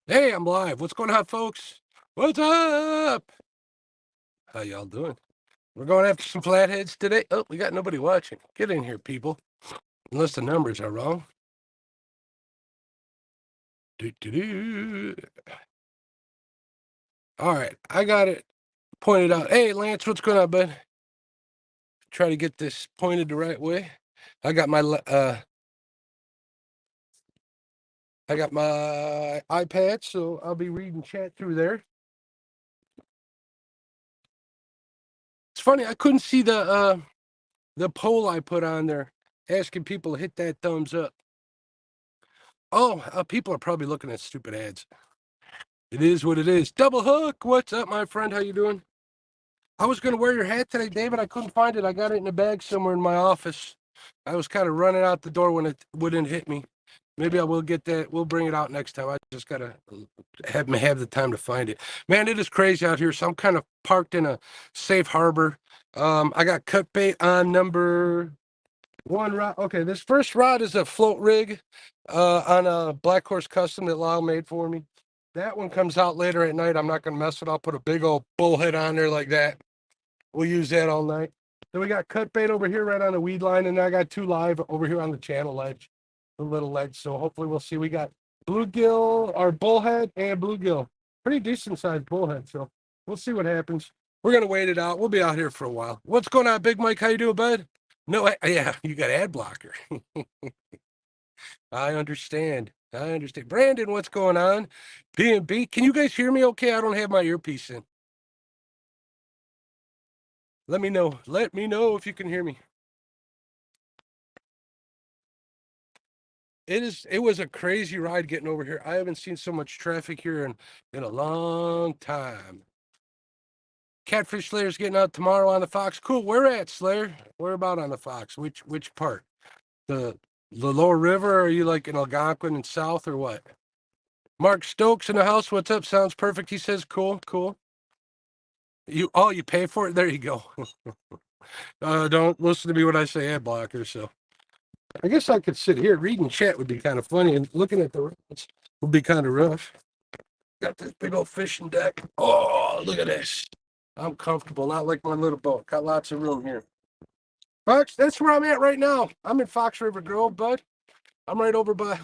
Hey, I'm live. What's going on, folks? What's up? How y'all doing? We're going after some flatheads today. Oh, we got nobody watching. Get in here, people. Unless the numbers are wrong. Do. All right, I got it pointed out. Hey, Lance, what's going on, bud? Try to get this pointed the right way. I got my iPad, so I'll be reading chat through there. It's funny, I couldn't see the poll I put on there asking people to hit that thumbs up. Oh, people are probably looking at stupid ads. It is what it is. Double Hook, what's up, my friend? How you doing? I was going to wear your hat today, David. I couldn't find it. I got it in a bag somewhere in my office. I was kind of running out the door when it wouldn't hit me. Maybe I will get that. We'll bring it out next time. I just got to have the time to find it. Man, it is crazy out here. So I'm kind of parked in a safe harbor. I got cut bait on number one rod. Okay, this first rod is a float rig on a Black Horse Custom that Lyle made for me. That one comes out later at night. I'm not going to mess it. I'll put a big old bullhead on there like that. We'll use that all night. Then we got cut bait over here right on the weed line, and I got two live over here on the channel ledge, the little ledge. So hopefully we'll see. We got bluegill, our bullhead, and bluegill. Pretty decent sized bullhead. So we'll see what happens. We're going to wait it out. We'll be out here for a while. What's going on, Big Mike? How you doing, bud? No, yeah, you got ad blocker. I understand. I understand. Brandon, what's going on? B&B, can you guys hear me okay? I don't have my earpiece in. Let me know. Let me know if you can hear me. It was a crazy ride getting over here. I haven't seen so much traffic here in a long time. Catfish Slayer's getting out tomorrow on the Fox. Cool. Where at, Slayer? Where about on the Fox? Which part? The lower river? Or are you like in Algonquin and south or what? Mark Stokes in the house. What's up? Sounds perfect. He says, cool. You pay for it? There you go. Don't listen to me when I say ad blocker. So I guess I could sit here reading chat would be kind of funny, and looking at the roads would be kind of rough. Got this big old fishing deck. Oh, look at this. I'm comfortable, not like my little boat. Got lots of room here. Fox, that's where I'm at right now. I'm in Fox River Grove, bud. I'm right over by.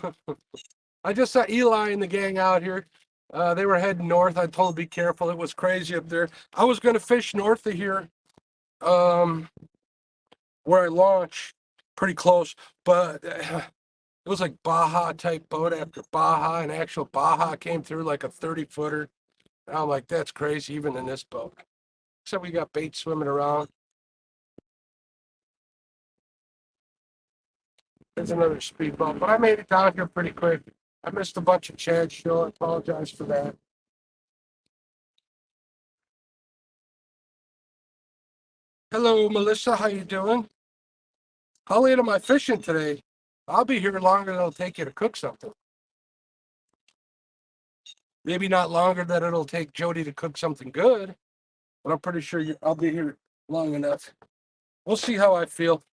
I just saw Eli and the gang out here. They were heading north. I told them be careful. It was crazy up there. I was going to fish north of here, where I launch, pretty close, but it was like Baja type boat after Baja, and actual Baja came through like a 30-footer. I'm like, that's crazy, even in this boat. So we got bait swimming around. There's another speedboat, but I made it down here pretty quick. I missed a bunch of Chad's show. I apologize for that. Hello, Melissa. How you doing? How late am I fishing today? I'll be here longer than it'll take you to cook something. Maybe not longer than it'll take Jody to cook something good, but I'm pretty sure I'll be here long enough. We'll see how I feel.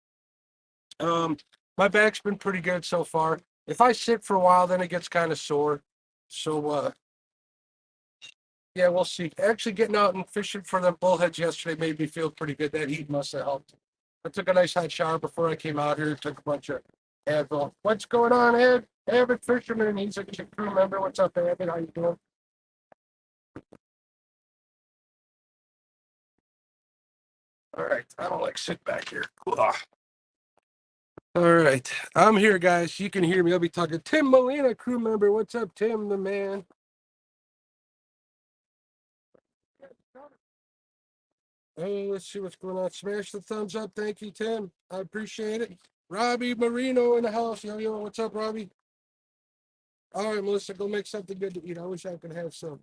My back's been pretty good so far. If I sit for a while, then it gets kind of sore. So, yeah, we'll see. Actually, getting out and fishing for the bullheads yesterday made me feel pretty good. That heat must have helped. I took a nice hot shower before I came out here. Took a bunch of Advil. What's going on, Ed? Avid fisherman. He's a crew member. What's up, Avid? How you doing? All right. I don't like sit back here. Ugh. All right. I'm here, guys. You can hear me. I'll be talking. Tim Molina, crew member. What's up, Tim, the man? Hey, let's see what's going on. Smash the thumbs up. Thank you, Tim. I appreciate it. Robbie Marino in the house. Yo, what's up, Robbie? All right, Melissa, go make something good to eat. I wish I could have some.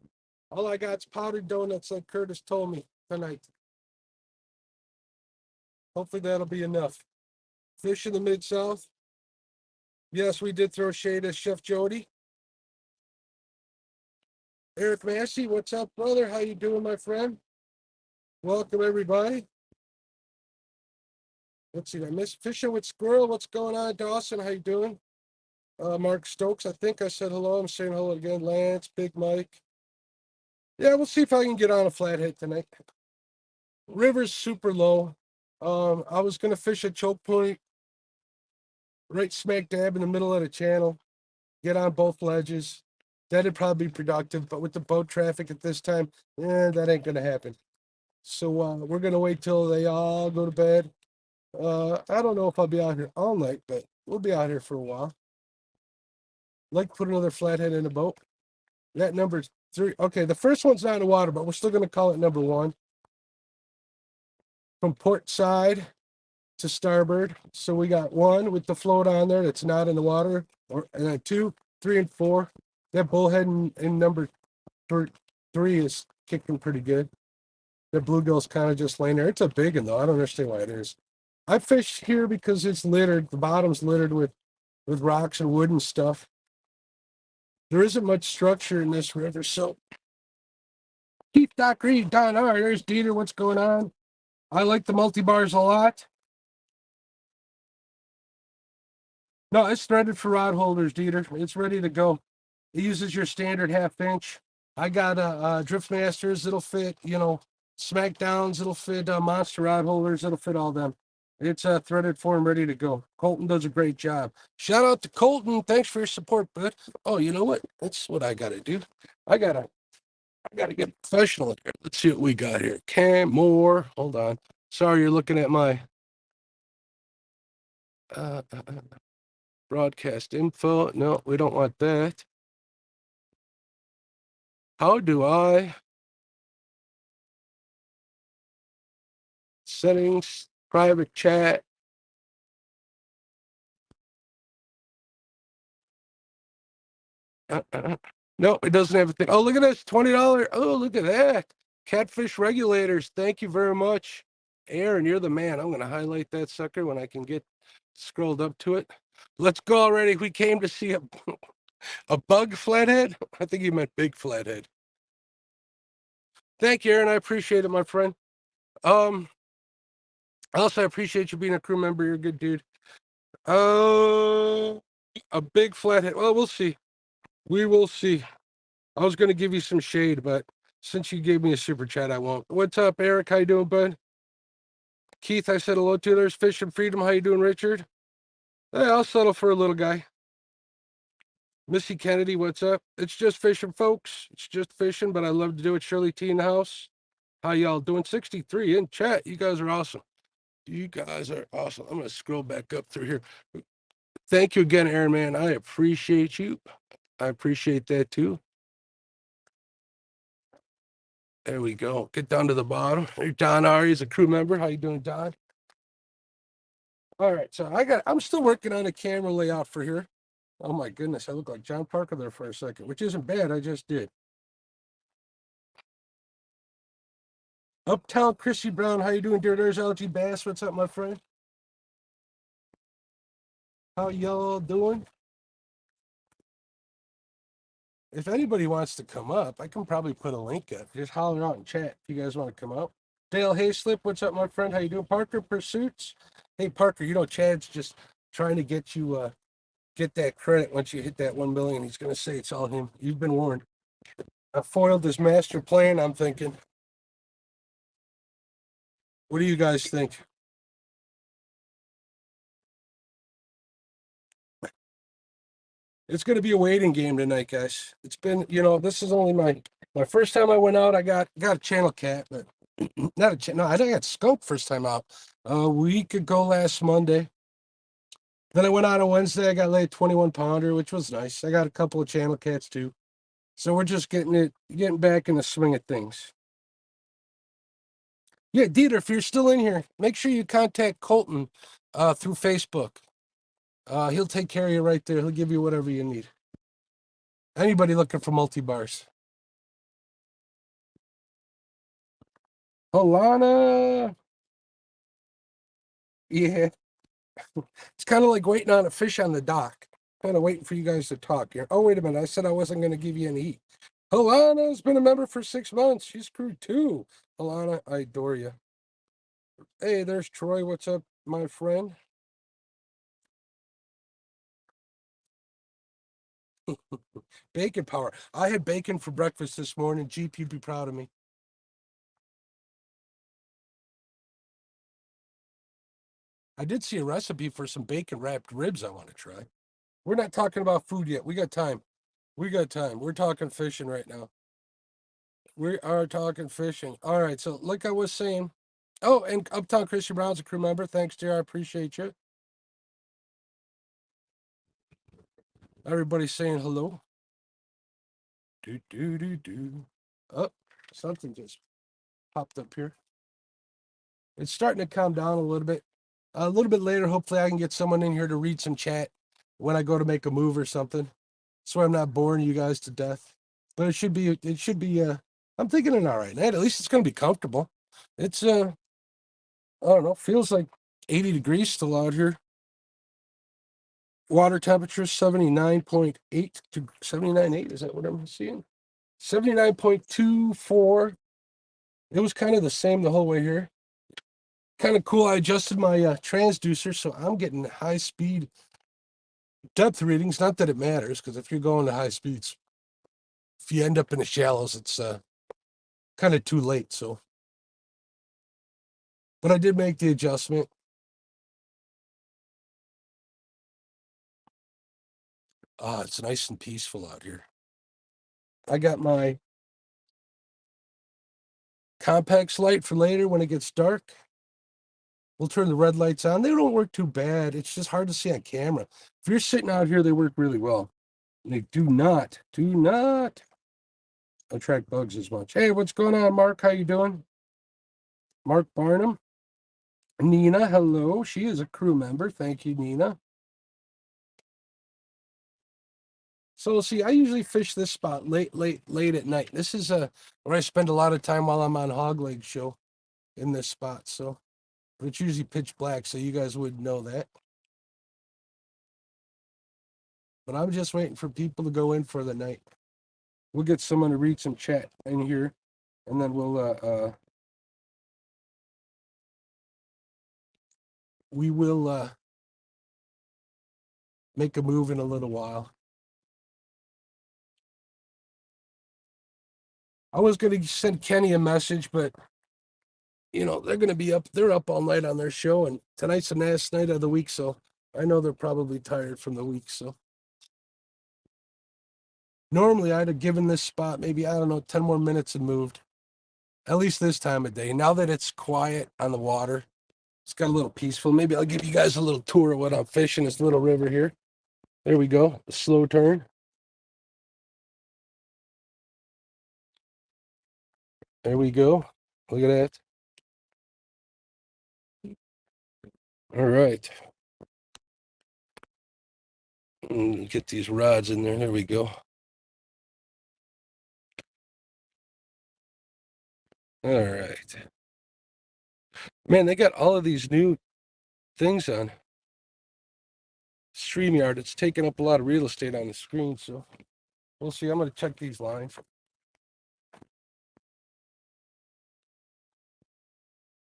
All I got is powdered donuts, like Curtis told me tonight. Hopefully that'll be enough. Fish in the Mid-South. Yes, we did throw shade at Chef Jody. Eric Massey, what's up, brother? How you doing, my friend? Welcome, everybody. Let's see, I missed Fishing with Squirrel. What's going on, Dawson? How you doing? Mark Stokes, I think I said hello. I'm saying hello again. Lance, Big Mike. Yeah, we'll see if I can get on a flathead tonight. River's super low. I was gonna fish a choke point right smack dab in the middle of the channel, get on both ledges. That'd probably be productive, but with the boat traffic at this time, that ain't gonna happen. So we're gonna wait till they all go to bed. I don't know if I'll be out here all night, but we'll be out here for a while. Like put another flathead in the boat. That number's 3. Okay, the first one's not in the water, but we're still gonna call it number 1. From port side to starboard. So we got 1 with the float on there that's not in the water, and then 2, 3, and 4. That bullhead in number 3 is kicking pretty good. The bluegill's kind of just laying there. It's a big one though. I don't understand why it is. I fish here because it's littered. The bottom's littered with rocks and wood and stuff. There isn't much structure in this river, so Keith Doc Reed, Don R. There's Dieter. What's going on? I like the multi-bars a lot. No, it's threaded for rod holders, Dieter. It's ready to go. It uses your standard 1/2 inch. I got Drift Masters. It'll fit, Smackdowns. It'll fit Monster rod holders. It'll fit all them. It's threaded for and ready to go. Colton does a great job. Shout out to Colton. Thanks for your support, bud. Oh, you know what? That's what I gotta do. I gotta get professional here. Let's see what we got here. Cam Moore. Hold on. Sorry, you're looking at my broadcast info. No, we don't want that. How do I settings, private chat? No, it doesn't have a thing. Oh, look at this, $20. Oh, look at that. Catfish regulators. Thank you very much. Aaron, you're the man. I'm going to highlight that sucker when I can get scrolled up to it. Let's go already. We came to see a bug flathead. I think you meant big flathead. Thank you, Aaron. I appreciate it, my friend. Also, I appreciate you being a crew member. You're a good dude. A big flathead. Well, we'll see. We will see. I was going to give you some shade, but since you gave me a super chat, I won't. What's up, Eric? How you doing, bud? Keith, I said hello to. There's Fish and Freedom. How you doing, Richard? Hey, I'll settle for a little guy. Missy Kennedy, what's up? It's just fishing, folks. It's just fishing, but I love to do it. Shirley T in the house. How y'all doing? 63 in chat. You guys are awesome. You guys are awesome. I'm going to scroll back up through here. Thank you again, Aaron, man. I appreciate you. I appreciate that too. There we go. Get down to the bottom. Hey, Don Ari is a crew member. How you doing, Don? All right, so I'm still working on a camera layout for here. Oh my goodness, I look like John Parker there for a second, which isn't bad. I just did. Uptown Chrissy Brown, how you doing, dear? There's LG Bass. What's up, my friend? How y'all doing? If anybody wants to come up, I can probably put a link up. Just holler out in chat if you guys want to come up. Dale Hayslip, what's up, my friend? How you doing? Parker Pursuits. Hey, Parker, Chad's just trying to get you get that credit once you hit that 1 million. He's going to say it's all him. You've been warned. I foiled his master plan, I'm thinking. What do you guys think? It's going to be a waiting game tonight, guys. It's been, this is only my first time I went out. I got a channel cat, but not a channel. No, I got skunk first time out a week ago last Monday. Then I went out on Wednesday. I got laid 21 pounder, which was nice. I got a couple of channel cats too. So we're just getting back in the swing of things. Yeah, Dieter, if you're still in here, make sure you contact Colton through Facebook. He'll take care of you right there. He'll give you whatever you need. Anybody looking for multi-bars? Alana. Yeah. It's kind of like waiting on a fish on the dock. Kind of waiting for you guys to talk here. Oh, wait a minute. I said I wasn't going to give you any heat. Alana's been a member for 6 months. She's crewed too. Alana, I adore you. Hey, there's Troy. What's up, my friend? Bacon power. I had bacon for breakfast this morning. Jeep, you'd be proud of me. I did see a recipe for some bacon wrapped ribs I want to try. We're not talking about food yet. We got time. We got time. We're talking fishing right now. We are talking fishing. All right. So, like I was saying, oh, and Uptown Christian Brown's a crew member. Thanks, dear. I appreciate you. Everybody's saying hello. Do, do, do, do. Oh, something just popped up here. It's starting to calm down a little bit. A little bit later, hopefully, I can get someone in here to read some chat when I go to make a move or something, so I'm not boring you guys to death. But it should be. I'm thinking an all right night. At least it's going to be comfortable. It's I don't know, feels like 80 degrees still out here. Water temperature 79.8 to 79.8. Is that what I'm seeing? 79.24. It was kind of the same the whole way here. Kind of cool. I adjusted my transducer, so I'm getting high speed depth readings. Not that it matters, because if you're going to high speeds, if you end up in the shallows, it's kind of too late. So, but I did make the adjustment. Ah, it's nice and peaceful out here. I got my complex light for later when it gets dark. We'll turn the red lights on. They don't work too bad. It's just hard to see on camera. If you're sitting out here, they work really well. They do not attract bugs as much. Hey, what's going on, Mark? How you doing? Mark Barnum. Nina, hello. She is a crew member. Thank you, Nina. So see, I usually fish this spot late at night. This is where I spend a lot of time while I'm on Hog Leg Show in this spot. So, but it's usually pitch black, so you guys would know that. But I'm just waiting for people to go in for the night. We'll get someone to read some chat in here, and then we will make a move in a little while. I was going to send Kenny a message, but you know they're going to be up. They're up all night on their show, and tonight's the last night of the week, so I know they're probably tired from the week. So normally I'd have given this spot maybe, I don't know, 10 more minutes and moved. At least this time of day. Now that it's quiet on the water, it's got a little peaceful. Maybe I'll give you guys a little tour of what I'm fishing, this little river here. There we go. A slow turn. There we go. Look at that. All right. Get these rods in there. There we go. All right. Man, they got all of these new things on StreamYard. It's taking up a lot of real estate on the screen, so we'll see. I'm going to check these lines.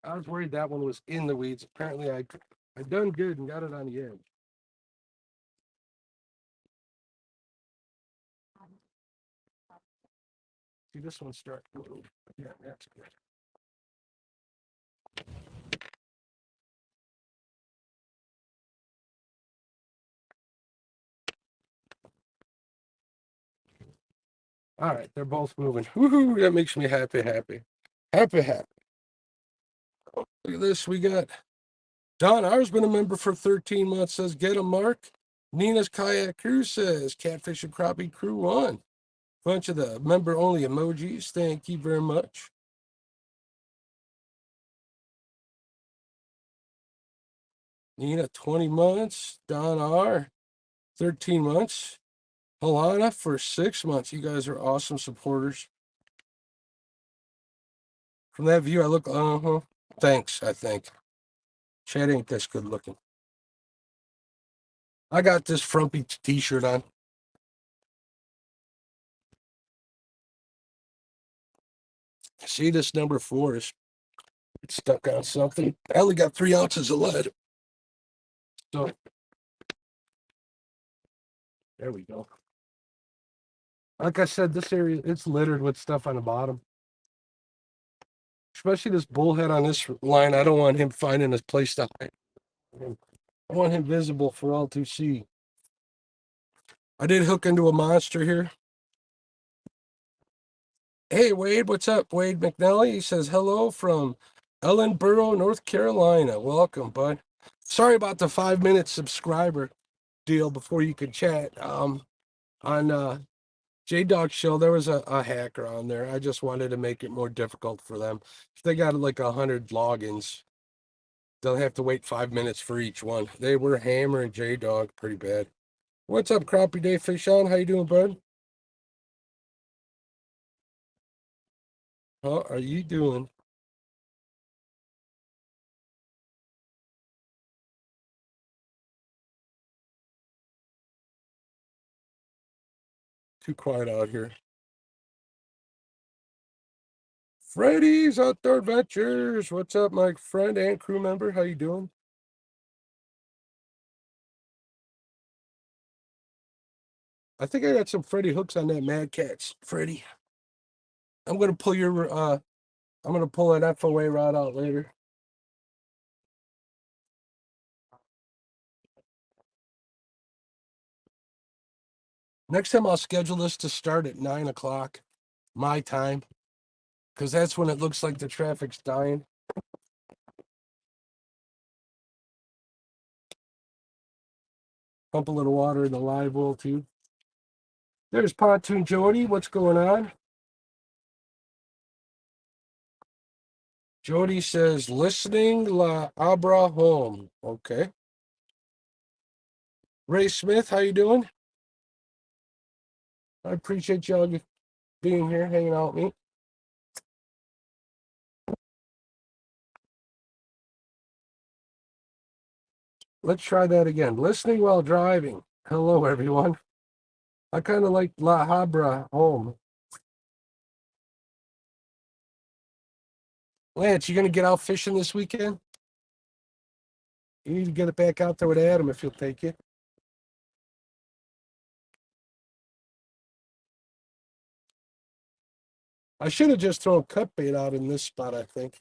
I was worried that one was in the weeds. Apparently, I done good and got it on the edge. See, this one start. Yeah, that's good. All right, they're both moving. Woohoo! That makes me happy. Happy. Look at this. We got Don R's been a member for 13 months. Says get a mark. Nina's kayak crew says Catfish and Crappie crew 1. Bunch of the member only emojis. Thank you very much. Nina 20 months. Don R 13 months. Alana for 6 months. You guys are awesome supporters. From that view, I look, thanks, I think. Chad ain't this good looking. I got this frumpy t-shirt on. See, this number 4 is it's stuck on something. I only got 3 ounces of lead. So there we go. Like I said, this area, it's littered with stuff on the bottom. Especially this bullhead on this line. I don't want him finding his place to hide. I want him visible for all to see. I did hook into a monster here. Hey, Wade, what's up? Wade McNally. He says, hello from Ellenboro, North Carolina. Welcome, bud. Sorry about the 5-minute subscriber deal before you could chat. On J-Dog Show, there was a hacker on there. I just wanted to make it more difficult for them. If they got like 100 logins, they'll have to wait 5 minutes for each one. They were hammering J-Dog pretty bad. What's up, Crappie Day Fish on? How you doing, bud? How are you doing? Too quiet out here. Freddy's Outdoor Adventures. What's up, my friend and crew member? How you doing? I think I got some Freddy hooks on that Mad Cats, Freddy. I'm gonna pull your I'm gonna pull an FOA rod out later. Next time I'll schedule this to start at 9 o'clock my time, because that's when it looks like the traffic's dying. Pump a little water in the live well too. There's Pontoon Jody. What's going on? Jody says, listening La Abra home. Okay. Ray Smith, how you doing? I appreciate y'all being here, hanging out with me. Let's try that again. Listening while driving. Hello, everyone. I kind of like La Habra home. Lance, you going to get out fishing this weekend? You need to get it back out there with Adam if he'll take you. I should have just thrown cut bait out in this spot, I think.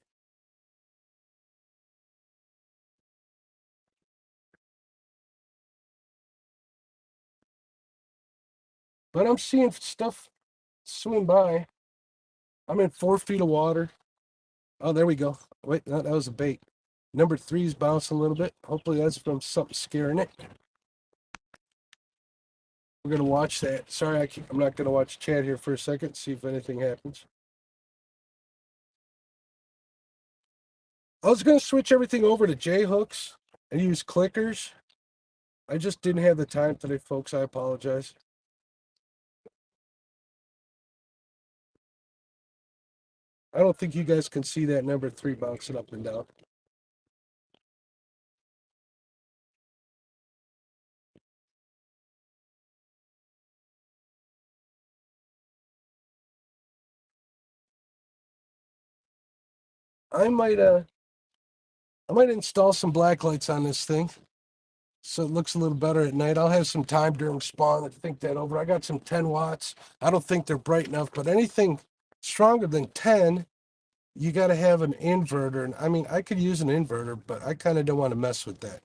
But I'm seeing stuff swim by. I'm in 4 feet of water. Oh, there we go. Wait, no, that was a bait. Number 3's bouncing a little bit. Hopefully that's from something scaring it. We're going to watch that. Sorry, I'm not going to watch chat here for a second, see if anything happens. I was going to switch everything over to J-hooks and use clickers. I just didn't have the time today, folks. I apologize. I don't think you guys can see that number 3 bouncing up and down. I might install some black lights on this thing so it looks a little better at night. I'll have some time during spawn to think that over. I got some 10 watts. I don't think they're bright enough, but anything stronger than 10, you got to have an inverter. And I mean, I could use an inverter, but I kind of don't want to mess with that.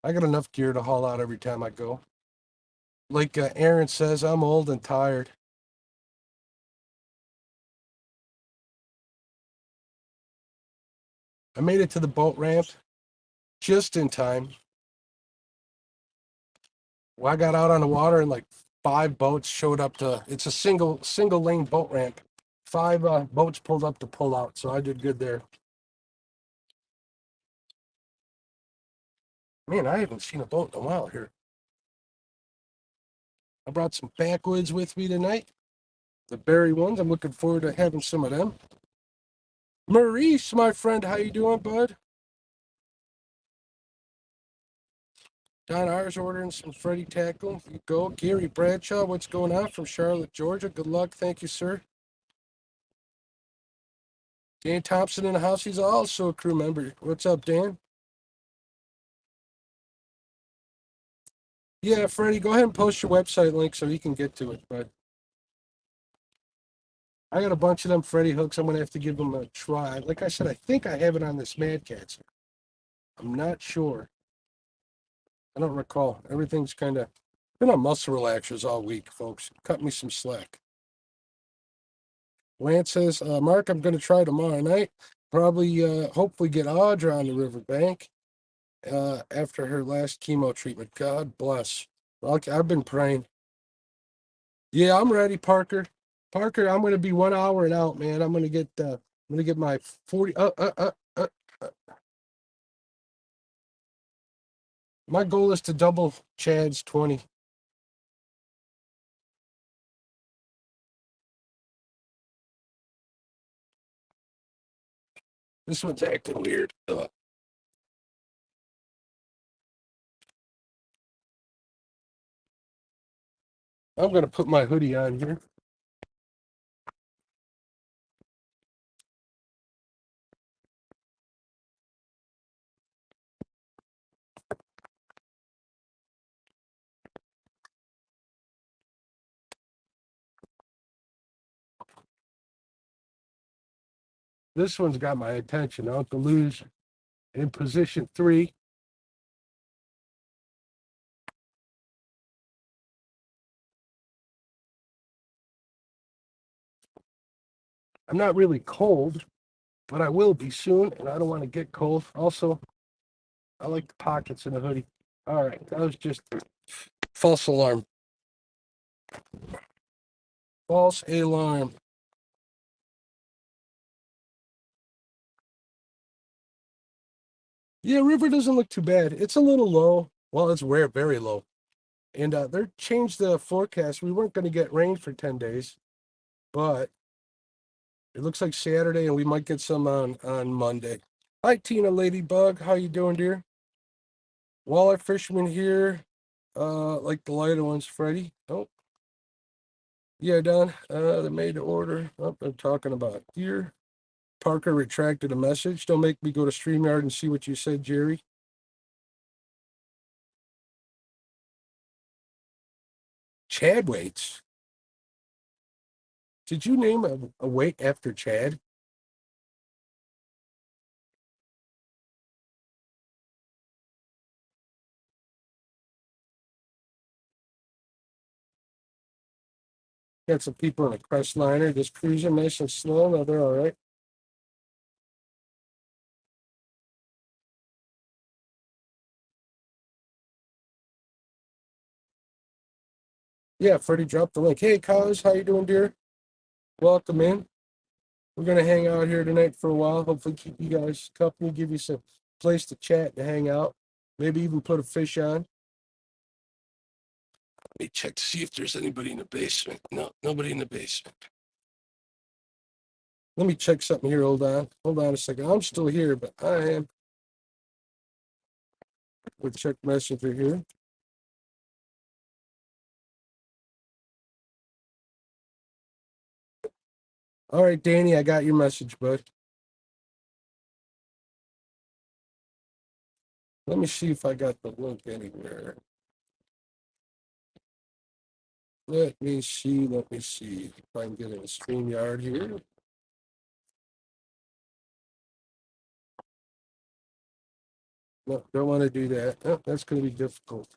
I got enough gear to haul out every time I go. Like Aaron says, I'm old and tired. I made it to the boat ramp just in time. Well, I got out on the water and like 5 boats showed up to. It's a single lane boat ramp. 5 boats pulled up to pull out, so I did good there. Man, I haven't seen a boat in a while here. I brought some backwoods with me tonight. The berry ones. I'm looking forward to having some of them. Maurice, my friend, how you doing, bud? Don R's ordering some Freddy tackle. You go. Gary Bradshaw, what's going on from Charlotte, Georgia? Good luck. Thank you, sir. Dan Thompson in the house. He's also a crew member. What's up, Dan? Yeah, Freddie, go ahead and post your website link so he can get to it, bud. I got a bunch of them Freddy hooks. I'm gonna have to give them a try. Like I said, I think I have it on this Mad Cat's. I'm not sure. I don't recall. Everything's kind of been on muscle relaxers all week, folks. Cut me some slack. Lance says, Mark, I'm going to try tomorrow night. Probably, hopefully, get Audra on the riverbank after her last chemo treatment. God bless. Well, I've been praying. Yeah, I'm ready, Parker. Parker, I'm going to be 1 hour and out, man. I'm going to get my 40. My goal is to double Chad's 20. This one's acting weird. I'm going to put my hoodie on here. This one's got my attention. Uncle Lou's in position 3. I'm not really cold, but I will be soon, and I don't want to get cold. Also, I like the pockets in the hoodie. All right, that was just false alarm. False alarm. Yeah, river doesn't look too bad. It's a little low. Well, it's rare, very low. And they changed the forecast. We weren't going to get rain for 10 days, but it looks like Saturday, and we might get some on Monday. Hi, Tina Ladybug. How you doing, dear? Walleye fisherman here. Like the lighter ones, Freddie. Oh, yeah, Don. They made the order. Oh, I'm talking about here. Parker retracted a message. Don't make me go to StreamYard and see what you said, Jerry. Chad waits. Did you name a weight after Chad? Got some people in a Crestliner just cruising nice and slow. No, they're all right. Yeah, Freddie dropped the link. Hey, Cos, how you doing, dear? Welcome in. We're gonna hang out here tonight for a while. Hopefully, keep you guys company, give you some place to chat and hang out. Maybe even put a fish on. Let me check to see if there's anybody in the basement. No, nobody in the basement. Let me check something here. Hold on. Hold on a second. I'm still here, but I am. We'll check Messenger here. All right, Danny, I got your message, bud. Let me see if I got the link anywhere. Let me see. Let me see if I can get in a StreamYard here. No, don't want to do that. Oh, that's going to be difficult.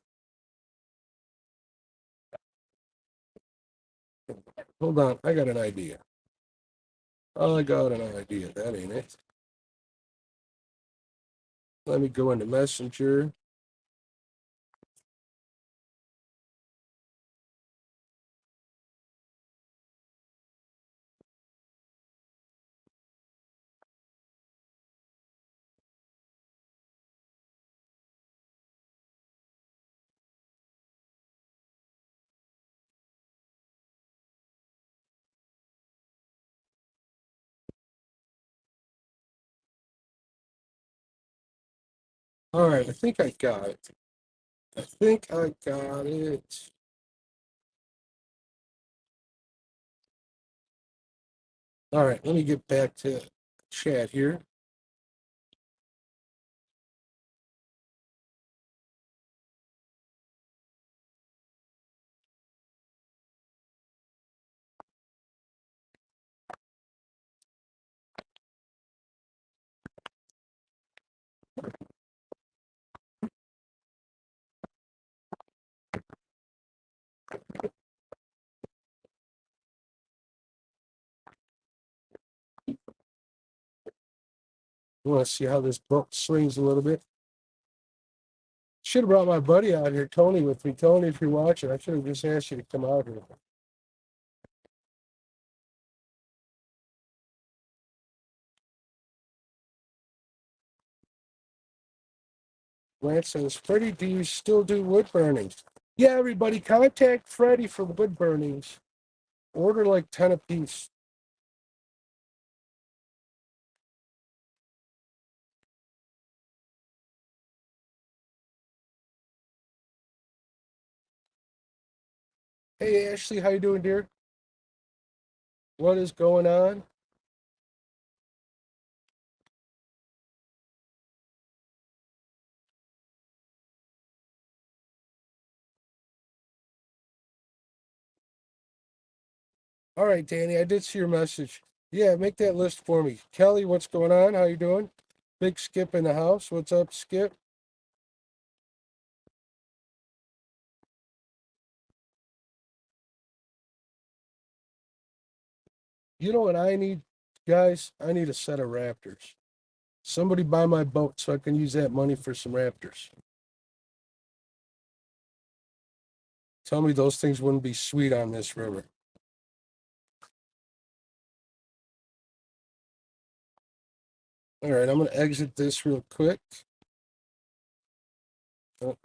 Hold on. I got an idea. I got an idea. That ain't it. Let me go into Messenger. All right. I think I got it. I think I got it. All right. Let me get back to chat here. You want to see how this boat swings a little bit? Should have brought my buddy out here, Tony, with me. Tony, if you're watching, I should have just asked you to come out here. Lance says, Freddie, do you still do wood burnings? Yeah, everybody, contact Freddie for wood burnings. Order like 10 apiece. Hey, Ashley, how you doing, dear? What is going on? All right, Danny, I did see your message. Yeah, make that list for me. Kelly, what's going on? How you doing? Big Skip in the house. What's up, Skip? You know what I need, guys? I need a set of Raptors. Somebody buy my boat so I can use that money for some Raptors. Tell me those things wouldn't be sweet on this river. All right, I'm going to exit this real quick. I'm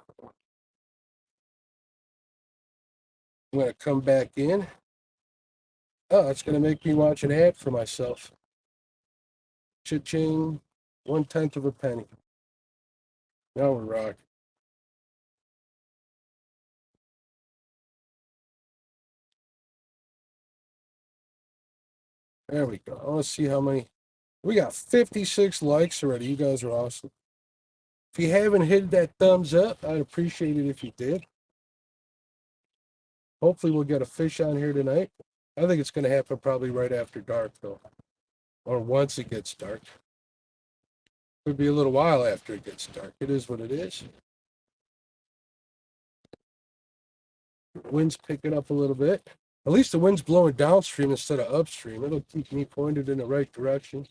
going to come back in. Oh, it's going to make me watch an ad for myself. Cha-ching, 1/10 of a penny. Now we're rocking. There we go. I want to see how many. We got 56 likes already. You guys are awesome. If you haven't hit that thumbs up, I'd appreciate it if you did. Hopefully, we'll get a fish on here tonight. I think it's going to happen probably right after dark, though, or once it gets dark. Could be a little while after it gets dark. It is what it is. Wind's picking up a little bit. At least the wind's blowing downstream instead of upstream. It'll keep me pointed in the right direction.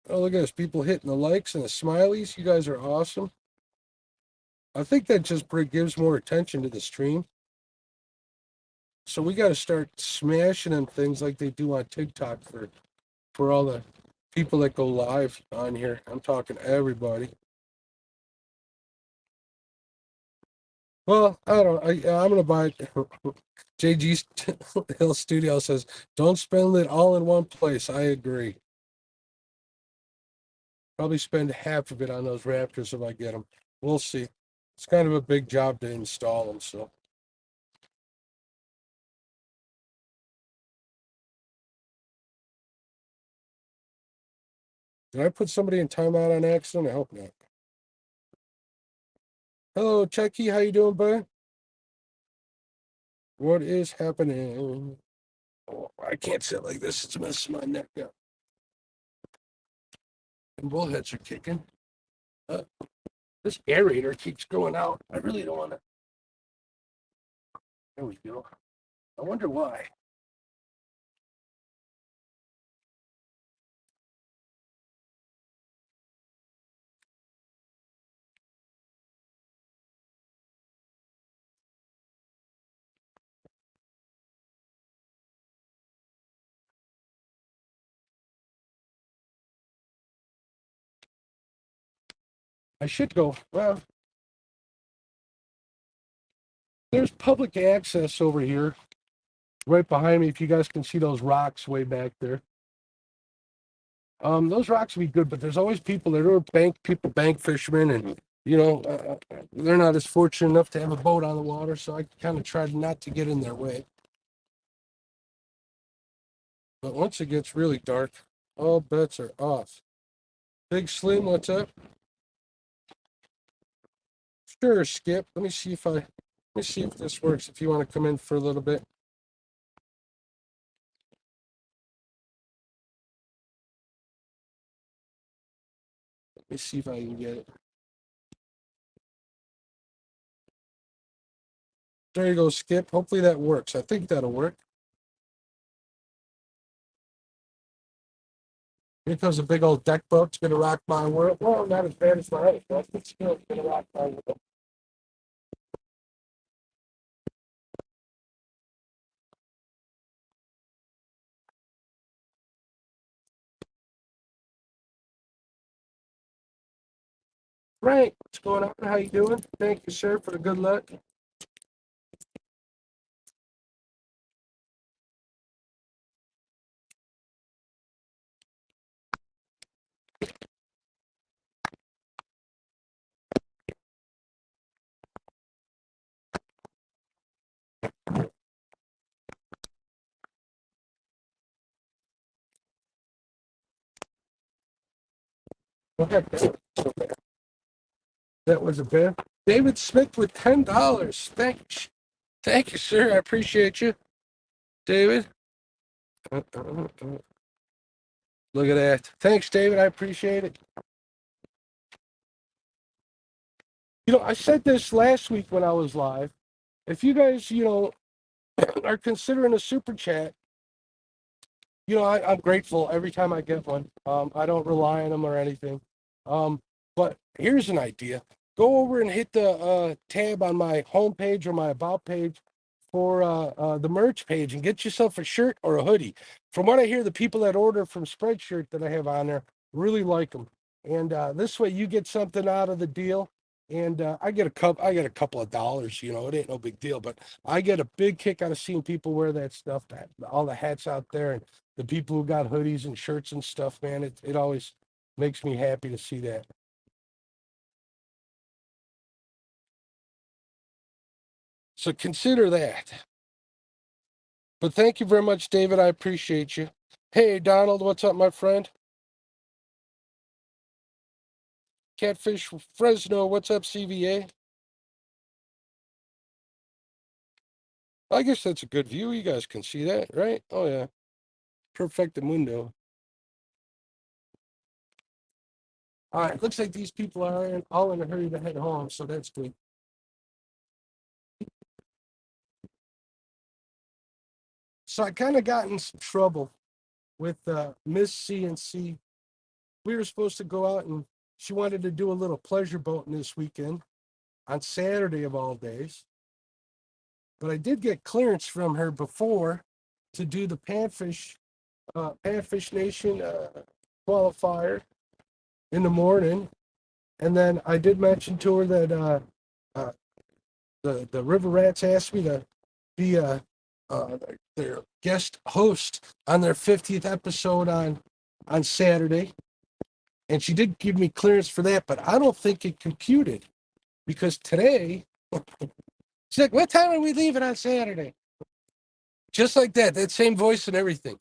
Oh, look at this. People hitting the likes and the smileys. You guys are awesome. I think that just gives more attention to the stream. So we got to start smashing them things like they do on TikTok for all the people that go live on here. I'm talking everybody. Well, I don't. I'm gonna buy it. JG's Hill Studio says, "Don't spend it all in one place." I agree. Probably spend half of it on those Raptors if I get them. We'll see. It's kind of a big job to install them, so. Did I put somebody in timeout on accident? I hope not. Hello, Chucky. How you doing, bud? What is happening? Oh, I can't sit like this. It's messing my neck up. And bullheads are kicking. Uh, this aerator keeps going out. I really don't want to. There we go. I wonder why. I should go. Well, there's public access over here, right behind me. If you guys can see those rocks way back there. Those rocks would be good, but there's always people that are bank fishermen, and they're not as fortunate enough to have a boat on the water. So I kind of tried not to get in their way. But once it gets really dark, all bets are off. Big Slim, what's up? Sure, Skip. Let me see if this works. If you want to come in for a little bit. Let me see if I can get it. There you go, Skip. Hopefully that works. I think that'll work. Here comes a big old deck boat. It's going to rock my world. Well, not as bad as my other boat, but still it's going to rock my world. Frank, what's going on? How you doing? Thank you, sir, for the good luck. That was a bad. David Smith with $10. Thank you, sir. I appreciate you, David. Look at that. Thanks, David. I appreciate it. I said this last week when I was live. If you guys, are considering a super chat, I'm grateful every time I get one. I don't rely on them or anything. But here's an idea. Go over and hit the tab on my homepage or my about page for the merch page and get yourself a shirt or a hoodie. From what I hear, the people that order from Spreadshirt that I have on there really like them. And this way you get something out of the deal. And I get a couple of dollars, it ain't no big deal, but I get a big kick out of seeing people wear that stuff, all the hats out there, and the people who got hoodies and shirts and stuff, man. It always makes me happy to see that. So consider that. But thank you very much, David. I appreciate you. Hey, Donald, what's up, my friend? Catfish Fresno, what's up, CVA? I guess that's a good view. You guys can see that, right? Oh, yeah. Perfectamundo. All right, looks like these people are all in a hurry to head home, so that's good. So I kind of got in some trouble with Miss CNC. We were supposed to go out and she wanted to do a little pleasure boating this weekend on Saturday of all days. But I did get clearance from her before to do the Panfish Nation qualifier in the morning. And then I did mention to her that the River Rats asked me to be their guest host on their 50th episode on Saturday. And she did give me clearance for that, but I don't think it computed because today, she's like, what time are we leaving on Saturday? Just like that same voice and everything.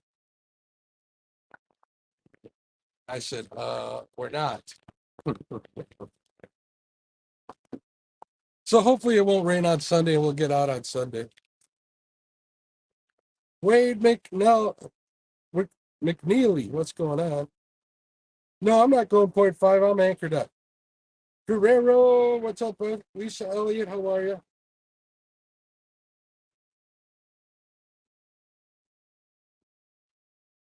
I said, we're not. So hopefully it won't rain on Sunday and we'll get out on Sunday. Wade McNeely, what's going on? No, I'm not going 0.5. I'm anchored up. Guerrero, what's up, bud? Lisa Elliott, how are you?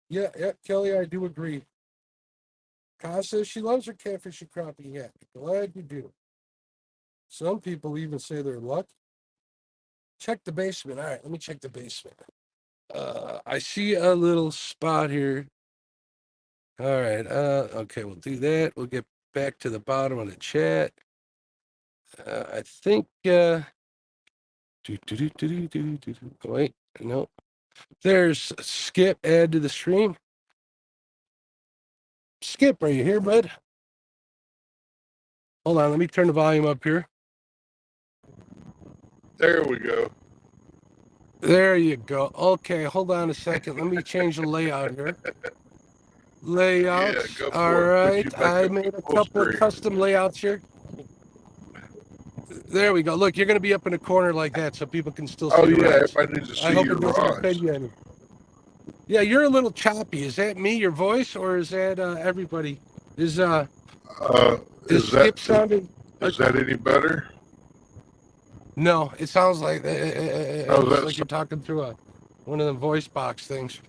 Yeah, Kelly, I do agree. Kaz says she loves her catfish and crappie. Yeah, glad you do. Some people even say they're lucky. Check the basement. All right, let me check the basement. I see a little spot here. All right. Okay, we'll do that. We'll get back to the bottom of the chat. I think. Wait, no. There's Skip. Add to the stream. Skip, are you here, bud? Hold on. Let me turn the volume up here. There we go. There you go. Okay, hold on a second. Let me change the layout here. Layouts. Yeah, all right. I made a couple of custom layouts here. There we go. Look, you're going to be up in a corner like that so people can still see the rats. I need to see I hope your it doesn't rods. offend you any. Yeah, you're a little choppy. Is that me, your voice, or is that everybody? Is Skip sounding? Is that any better? No, it sounds like How's it's that like you're talking through one of the voice box things.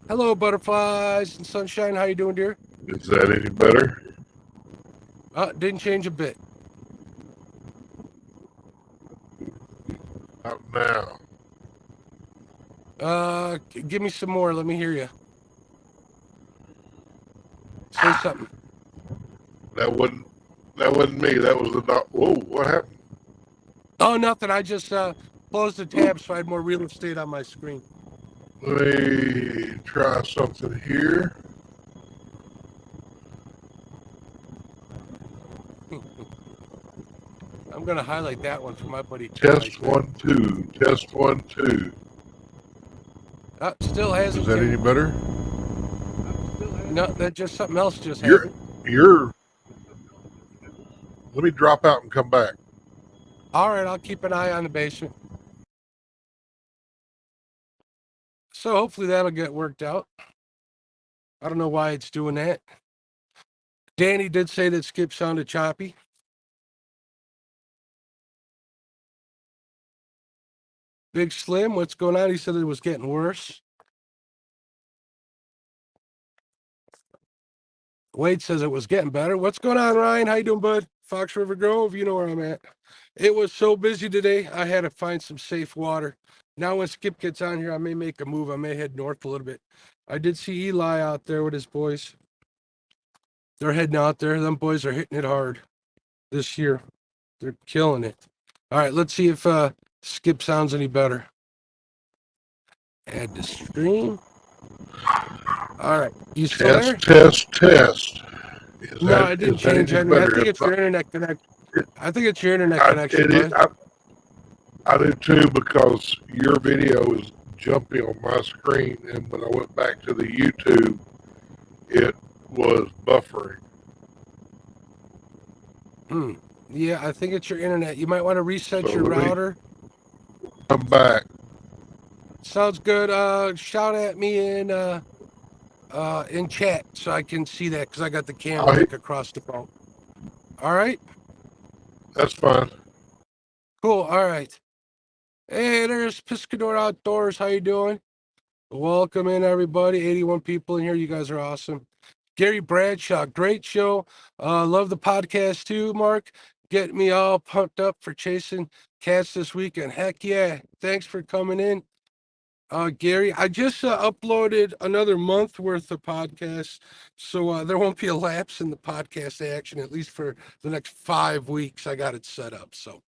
Hello, butterflies and sunshine. How you doing, dear? Is that any better? Didn't change a bit. Not now. Give me some more. Let me hear you. Say something. That wasn't me. That was the dog. Whoa, what happened? Oh, nothing. I just closed the tab so I had more real estate on my screen. Let me try something here. I'm gonna highlight that one for my buddy. Test 1, 2. Test 1, 2. Still hasn't. Is that any better? No, that just something else just You're happened. let me drop out and come back. All right, I'll keep an eye on the basement. So hopefully that'll get worked out. I don't know why it's doing that. Danny did say that Skip sounded choppy. Big Slim, what's going on? He said it was getting worse. Wade says it was getting better. What's going on, Ryan? How you doing, bud? Fox River Grove, you know where I'm at. It was so busy today, I had to find some safe water. Now when Skip gets on here, I may make a move. I may head north a little bit. I did see Eli out there with his boys. They're heading out there. Them boys are hitting it hard this year. They're killing it. All right, let's see if Skip sounds any better. Add to stream. All right, you still there? Test. No, I didn't change anything. I think it's your internet connection. I think it's your internet connection, bud. I do too, because your video is jumping on my screen, and when I went back to the YouTube, it was buffering. Yeah, I think it's your internet. You might want to reset your router. Come back. Sounds good. Shout at me in chat so I can see that, because I got the camera like across the phone. All right. That's fine. Cool. All right. Hey, there's Piscador Outdoors. How you doing? Welcome in, everybody. 81 people in here. You guys are awesome. Gary Bradshaw, great show. Love the podcast too, Mark. Get me all pumped up for chasing cats this weekend. Heck yeah. Thanks for coming in. Gary, I just uploaded another month worth of podcasts, so there won't be a lapse in the podcast action, at least for the next 5 weeks. I got it set up. So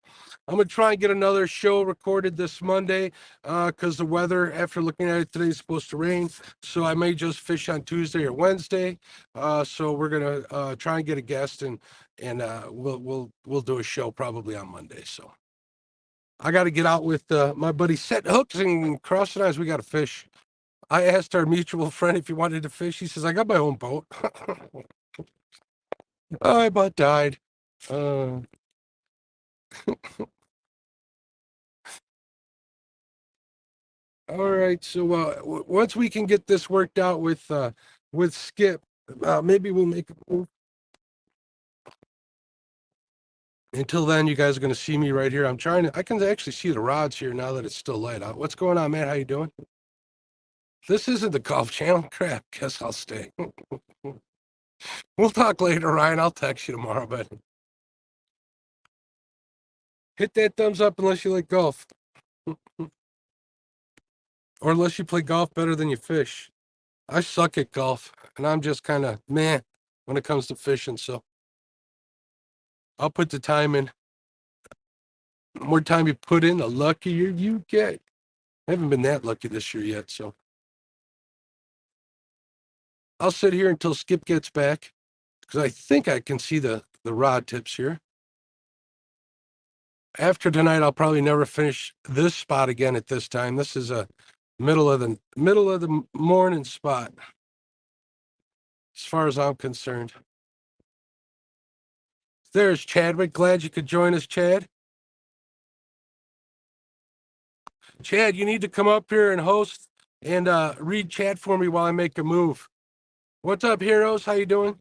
I'm going to try and get another show recorded this Monday, because the weather, after looking at it today, is supposed to rain. So I may just fish on Tuesday or Wednesday. So we're going to try and get a guest, and we'll do a show probably on Monday. So I got to get out with my buddy, set hooks and crossing eyes. We got to fish. I asked our mutual friend if he wanted to fish. He says, I got my own boat. I about died. All right. So once we can get this worked out with Skip, maybe we'll make a move. Until then, you guys are going to see me right here. I can actually see the rods here now that it's still light out. What's going on, man? How you doing? This isn't the golf channel. Crap. Guess I'll stay. We'll talk later, Ryan. I'll text you tomorrow, but hit that thumbs up unless you like golf. Or unless you play golf better than you fish. I suck at golf, and I'm just kind of meh when it comes to fishing, so I'll put the time in. The more time you put in, the luckier you get. I haven't been that lucky this year yet, so I'll sit here until Skip gets back, because I think I can see the rod tips here. After tonight, I'll probably never finish this spot again at this time. This is a middle of the morning spot, as far as I'm concerned. There's Chadwick. Glad you could join us, Chad. Chad, you need to come up here and host and read chat for me while I make a move. What's up, heroes? How you doing?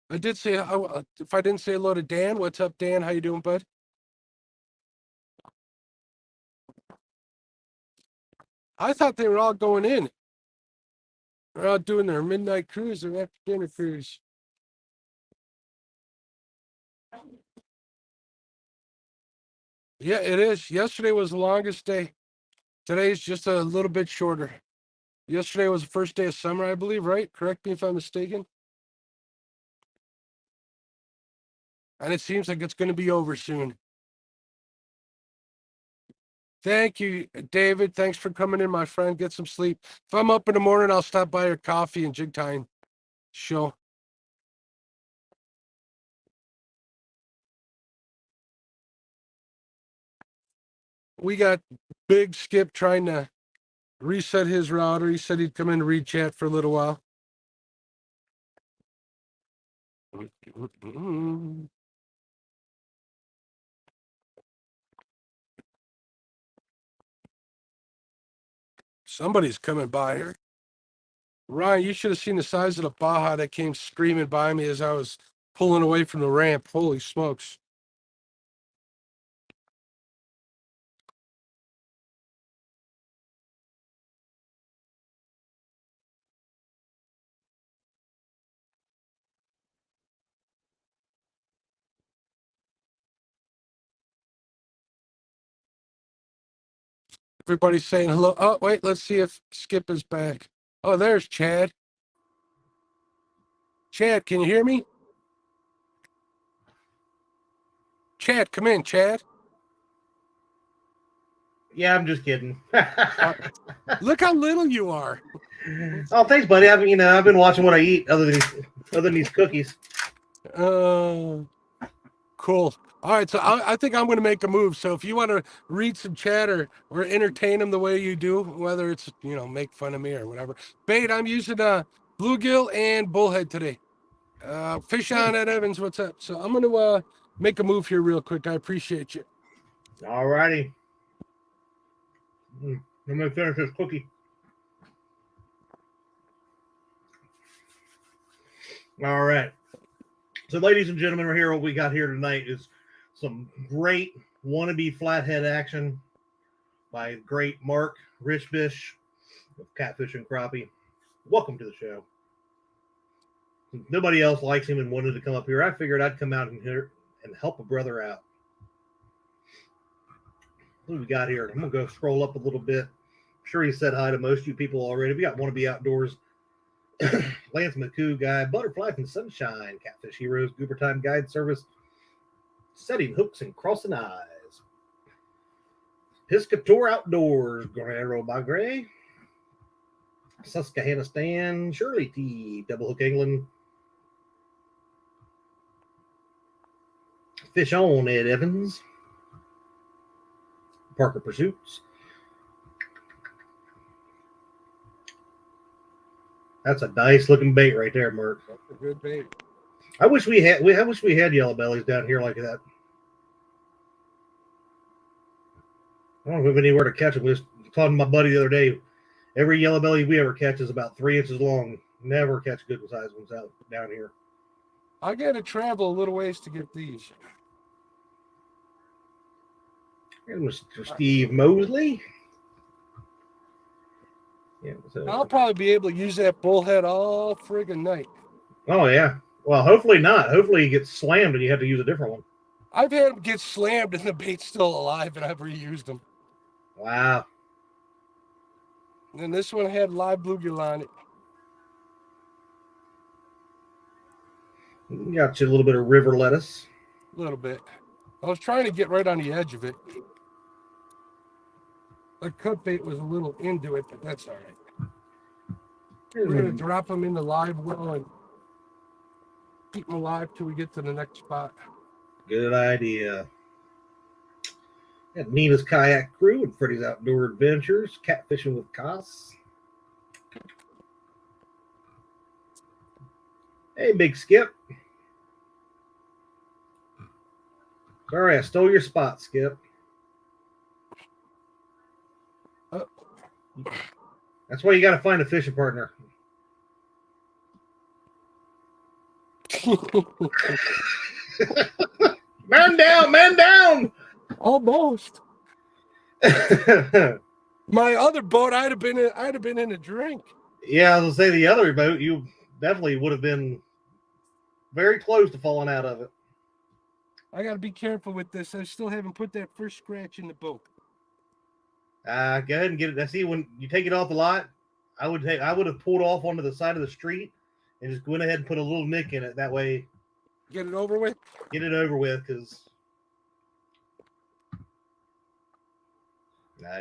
I did say, if I didn't say hello to Dan, what's up, Dan? How you doing, bud? I thought they were all going in. They're all doing their midnight cruise or after dinner cruise. Yeah, it is. Yesterday was the longest day. Today's just a little bit shorter. Yesterday was the first day of summer, I believe, right? Correct me if I'm mistaken. And it seems like it's going to be over soon. Thank you, David. Thanks for coming in, my friend. Get some sleep. If I'm up in the morning, I'll stop by your coffee and jig time show. We got Big Skip trying to reset his router. He said he'd come in to read chat for a little while. Somebody's coming by here. Ryan, you should have seen the size of the Baja that came screaming by me as I was pulling away from the ramp. Holy smokes. Everybody's saying hello. Oh, wait, let's see if Skip is back. Oh, there's Chad. Chad, can you hear me? Chad, come in, Chad. Yeah, I'm just kidding. Look how little you are. Oh, thanks, buddy. I've been watching what I eat other than these cookies. Cool. All right, so I think I'm going to make a move. So if you want to read some chat or entertain them the way you do, whether it's, make fun of me or whatever. Bait, I'm using bluegill and bullhead today. Fish on at Evans, what's up? So I'm going to make a move here real quick. I appreciate you. All righty. I'm going to finish this cookie. All right. So, ladies and gentlemen, we're here. What we got here tonight is some great wannabe flathead action by great Mark Richbish of Catfish and Crappie. Welcome to the show. Since nobody else likes him and wanted to come up here, I figured I'd come out here and help a brother out. What do we got here? I'm going to go scroll up a little bit. I'm sure he said hi to most of you people already. We got Wannabe Outdoors, Lance McCoo guy, Butterflies and Sunshine, Catfish Heroes, Goober Time Guide Service, Setting Hooks and Crossing Eyes, Piscator Outdoors, Guerrero by Gray, Susquehanna Stan, Shirley T, Double Hook England, Fish On Ed Evans, Parker Pursuits. That's a nice looking bait right there, Mark. That's a good bait. I wish we had yellow bellies down here like that. I don't have anywhere to catch them. I was talking to my buddy the other day. Every yellow belly we ever catch is about 3 inches long. Never catch good sized ones out down here. I got to travel a little ways to get these. Here's Mr. Steve Mosley. Yeah, so. I'll probably be able to use that bullhead all friggin' night. Oh, yeah. Well, hopefully not. Hopefully he gets slammed and you have to use a different one. I've had them get slammed and the bait's still alive and I've reused them. Wow. And this one had live bluegill on it. Got you a little bit of river lettuce. A little bit. I was trying to get right on the edge of it. The cut bait was a little into it, but that's all right. We're going to drop them in the live well and keep them alive till we get to the next spot. Good idea. Got Nina's Kayak Crew and Freddy's Outdoor Adventures, Catfishing with Koss. Hey, Big Skip. Sorry, I stole your spot, Skip. That's why you got to find a fishing partner. Man down, man down. Almost. My other boat, I'd have been in a drink. Yeah, I was gonna say the other boat, you definitely would have been very close to falling out of it. I got to be careful with this. I still haven't put that first scratch in the boat. Go ahead and get it. I see when you take it off the lot. I would have pulled off onto the side of the street and just went ahead and put a little nick in it. That way, Get it over with. get it over with. Because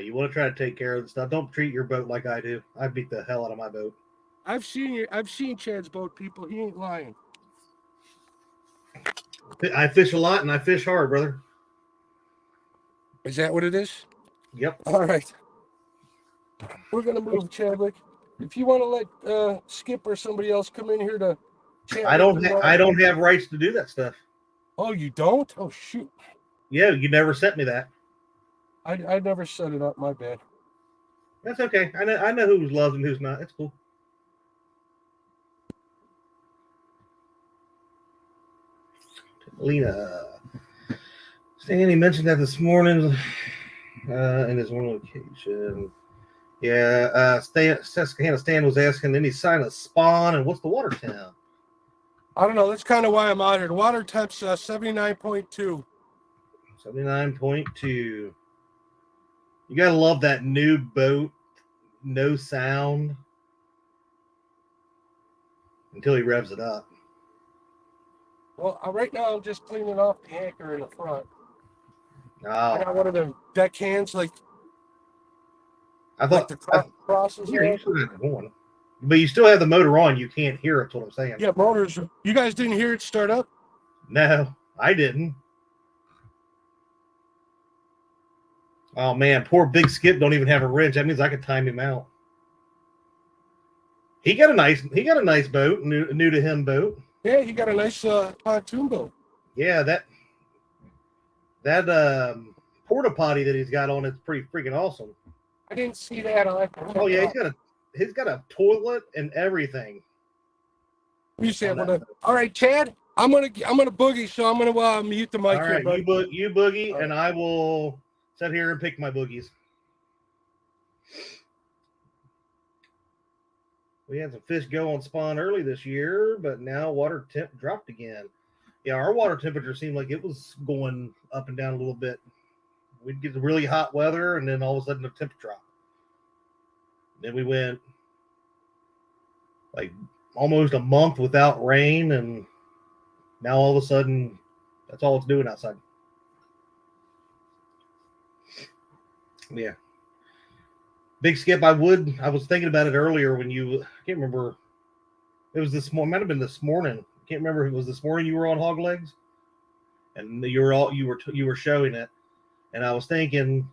you want to try to take care of the stuff. Don't treat your boat like I do. I beat the hell out of my boat. I've seen Chad's boat, people. He ain't lying. I fish a lot and I fish hard, brother. Is that what it is? Yep. All right. We're gonna move, Chadwick. If you want to let Skip or somebody else come in here to chat, I don't have rights to do that stuff. Oh, you don't? Oh, shoot. Yeah, you never sent me that. I never set it up. My bad. That's okay. I know who's loved and who's not. It's cool. Lena. Stanley mentioned that this morning in his one location. Yeah, Susquehanna Stan was asking, any sign of spawn and what's the water temp? I don't know. That's kind of why I'm out here. The water temp's 79.2. 79.2. You gotta love that new boat. No sound until he revs it up. Well, right now I'm just cleaning off the anchor in the front. Oh, I got one of them deck hands, like I thought the crosses. yeah, you still got it going, but you still have the motor on. You can't hear it. That's what I'm saying. Yeah, motors. You guys didn't hear it start up? No, I didn't. Oh man, poor Big Skip don't even have a wrench. That means I could time him out. He got a nice boat, new to him boat. Yeah, he got a nice pontoon boat. Yeah, that porta potty that he's got on it's pretty freaking awesome. I didn't see that. Oh yeah, he's got a toilet and everything. You said, all right, Chad. I'm gonna boogie, so I'm gonna mute the mic. All right, here, you boogie, right. and I will sit here and pick my boogies. We had some fish go on spawn early this year, but now water temp dropped again. Yeah, our water temperature seemed like it was going up and down a little bit. We'd get the really hot weather, and then all of a sudden the temp drop. Then we went like almost a month without rain, and now all of a sudden that's all it's doing outside. Yeah. Big Skip, I was thinking about it earlier when I can't remember. It was this morning, might have been this morning. I can't remember if it was this morning you were on Hog Legs and you were showing it. And I was thinking,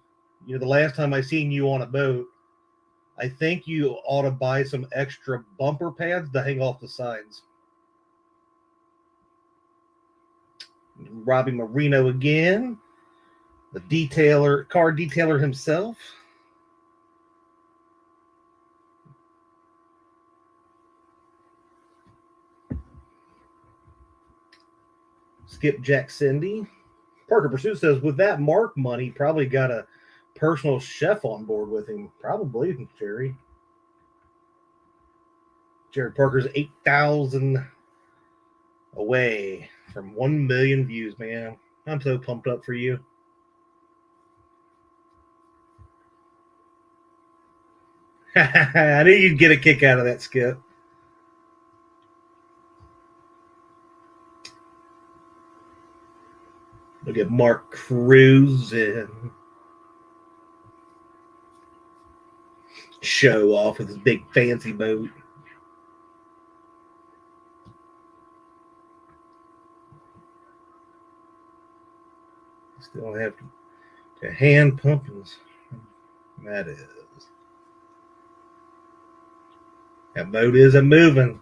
the last time I seen you on a boat, I think you ought to buy some extra bumper pads to hang off the sides. Robbie Marino again, the car detailer himself. Skip Jack Cindy. Parker Pursuit says, with that Mark money, probably got a personal chef on board with him. Probably, Jerry. Jared Parker's 8,000 away from 1 million views, man. I'm so pumped up for you. I knew you'd get a kick out of that, Skip. Look at Mark cruising. Show off with his big fancy boat. Still have to hand pumpkins. That boat isn't moving.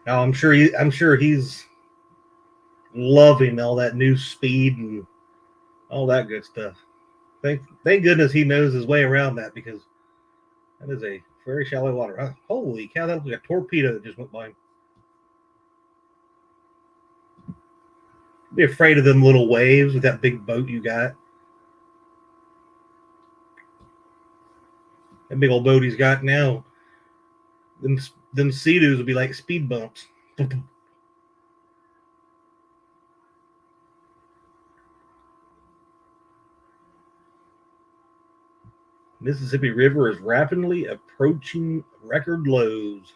Now I'm sure he's loving all that new speed and all that good stuff. Thank goodness he knows his way around that, because that is a very shallow water. Holy cow, that was like a torpedo that just went by him. Be afraid of them little waves with that big boat you got. That big old boat he's got now. Them Sea-Doos will be like speed bumps. Mississippi River is rapidly approaching record lows.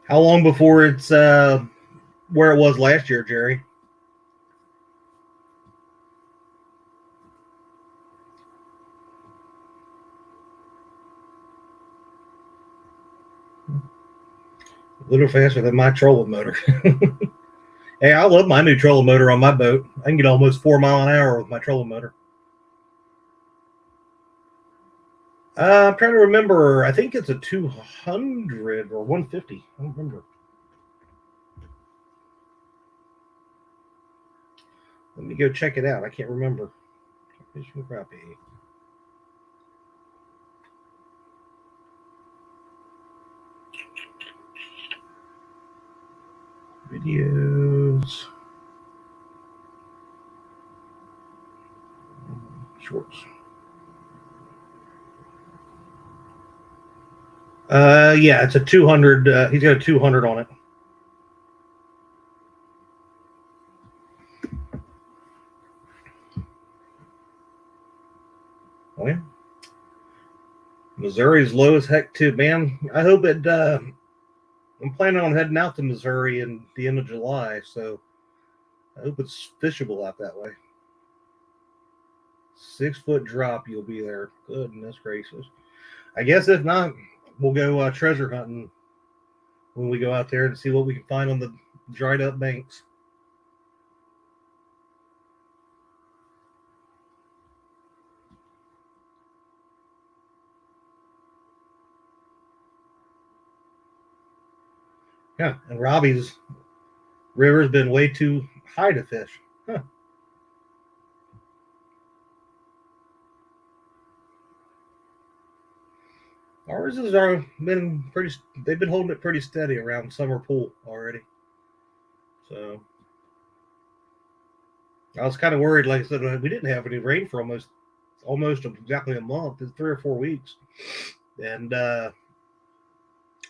How long before it's where it was last year, Jerry? A little faster than my trolling motor. Hey, I love my new trolling motor on my boat. I can get almost 4 miles an hour with my trolling motor. I'm trying to remember. I think it's a 200 or 150. I don't remember. Let me go check it out. I can't remember. Fishing crappie. Videos. Shorts. Yeah, it's a 200. He's got a 200 on it. Oh yeah. Missouri's low as heck too, man. I hope it. I'm planning on heading out to Missouri in the end of July, so I hope it's fishable out that way. 6 foot drop, you'll be there. Goodness gracious. I guess if not, we'll go treasure hunting when we go out there and see what we can find on the dried up banks. Yeah, and Robbie's river's been way too high to fish. Huh. Ours has been pretty. They've been holding it pretty steady around Summer Pool already. So I was kind of worried. Like I said, we didn't have any rain for almost exactly a month. It's 3 or 4 weeks, and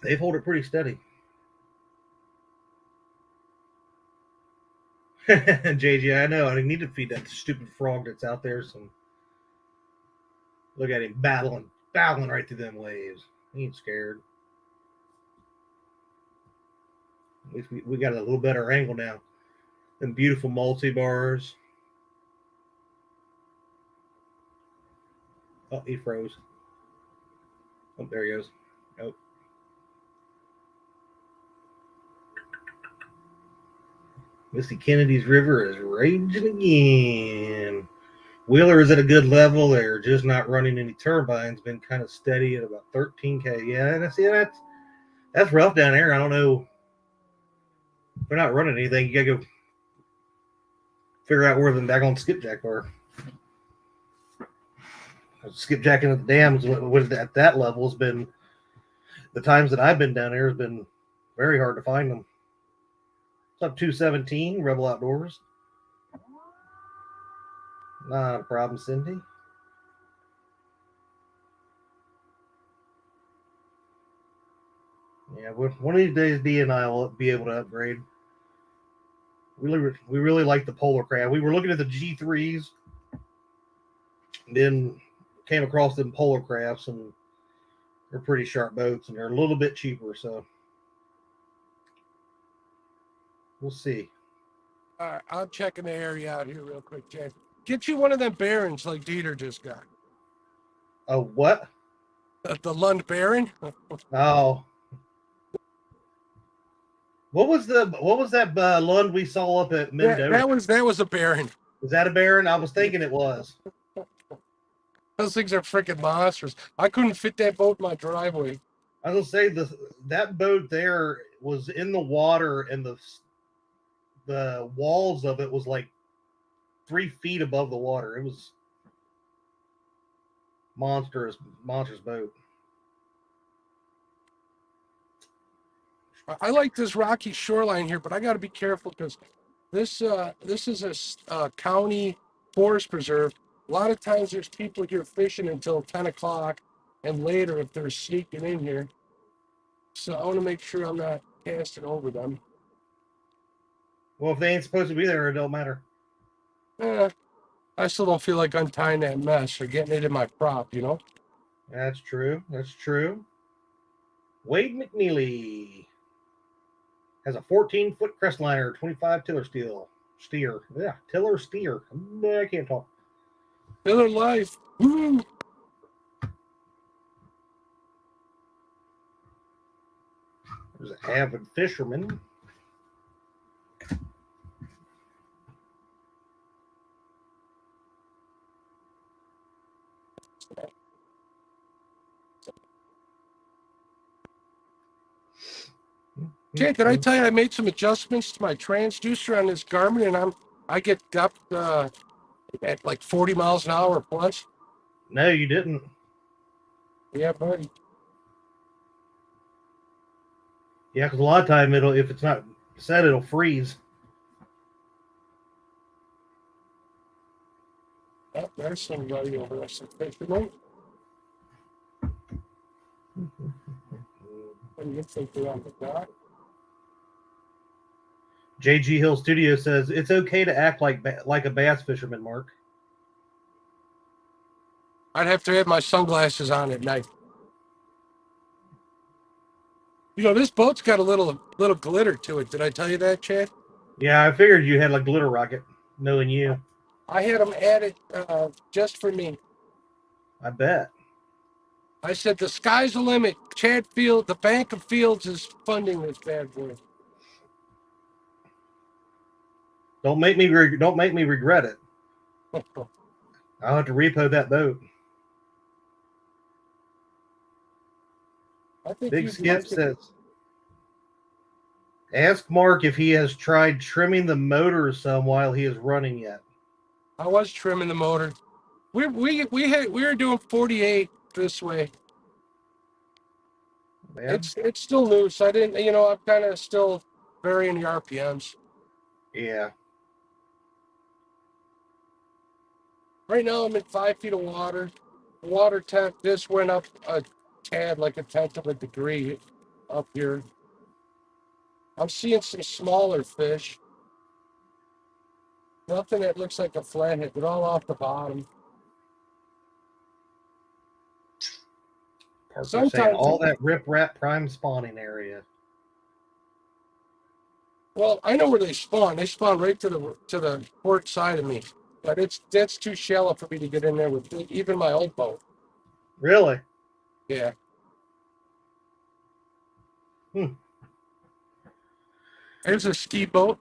they've held it pretty steady. JJ, I know. I need to feed that stupid frog that's out there some. Look at him battling right through them waves. He ain't scared. At least we got a little better angle now. Them beautiful multi-bars. Oh, he froze. Oh, there he goes. Oh. Missy Kennedy's river is raging again. Wheeler is at a good level. They're just not running any turbines. Been kind of steady at about 13K. Yeah, and I see that's rough down there. I don't know. If they're not running anything, you gotta go figure out where the daggone skipjack were. Skipjacking at the dams at that level has been, the times that I've been down there has been very hard to find them. It's up 217, Rebel Outdoors. Not a problem, Cindy. Yeah, one of these days, D and I will be able to upgrade. We really like the polar crab. We were looking at the G3s, then came across them polar crabs, and they're pretty sharp boats, and they're a little bit cheaper, so we'll see. All right, I'm checking the area out here real quick, James. Get you one of them Barons like Dieter just got. Oh, what? The Lund Baron? Oh. What was that Lund we saw up at Mendota? That was a Baron. Was that a Baron? I was thinking it was. Those things are freaking monsters. I couldn't fit that boat in my driveway. I was gonna say that boat there was in the water, and the walls of it was like 3 feet above the water. It was monstrous boat. I like this rocky shoreline here, but I got to be careful because this is a county forest preserve. A lot of times there's people here fishing until 10 o'clock and later if they're sneaking in here. So I want to make sure I'm not casting over them. Well, if they ain't supposed to be there, it don't matter. I still don't feel like untying that mesh or getting it in my prop, you know? That's true. That's true. Wade McNeely has a 14-foot crestliner, 25 tiller steer. Yeah, tiller steer. I can't talk. Miller Life. Woo! There's an avid fisherman. Jay, did I tell you I made some adjustments to my transducer on this Garmin and I get up at like 40 miles an hour plus? No, you didn't. Yeah, buddy. Yeah, because a lot of time if it's not set, it'll freeze. Oh, there's somebody over there. Some fishermen. What do you think they're on the dock? JG Hill Studio says it's okay to act like a bass fisherman, Mark. I'd have to have my sunglasses on at night. You know, this boat's got a little glitter to it. Did I tell you that, Chad? Yeah, I figured you had like glitter rocket, knowing you. I had them added just for me. I bet. I said the sky's the limit. Chad Field, the Bank of Fields is funding this bad boy. Don't make me regret it. I'll have to repo that boat. I think Big Skip says, ask Mark if he has tried trimming the motor some while he is running yet. I was trimming the motor. We were doing 48 this way. Man. It's still new, so I didn't. You know, I'm kind of still varying the RPMs. Yeah. Right now I'm in 5 feet of water. Water temp. This went up a tad, like a tenth of a degree, up here. I'm seeing some smaller fish. Nothing that looks like a flathead, but all off the bottom. Parker's saying Sometimes all that rip-rap prime spawning area. Well, I know where they spawn. They spawn right to the port side of me, but that's too shallow for me to get in there with even my old boat. Really? Yeah. There's a ski boat.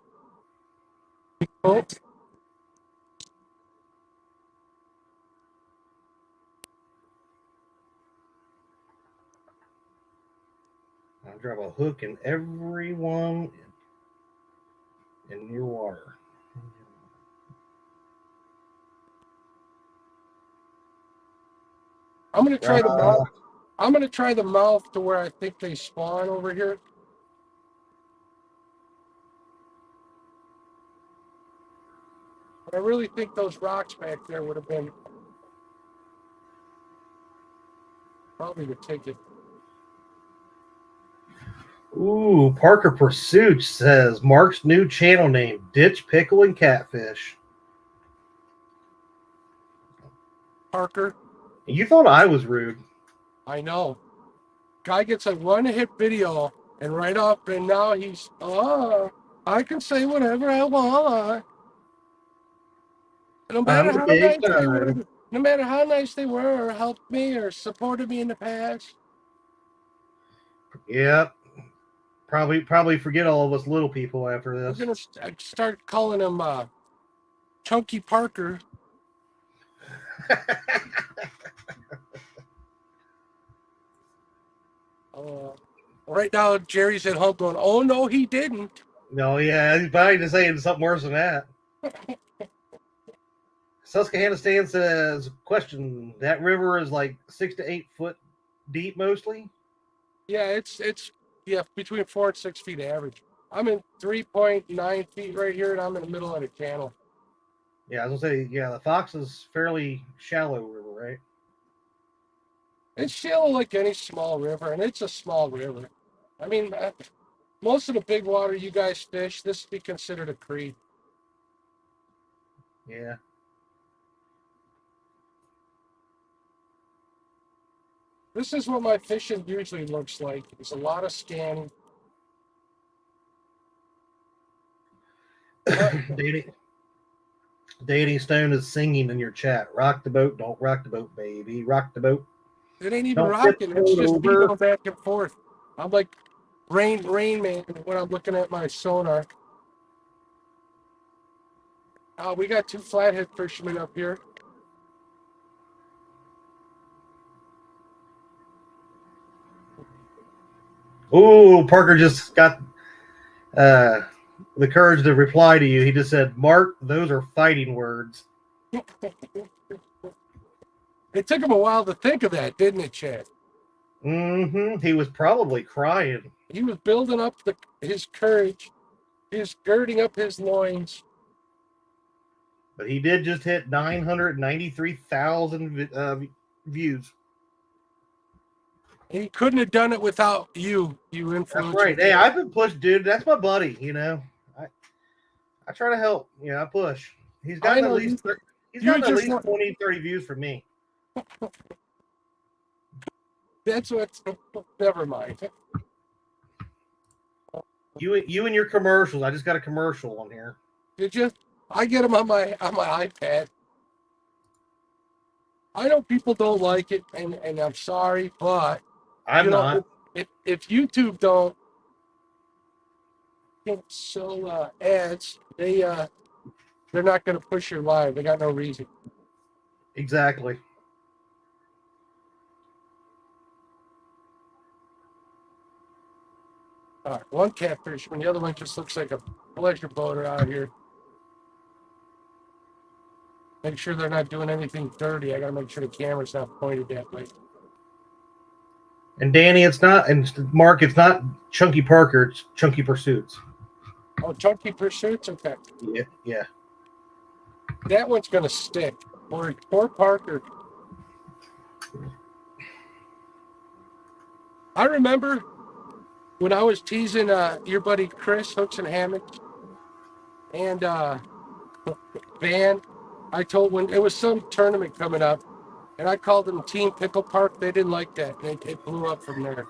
Boat. I'll drop a hook in everyone in your water. I'm gonna try the mouth. I'm gonna try the mouth to where I think they spawn over here. But I really think those rocks back there would have been probably the ticket. Ooh, Parker Pursuit says Mark's new channel name, Ditch, Pickle, and Catfish. Parker. You thought I was rude. I know. Guy gets a one-hit video and right off, and now he's, I can say whatever I want. No matter how nice they were, no matter how nice they were, or helped me, or supported me in the past. Yep. Probably forget all of us little people after this. I'm gonna start calling him Chunky Parker. Right now, Jerry's at home going, "Oh no, he didn't." No, yeah, he's probably just saying something worse than that. Susquehanna Stan says, question, that river is like 6 to 8 foot deep mostly? Yeah, it's Yeah, between 4 and 6 feet average. I'm in 3.9 feet right here, and I'm in the middle of the channel. Yeah, I was gonna say, yeah, the Fox is fairly shallow river, right? It's shallow like any small river, and it's a small river. I mean, most of the big water you guys fish, this would be considered a creek. Yeah. This is what my fishing usually looks like. There's a lot of scanning. Danny Stone is singing in your chat. Rock the boat, don't rock the boat, baby. Rock the boat. It ain't even Don't tip rocking. the It's boat just me over. going back and forth. I'm like Rain Man when I'm looking at my sonar. We got 2 flathead fishermen up here. Ooh, Parker just got the courage to reply to you. He just said, Mark, those are fighting words. It took him a while to think of that, didn't it, Chad? Mm-hmm. He was probably crying. He was building up his courage. He was girding up his loins. But he did just hit 993,000 views. And he couldn't have done it without you influencer. That's right. Hey, I've been pushed, dude. That's my buddy, you know. I try to help. You know, I push. He's gotten at least 20, 30 views from me. That's what. Never mind. You and your commercials. I just got a commercial on here. Did you? I get them on my iPad. I know people don't like it, and I'm sorry, but I'm not. If YouTube don't sell ads, they're not going to push your live. They got no reason. Exactly. All right, one catfish, and the other one just looks like a pleasure boater out here. Make sure they're not doing anything dirty. I got to make sure the camera's not pointed that way. And Danny, it's not, and Mark, it's not Chunky Parker, it's Chunky Pursuits. Oh, Chunky Pursuits? Okay. Yeah. That one's going to stick. Poor Parker. I remember when I was teasing your buddy Chris, Hooks and Hammocks, and Van, I told when it was some tournament coming up, and I called them Team Pickle Park. They didn't like that. It blew up from there.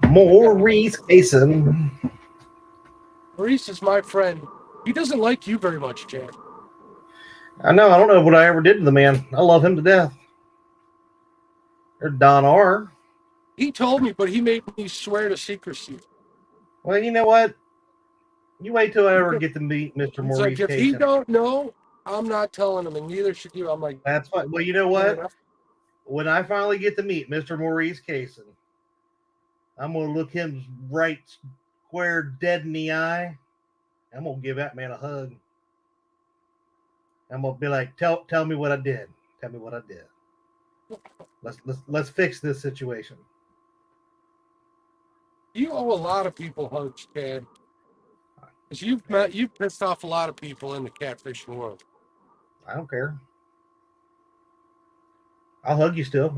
Maurice Mason. Maurice is my friend. He doesn't like you very much, Jack. I know. I don't know what I ever did to the man. I love him to death. There's Don R. He told me, but he made me swear to secrecy. Well, you know what? You wait till I ever get to meet Mr. Maurice Like, if Mason. he don't know, I'm not telling him, and neither should you. I'm like, that's fine. Well, you know what? When I finally get to meet Mr. Maurice Mason, I'm going to look him right square dead in the eye. I'm going to give that man a hug. I'm going to be like, tell me what I did. Tell me what I did. Let's fix this situation. You owe a lot of people hugs, Chad. Because you've pissed off a lot of people in the catfishing world. I don't care. I'll hug you still.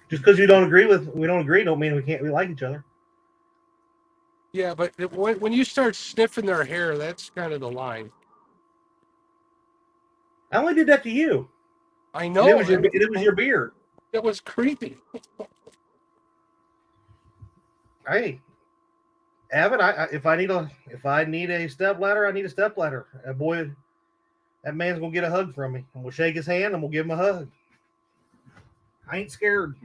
Just because we don't agree, don't mean we like each other. Yeah, but when you start sniffing their hair, that's kind of the line. I only did that to you. I know. And it was your beard. It was creepy. Hey, Evan, if I need a step ladder, I need a step ladder. Boy, that man's gonna get a hug from me, and we'll shake his hand and we'll give him a hug. I ain't scared.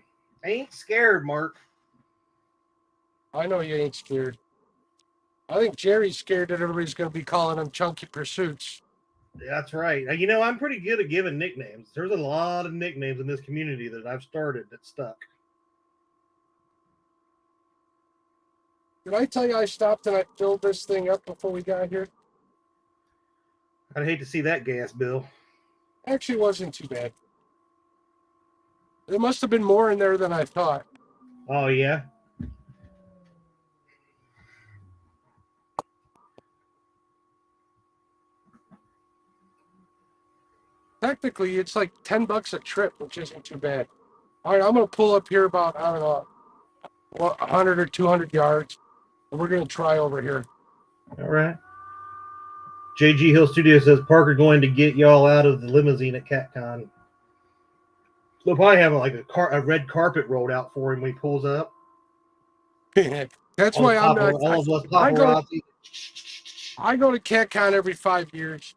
Mark. I know you ain't scared. I think Jerry's scared that everybody's going to be calling him Chunky Pursuits. That's right. You know, I'm pretty good at giving nicknames. There's a lot of nicknames in this community that I've started that stuck. Did I tell you I stopped and I filled this thing up before we got here? I'd hate to see that gas bill. Actually, it wasn't too bad. There must have been more in there than I thought. Oh, yeah? Technically, it's like $10 a trip, which isn't too bad. All right, I'm going to pull up here about, I don't know, 100 or 200 yards, and we're going to try over here. All right. JG Hill Studio says, Parker going to get y'all out of the limousine at CatCon. They'll probably have a red carpet rolled out for him when he pulls up. That's why I'm not. All of us paparazzi. I go to CatCon every 5 years.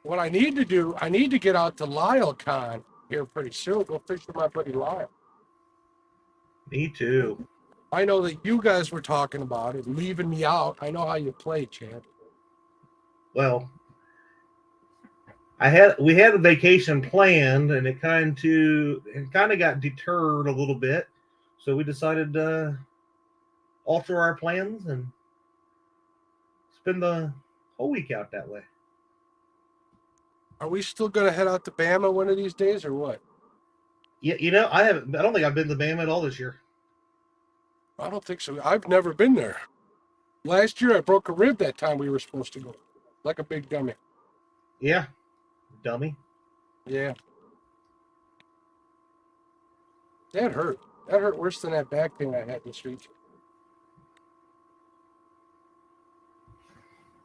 What I need to do, I need to get out to LyleCon here pretty soon. Go fish with my buddy Lyle. Me too. I know that you guys were talking about it, leaving me out. I know how you play, Chad. Well, we had a vacation planned, and it kind of got deterred a little bit, so we decided to alter our plans and spend the whole week out that way. Are we still going to head out to Bama one of these days, or what? Yeah, I don't think I've been to Bama at all this year. I don't think so. I've never been there. Last year, I broke a rib that time we were supposed to go, like a big dummy. Yeah, dummy. Yeah. That hurt. That hurt worse than that back pain I had this week.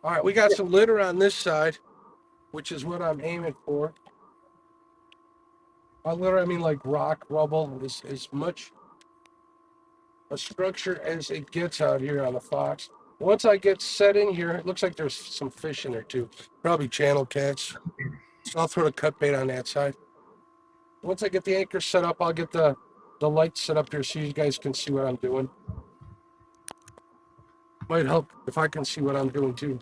All right, we got some litter on this side, which is what I'm aiming for. By litter, I mean like rock, rubble, as much a structure as it gets out here on the Fox. Once I get set in here, it looks like there's some fish in there too. Probably channel cats. So I'll throw the cut bait on that side. Once I get the anchor set up, I'll get the lights set up here so you guys can see what I'm doing. Might help if I can see what I'm doing too.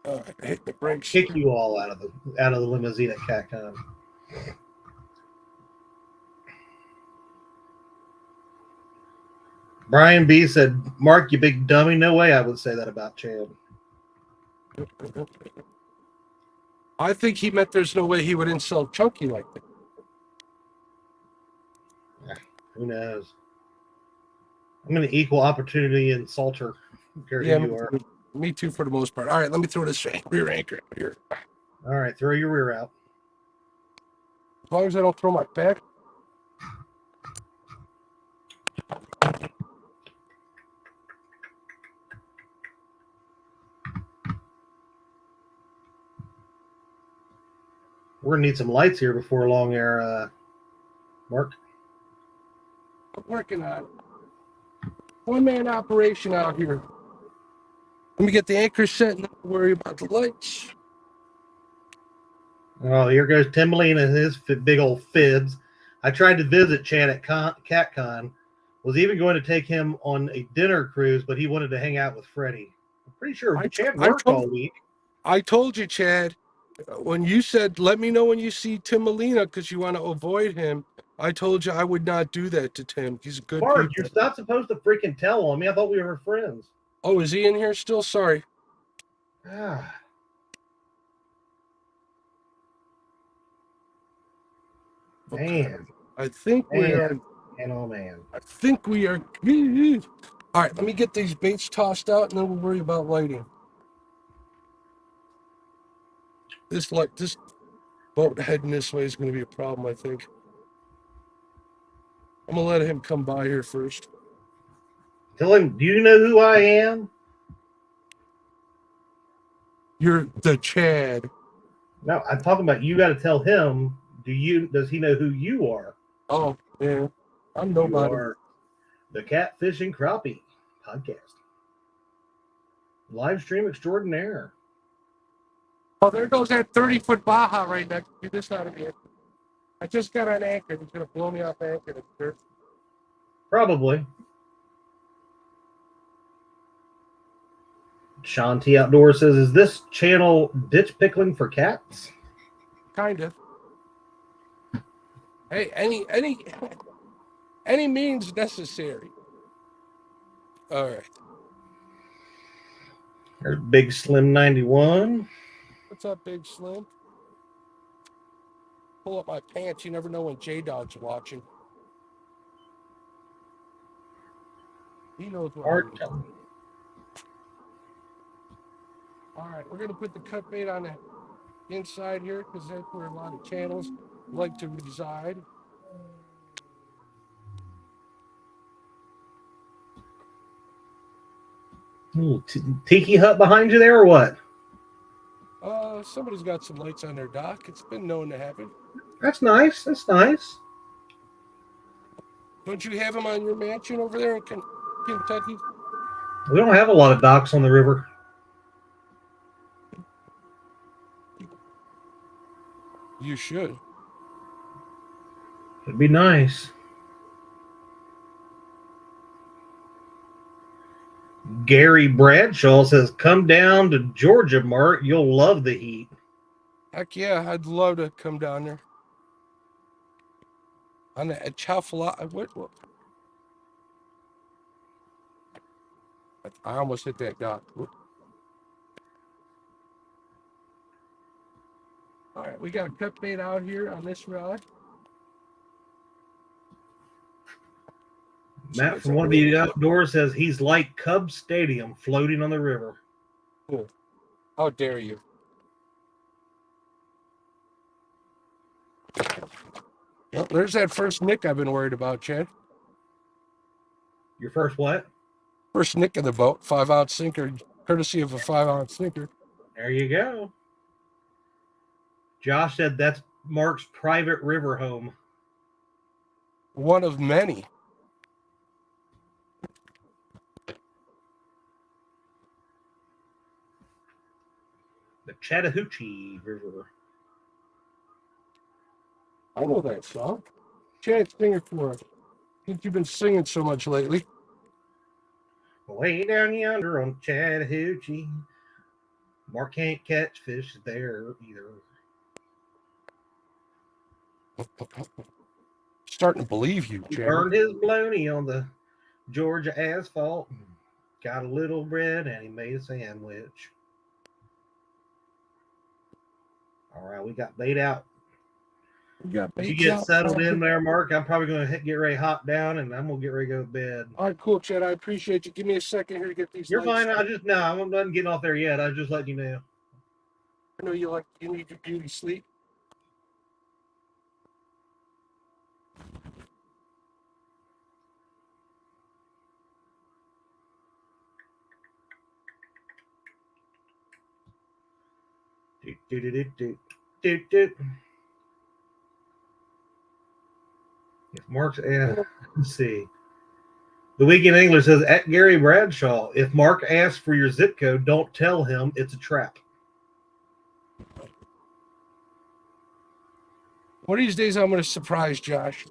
I hit the brakes. Kick you all out of the limousine at CatCon. Brian B said, Mark, you big dummy. No way I would say that about Chad. I think he meant there's no way he would insult Chunky like that. Yeah, who knows? I'm an equal opportunity insulter. Yeah, me too for the most part. All right, let me throw this rear anchor out here. All right, throw your rear out. As long as I don't throw my back. We're gonna need some lights here before long there, Mark. I'm working on it. One-man operation out here. Let me get the anchor set and not worry about the lights. Oh, here goes Tim Molina and his big old fibs. I tried to visit Chad at CatCon. Was even going to take him on a dinner cruise, but he wanted to hang out with Freddie. I'm pretty sure Chad worked all week. I told you, Chad, when you said, let me know when you see Tim Molina because you want to avoid him, I told you I would not do that to Tim. He's a good Mark, you're not supposed to freaking tell on me. I thought we were friends. Oh, is he in here still? Sorry. Ah. Man. I think we are. Man, oh, man. I think we are good. All right, let me get these baits tossed out and then we'll worry about lighting. This boat heading this way is going to be a problem, I think. I'm going to let him come by here first. Tell him, do you know who I am? You're the Chad. No, I'm talking about you got to tell him. Does he know who you are? Oh, yeah. I'm nobody. You are the Catfish and Crappie podcast. Live stream extraordinaire. Oh, there goes that 30-foot Baja right next to me. This out of here. I just got an anchor. He's going to blow me off anchor. Probably. Shanti Outdoor says, is this channel ditch pickling for cats? Kind of. Hey, Any means necessary. All right. There's Big Slim 91. What's up, Big Slim? Pull up my pants. You never know when J-Dog's watching. He knows what I'm doing. All right, we're going to put the cut bait on the inside here because that's where a lot of channels like to reside. Ooh, tiki hut behind you there or what? Somebody's got some lights on their dock. It's been known to happen. That's nice. That's nice. Don't you have them on your mansion over there in Kentucky? We don't have a lot of docks on the river. You should. It'd be nice. Gary Bradshaw says, come down to Georgia, Mark. You'll love the heat. Heck yeah, I'd love to come down there. On the Chafala. What? I almost hit that dock. All right, we got a cut bait out here on this rod. Matt from One of the Outdoors says he's like Cub Stadium floating on the river. How dare you? Well, there's that first nick I've been worried about, Chad. Your first what? First nick in the boat, 5-ounce sinker, courtesy of a 5-ounce sinker. There you go. Josh said that's Mark's private river home. One of many. The Chattahoochee River. I know that song. Chad, sing it for us. Since you've been singing so much lately. Way down yonder on Chattahoochee. Mark can't catch fish there either. Starting to believe you, He Chad. burned his bologna on the Georgia asphalt. Got a little bread and he made a sandwich. All right, we got bait out. If you get settled in there, Mark, I'm probably going to get ready to hop down and I'm going to get ready to go to bed. All right, cool, Chad. I appreciate you. Give me a second here to get these. You're fine. I'm not getting off there yet. I was just letting you know. I know you need your beauty sleep. If Mark's let's see. The Weekend Angler says at Gary Bradshaw, if Mark asks for your zip code, don't tell him it's a trap. One of these days I'm going to surprise Josh.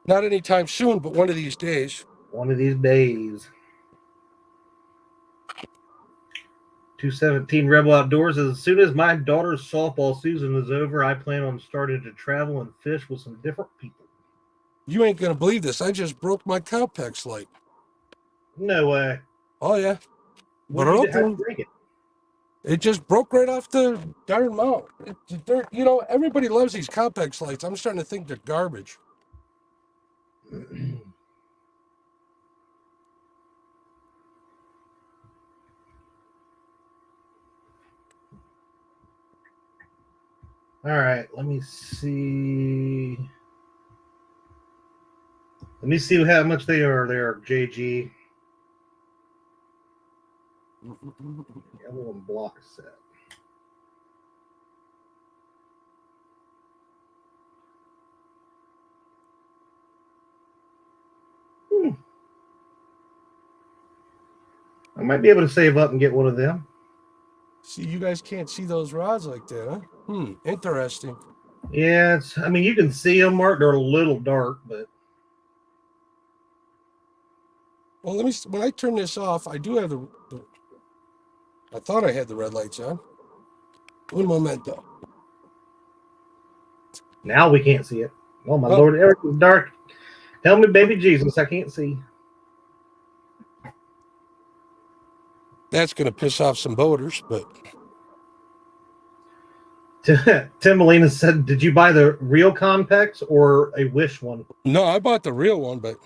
Not anytime soon, but one of these days. One of these days. 217 Rebel Outdoors says, as soon as my daughter's softball season is over, I plan on starting to travel and fish with some different people. You ain't going to believe this. I just broke my Cowpex light. No way. Oh, yeah. How'd you break it? It just broke right off the darn mount. Everybody loves these Cowpex lights. I'm starting to think they're garbage. All right, let me see. Let me see how much they are there, JG. Everyone block set. I might be able to save up and get one of them. See, you guys can't see those rods like that, huh? Interesting. Yeah, you can see them, Mark. They're a little dark, but. Well, when I turn this off, I do have I thought I had the red lights on. Un momento. Now we can't see it. Oh my Oh, Lord, everything's dark. Help me, baby Jesus. I can't see. that's going to piss off some boaters, but Tim Molina said, "Did you buy the real Compex or a Wish one?" no, I bought the real one, but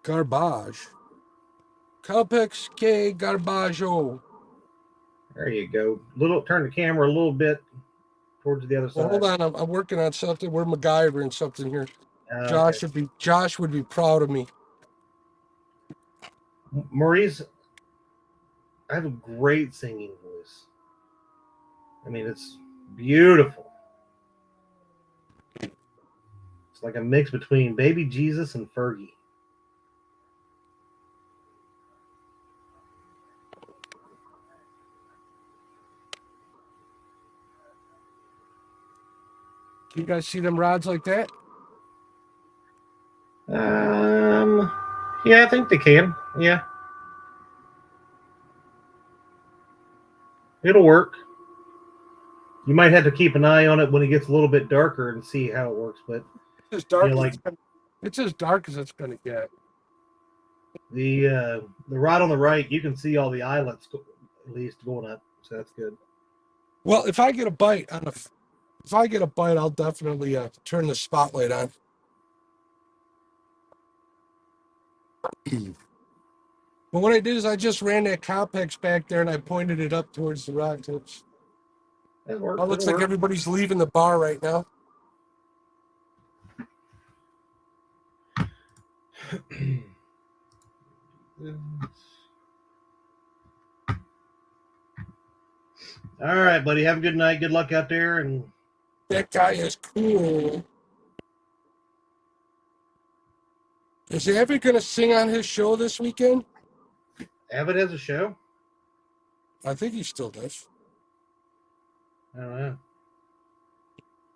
garbage. Calpex que garbaggio. There you go. Turn the camera a little bit towards the other Well, side. hold on. I'm working on something. We're MacGyvering something here. Okay. Josh would be proud of me. Maurice, I have a great singing voice. I mean, it's beautiful. It's like a mix between Baby Jesus and Fergie. You guys see them rods like that? Yeah, I think they can. Yeah, it'll work. You might have to keep an eye on it when it gets a little bit darker and see how it works. But It's as dark as like it's as dark as it's gonna get. the rod on the right, you can see all the eyelets at least going up, so that's good. Well, if I get a bite, I'll definitely turn the spotlight on. But what I did is I just ran that Compex back there and I pointed it up towards the rod tips. It works. Oh, it looks like everybody's leaving the bar right now. All right, buddy. Have a good night. Good luck out there. And That guy is cool. Is Abbott going to sing on his show this weekend? Abbott has a show. I think he still does. I don't know.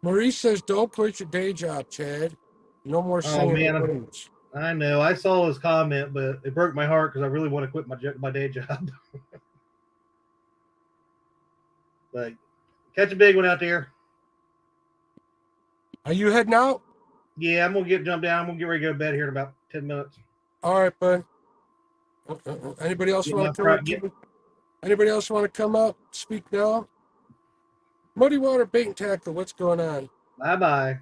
Maurice says, "Don't quit your day job, Chad. No more Oh singing the man, blues." I know. I saw his comment, but it broke my heart because I really want to quit my day job. But catch a big one out there. Are you heading out? Yeah, I'm gonna jump down. I'm gonna get ready to go to bed here in about 10 minutes. All right, bud. Anybody else want to come up? Anybody else want to come up? Speak now. Muddy Water Bait and Tackle. What's going on? Bye bye.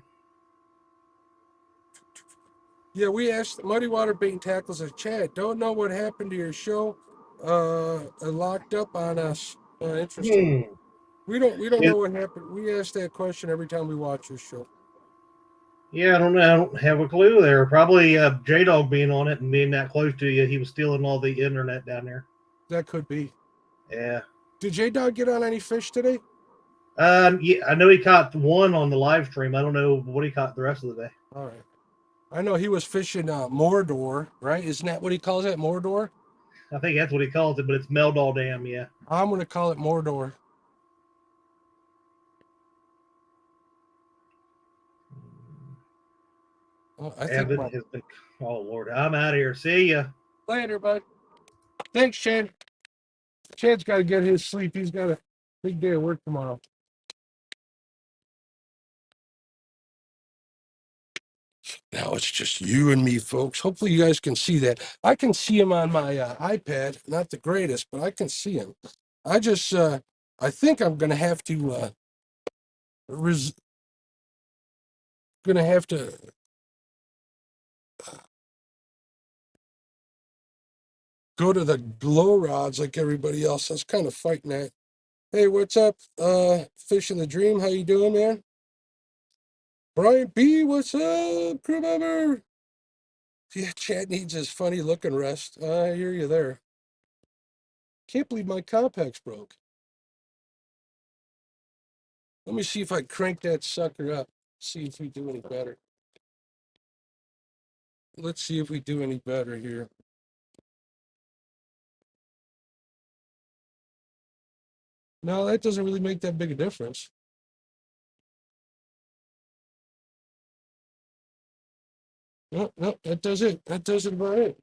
Yeah, we asked Muddy Water Bait and Tackle says, Chad, don't know what happened to your show. Locked up on us. Interesting. We don't know what happened. We ask that question every time we watch your show. Yeah, I don't know. I don't have a clue there. Probably J Dog being on it and being that close to you, he was stealing all the internet down there. That could be. Yeah. Did J Dog get on any fish today? Yeah, I know he caught one on the live stream. I don't know what he caught the rest of the day. All right. I know he was fishing Mordor, right? Isn't that what he calls it, Mordor? I think that's what he calls it, but it's Meldal Dam, yeah. I'm going to call it Mordor. Evan has been. Oh Lord, I'm out of here. See ya later, bud. Thanks, Chad. Chad's got to get his sleep. He's got a big day of work tomorrow. Now it's just you and me, folks. Hopefully you guys can see that. I can see him on my iPad. Not the greatest, but I can see him. I just, I think I'm going to have to, go to the glow rods like everybody else. I was kind of fighting that. Hey, what's up? Fish in the Dream. How you doing, man? Brian B, what's up, crew member? Yeah, Chad needs his funny looking rest. I hear you there. Can't believe my Compex broke. Let me see if I crank that sucker up. See if we do any better. Let's see if we do any better here. No, that doesn't really make that big a difference. No, that does it. That does it about it.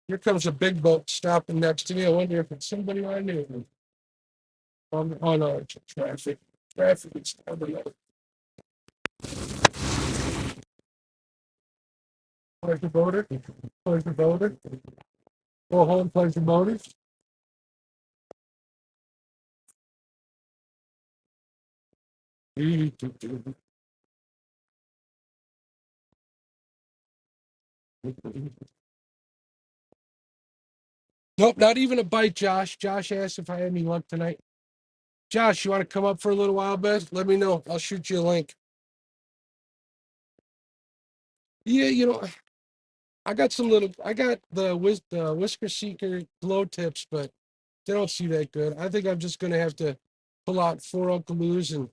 Here comes a big boat stopping next to me. I wonder if it's somebody I knew. Oh no, it's traffic. Traffic is coming up. Pleasure boater. Pleasure boater. Go home, pleasure boaters. Nope, not even a bite, Josh. Josh asked if I had any luck tonight. Josh, you want to come up for a little while, bud? Let me know. I'll shoot you a link. Yeah, I got the Whisker Seeker glow tips, but they don't see that good. I think I'm just going to have to pull out 4 Uncaloos and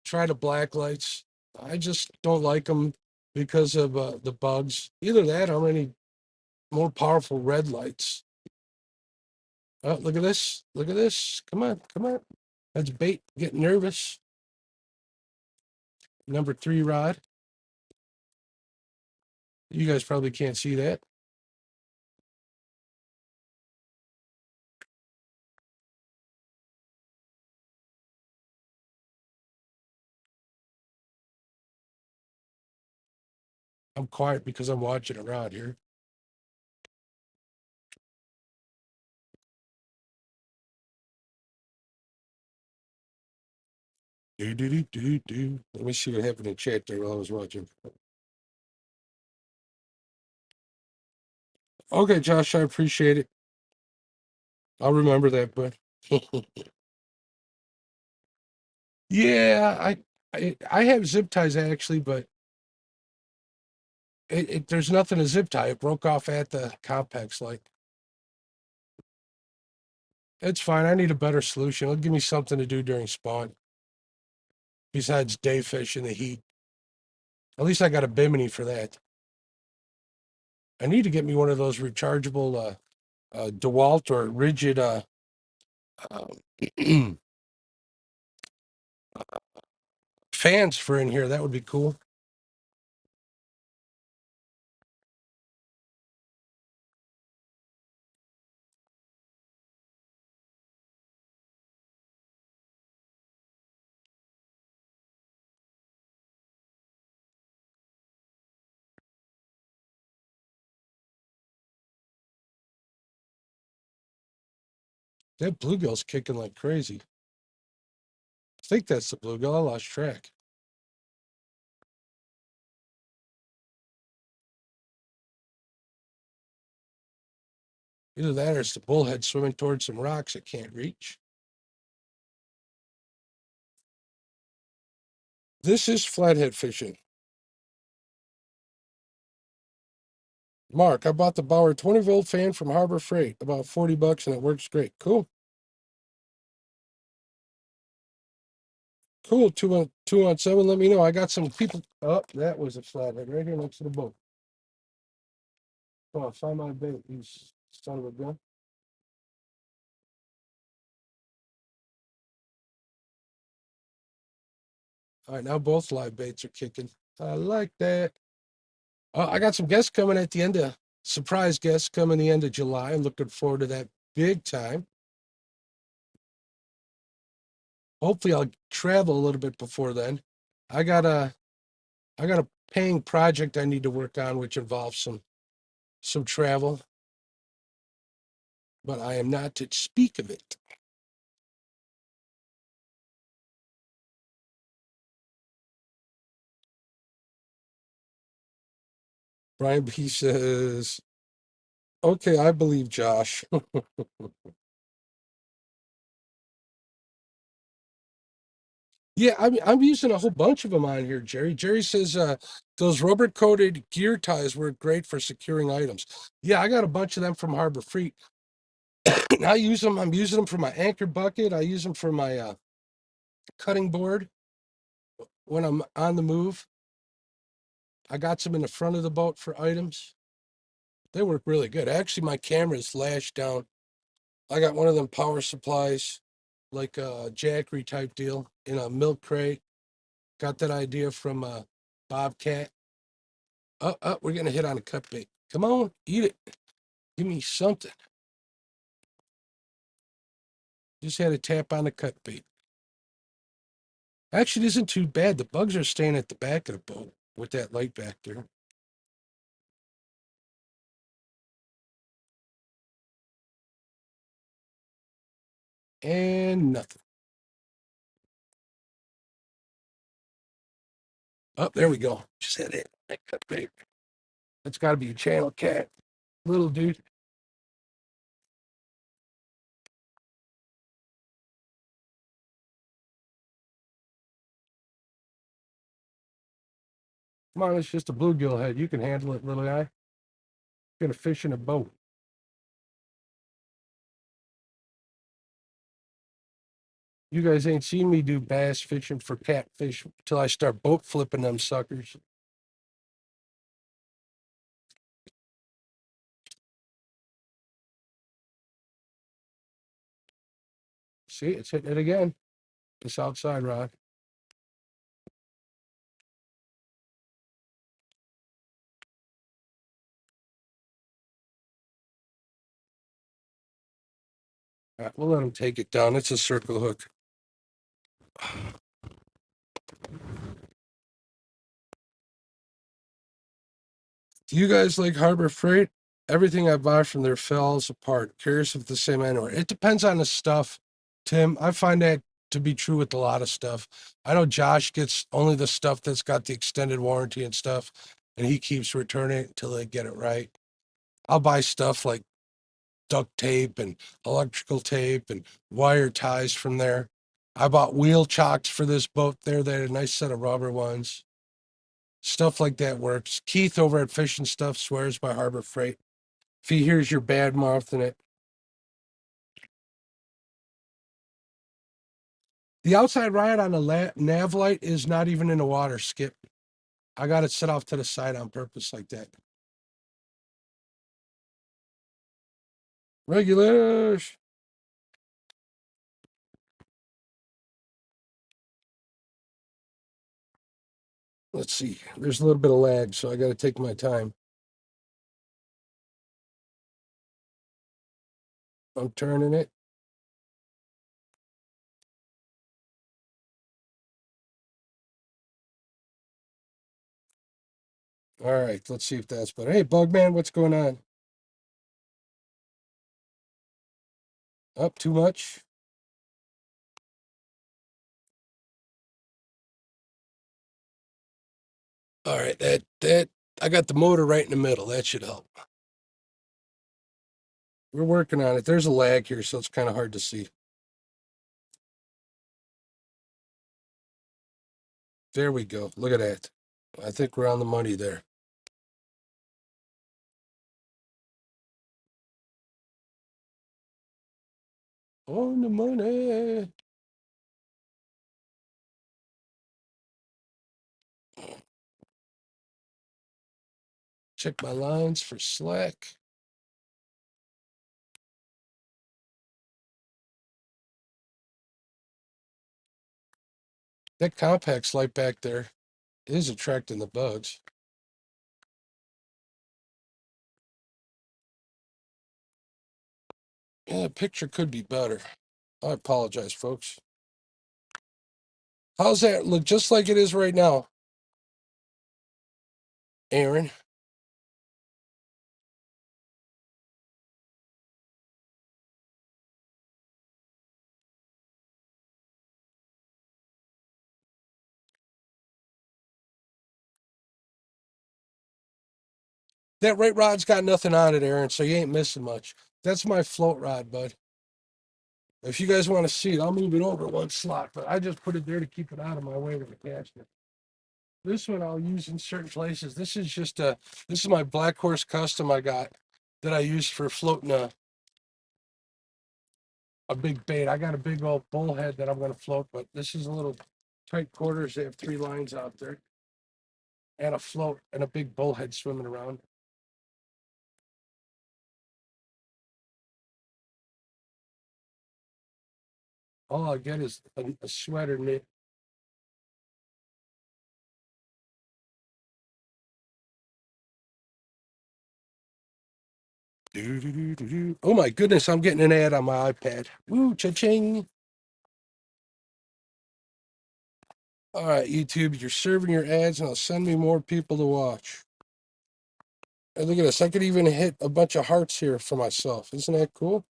try the black lights. I just don't like them because of the bugs. Either that or any more powerful red lights. Oh, look at this. Look at this. Come on. Come on. That's bait. Getting nervous. Number 3 rod. You guys probably can't see that. I'm quiet because I'm watching a rod here. Let me see what happened in chat there while I was watching. Okay, Josh, I appreciate it. I'll remember that, but yeah, I have zip ties actually, but there's nothing to zip tie. It broke off at the complex. Like, it's fine. I need a better solution. It'll give me something to do during spawn besides day fish in the heat. At least I got a bimini for that. I need to get me one of those rechargeable DeWalt or rigid fans for in here. That would be cool. That bluegill's kicking like crazy. I think that's the bluegill. I lost track. Either that or it's the bullhead swimming towards some rocks it can't reach. This is flathead fishing. Mark, I bought the Bauer 20-volt fan from Harbor Freight, about $40, and it works great. Cool. Cool. 2 on 7. Let me know. I got some people. Oh, that was a flathead right here next to the boat. Oh, I found my bait. You son of a gun. All right, now both live baits are kicking. I like that. I got some guests coming at the end of surprise guests coming the end of July. I'm looking forward to that big time. Hopefully, I'll travel a little bit before then. I got a paying project I need to work on, which involves some travel, but I am not to speak of it. Brian B says, "Okay, I believe Josh." Yeah, I'm using a whole bunch of them on here, Jerry. Jerry says those rubber coated gear ties work great for securing items. Yeah, I got a bunch of them from Harbor Freight. I use them. I'm using them for my anchor bucket. I use them for my cutting board when I'm on the move. I got some in the front of the boat for items. They work really good. Actually, my camera is lashed down. I got one of them power supplies, like a Jackery type deal in a milk crate. Got that idea from Bobcat. We're gonna hit on a cut bait. Come on, eat it. Give me something. Just had to tap on the cut bait. Actually, it isn't too bad. The bugs are staying at the back of the boat with that light back there. And nothing. Oh, there we go. Just hit it. That's got to be a channel cat. Little dude. Come on, it's just a bluegill head. You can handle it, little guy. Gonna fish in a boat. You guys ain't seen me do bass fishing for catfish until I start boat flipping them suckers. See, it's hitting it again. This outside rod. All right, we'll let him take it down. It's a circle hook. Do you guys like Harbor Freight? Everything I buy from there falls apart. Curious if the same anywhere. It depends on the stuff, Tim. I find that to be true with a lot of stuff. I know Josh gets only the stuff that's got the extended warranty and stuff, and he keeps returning it until they get it right. I'll buy stuff like duct tape and electrical tape and wire ties from there. I bought wheel chocks for this boat there. They had a nice set of rubber ones. Stuff like that works. Keith over at Fish and Stuff swears by Harbor Freight. If he hears you're bad mouthing it. The outside ride on the nav light is not even in the water, Skip. I got it set off to the side on purpose like that. Regulars. Let's see. There's a little bit of lag, so I got to take my time. I'm turning it. All right, let's see if that's better. Hey, Bugman, what's going on? Up too much? All right, that I got the motor right in the middle. That should help. We're working on it. There's a lag here, so it's kind of hard to see. There we go. Look at that. I think we're on the money there. On the money. Check my lines for slack. That compact light back there is attracting the bugs. Yeah, the picture could be better. I apologize, folks. How's that look? Just like it is right now, Aaron. That right rod's got nothing on it, Aaron, so you ain't missing much. That's my float rod, bud. If you guys want to see it, I'll move it over one slot, but I just put it there to keep it out of my way with the casket. This one I'll use in certain places. This is my Black Horse Custom I got that I use for floating a big bait. I got a big old bullhead that I'm going to float, but this is a little tight quarters. They have 3 lines out there and a float and a big bullhead swimming around. All I get is a sweater knit. Oh my goodness, I'm getting an ad on my iPad. Woo, cha-ching. All right, YouTube, you're serving your ads, and I'll send me more people to watch. And look at this. I could even hit a bunch of hearts here for myself. Isn't that cool?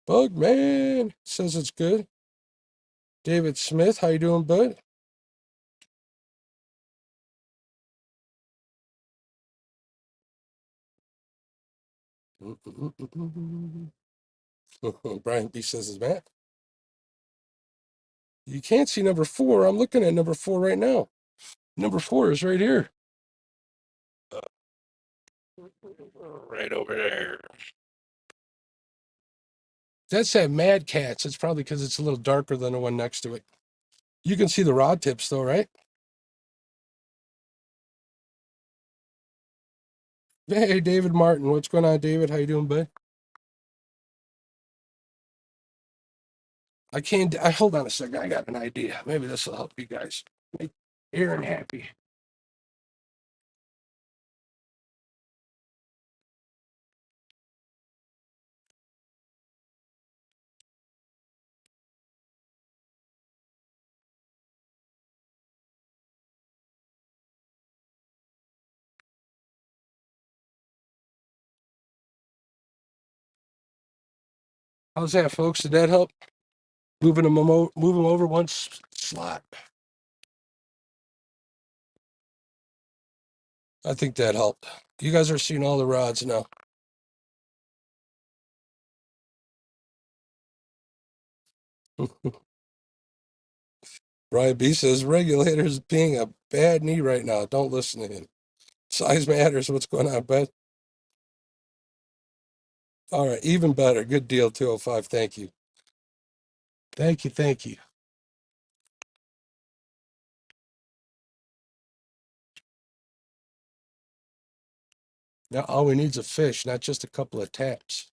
Bugman says it's good. David Smith, how you doing, bud? Brian B says it's Matt. You can't see number 4. I'm looking at number 4 right now. Number 4 is right here. Right over there. That's that Mad Cats. It's probably because it's a little darker than the one next to it. You can see the rod tips though, right? Hey, David Martin. What's going on, David? How you doing, bud? Hold on a second. I got an idea. Maybe this will help you guys. Make Aaron happy. How's that, folks? Did that help? Move them over one slot. I think that helped. You guys are seeing all the rods now. Brian B says regulators being a bad knee right now. Don't listen to him. Size matters. What's going on, bud? All right, even better. Good deal, 205. Thank you. Thank you. Thank you. Now all we need is a fish, not just a couple of taps.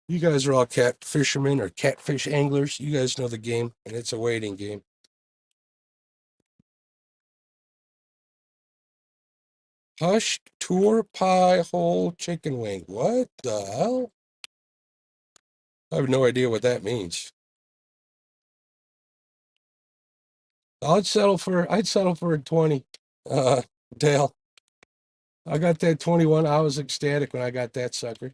You guys are all cat fishermen or catfish anglers. You guys know the game, and it's a waiting game. Hush, tour, pie, hole, chicken wing. What the hell? I have no idea what that means. I'd settle for a 20. Dale. I got that 21. I was ecstatic when I got that sucker.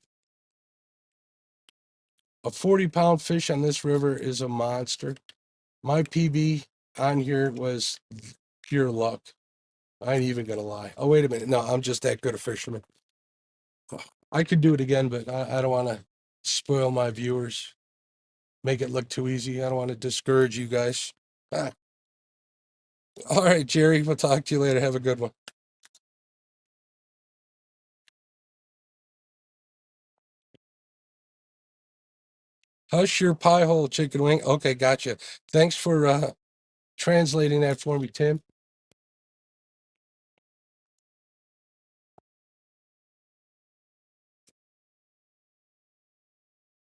A 40-pound fish on this river is a monster. My PB on here was pure luck. I ain't even gonna lie. Oh, wait a minute. No, I'm just that good a fisherman. I could do it again, but I don't want to spoil my viewers, make it look too easy. I don't want to discourage you guys. Ah. All right, Jerry, we'll talk to you later. Have a good one. Hush your pie hole, chicken wing. Okay, gotcha. Thanks for translating that for me, Tim.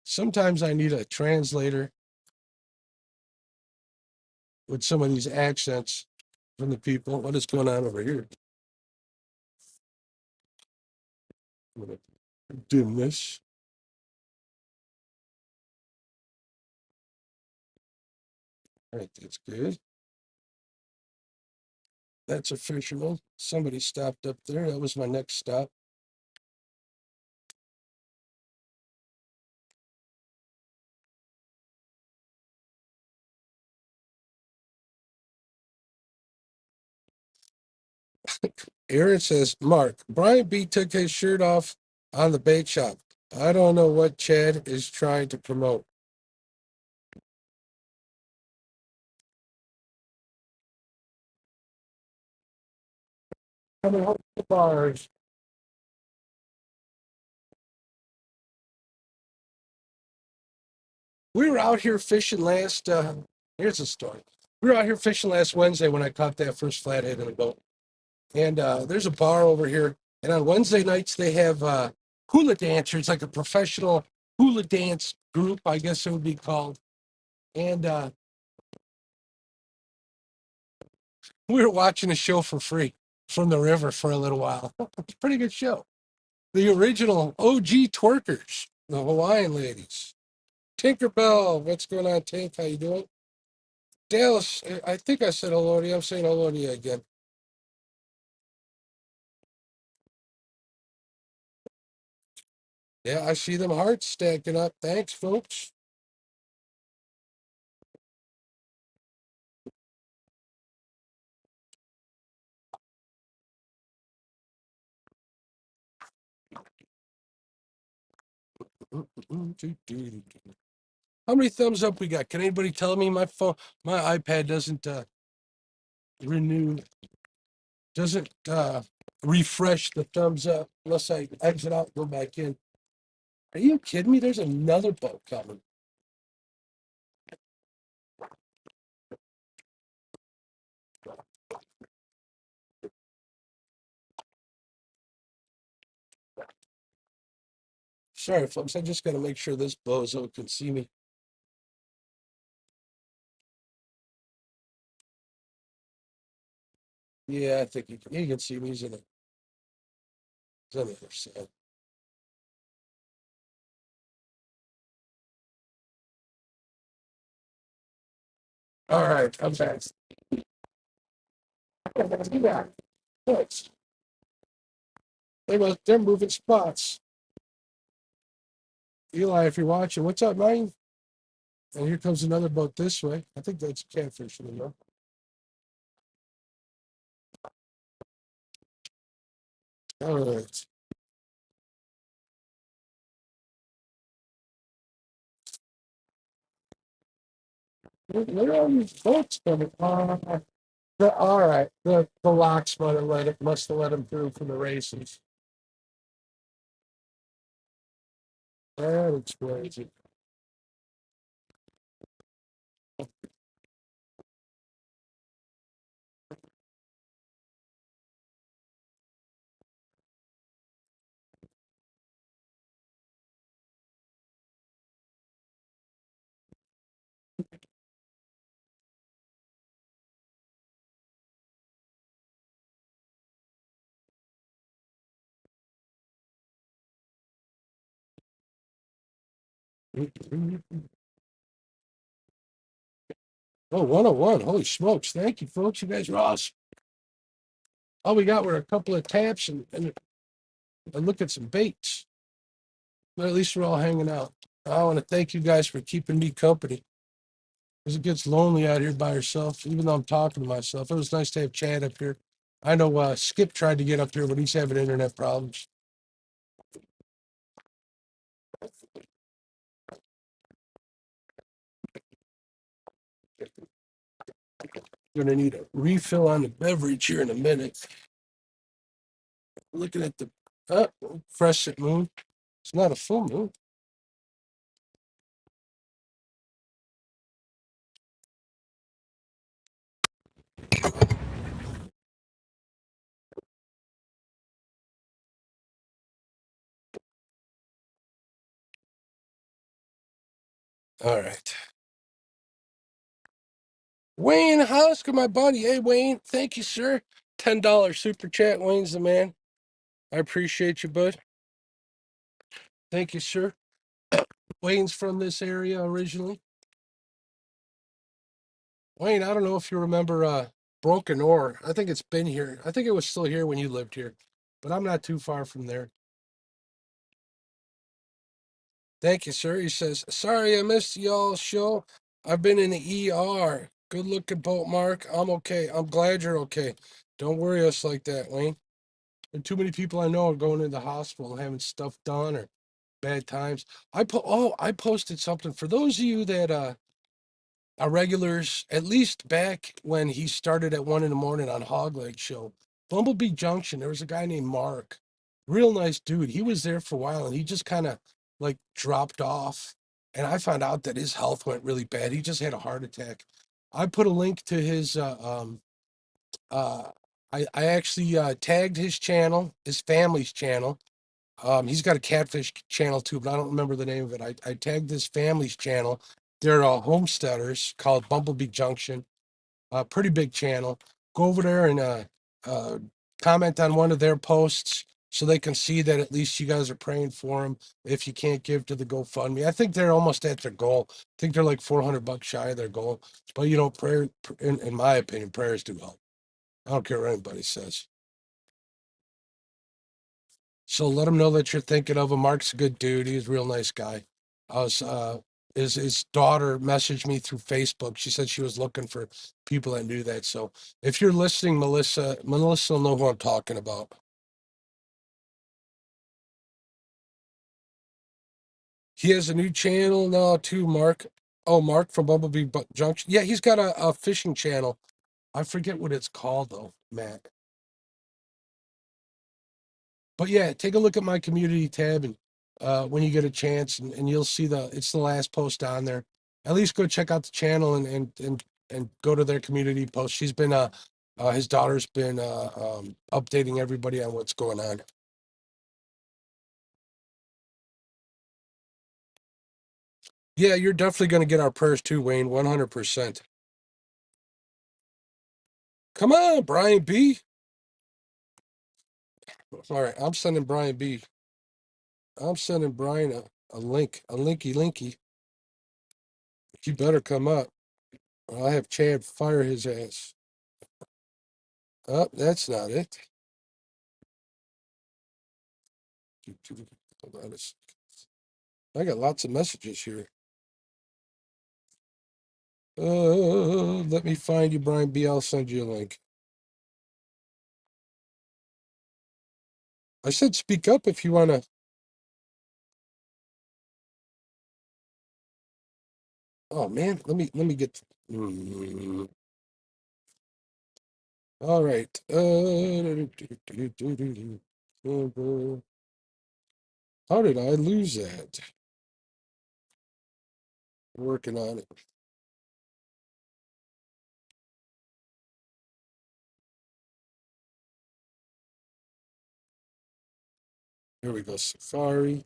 Sometimes I need a translator with some of these accents from the people. What is going on over here? I'm gonna dim this. All right, that's good. That's a fisherman. Somebody stopped up there. That was my next stop. Aaron says, Mark, Brian B took his shirt off on the bait shop. I don't know what Chad is trying to promote. Coming home to the bars. We were out here fishing last, here's the story. We were out here fishing last Wednesday when I caught that first flathead in the boat. And there's a bar over here. And on Wednesday nights, they have hula dancers, like a professional hula dance group, I guess it would be called. And We were watching a show for free from the river for a little while. It's a pretty good show. The original OG twerkers, the Hawaiian ladies. Tinkerbell, what's going on, Tink? How you doing? Dallas, I think I said hello to you. I'm saying hello to you again. Yeah, I see them hearts stacking up. Thanks, folks. How many thumbs up we got? Can anybody tell me? My phone, my iPad doesn't renew, doesn't refresh the thumbs up unless I exit out and go back in. Are you kidding me? There's another boat coming. Sorry, folks. I just got to make sure this bozo can see me. Yeah, I think he can see me. He's in the other side. All right, I'm back. Yeah, thanks. They're moving spots. Eli, if you're watching, what's up, man? And here comes another boat this way. I think that's catfish, you know. All right. Where are these boats coming? All right. The locks must have let him through for the races. That explains it. Oh, 101. Holy smokes. Thank you, folks. You guys are awesome. All we got were a couple of taps and look at some baits. But at least we're all hanging out. I want to thank you guys for keeping me company. Because it gets lonely out here by yourself, even though I'm talking to myself. It was nice to have Chad up here. I know Skip tried to get up here, but he's having internet problems. Gonna need a refill on the beverage here in a minute. Looking at the crescent moon. It's not a full moon. All right. Wayne Husker, my buddy. Hey, Wayne. Thank you, sir. $10 super chat. Wayne's the man. I appreciate you, bud. Thank you, sir. Wayne's from this area originally. Wayne, I don't know if you remember Broken Oar. I think it's been here. I think it was still here when you lived here, but I'm not too far from there. Thank you, sir. He says, sorry I missed y'all's show. I've been in the ER. Good looking boat, Mark. I'm okay. I'm glad you're okay. Don't worry us like that, Wayne. There are too many people I know are going into the hospital and having stuff done or bad times. I posted something for those of you that are regulars, at least back when he started at 1 a.m. on Hogleg Show. Bumblebee Junction, there was a guy named Mark. Real nice dude. He was there for a while and he just kind of like dropped off. And I found out that his health went really bad. He just had a heart attack. I put a link to his I actually tagged his channel, his family's channel. He's got a catfish channel too, but I don't remember the name of it. I tagged his family's channel. They're homesteaders called Bumblebee Junction. Pretty big channel. go over there and comment on one of their posts so they can see that at least you guys are praying for them. If you can't give to the GoFundMe, I think they're almost at their goal. I think they're like $400 shy of their goal. But you know, prayer, in my opinion, prayers do help. I don't care what anybody says. So let him know that you're thinking of him. Mark's a good dude. He's a real nice guy. I was his daughter messaged me through Facebook. She said she was looking for people that knew that. So if you're listening, Melissa will know who I'm talking about. He has a new channel now too, Mark. Oh, Mark from Bumblebee Junction. Yeah, he's got a fishing channel. I forget what it's called though, Matt. But yeah, take a look at my community tab and when you get a chance, and you'll see it's the last post on there. At least go check out the channel and go to their community post. She's been his daughter's been updating everybody on what's going on. Yeah, you're definitely going to get our prayers too, Wayne. 100%. Come on, Brian B. All right, I'm sending Brian B. I'm sending Brian a link, a linky. You better come up. Or I'll have Chad fire his ass. Oh, that's not it. Hold on a second. I got lots of messages here. Let me find you, Brian B. I'll send you a link. I said speak up if you want to. Oh man, let me get. All right. How did I lose that? Working on it. Here we go. Safari.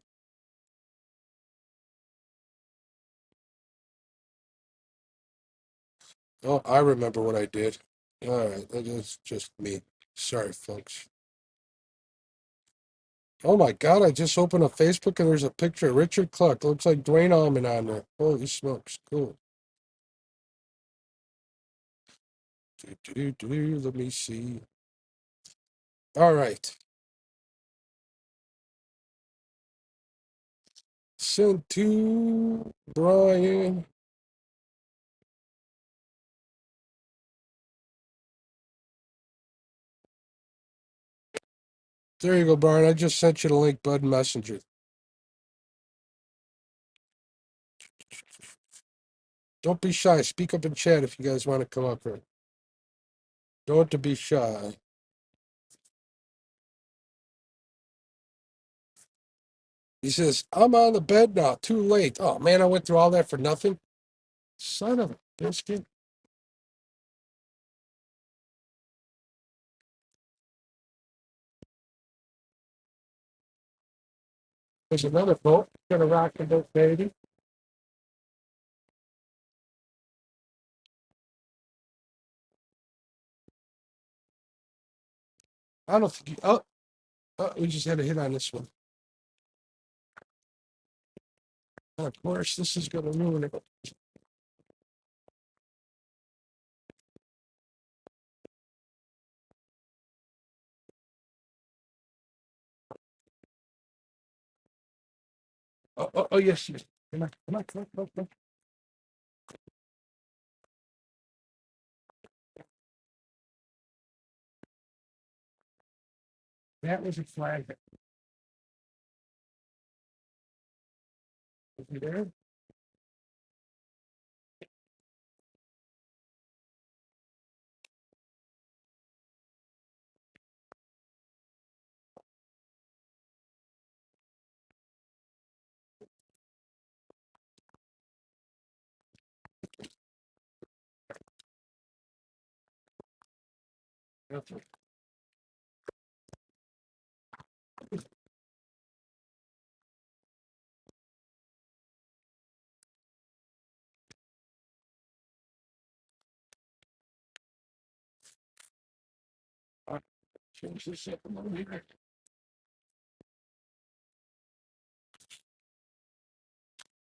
Oh, I remember what I did. All right, that is just me. Sorry, folks. Oh my God, I just opened a Facebook and there's a picture of Richard Cluck. Looks like Dwayne Allman on there. Holy smokes, cool. Let me see. All right. Send to Brian. There you go, Brian. I just sent you the link, bud, Messenger. Don't be shy. Speak up in chat if you guys want to come up here. Don't to be shy. He says, I'm on the bed now. Too late. Oh, man, I went through all that for nothing. Son of a biscuit. There's another boat. Gonna rock the boat, baby. I don't think you. We just had a hit on this one. And of course, this is going to ruin it. Oh, yes, yes. Come on, come on, come on, come on, come on. That was a flag. Was he there? That's right. change this up a little here.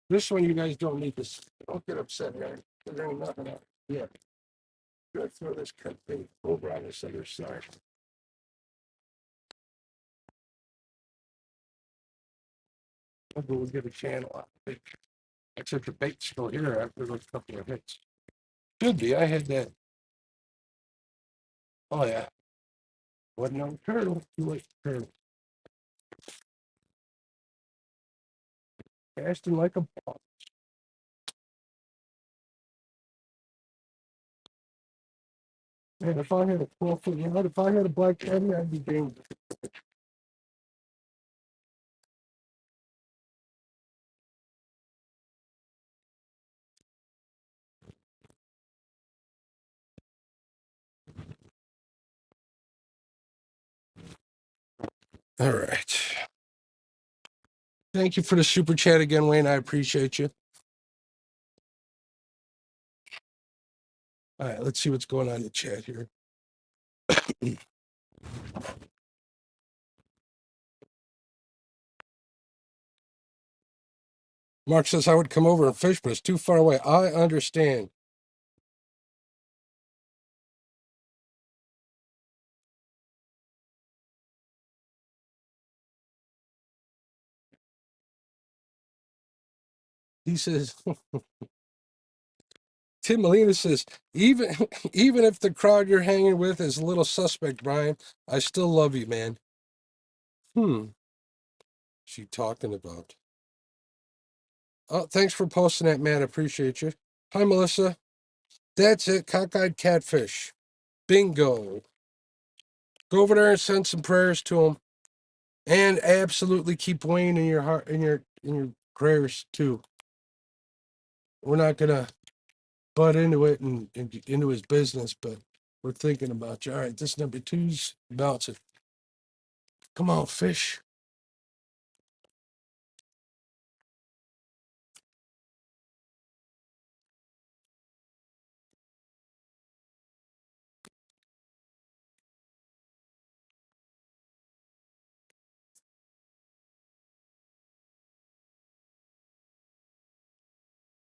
This one you guys don't need this. Don't get upset, guys. There ain't nothing out. Yeah. Gonna throw this cut thing over on this other side. I'll go get a channel out of it. Except the bait's still here after those couple of hits. Should be. I had that. Oh yeah. Wasn't on turtle. Too late for turtle. Casting like a ball. Man, if I had a 12-foot rod, if I had a black caddy, I'd be dangerous. All right. Thank you for the super chat again, Wayne. I appreciate you. All right, let's see what's going on in the chat here. Mark says I would come over and fish, but it's too far away. I understand. He says, Tim Molina says, even if the crowd you're hanging with is a little suspect, Brian, I still love you, man. She talking about? Oh, thanks for posting that, man. I appreciate you. Hi, Melissa. That's it. Cockeyed catfish. Bingo. Go over there and send some prayers to him, and absolutely keep Wayne in your heart, in your prayers too. We're not gonna butt into it and into his business, but we're thinking about you. All right, this number 2's bouncing. Come on, fish.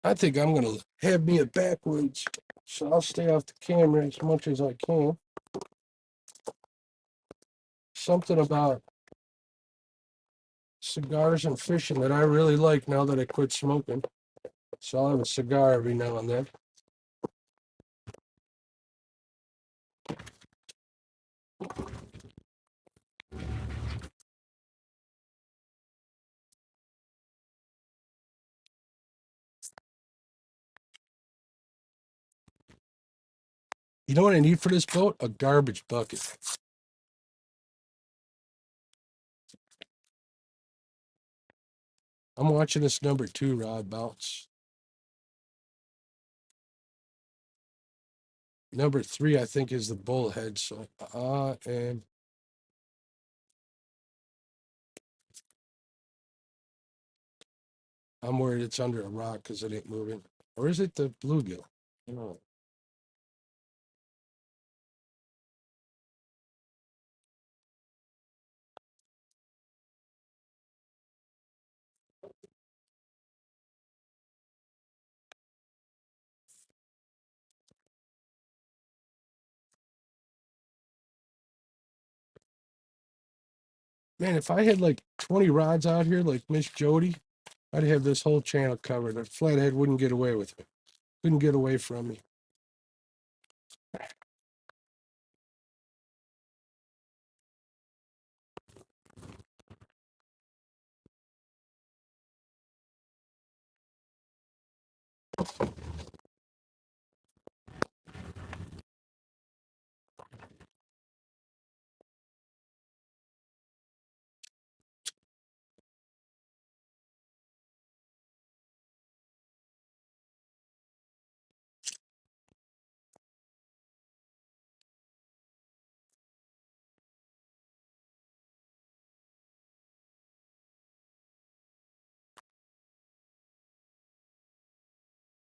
I think I'm gonna have me a backwards, so I'll stay off the camera as much as I can. Something about cigars and fishing that I really like now that I quit smoking. So I'll have a cigar every now and then. You know what I need for this boat? A garbage bucket. I'm watching this number 2 rod bounce. Number 3, I think, is the bullhead. So and I'm worried it's under a rock because it ain't moving. Or is it the bluegill? No. Man, if I had like 20 rods out here like Miss Jody, I'd have this whole channel covered. A flathead wouldn't get away with me. Couldn't get away from me.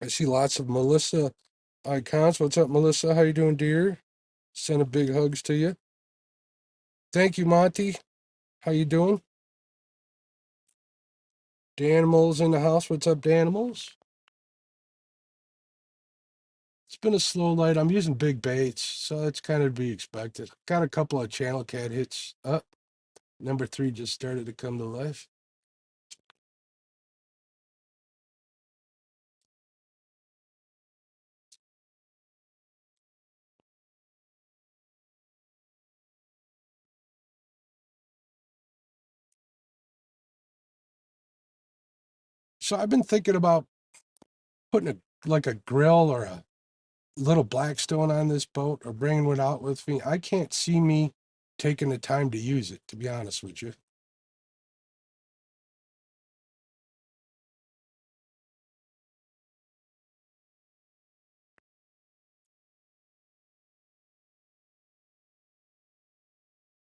I see lots of Melissa icons. What's up, Melissa? How you doing, dear? Sending big hugs to you. Thank you, Monty. How you doing? Danimals in the house. What's up, Danimals? It's been a slow night. I'm using big baits, so that's kind of to be expected. Got a couple of channel cat hits up. Number 3 just started to come to life. So I've been thinking about putting a grill or a little Blackstone on this boat or bringing one out with me. I can't see me taking the time to use it, to be honest with you.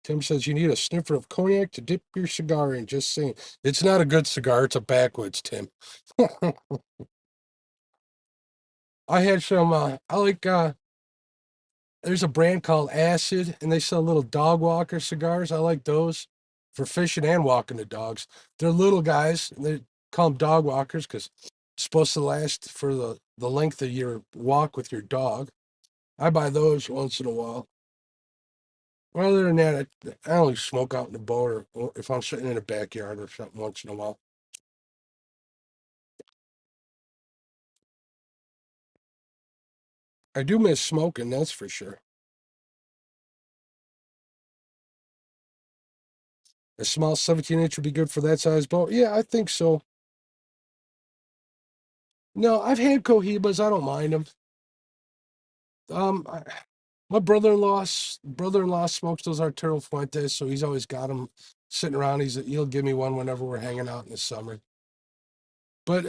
Tim says you need a sniffer of cognac to dip your cigar in. Just saying. It's not a good cigar. It's a backwoods, Tim. I had some, there's a brand called Acid, and they sell little dog walker cigars. I like those for fishing and walking the dogs. They're little guys. They call them dog walkers because it's supposed to last for the length of your walk with your dog. I buy those once in a while. Other than that, I only smoke out in the boat or if I'm sitting in a backyard or something once in a while. I do miss smoking, that's for sure. A small 17-inch would be good for that size boat. Yeah, I think so. No, I've had Cohibas. I don't mind them. My brother-in-law smokes those Arturo Fuentes, so he's always got them sitting around. He'll give me one whenever we're hanging out in the summer. But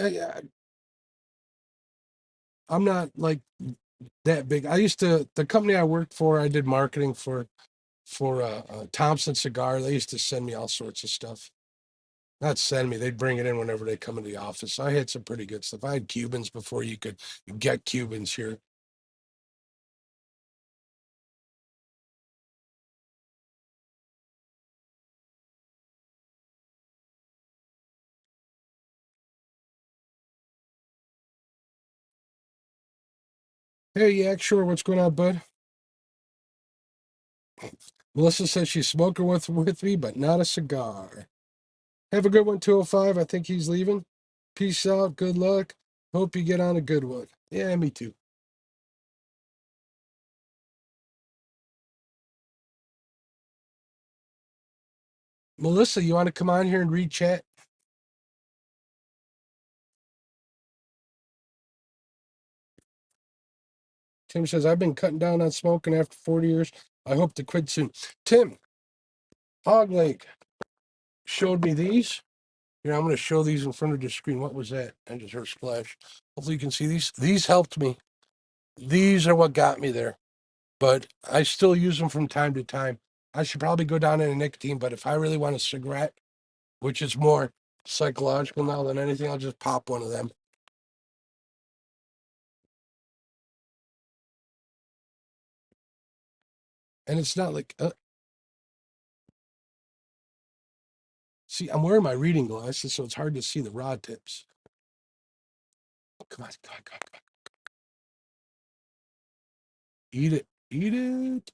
I'm not like that big. The company I worked for, I did marketing for Thompson Cigar. They used to send me all sorts of stuff. Not send me, they'd bring it in whenever they come into the office. I had some pretty good stuff. I had Cubans before you could get Cubans here. Hey, yeah, sure. What's going on, bud? Melissa says she's smoking with me, but not a cigar. Have a good one, 205. I think he's leaving. Peace out. Good luck. Hope you get on a good one. Yeah, me too. Melissa, you want to come on here and read chat? Tim says, I've been cutting down on smoking after 40 years. I hope to quit soon. Tim, Hog Lake showed me these. Here, I'm going to show these in front of the screen. What was that? I just heard splash. Hopefully you can see these. These helped me. These are what got me there. But I still use them from time to time. I should probably go down in a nicotine, but if I really want a cigarette, which is more psychological now than anything, I'll just pop one of them. And it's not like, see, I'm wearing my reading glasses, so it's hard to see the rod tips. Come on, come on, come on, come on. Eat it, eat it.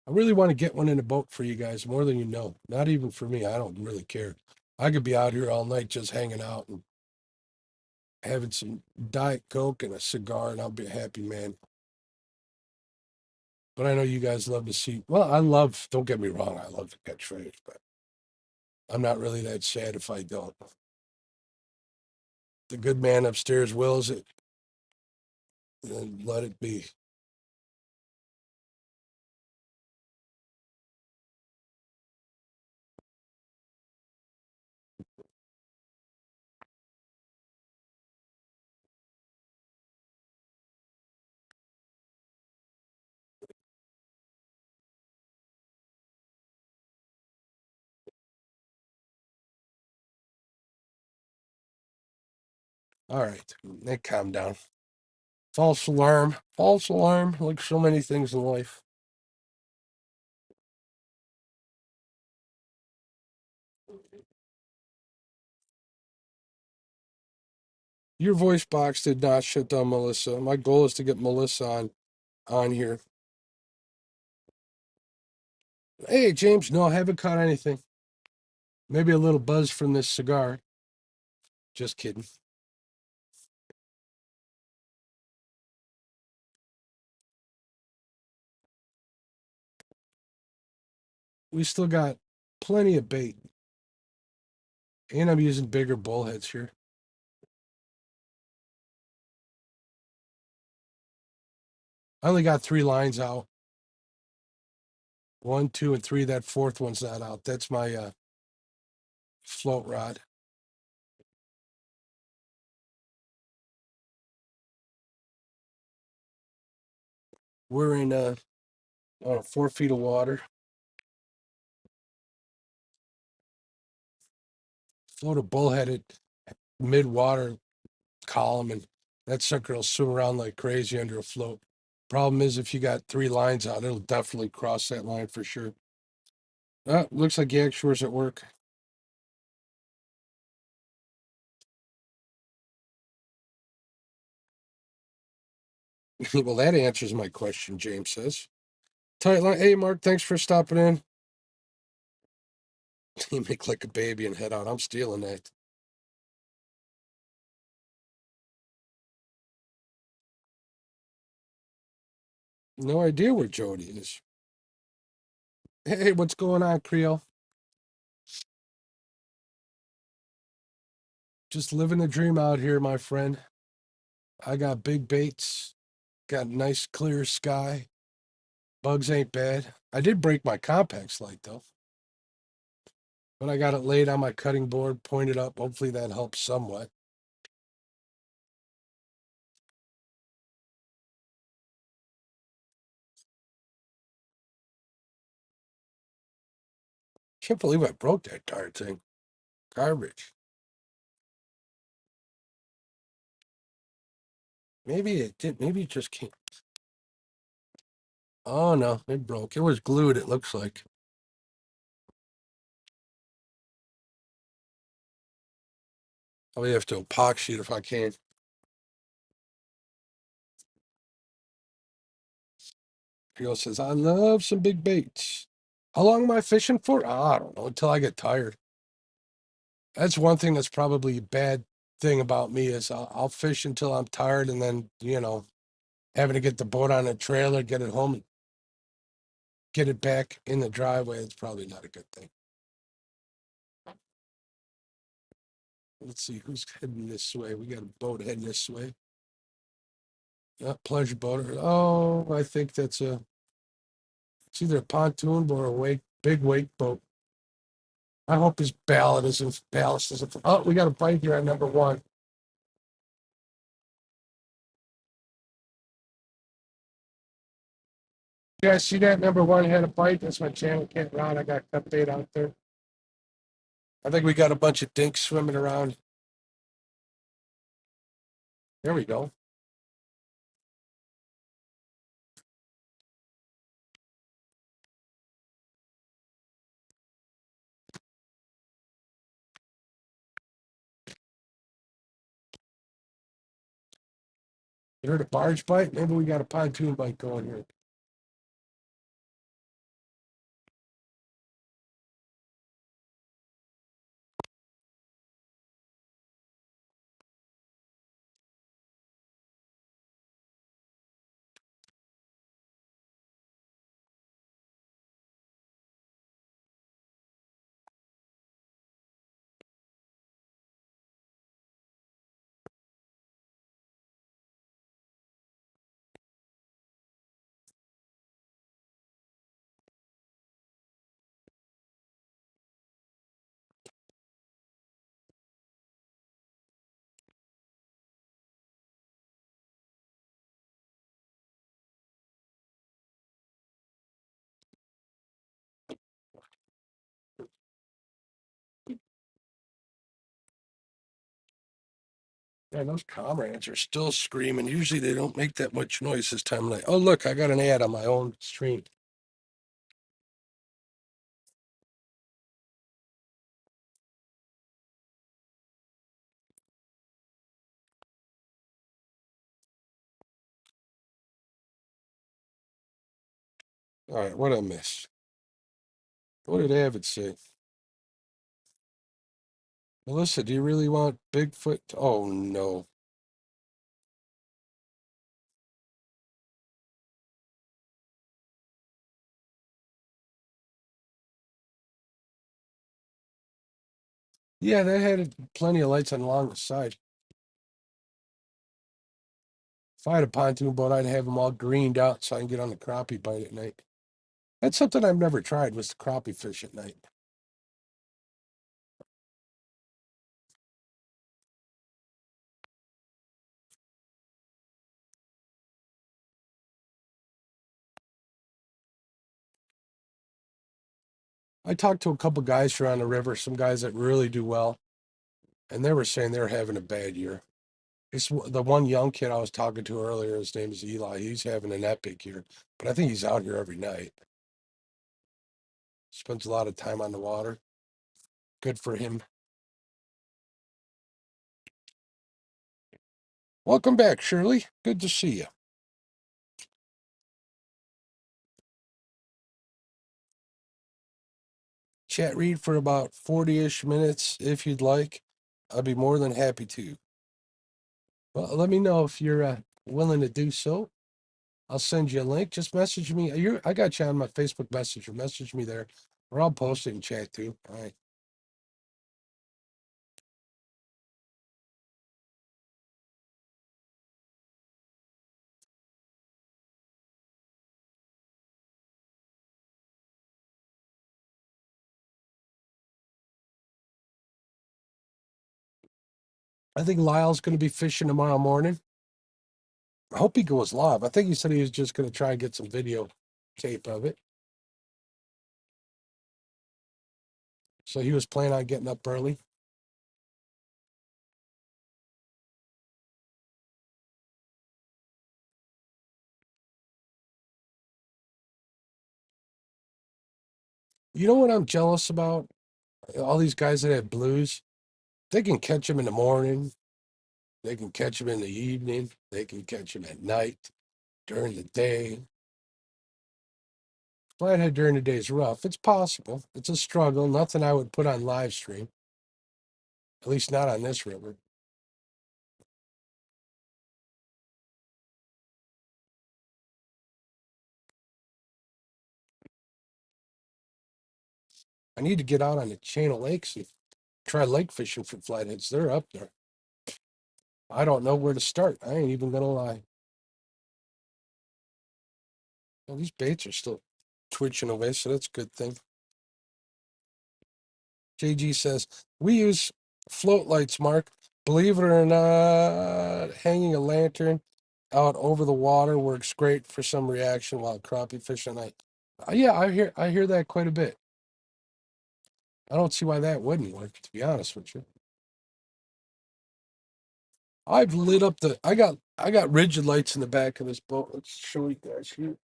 I really want to get one in a boat for you guys, more than you know. Not even for me. I don't really care. I could be out here all night just hanging out and having some Diet Coke and a cigar, and I'll be a happy man. But I know you guys love to see. Well, don't get me wrong, I love to catch fish, but I'm not really that sad if I don't. The good man upstairs wills it, and let it be. All right, they calm down. False alarm. False alarm. Like so many things in life. Your voice box did not shut down Melissa. My goal is to get Melissa on here. Hey, James. No, I haven't caught anything. Maybe a little buzz from this cigar. Just kidding. We still got plenty of bait. And I'm using bigger bullheads here. I only got 3 lines out. 1, 2, and 3. That 4th one's not out. That's my float rod. We're in 4 feet of water. Float a bullheaded mid-water column, and that sucker will swim around like crazy under a float. Problem is, if you got 3 lines out, it'll definitely cross that line for sure. Looks like Yak Shore's at work. Well, that answers my question, James says. Tight line. Hey, Mark, thanks for stopping in. You make like a baby and head out. I'm stealing that. No idea where Jody is. Hey, what's going on, Creole? Just living the dream out here, my friend. I got big baits, got nice clear sky. Bugs ain't bad. I did break my Compax light though. But I got it laid on my cutting board, pointed up. Hopefully that helps somewhat. Can't believe I broke that darn thing. Garbage. Maybe it did. Maybe it just can't. Oh no, it broke. It was glued, it looks like. I'll have to epoxy it if I can. Creole says, I love some big baits. How long am I fishing for? I don't know, until I get tired. That's one thing that's probably a bad thing about me is I'll fish until I'm tired, and then, having to get the boat on a trailer, get it home, and get it back in the driveway. It's probably not a good thing. Let's see who's heading this way. We got a boat heading this way. Pleasure boat. Oh, I think it's either a pontoon or a big wake boat. I hope his ballast isn't. Oh, we got a bite here on number 1. You guys see that? Number 1 had a bite. That's my channel can't rod. I got cut bait out there. I think we got a bunch of dinks swimming around. There we go. You heard a barge bite? Maybe we got a pontoon bite going here. Yeah, those comrades are still screaming. Usually they don't make that much noise this time of night. Oh, look, I got an ad on my own stream. All right, what did I miss? What did Avid say? Melissa, do you really want Bigfoot? Oh, no. Yeah, they had plenty of lights on along the side. If I had a pontoon boat, I'd have them all greened out so I can get on the crappie bite at night. That's something I've never tried was the crappie fish at night. I talked to a couple guys who are on the river, some guys that really do well, and they were saying they're having a bad year. It's the one young kid I was talking to earlier. His name is Eli. He's having an epic year, but I think he's out here every night. Spends a lot of time on the water. Good for him. Welcome back, Shirley. Good to see you. Chat read for about 40-ish minutes if you'd like. I'd be more than happy to. Well, let me know if you're willing to do so. I'll send you a link. Just message me. I got you on my Facebook Messenger. Message me there, or I'll post it in chat too. All right. I think Lyle's going to be fishing tomorrow morning. I hope he goes live. I think he said he was just going to try and get some video tape of it. So he was planning on getting up early. You know what I'm jealous about? All these guys that have blues, they can catch them in the morning. They can catch them in the evening. They can catch them at night, during the day. Flathead during the day is rough. It's possible. It's a struggle. Nothing I would put on live stream. At least not on this river. I need to get out on the chain of lakes and try lake fishing for flatheads. They're up there. I don't know where to start. I ain't even gonna lie. Well, these baits are still twitching away, so that's a good thing. JG says, we use float lights, Mark. Believe it or not, hanging a lantern out over the water works great for some reaction while crappie fishing at night. Yeah, I hear that quite a bit. I don't see why that wouldn't work, to be honest with you. I've lit up I got rigid lights in the back of this boat. Let's show you guys here.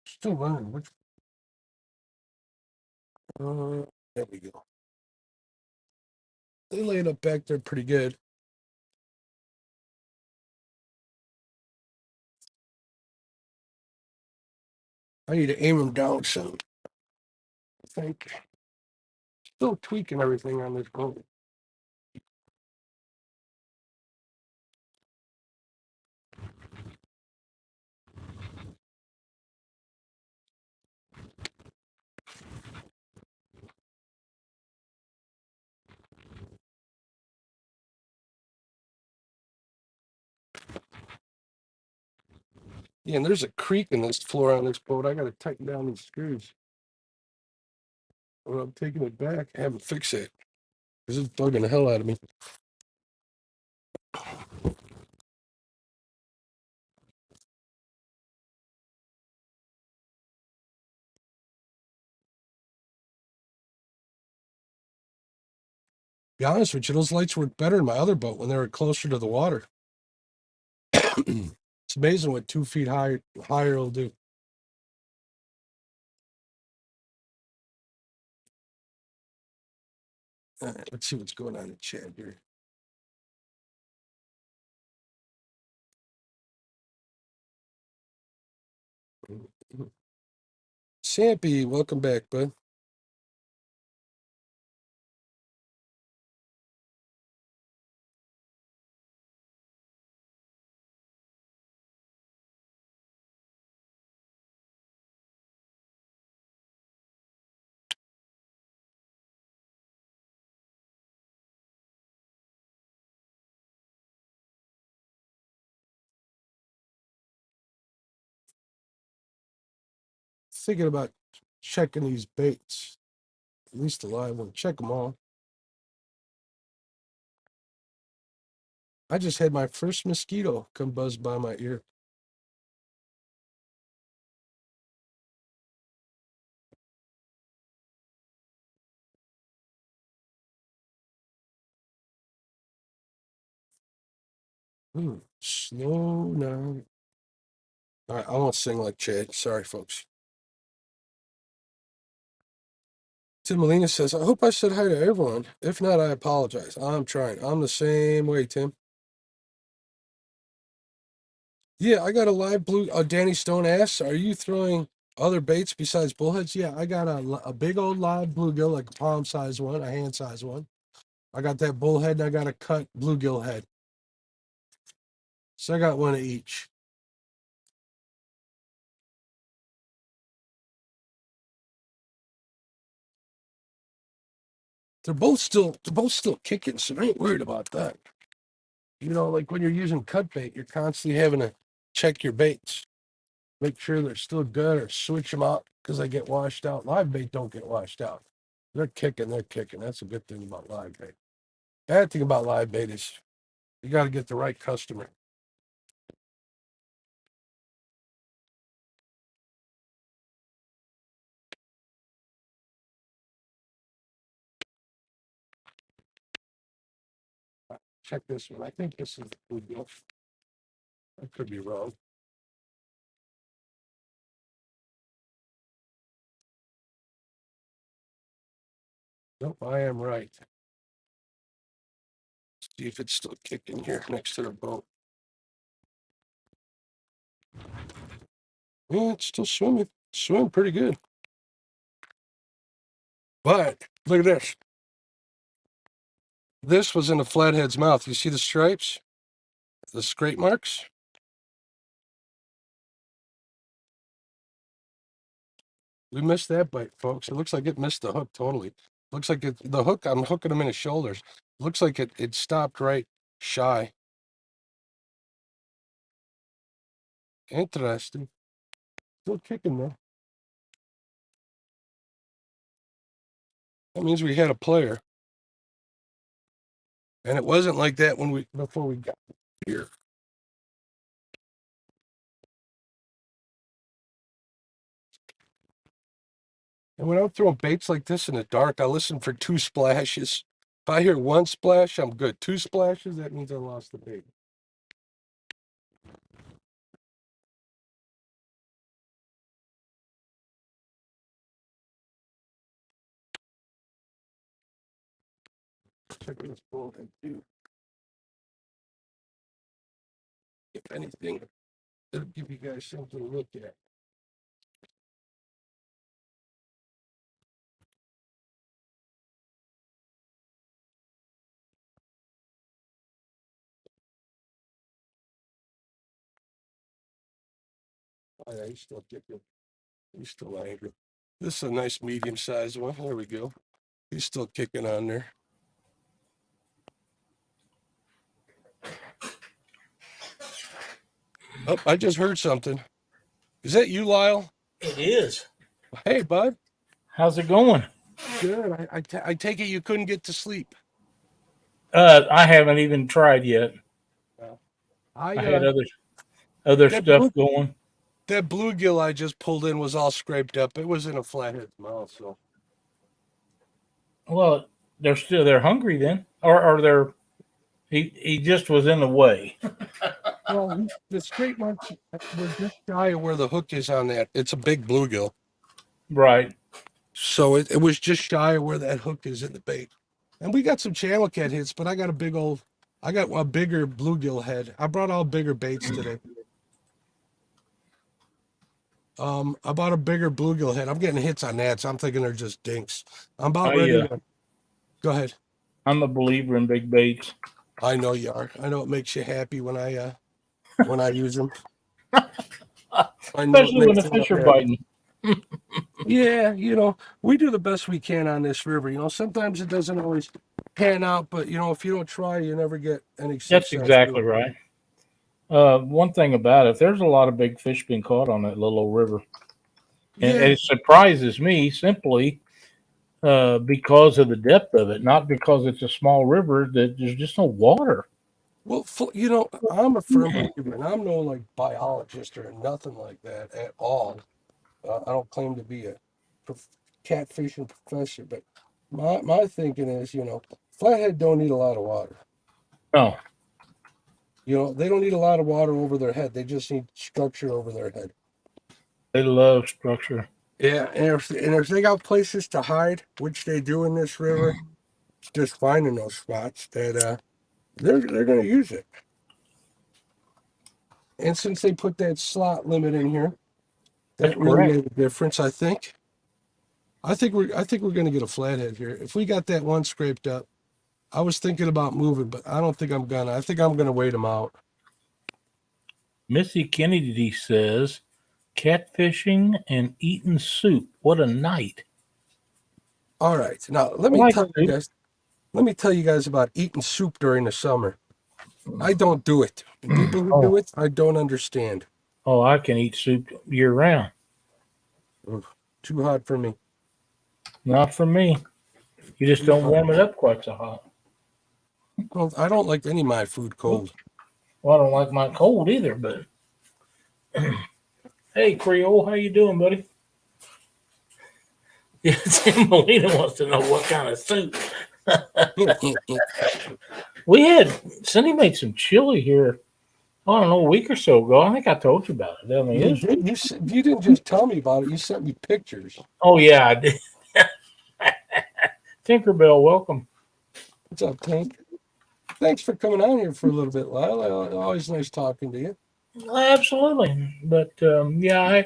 Still running. There we go. They laid up back there pretty good. I need to aim them down some. I think. Still tweaking everything on this boat. Yeah, and there's a creak in this floor on this boat. I gotta tighten down these screws. Well, I'm taking it back. I haven't fixed it. This is bugging the hell out of me. Be honest with you, those lights worked better in my other boat when they were closer to the water. It's amazing what 2 feet higher will do. All right, let's see what's going on in the chat here. Sampy, welcome back, bud. Thinking about checking these baits. At least the live one. Check them all. I just had my first mosquito come buzz by my ear. Slow now. All right, I won't sing like Chad. Sorry, folks. Tim Molina says, I hope I said hi to everyone. If not, I apologize. I'm trying. I'm the same way, Tim. Yeah, I got a live blue. Danny Stone asks, are you throwing other baits besides bullheads? Yeah, I got a big old live bluegill, like a palm size one, a hand size one. I got that bullhead and I got a cut bluegill head. So I got one of each. They're both still kicking, so I ain't worried about that. You know, like when you're using cut bait, you're constantly having to check your baits, make sure they're still good, or switch them out because they get washed out. Live bait don't get washed out. They're kicking. That's a good thing about live bait. Bad thing about live bait is you got to get the right customer. Check this one. I think this is the bluegill. I could be wrong. Nope, I am right. See if it's still kicking here next to the boat. Yeah, it's still swimming. Swimming pretty good. But look at this. This was in the flathead's mouth. You see the stripes? The scrape marks? We missed that bite, folks. It looks like it missed the hook totally. Looks like the hook, I'm hooking him in his shoulders. Looks like it stopped right shy. Interesting. Still kicking though. That means we had a player. And it wasn't like that before we got here. And when I'm throwing baits like this in the dark, I listen for 2 splashes. If I hear 1 splash, I'm good. 2 splashes, that means I lost the bait. Check this bullhead too. If anything, it'll give you guys something to look at. Oh, yeah, he's still kicking. He's still angry. This is a nice medium-sized one. There we go. He's still kicking on there. Oh, I just heard something. Is that you, Lyle? It is. Hey, bud. How's it going? Good. I take it you couldn't get to sleep. I haven't even tried yet. I had other stuff going. That bluegill I just pulled in was all scraped up. It was in a flathead's mouth, so. Well, they're hungry then, or they're he just was in the way. Well, the straight marks were just shy of where the hook is on that. It's a big bluegill. Right. So it was just shy of where that hook is in the bait. And we got some channel cat hits, but I got a bigger bluegill head. I brought all bigger baits today. I bought a bigger bluegill head. I'm getting hits on that, so I'm thinking they're just dinks. I'm about ready to go ahead. I'm a believer in big baits. I know you are. I know it makes you happy when I use them. Especially when the fish are biting. Yeah, we do the best we can on this river. Sometimes it doesn't always pan out, but if you don't try, you never get any success. That's exactly right. One thing about it, there's a lot of big fish being caught on that little old river. And it surprises me simply because of the depth of it, not because it's a small river that there's just no water. Well, I'm a firm believer, and I'm no biologist or nothing like that at all. I don't claim to be a catfishing professor, but my thinking is, flathead don't need a lot of water. No. They don't need a lot of water over their head. They just need structure over their head. They love structure. Yeah, and if they got places to hide, which they do in this river, just finding those spots that they're going to use it. And since they put that slot limit in here, that really made a difference. I think we're going to get a flathead here. If we got that one scraped up, I was thinking about moving, but I don't think I'm gonna. I think I'm going to wait them out. Missy Kennedy says, catfishing and eating soup. What a night. All right. Now, let me tell you guys about eating soup during the summer. I don't do it. The people who do it, I don't understand. Oh, I can eat soup year round. Too hot for me. Not for me. You just don't warm it up quite so hot. Well, I don't like any of my food cold. Well, I don't like mine cold either, but hey, Creole, how you doing, buddy? Yeah, Tim Molina wants to know what kind of soup. Cindy made some chili here, I don't know, a week or so ago. I think I told you about it. I mean, you didn't just tell me about it. You sent me pictures. Oh, yeah, I did. Tinkerbell, welcome. What's up, Tink? Thanks for coming on here for a little bit, Lyle. Always nice talking to you. Absolutely. But, I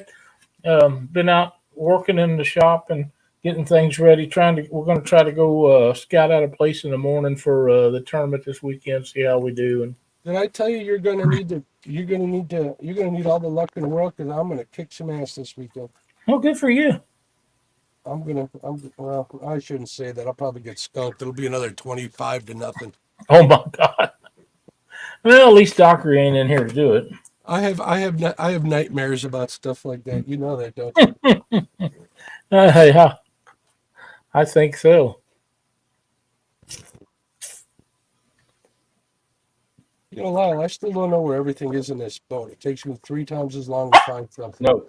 been out working in the shop and getting things ready. We're going to try to go scout out a place in the morning for the tournament this weekend. See how we do. And did I tell you you're going to need all the luck in the world, because I'm going to kick some ass this weekend. Oh, good for you. Well, I shouldn't say that. I'll probably get skunked. It'll be another 25-0. Oh my God. Well, at least Dockery ain't in here to do it. I have nightmares about stuff like that. You know that, don't you? Yeah, I think so. Lyle, I still don't know where everything is in this boat. It takes me 3 times as long to find something. No.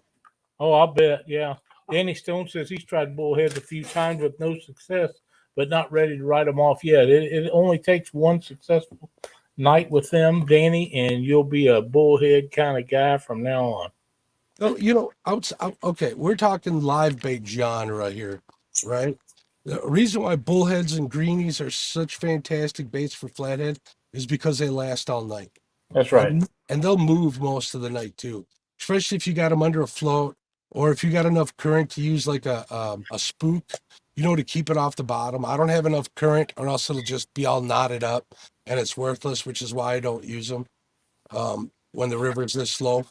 Oh, I'll bet. Yeah. Danny Stone says he's tried bullheads a few times with no success, but not ready to write them off yet. It only takes one successful night with them, Danny, and you'll be a bullhead kind of guy from now on. Okay, we're talking live bait genre here, right? The reason why bullheads and greenies are such fantastic baits for flathead is because they last all night. That's right. And they'll move most of the night too, especially if you got them under a float, or if you got enough current to use like a spook, to keep it off the bottom. I don't have enough current, or else it'll just be all knotted up and it's worthless, which is why I don't use them when the river's this slow.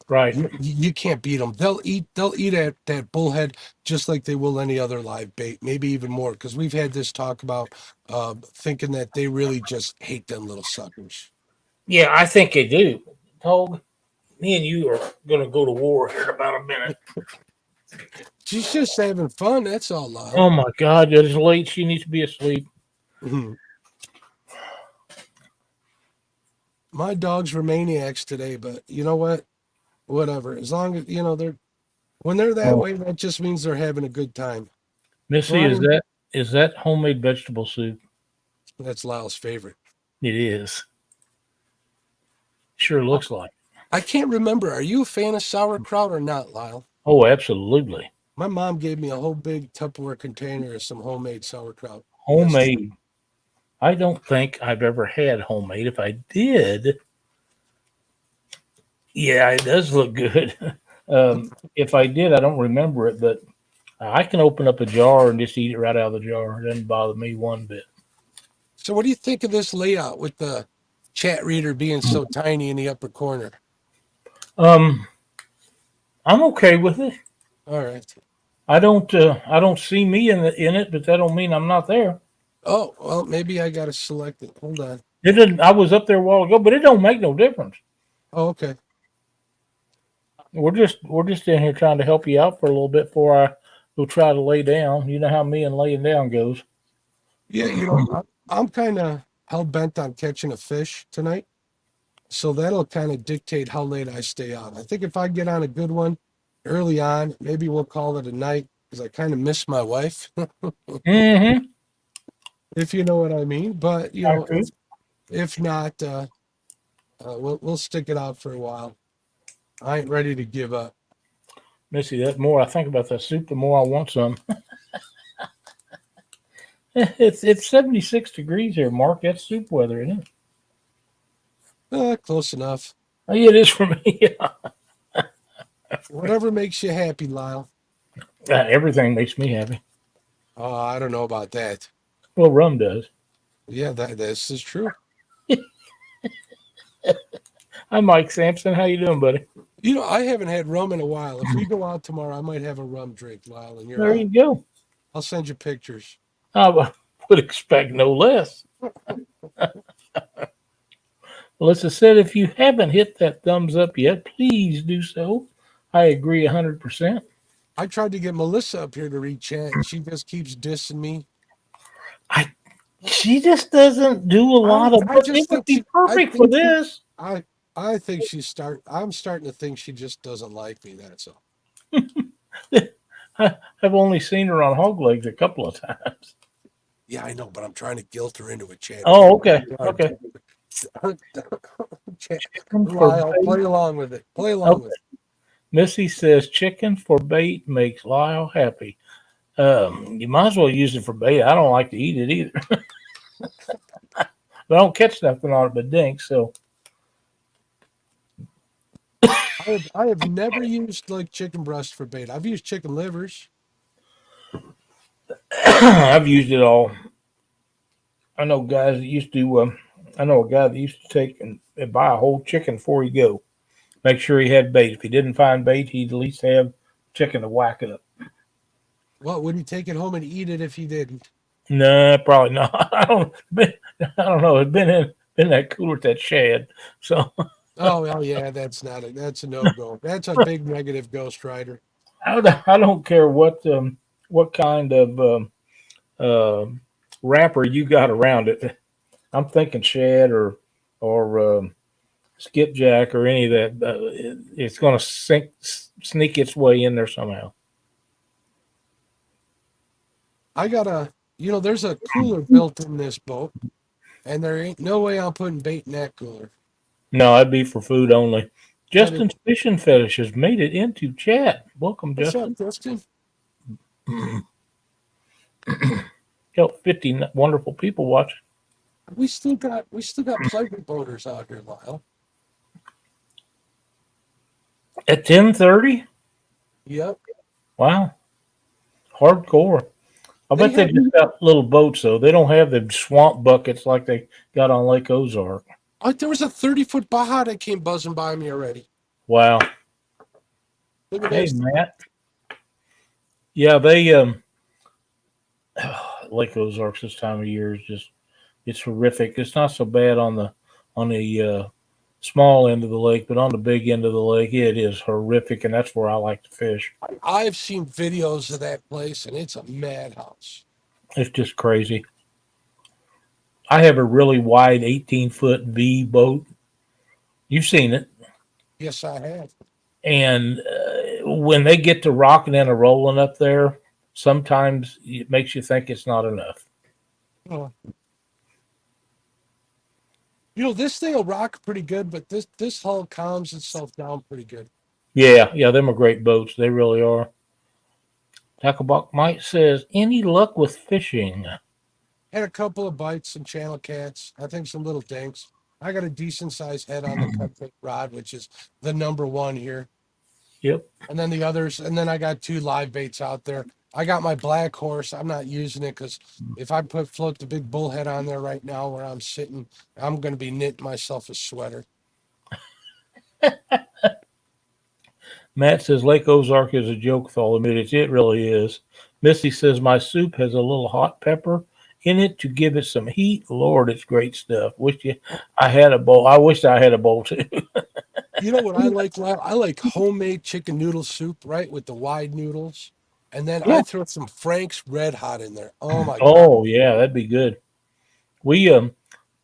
Right. You can't beat them. They'll eat at that bullhead just like they will any other live bait, maybe even more, because we've had this talk about thinking that they really just hate them little suckers. Yeah, I think they do. Tog, me and you are going to go to war here in about a minute. She's just having fun. That's all, Lyle. Oh, my God. It's late. She needs to be asleep. Mm-hmm. My dogs were maniacs today, but you know what? Whatever. As long as, when they're that way, that just means they're having a good time. Missy, is Is that homemade vegetable soup? That's Lyle's favorite. It is. Sure looks like. I can't remember. Are you a fan of sauerkraut or not, Lyle? Oh, absolutely. My mom gave me a whole big Tupperware container of some homemade sauerkraut. Homemade. I don't think I've ever had homemade. If I did, yeah, it does look good. If I did, I don't remember it, but I can open up a jar and just eat it right out of the jar. It doesn't bother me one bit. So what do you think of this layout with the chat reader being so tiny in the upper corner? I'm okay with it. All right. I don't see me in it, but that don't mean I'm not there. Oh, well, maybe I got to select it. Hold on. It didn't. I was up there a while ago, but it don't make no difference. Oh, okay. We're just in here trying to help you out for a little bit before I go try to lay down. You know how me and laying down goes. Yeah, I'm kind of hell bent on catching a fish tonight. So that'll kind of dictate how late I stay on. I think if I get on a good one early on, maybe we'll call it a night because I kind of miss my wife, Mm-hmm. if you know what I mean. But if not, we'll stick it out for a while. I ain't ready to give up. Missy, the more I think about that soup, the more I want some. It's 76 degrees here, Mark. That's soup weather, isn't it? Close enough. Oh, yeah, it is for me. Whatever makes you happy, Lyle. Everything makes me happy. Oh, I don't know about that. Well, rum does. Yeah, this is true. Hi, Mike Sampson. How you doing, buddy? I haven't had rum in a while. If we go out tomorrow, I might have a rum drink, Lyle. And There you go. I'll send you pictures. I would expect no less. Melissa said, if you haven't hit that thumbs up yet, please do so. I agree 100%. I tried to get Melissa up here to read chat, and she just keeps dissing me. She just doesn't do a lot of. It would be perfect for this. I think I'm starting to think she just doesn't like me. That's all. I've only seen her on Hog Legs a couple of times. Yeah, I know, but I'm trying to guilt her into a chat. Oh, okay. Okay. Lyle, play along with it. Play along with it. Missy says chicken for bait makes Lyle happy. You might as well use it for bait. I don't like to eat it either. But I don't catch nothing on it but dinks, so. I have never used like chicken breast for bait. I've used chicken livers. I've used it all. I know guys that used to. I know a guy that used to take and buy a whole chicken before he go. Make sure he had bait. If he didn't find bait, he'd at least have chicken to whack up. Well, would he take it home and eat it if he didn't? No, probably not. I don't know. It's been in that cooler at that shed. So. Oh well, yeah, that's a no-go. That's a big negative, Ghost Rider. I don't care what kind of wrapper you got around it. I'm thinking shad or skipjack or any of that. It's going to sneak its way in there somehow. I got there's a cooler built in this boat, and there ain't no way I'm putting bait in that cooler. No, I'd be for food only. Justin's fishing fetish has made it into chat. Welcome, Justin. What's up, Justin? Got 50 wonderful people watching. We still got pleasure boaters out here, Lyle. At 10:30? Yep. Wow. Hardcore. I bet they just got little boats, though. They don't have the swamp buckets like they got on Lake Ozark. There was a 30-foot Baja that came buzzing by me already. Wow. Hey, Matt. Yeah, they Lake Ozarks this time of year is it's horrific. It's not so bad on the small end of the lake, but on the big end of the lake, it is horrific, and that's where I like to fish. I've seen videos of that place, and it's a madhouse. It's just crazy. I have a really wide 18-foot V boat. You've seen it. Yes, I have. And when they get to rocking and a rolling up there, sometimes it makes you think it's not enough. Oh. This thing will rock pretty good, but this hull calms itself down pretty good. Yeah, them are great boats. They really are. Tacklebuck Mike says, any luck with fishing? Had a couple of bites and channel cats. I think some little dinks. I got a decent sized head on the cut rod, which is the number one here. Yep. And then the others, and then I got 2 live baits out there. I got my black horse. I'm not using it because if I float the big bullhead on there right now where I'm sitting, I'm going to be knitting myself a sweater. Matt says Lake Ozark is a joke with all admittance. It really is. Missy says my soup has a little hot pepper in it to give it some heat. Lord, it's great stuff. I had a bowl. I wish I had a bowl too. You know what I like? I like homemade chicken noodle soup, right, with the wide noodles. And then I throw some Frank's Red Hot in there. Oh, my God. Oh, yeah, that'd be good.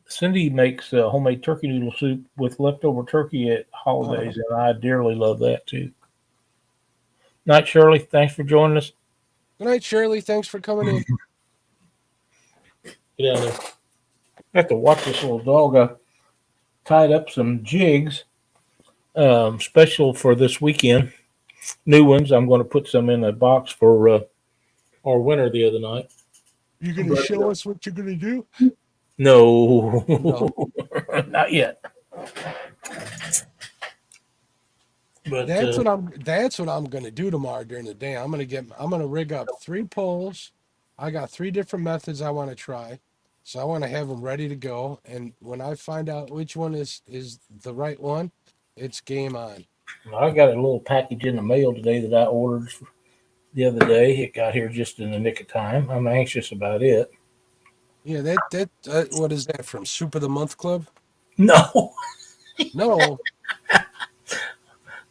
Cindy makes homemade turkey noodle soup with leftover turkey at holidays, and I dearly love that too. Night, Shirley. Thanks for joining us. Good night, Shirley. Thanks for coming in. Get out of there. I have to watch this little dog. I tied up some jigs, special for this weekend. New ones. I'm going to put some in a box for our winner the other night. You going to show us what you're going to do? No. Not yet. But that's what I'm going to do tomorrow during the day. I'm going to rig up 3 poles. I got 3 different methods I want to try. So I want to have them ready to go. And when I find out which one is the right one, it's game on. I got a little package in the mail today that I ordered the other day. It got here just in the nick of time. I'm anxious about it. Yeah, that what is that from? Soup of the Month Club? No. No.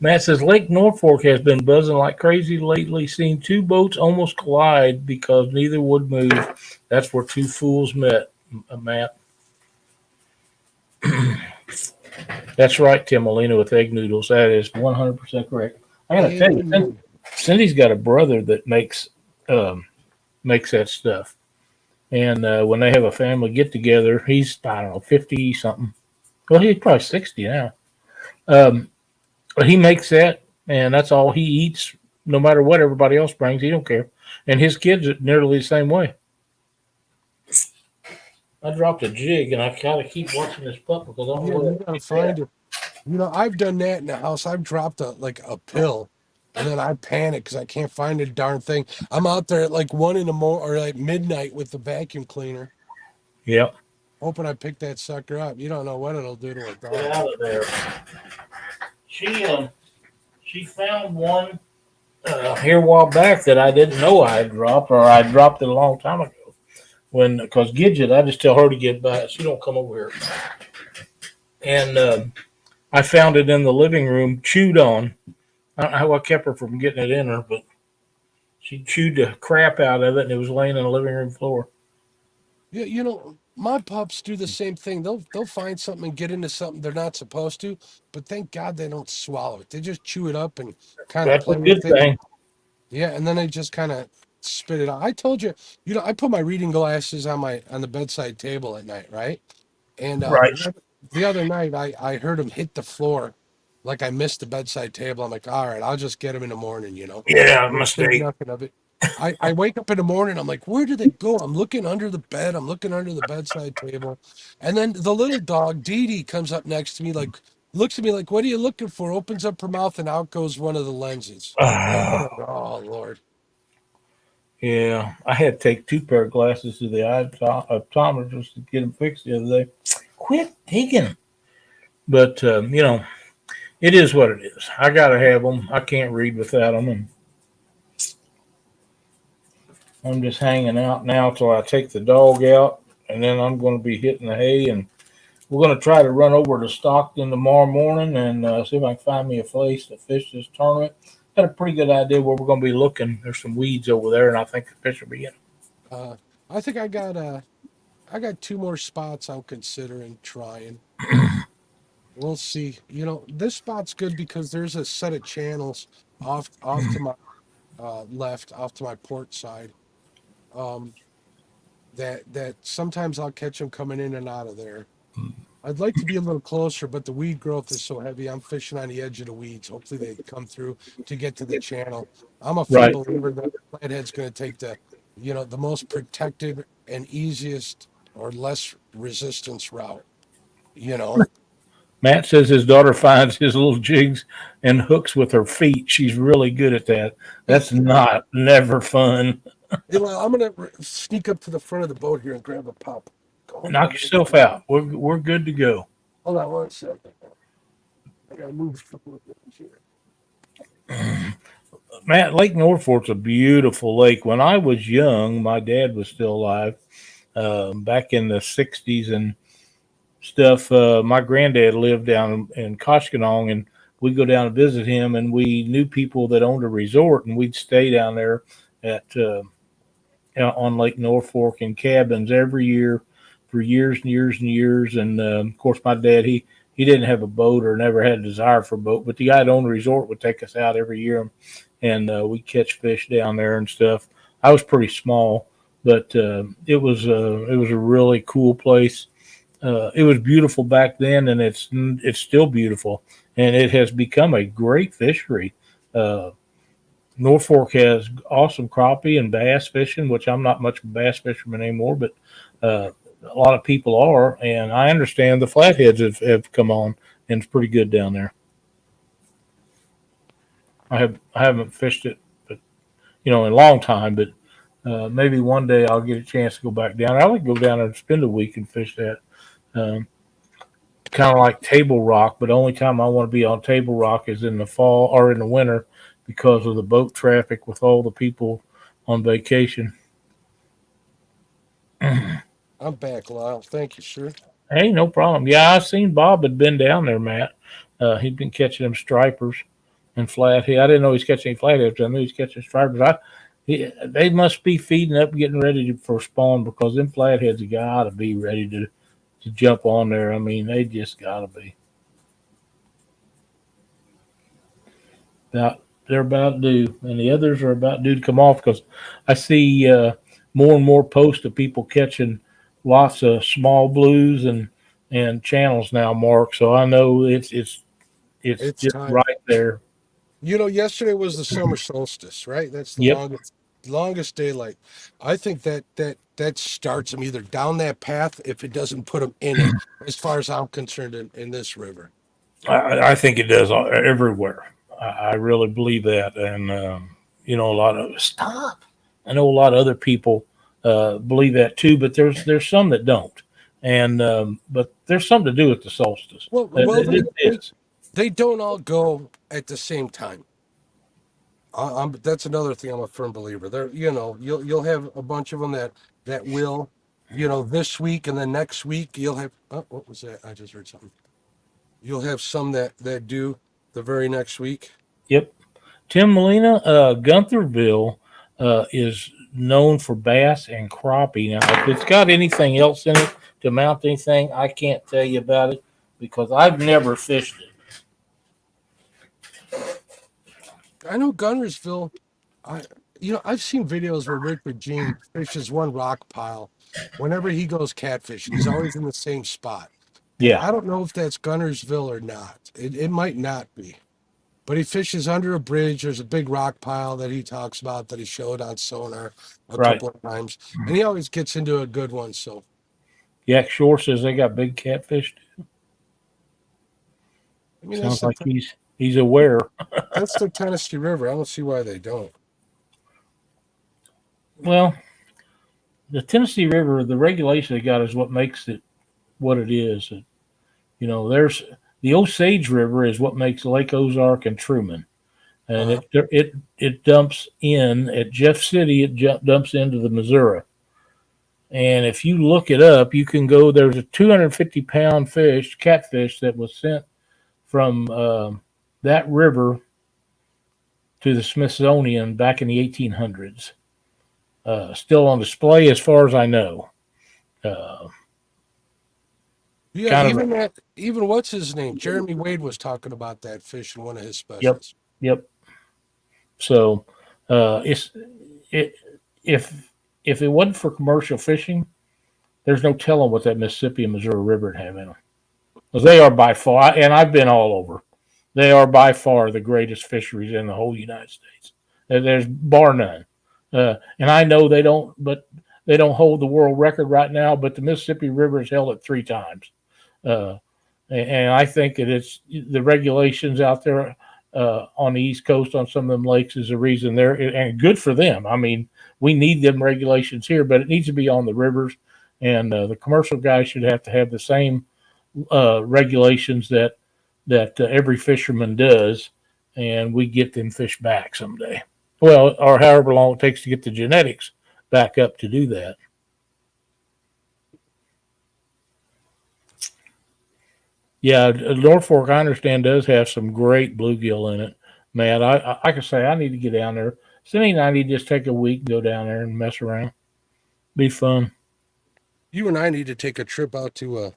Matt says Lake Norfolk has been buzzing like crazy lately. Seen 2 boats almost collide because neither would move. That's where 2 fools met, Matt. That's right, Tim Molina with egg noodles. That is 100% correct. I got to tell you, Cindy's got a brother that makes that stuff. And when they have a family get together, he's, I don't know, 50 something. Well, he's probably 60 now. But he makes that, and that's all he eats, no matter what everybody else brings. He don't care. And his kids are nearly the same way. I dropped a jig, and I gotta keep watching this pup because I don't know where to find it. I've done that in the house. I've dropped a pill, and then I panic because I can't find a darn thing. I'm out there at like 1 in the morning or like midnight with the vacuum cleaner. Yep. Hoping I pick that sucker up. You don't know what it'll do to a dog. Get out of there. She found one here a while back that I didn't know I had dropped, or I dropped it a long time ago. Because Gidget, I just tell her to get by it. She don't come over here. And I found it in the living room, chewed on. I don't know how I kept her from getting it in her, but she chewed the crap out of it, and it was laying on the living room floor. Yeah, my pups do the same thing. They'll find something and get into something they're not supposed to, but thank God they don't swallow it. They just chew it up and kind of play with it. Yeah, and then they just kind of spit it out. I told you, I put my reading glasses on the bedside table at night, right? And the other night I heard them hit the floor, like I missed the bedside table. I'm like, all right, I'll just get them in the morning, Yeah, mistake. Nothing of it. I wake up in the morning. I'm like, where did they go? I'm looking under the bed. I'm looking under the bedside table. And then the little dog, Dee Dee, comes up next to me, looks at me like, what are you looking for? Opens up her mouth and out goes one of the lenses. Oh, Lord. Yeah, I had to take 2 pair of glasses to the eye optometrist to get them fixed the other day. Quit digging. But, it is what it is. I got to have them. I can't read without them. And I'm just hanging out now till I take the dog out, and then I'm going to be hitting the hay, and we're going to try to run over to Stockton tomorrow morning and see if I can find me a place to fish this tournament. Got a pretty good idea where we're going to be looking. There's some weeds over there, and I think the fish will be in. I think I got 2 more spots I'm considering trying. We'll see. This spot's good because there's a set of channels off to left off to my port side. That sometimes I'll catch them coming in and out of there. I'd like to be a little closer, but the weed growth is so heavy. I'm fishing on the edge of the weeds. Hopefully they come through to get to the channel. I'm a firm Right. believer that Flathead's going to take the most protected and easiest or less resistance route. Matt says his daughter finds his little jigs and hooks with her feet. She's really good at that. That's never fun. Well, I'm going to sneak up to the front of the boat here and grab a pop. Knock yourself out. We're good to go. Hold on 1 second. I got to move a couple of things here. Matt, Lake Norfolk's a beautiful lake. When I was young, my dad was still alive back in the 60s and stuff. My granddad lived down in Koshkonong, and we'd go down and visit him, and we knew people that owned a resort, and we'd stay down there at on Lake Norfolk in cabins every year for years and years and years. And of course, my dad, he didn't have a boat or never had a desire for a boat, but the guy that owned the resort would take us out every year, and we'd catch fish down there and stuff. I was pretty small, but it was a really cool place. It was beautiful back then, and it's still beautiful, and it has become a great fishery. Norfolk has awesome crappie and bass fishing, which I'm not much of a bass fisherman anymore, but a lot of people are, and I understand the flatheads have come on, and it's pretty good down there. I haven't fished it, but in a long time, but maybe one day I'll get a chance to go back down. I would go down there and spend a week and fish that. Kind of like Table Rock, but the only time I want to be on Table Rock is in the fall or in the winter because of the boat traffic with all the people on vacation. I'm back, Lyle. Thank you, sir. Hey, no problem. Yeah, I seen Bob had been down there, Matt. He'd been catching them stripers and flathead. I didn't know he's catching any flatheads. I knew he's catching stripers. They must be feeding up, getting ready for spawn because them flatheads have got to be ready to jump on there. I mean, they just got to be. They're about due, and the others are about due to come off because I see more and more posts of people catching lots of small blues and channels now, Mark. So I know it's just time. right there. Yesterday was the summer solstice, right? That's the longest daylight. I think that starts them either down that path if it doesn't put them in it, as far as I'm concerned in this river. I think it does everywhere. I really believe that. And, a lot of stop. I know a lot of other people believe that too, but there's some that don't. And, but there's something to do with the solstice. Well, they don't all go at the same time. That's another thing. I'm a firm believer. There, you'll have a bunch of them that will, this week and then next week you'll have. Oh, what was that? I just heard something. You'll have some that do the very next week. Yep. Tim Molina, Guntherville is known for bass and crappie. Now, if it's got anything else in it to mount anything, I can't tell you about it because I've never fished it. I know Gunnersville. I've seen videos where Richard Jean fishes one rock pile. Whenever he goes catfishing, he's always in the same spot. Yeah. I don't know if that's Gunnersville or not. It might not be. But he fishes under a bridge. There's a big rock pile that he talks about that he showed on sonar a couple of times. And he always gets into a good one. So Yak Shore says they got big catfish too. Sounds like he's aware. That's the Tennessee River. I don't see why they don't. Well, the Tennessee River, the regulation they got is what makes it what it is. There's the Osage River is what makes Lake Ozark and Truman, and it dumps in at Jeff City. It dumps into the Missouri, and if you look it up, you can go. There's a 250-pound catfish that was sent from that river to the Smithsonian back in the 1800s. Still on display as far as I know. Even what's his name? Jeremy Wade was talking about that fish in one of his specials. Yep. So It's it if it wasn't for commercial fishing, there's no telling what that Mississippi and Missouri River would have in them. Because they are by far, and I've been all over. They are by far the greatest fisheries in the whole United States. There's bar none. And I know they don't hold the world record right now. But the Mississippi River has held it 3 times. And I think that it's the regulations out there on the East Coast on some of them lakes is the reason they're, and good for them. I mean, we need them regulations here, but it needs to be on the rivers, and the commercial guys should have to have the same regulations that every fisherman does, and we get them fish back someday. Well, or however long it takes to get the genetics back up to do that. Yeah, North Fork, I understand, does have some great bluegill in it. Man, I could say I need to get down there. Cindy and I need to just take a week, go down there and mess around. Be fun. You and I need to take a trip out to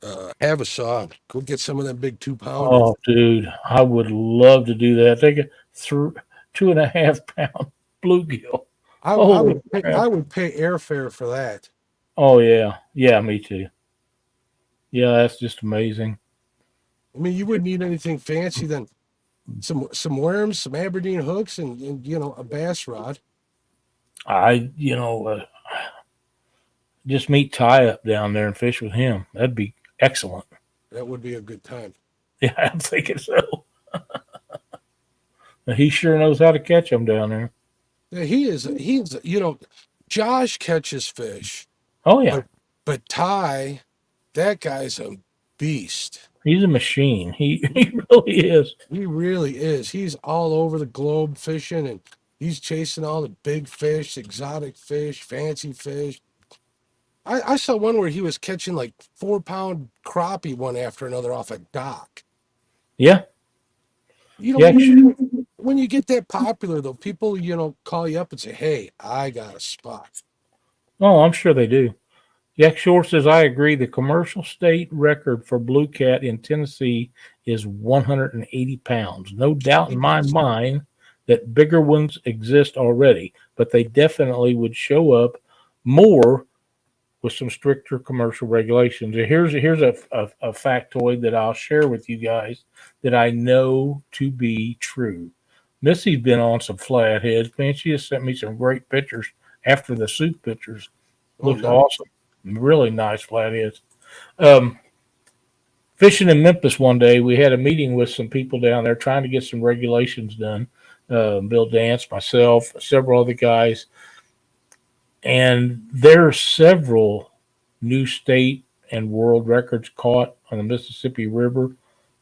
Havasaw. Go get some of them big 2-pounders. Oh, dude, I would love to do that. Take a 2.5 pound bluegill. I would pay airfare for that. Oh yeah, me too. Yeah, that's just amazing. I mean, you wouldn't need anything fancy than some worms, some Aberdeen hooks, and a bass rod. Just meet Ty up down there and fish with him. That'd be excellent. That would be a good time. Yeah, I'm thinking so. He sure knows how to catch them down there. Yeah, he's Josh catches fish. Oh yeah, but Ty, that guy's a beast. He's a machine. He really is. He really is. He's all over the globe fishing, and he's chasing all the big fish, exotic fish, fancy fish. I saw one where he was catching like 4-pound crappie one after another off a dock. Yeah. When you get that popular, though, people, call you up and say, "Hey, I got a spot." Oh, I'm sure they do. Yak Shore says, I agree. The commercial state record for blue cat in Tennessee is 180 pounds. No doubt in my mind that bigger ones exist already, but they definitely would show up more with some stricter commercial regulations. Here's a factoid that I'll share with you guys that I know to be true. Missy's been on some flatheads. Man, she just sent me some great pictures after the soup pictures. Looks awesome. Really nice flatheads. Fishing in Memphis one day, we had a meeting with some people down there trying to get some regulations done. Bill Dance, myself, several other guys. And there are several new state and world records caught on the Mississippi River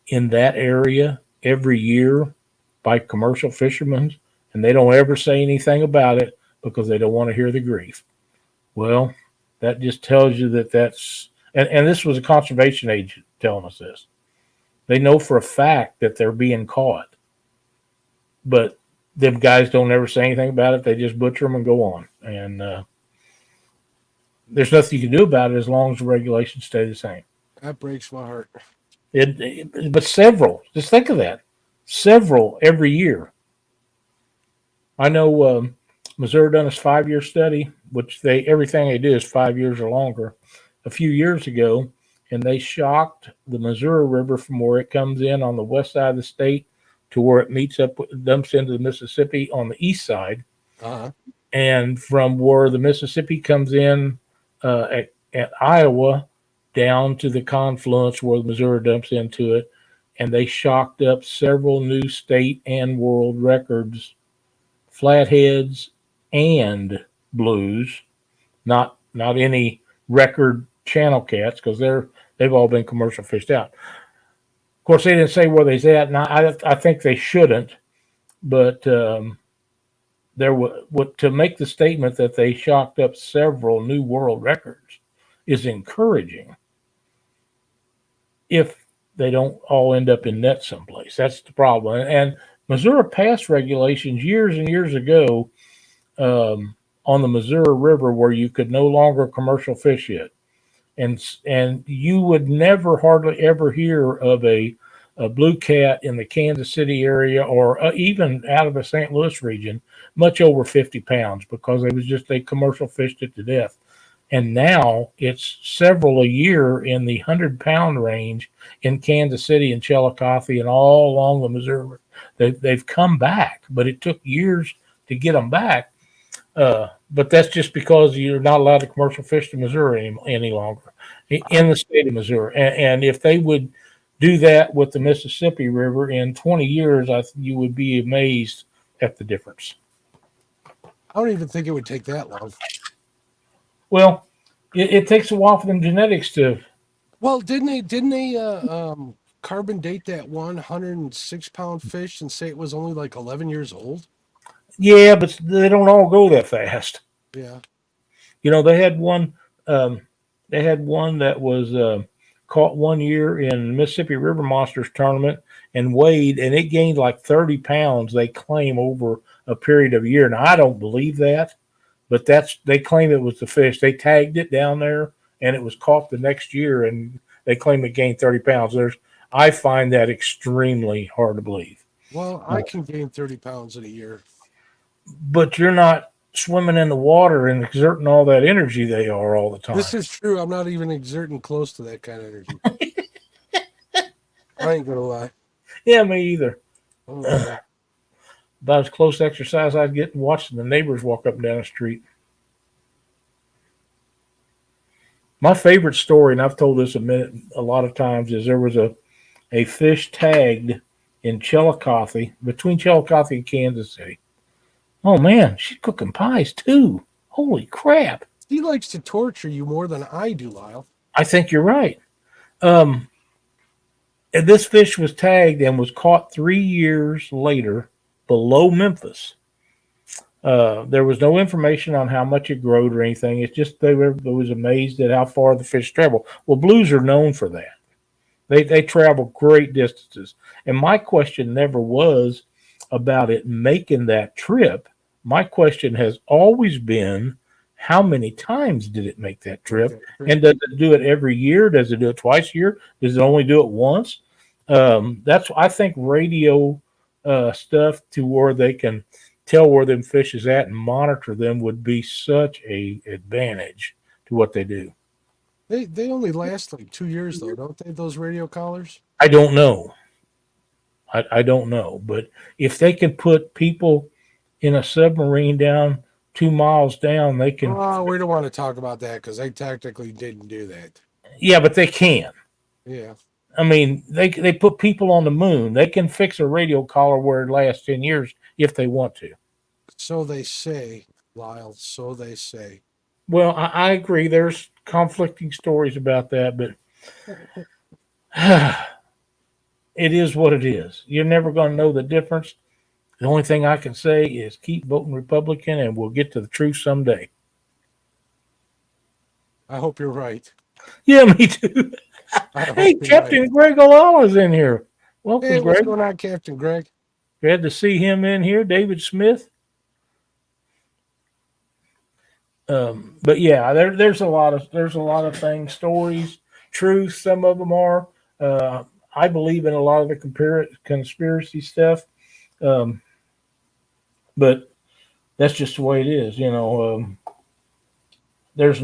in that area every year by commercial fishermen, and they don't ever say anything about it because they don't want to hear the grief. Well, that just tells you that's and this was a conservation agent telling us this. They know for a fact that they're being caught, but them guys don't ever say anything about it. They just butcher them and go on. And there's nothing you can do about it as long as the regulations stay the same. That breaks my heart. But several, just think of that. Several every year. I know Missouri done this 5-year study, which everything they do is 5 years or longer, a few years ago, and they shocked the Missouri River from where it comes in on the west side of the state to where it meets up, dumps into the Mississippi on the east side. Uh-huh. And from where the Mississippi comes in at Iowa down to the confluence where the Missouri dumps into it. And they shocked up several new state and world records, flatheads and blues, not any record channel cats, because they've all been commercial fished out. Of course, they didn't say where they's at, and I think they shouldn't, but to make the statement that they shocked up several new world records is encouraging if they don't all end up in nets someplace. That's the problem. And Missouri passed regulations years and years ago on the Missouri River where you could no longer commercial fish it. And you would never hardly ever hear of a blue cat in the Kansas City area or even out of the St. Louis region much over 50 pounds because it was just they commercial fished it to death. And now it's several a year in the 100-pound range in Kansas City and Chillicothe and all along the Missouri. They've come back, but it took years to get them back. But that's just because you're not allowed to commercial fish to Missouri any longer in the state of Missouri. And if they would do that with the Mississippi River in 20 years, you would be amazed at the difference. I don't even think it would take that long. Well, it takes a while for them genetics to. Well, didn't they carbon date that 106-pound fish and say it was only like 11 years old? Yeah, but they don't all go that fast. Yeah. You know, they had one. They had one that was caught one year in Mississippi River Monsters tournament and weighed, and it gained like 30 pounds. They claim over a period of a year. Now I don't believe that, but they claim it was the fish. They tagged it down there, and it was caught the next year, and they claim it gained 30 pounds. I find that extremely hard to believe. Well, I can gain 30 pounds in a year. But you're not swimming in the water and exerting all that energy they are all the time. This is true. I'm not even exerting close to that kind of energy. I ain't gonna lie. Yeah, me either. Oh, yeah. About as close to exercise I'd get watching the neighbors walk up and down the street. My favorite story, and I've told this a lot of times, is there was a fish tagged in Chillicothe, between Chillicothe and Kansas City. Oh, man, she's cooking pies, too. Holy crap. He likes to torture you more than I do, Lyle. I think you're right. And this fish was tagged and was caught 3 years later below Memphis. There was no information on how much it growed or anything. It's just they was amazed at how far the fish travel. Well, blues are known for that. They travel great distances. And my question never was about it making that trip. My question has always been, how many times did it make that trip? And does it do it every year? Does it do it twice a year? Does it only do it once? That's, I think, radio stuff to where they can tell where them fish is at and monitor them would be such a advantage to what they do. They only last like 2 years, though, don't they, those radio collars? I don't know. I don't know. But if they can put people in a submarine down 2 miles down, they can. Oh, we don't want to talk about that because they technically didn't do that. Yeah, but they can. Yeah. I mean, they put people on the moon. They can fix a radio collar where it lasts 10 years if they want to. So they say, Lyle. So they say. Well, I agree. There's conflicting stories about that, but it is what it is. You're never going to know the difference. The only thing I can say is keep voting Republican, and we'll get to the truth someday. I hope you're right. Yeah, me too. Hey, Captain right. Greg Olala's in here. Welcome, hey, Greg. What's going on, Captain Greg? Glad to see him in here. David Smith. But yeah, there's a lot of things, stories, truth. Some of them are. I believe in a lot of the conspiracy stuff, but that's just the way it is. You know, there's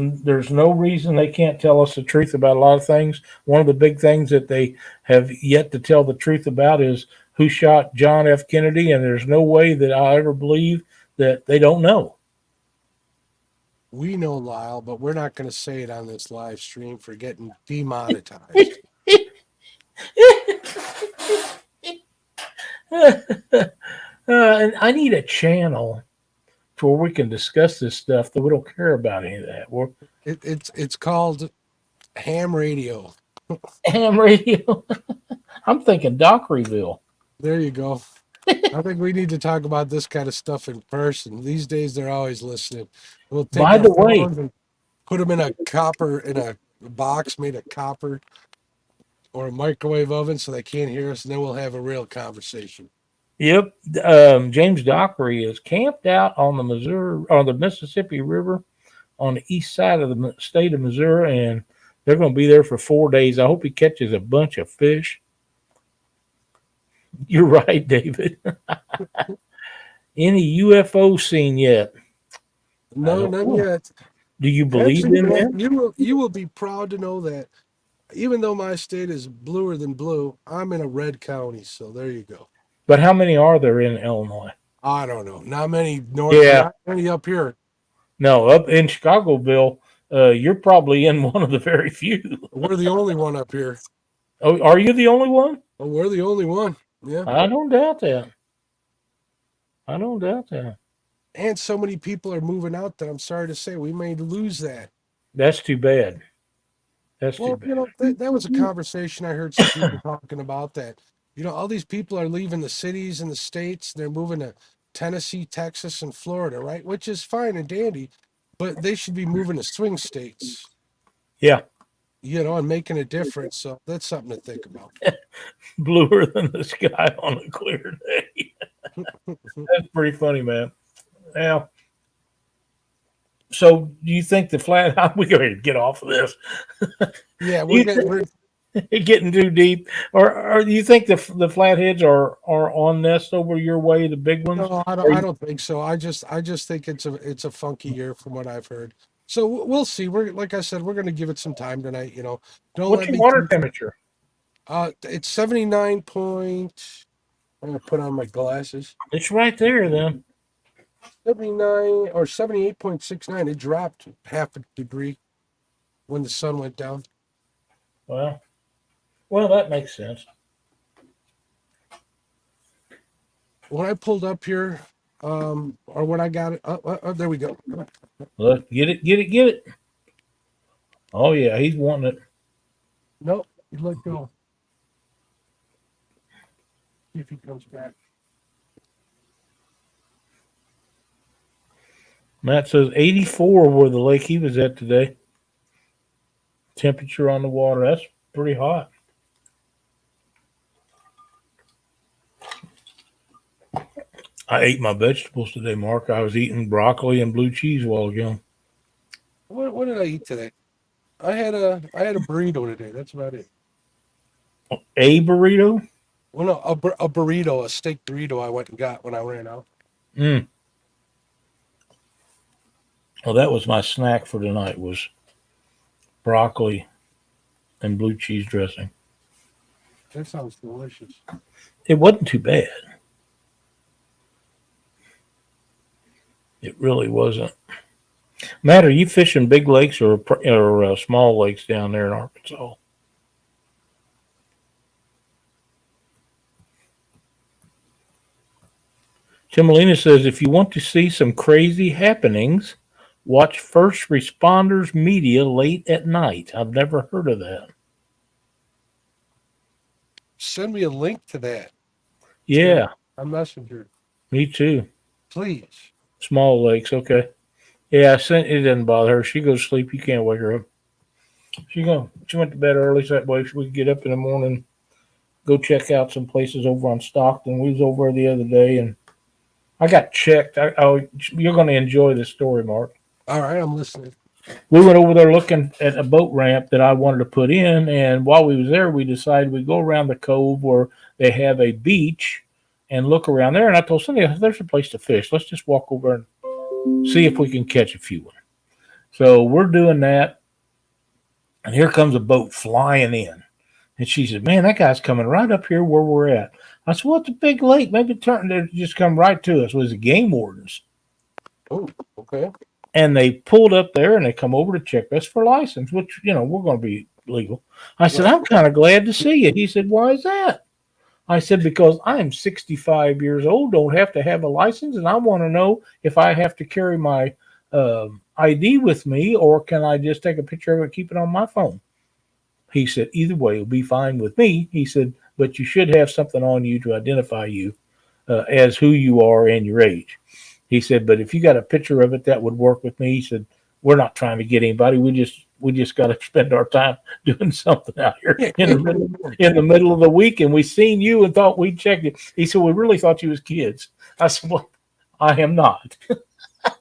no reason they can't tell us the truth about a lot of things. One of the big things that they have yet to tell the truth about is who shot John F. Kennedy, and there's no way that I ever believe that they don't know. We know, Lyle, but we're not going to say it on this live stream for getting demonetized. And I need a channel to where we can discuss this stuff that we don't care about any of that. It's called Ham Radio. Ham Radio. I'm thinking Dockeryville. There you go. I think we need to talk about this kind of stuff in person. These days, they're always listening. We'll take By the way, and put them in a box made of copper or a microwave oven so they can't hear us, and then we'll have a real conversation. Yep. James Dockery is camped out on the Mississippi River on the east side of the state of Missouri, and they're going to be there for 4 days. I hope he catches a bunch of fish. You're right, David. any UFO seen yet? No, not yet. Do you believe Actually, in Matt, them? you will be proud to know that even though my state is bluer than blue, I'm in a red county. So there you go. But how many are there in Illinois? I don't know. Not many Yeah. not many up here. No, up in Chicagoville, you're probably in one of the very few. We're the only one up here. Oh, are you the only one? Oh, we're the only one. Yeah. I don't doubt that. I don't doubt that. And so many people are moving out that I'm sorry to say we may lose that. That's too bad. That's too Well, bad. you know, that was a conversation I heard some people talking about that. You know, all these people are leaving the cities and the states. They're moving to Tennessee, Texas, and Florida, right? Which is fine and dandy, but they should be moving to swing states. Yeah. You know, and making a difference. So that's something to think about. Bluer than the sky on a clear day. That's pretty funny, man. Now, so do you think the flat? We go ahead and get off of this. Yeah, we're getting too deep. Or do you think the flatheads are on nest over your way, the big ones? No, I don't think so. I just think it's a funky year from what I've heard. So we'll see. We're like I said, we're going to give it some time tonight. You know, don't What's let your me. water temperature? It's 79 point. I'm gonna put on my glasses. It's right there then. 79 or 78.69. It dropped half a degree when the sun went down. Well, that makes sense. When I pulled up here, or when I got it, there we go. Look, get it. Oh yeah, he's wanting it. Nope, he let go. See if he comes back. Matt says 84 where the lake he was at today. Temperature on the water, that's pretty hot. I ate my vegetables today, Mark. I was eating broccoli and blue cheese a while ago. What did I eat today? I had a burrito today. That's about it. A burrito? Well, no, a burrito, a steak burrito I went and got when I ran out. Well, that was my snack for tonight was broccoli and blue cheese dressing. That sounds delicious. It wasn't too bad. It really wasn't. Matt, are you fishing big lakes or small lakes down there in Arkansas? Timelina says, if you want to see some crazy happenings, watch First Responders Media late at night. I've never heard of that. Send me a link to that. Yeah. A messenger. Me too. Please. Small lakes, okay. Yeah, it doesn't bother her. She goes to sleep. You can't wake her up. She went to bed early, so that way we could get up in the morning, go check out some places over on Stockton. We was over the other day, and I got checked. You're going to enjoy this story, Mark. All right, I'm listening. We went over there looking at a boat ramp that I wanted to put in, and while we was there, we decided we'd go around the cove where they have a beach and look around there. And I told Cindy, there's a place to fish. Let's just walk over and see if we can catch a few. So we're doing that, and here comes a boat flying in. And she said, man, that guy's coming right up here where we're at. I said, well, it's a big lake. Maybe they just come right to us. It was the game wardens. Oh, okay. And they pulled up there, and they come over to check us for license, which, we're going to be legal. I said, I'm kind of glad to see you. He said, why is that? I said, because I'm 65 years old, don't have to have a license, and I want to know if I have to carry my ID with me, or can I just take a picture of it and keep it on my phone? He said, either way, it'll be fine with me. He said, but you should have something on you to identify you as who you are and your age. He said, but if you got a picture of it, that would work with me. He said, we're not trying to get anybody. We just got to spend our time doing something out here in the middle of the week. And we seen you and thought we'd check it. He said, we really thought you was kids. I said, well, I am not.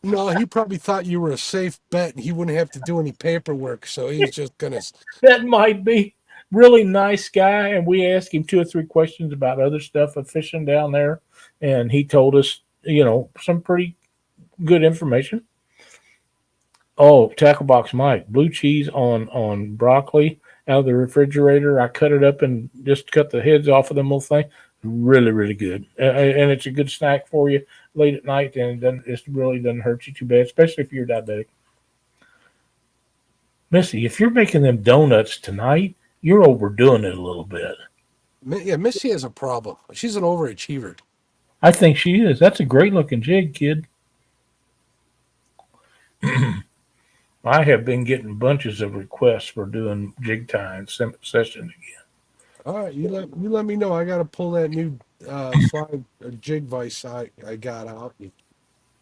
No, he probably thought you were a safe bet and he wouldn't have to do any paperwork. So he was just going to. That might be. Really nice guy. And we asked him 2 or 3 questions about other stuff of fishing down there. And he told us some pretty good information. Oh, tackle box Mike, blue cheese on broccoli out of the refrigerator. I cut it up and just cut the heads off of them little thing. Really, really good, and it's a good snack for you late at night, and it really doesn't hurt you too bad, especially if you're diabetic. Missy, if you're making them donuts tonight, you're overdoing it a little bit. Yeah, Missy has a problem. She's an overachiever. I think she is. That's a great looking jig, kid. I have been getting bunches of requests for doing jig tie and sessions again. All right, you let me know. I got to pull that new fly jig vise I got out and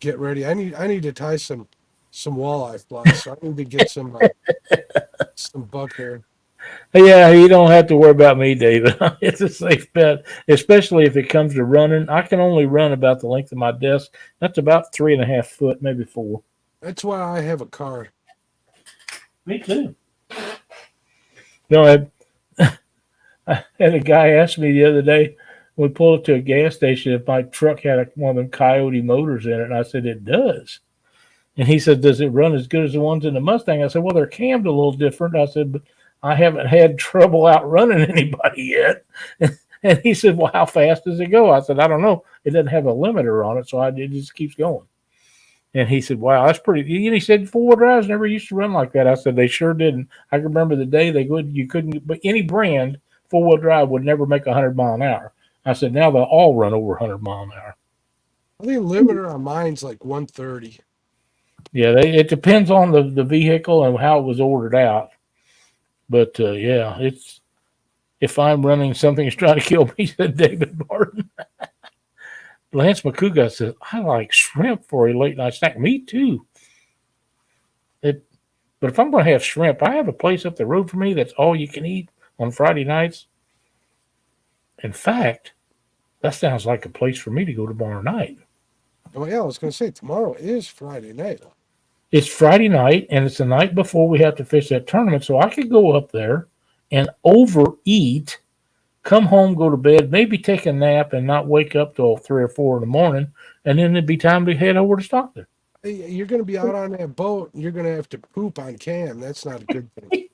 get ready. I need to tie some walleye flies, so I need to get some buck hair. Yeah, you don't have to worry about me, David. It's a safe bet, especially if it comes to running. I can only run about the length of my desk. That's about 3.5 foot, maybe 4. That's why I have a car. Me too. No, I had a guy ask me the other day, we pulled up to a gas station, if my truck had one of them Coyote motors in it, and I said, it does. And he said, does it run as good as the ones in the Mustang? I said, well, they're cammed a little different. I said, but I haven't had trouble outrunning anybody yet. And he said, well, how fast does it go? I said, I don't know. It doesn't have a limiter on it, so it just keeps going. And he said, wow, that's pretty. And he said, four-wheel drives never used to run like that. I said, they sure didn't. I can remember the day you couldn't, but any brand four-wheel drive would never make 100 mile an hour. I said, now they'll all run over 100 mile an hour. I think limiter on mine's like 130. Yeah, it depends on the vehicle and how it was ordered out. But yeah, it's if I'm running something that's trying to kill me, said David Martin. Lance McCouga says, I like shrimp for a late night snack. Me too. But if I'm going to have shrimp, I have a place up the road for me that's all you can eat on Friday nights. In fact, that sounds like a place for me to go tomorrow night. Oh, yeah, I was going to say, tomorrow is Friday night. It's Friday night, and it's the night before we have to fish that tournament, so I could go up there and overeat, come home, go to bed, maybe take a nap and not wake up till 3 or 4 in the morning, and then it'd be time to head over to Stockton. Hey, you're going to be out on that boat, and you're going to have to poop on cam. That's not a good thing.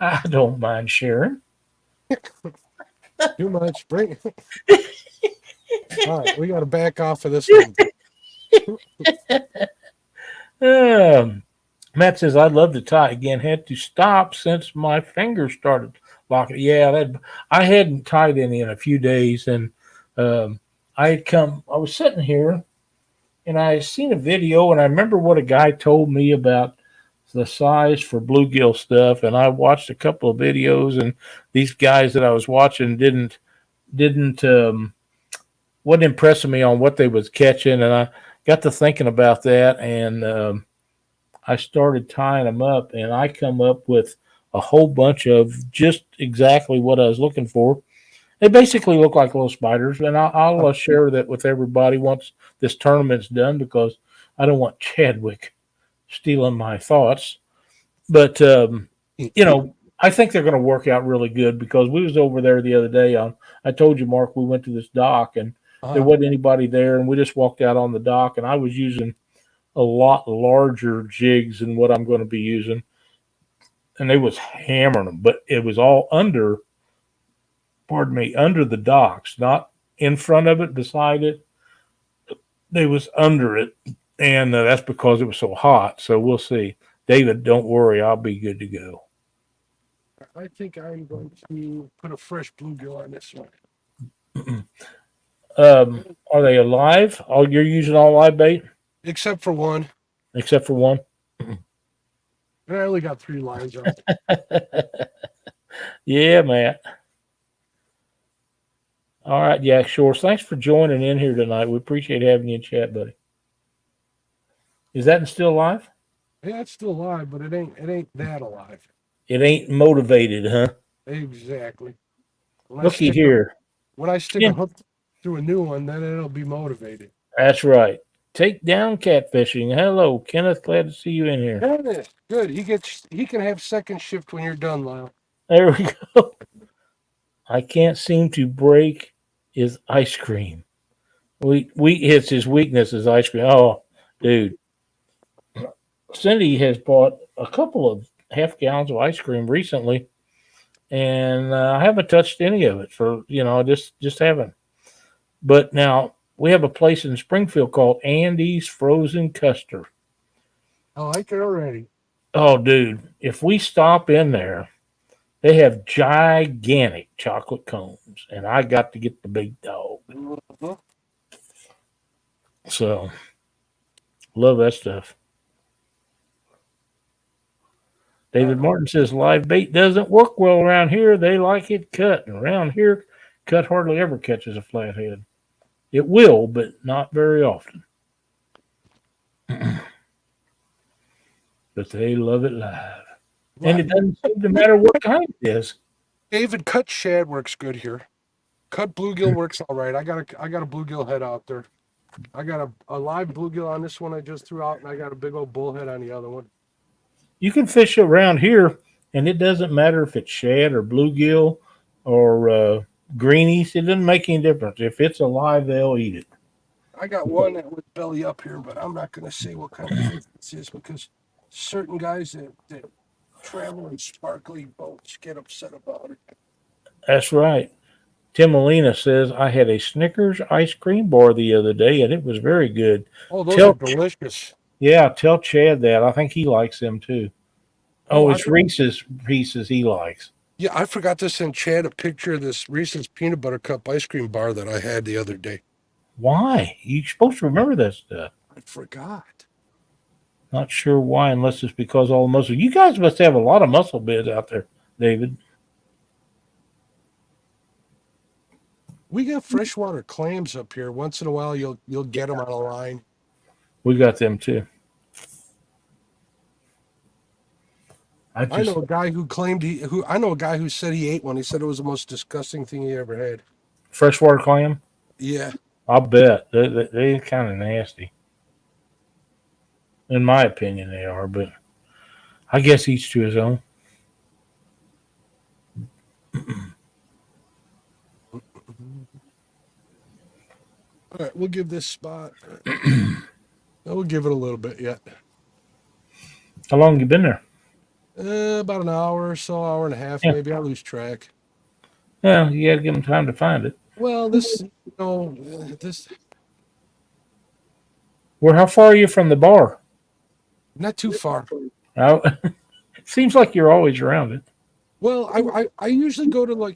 I don't mind sharing. Too much. Bring All right, we got to back off of this one. Matt says, I'd love to tie again. Had to stop since my fingers started locking. Yeah, I hadn't tied any in a few days. And I was sitting here and I seen a video and I remember what a guy told me about the size for bluegill stuff. And I watched a couple of videos and these guys that I was watching wasn't impressing me on what they was catching. And I got to thinking about that and I started tying them up and I come up with a whole bunch of just exactly what I was looking for. They basically look like little spiders, and I'll share that with everybody once this tournament's done because I don't want Chadwick stealing my thoughts. But, I think they're going to work out really good because we was over there the other day. I told you, Mark, we went to this dock, and there wasn't anybody there, and we just walked out on the dock, and I was using a lot larger jigs than what I'm going to be using. And they was hammering them, but it was all under the docks, not in front of it, beside it. They was under it, and that's because it was so hot. So we'll see. David, don't worry. I'll be good to go. I think I'm going to put a fresh bluegill on this one. Are they alive? Oh, you're using all live bait? Except for one. Except for one? And I only got 3 lines on. Yeah, Matt. All right, yeah, sure. Thanks for joining in here tonight. We appreciate having you in chat, buddy. Is that still alive? Yeah, it's still alive, but it ain't that alive. It ain't motivated, huh? Exactly. Looky here. When I stick a hook through a new one, then it'll be motivated. That's right. Take down catfishing. Hello, Kenneth. Glad to see you in here. Kenneth, good. He can have second shift when you're done, Lyle. There we go. I can't seem to break his ice cream. It's his weakness is ice cream. Oh, dude. Cindy has bought a couple of half gallons of ice cream recently, and I haven't touched any of it for just haven't. But now we have a place in Springfield called Andy's Frozen Custard. I like it already. Oh, dude, if we stop in there, they have gigantic chocolate cones, and I got to get the big dog. Mhm. So, love that stuff. David Martin says live bait doesn't work well around here. They like it cut. And around here, cut hardly ever catches a flathead. It will, but not very often. But they love it live. And it doesn't seem to matter what kind it is. David, cut shad works good here. Cut bluegill works all right. I got a bluegill head out there. I got a live bluegill on this one I just threw out, and I got a big old bullhead on the other one. You can fish around here, and it doesn't matter if it's shad or bluegill or greenies. It doesn't make any difference. If it's alive, they'll eat it. I got one that would belly up here, but I'm not going to say what kind of fish this is because certain guys that travel in sparkly boats get upset about it. That's right. Tim Molina says, I had a Snickers ice cream bar the other day, and it was very good. Oh, those are delicious. Yeah, tell Chad that. I think he likes them too. Oh, it's Reese's Pieces he likes. Yeah, I forgot to send Chad a picture of this Reese's peanut butter cup ice cream bar that I had the other day. Why? You're supposed to remember that stuff. I forgot. Not sure why, unless it's because all the muscle. You guys must have a lot of muscle beds out there, David. We got freshwater clams up here. Once in a while, you'll get them on a line. We got them too. I know a guy who claimed I know a guy who said he ate one. He said it was the most disgusting thing he ever had. Freshwater clam? Yeah. I'll bet. They're kind of nasty. In my opinion, they are, but I guess each to his own. All right, we'll give this spot. We'll give it a little bit yet. How long you been there? About an hour or so, hour and a half, Yeah. maybe. I lose track. Yeah, you got to give them time to find it. Well, this. How far are you from the bar? Not too far. It seems like you're always around it. Well, I usually go to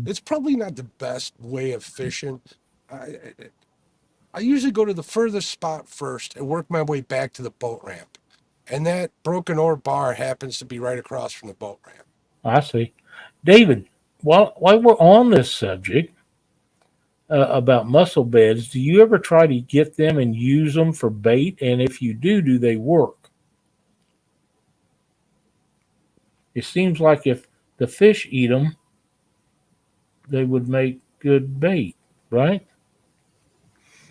it's probably not the best way of fishing. I usually go to the furthest spot first and work my way back to the boat ramp. And that broken oar bar happens to be right across from the boat ramp. I see. David, while we're on this subject about mussel beds, do you ever try to get them and use them for bait? And if you do they work? It seems like if the fish eat them, they would make good bait, right?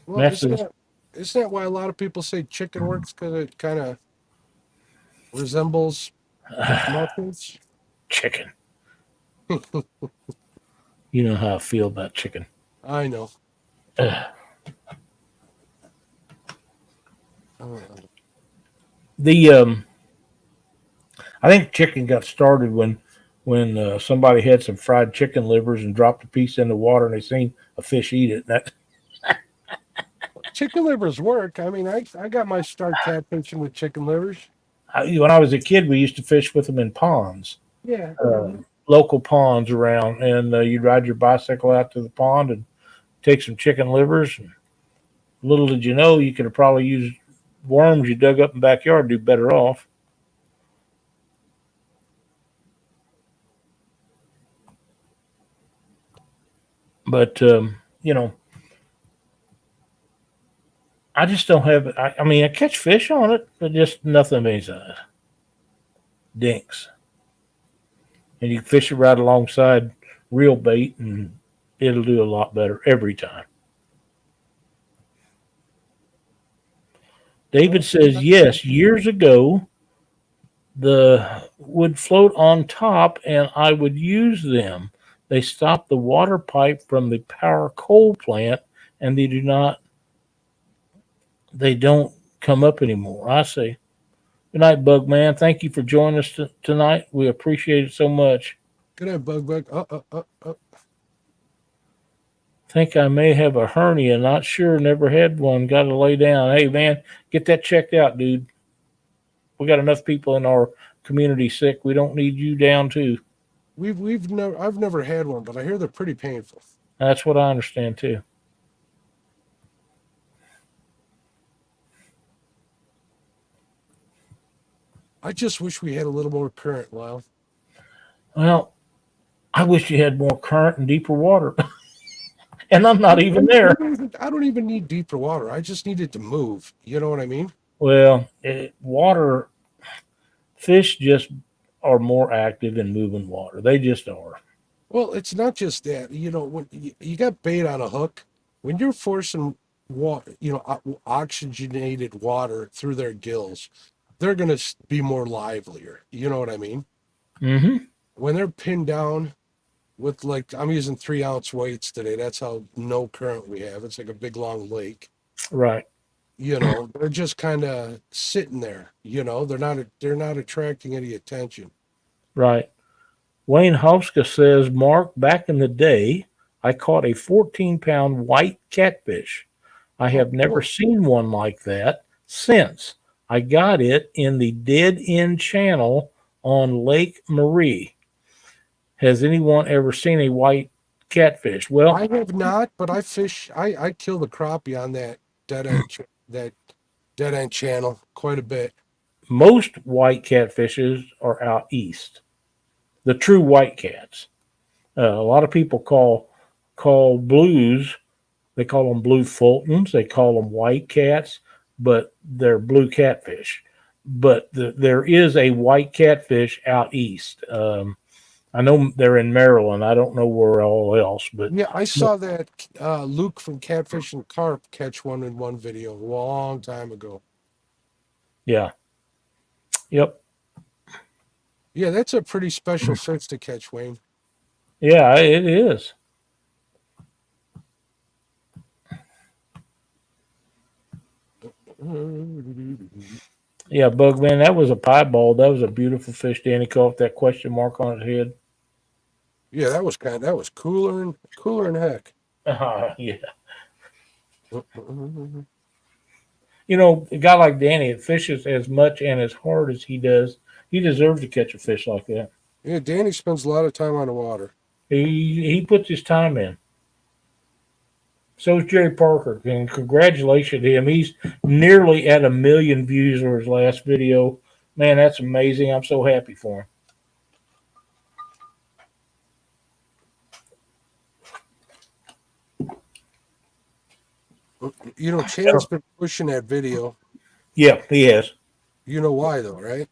Well, isn't that why a lot of people say chicken works? Because it kind of resembles mussels? Chicken. You know how I feel about chicken. I know. I think chicken got started when somebody had some fried chicken livers and dropped a piece in the water and they seen a fish eat it. Chicken livers work. I mean, I got my start catfishing with chicken livers. When I was a kid, we used to fish with them in ponds. Yeah. Local ponds around, and you'd ride your bicycle out to the pond and take some chicken livers. And little did you know, you could have probably used worms you dug up in the backyard to do better off. But, I just don't have it. I mean, I catch fish on it, but just nothing means dinks. And you fish it right alongside real bait, and it'll do a lot better every time. David says, yes, years ago, the would float on top, and I would use them. They stop the water pipe from the power coal plant, and they do not they don't come up anymore. I see. Good night, Bug Man. Thank you for joining us tonight. We appreciate it so much. Good night, Bug. Think I may have a hernia. Not sure. Never had one. Got to lay down. Hey, man, get that checked out, dude. We got enough people in our community sick. We don't need you down too. I've never had one, but I hear they're pretty painful. That's what I understand too. I just wish we had a little more current, Lyle. Well, I wish you had more current and deeper water. And I'm not even there. I don't even need deeper water. I just need it to move. You know what I mean? Well, water, fish just are more active in moving water. They just are. Well, it's not just that. You know, when you got bait on a hook, when you're forcing water, oxygenated water through their gills, they're going to be more livelier. You know what I mean? Mm-hmm. When they're pinned down with, like, I'm using 3-ounce weights today. That's how no current we have. It's like a big long lake. Right. You know, they're just kind of sitting there. You know, they're not attracting any attention. Right. Wayne Hauska says, Mark, back in the day, I caught a 14-pound white catfish. I have never seen one like that since. I got it in the dead end channel on Lake Marie. Has anyone ever seen a white catfish? Well, I have not, but I kill the crappie on that dead end channel quite a bit. Most white catfishes are out east. The true white cats. A lot of people call blues. They call them blue Fultons. They call them white cats, but they're blue catfish. But there is a white catfish out east. I know they're in Maryland. I don't know where all else, but yeah, I saw that Luke from Catfish and Carp catch one in one video a long time ago. Yeah. Yep. Yeah, that's a pretty special fish to catch, Wayne. Yeah, it is. Yeah, Bugman, that was a piebald. That was a beautiful fish. Danny caught that question mark on his head. Yeah, that was cooler and heck. Yeah. You know, a guy like Danny, that fishes as much and as hard as he does, he deserves to catch a fish like that. Yeah, Danny spends a lot of time on the water. He puts his time in. So is Jerry Parker, and congratulations to him. He's nearly at 1 million views on his last video. Man, that's amazing. I'm so happy for him. You know, Chad's been pushing that video. Yeah, he has. You know why, though, right?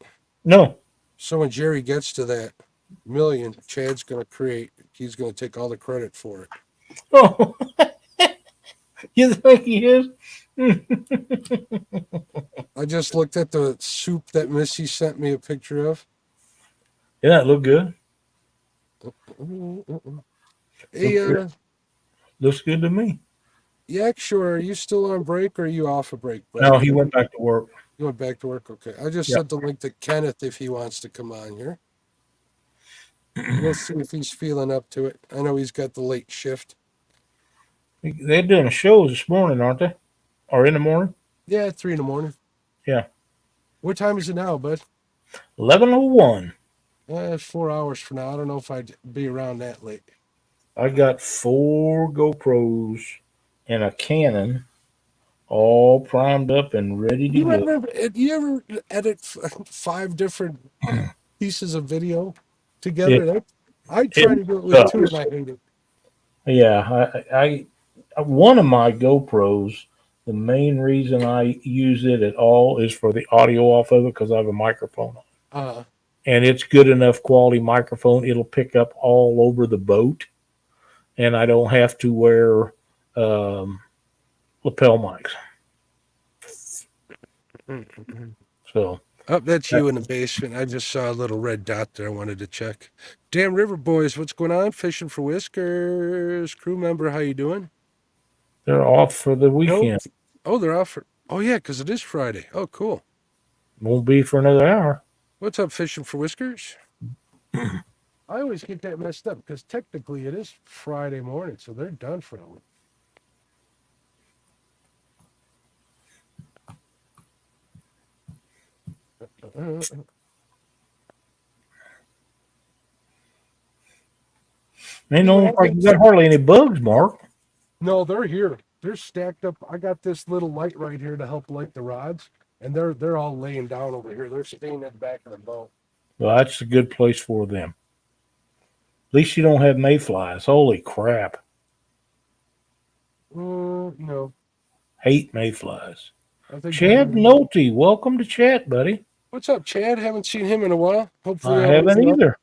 No. So when Jerry gets to that 1 million, Chad's going to he's going to take all the credit for it. Oh, you think he is? I just looked at the soup that Missy sent me a picture of. Yeah, it looked good. Hey, looks good to me. yeah, sure. Are you still on break or are you off a break? Bro? No, he went back to work. You went back to work? Okay. I just sent the link to Kenneth if he wants to come on here. We'll see if he's feeling up to it. I know he's got the late shift. They're doing shows this morning, aren't they? Or in the morning? Yeah, 3 a.m. Yeah. What time is it now, bud? 11:01. 4 hours from now. I don't know if I'd be around that late. I got 4 GoPros and a Canon all primed up and ready to go. You ever edit 5 different pieces of video together? I try to do it with 2 and I hate it. Yeah, I one of my GoPros, the main reason I use it at all is for the audio off of it because I have a microphone on it. And it's good enough quality microphone. It'll pick up all over the boat. And I don't have to wear lapel mics. So. Oh, that's you in the basement. I just saw a little red dot there. I wanted to check. Damn River Boys, what's going on? Fishing for Whiskers. Crew member, how you doing? They're off for the weekend. Oh, they're off for... Oh, yeah, because it is Friday. Oh, cool. Won't be for another hour. What's up, Fishing for Whiskers? I always get that messed up because technically it is Friday morning, so they're done for the week. Ain't no like you got hardly any bugs, Mark. No, they're here. They're stacked up. I got this little light right here to help light the rods, and they're all laying down over here. They're staying at the back of the boat. Well, that's a good place for them. At least you don't have mayflies. Holy crap. No. Hate mayflies. I think Chad Nolte, welcome to chat, buddy. What's up, Chad? Haven't seen him in a while. Hopefully, I haven't either.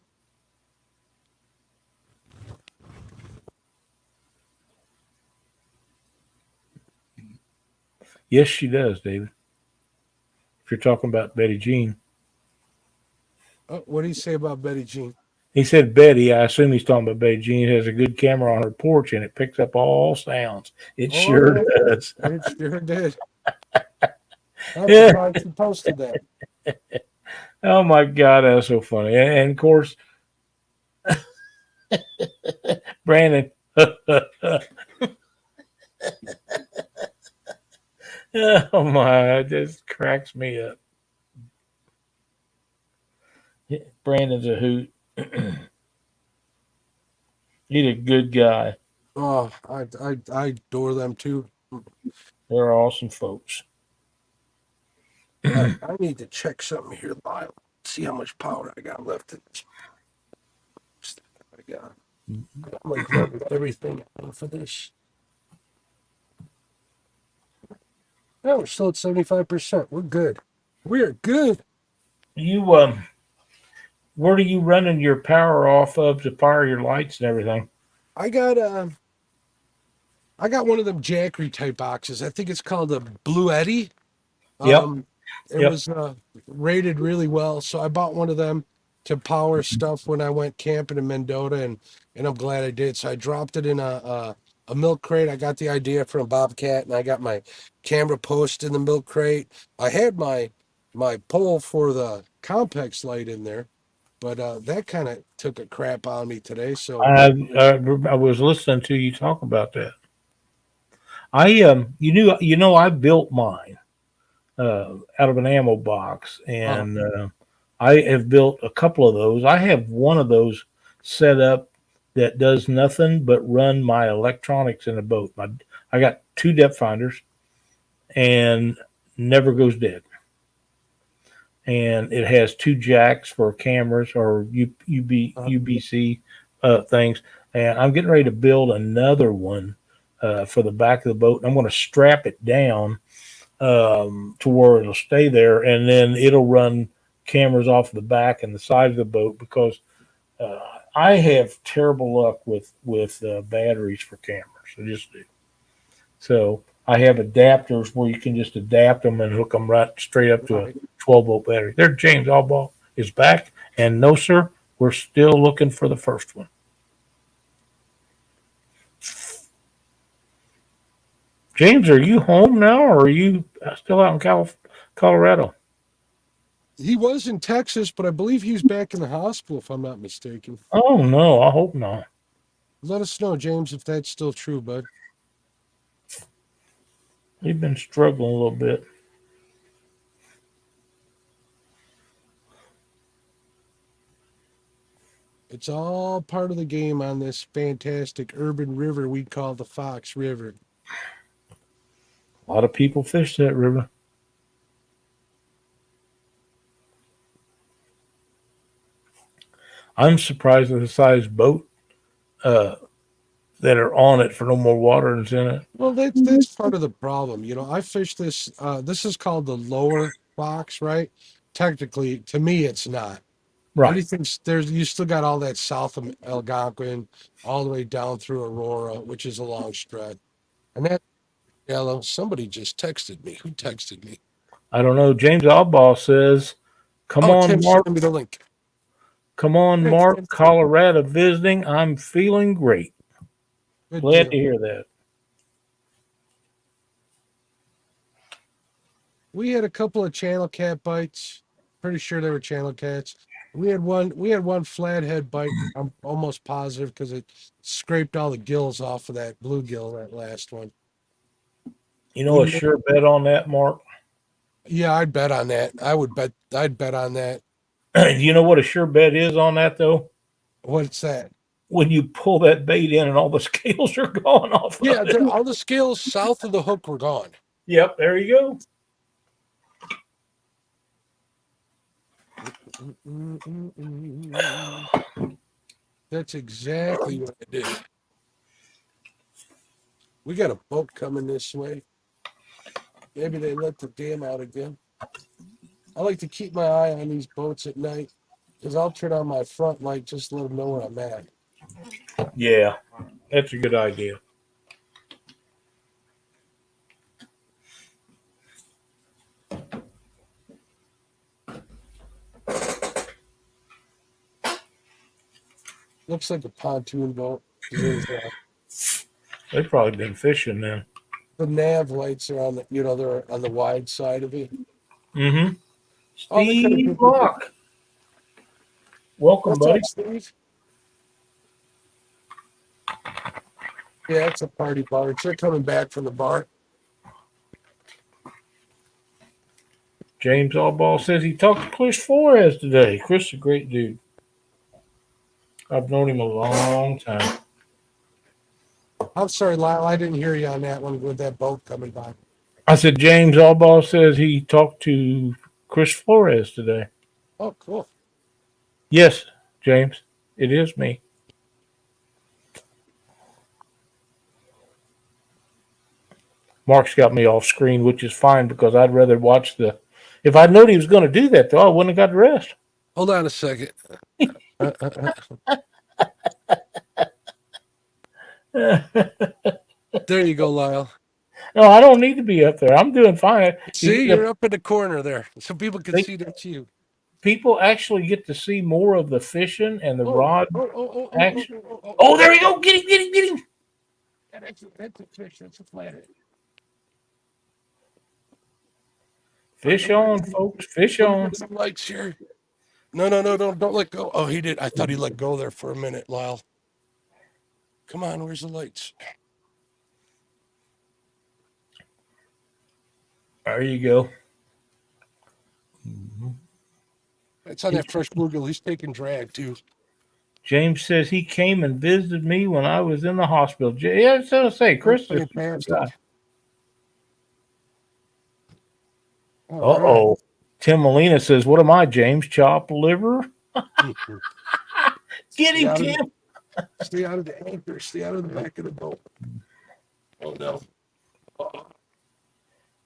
Yes, she does, David. If you're talking about Betty Jean. Oh, what did he say about Betty Jean? He said Betty. I assume he's talking about Betty Jean. It has a good camera on her porch, and it picks up all sounds. It sure does. It sure did. I'm surprised he posted that. Oh, my God. That's so funny. And of course, Brandon. Oh, my. It just cracks me up. Brandon's a hoot. He's a good guy. Oh, I adore them too. They're awesome folks. I need to check something here, Lyle. See how much power I got left in this. I got. I'm like running everything for this. No, we're still at 75%. We're good. We're good. You where are you running your power off of to fire your lights and everything? I got one of them Jackery type boxes. I think it's called a Blue Eddy. It was rated really well, so I bought one of them to power stuff when I went camping in Mendota, and I'm glad I did. So I dropped it in a milk crate. I got the idea from Bobcat, and I got my camera post in the milk crate. I had my pole for the Compex light in there, but that kind of took a crap on me today. So I was listening to you talk about that. I I built mine out of an ammo box, and I have built a couple of those. I have one of those set up that does nothing but run my electronics in a boat. I got 2 depth finders and never goes dead. And it has 2 jacks for cameras or UBC things. And I'm getting ready to build another one for the back of the boat. I'm going to strap it down to where it'll stay there, and then it'll run cameras off the back and the side of the boat, because I have terrible luck with batteries for cameras. I just do. So I have adapters where you can just adapt them and hook them right straight up to a 12-volt battery. There, James Allball is back, and no, sir, we're still looking for the first one. James, are you home now, or are you still out in Colorado? he was in Texas, but I believe he's back in the hospital, if I'm not mistaken. Oh, no, I hope not. Let us know, James, if that's still true, bud. You've been struggling a little bit. It's all part of the game on this fantastic urban river we call the Fox River. A lot of people fish that river. I'm surprised at the size boat that are on it for no more water than's in it. Well, that's part of the problem. I fish this. This is called the lower Fox, right? Technically, to me, it's not. Right. Everything's there's. You still got all that south of Algonquin, all the way down through Aurora, which is a long stretch. And that yellow. Somebody just texted me. Who texted me? I don't know. James Allball says, "Come on, Tim, Mark. send me the link. Come on, Mark. Colorado visiting. I'm feeling great. Good Glad deal. to hear that." We had a couple of channel cat bites. Pretty sure they were channel cats. We had one flathead bite. I'm almost positive because it scraped all the gills off of that bluegill, that last one. You know, a sure bet on that, Mark. Yeah, I'd bet on that. I'd bet on that. You know what a sure bet is on that, though? What's that? When you pull that bait in and all the scales are gone off. Yeah, of it. all the scales south of the hook were gone. Yep, there you go. That's exactly what I did. We got a boat coming this way. Maybe they let the dam out again. I like to keep my eye on these boats at night because I'll turn on my front light just to let them know where I'm at. Yeah, that's a good idea. Looks like a pontoon boat. There's, They've probably been fishing then. the nav lights are on the, they're on the wide side of it. Mm-hmm. Oh, they could've Steve been- Block. Welcome, What's buddy. up, Steve? Yeah, it's a party bar. They're coming back from the bar. James Allball says he talked to Chris Flores today. Chris is a great dude. I've known him a long time. I'm sorry, Lyle. I didn't hear you on that one with that boat coming by. I said James Allball says he talked to Chris Flores today. Oh, cool. Yes, James, it is me. Mark's got me off screen, which is fine because I'd rather watch the. If I'd known he was going to do that, though, I wouldn't have got dressed. Hold on a second. There you go, Lyle. No, I don't need to be up there. I'm doing fine. See, you're up in the corner there, so people can see that's you. People actually get to see more of the fishing and the rod action. Oh, Oh, there you go. Get him, get him, get him. That's a fish. That's a flathead. Fish on, folks. Fish on. Some lights here. No, don't let go. Oh, he did. I thought he let go there for a minute, Lyle. Come on, where's the lights? There you go. It's on that fresh bluegill. He's taking drag too. James says he came and visited me when I was in the hospital. Yeah, I was going to say, Chris. Fantastic. Uh-oh. Tim Molina says, what am I, James? Chop liver? Get him, Tim. Stay out of the anchor. Stay out of the back of the boat. Oh, no.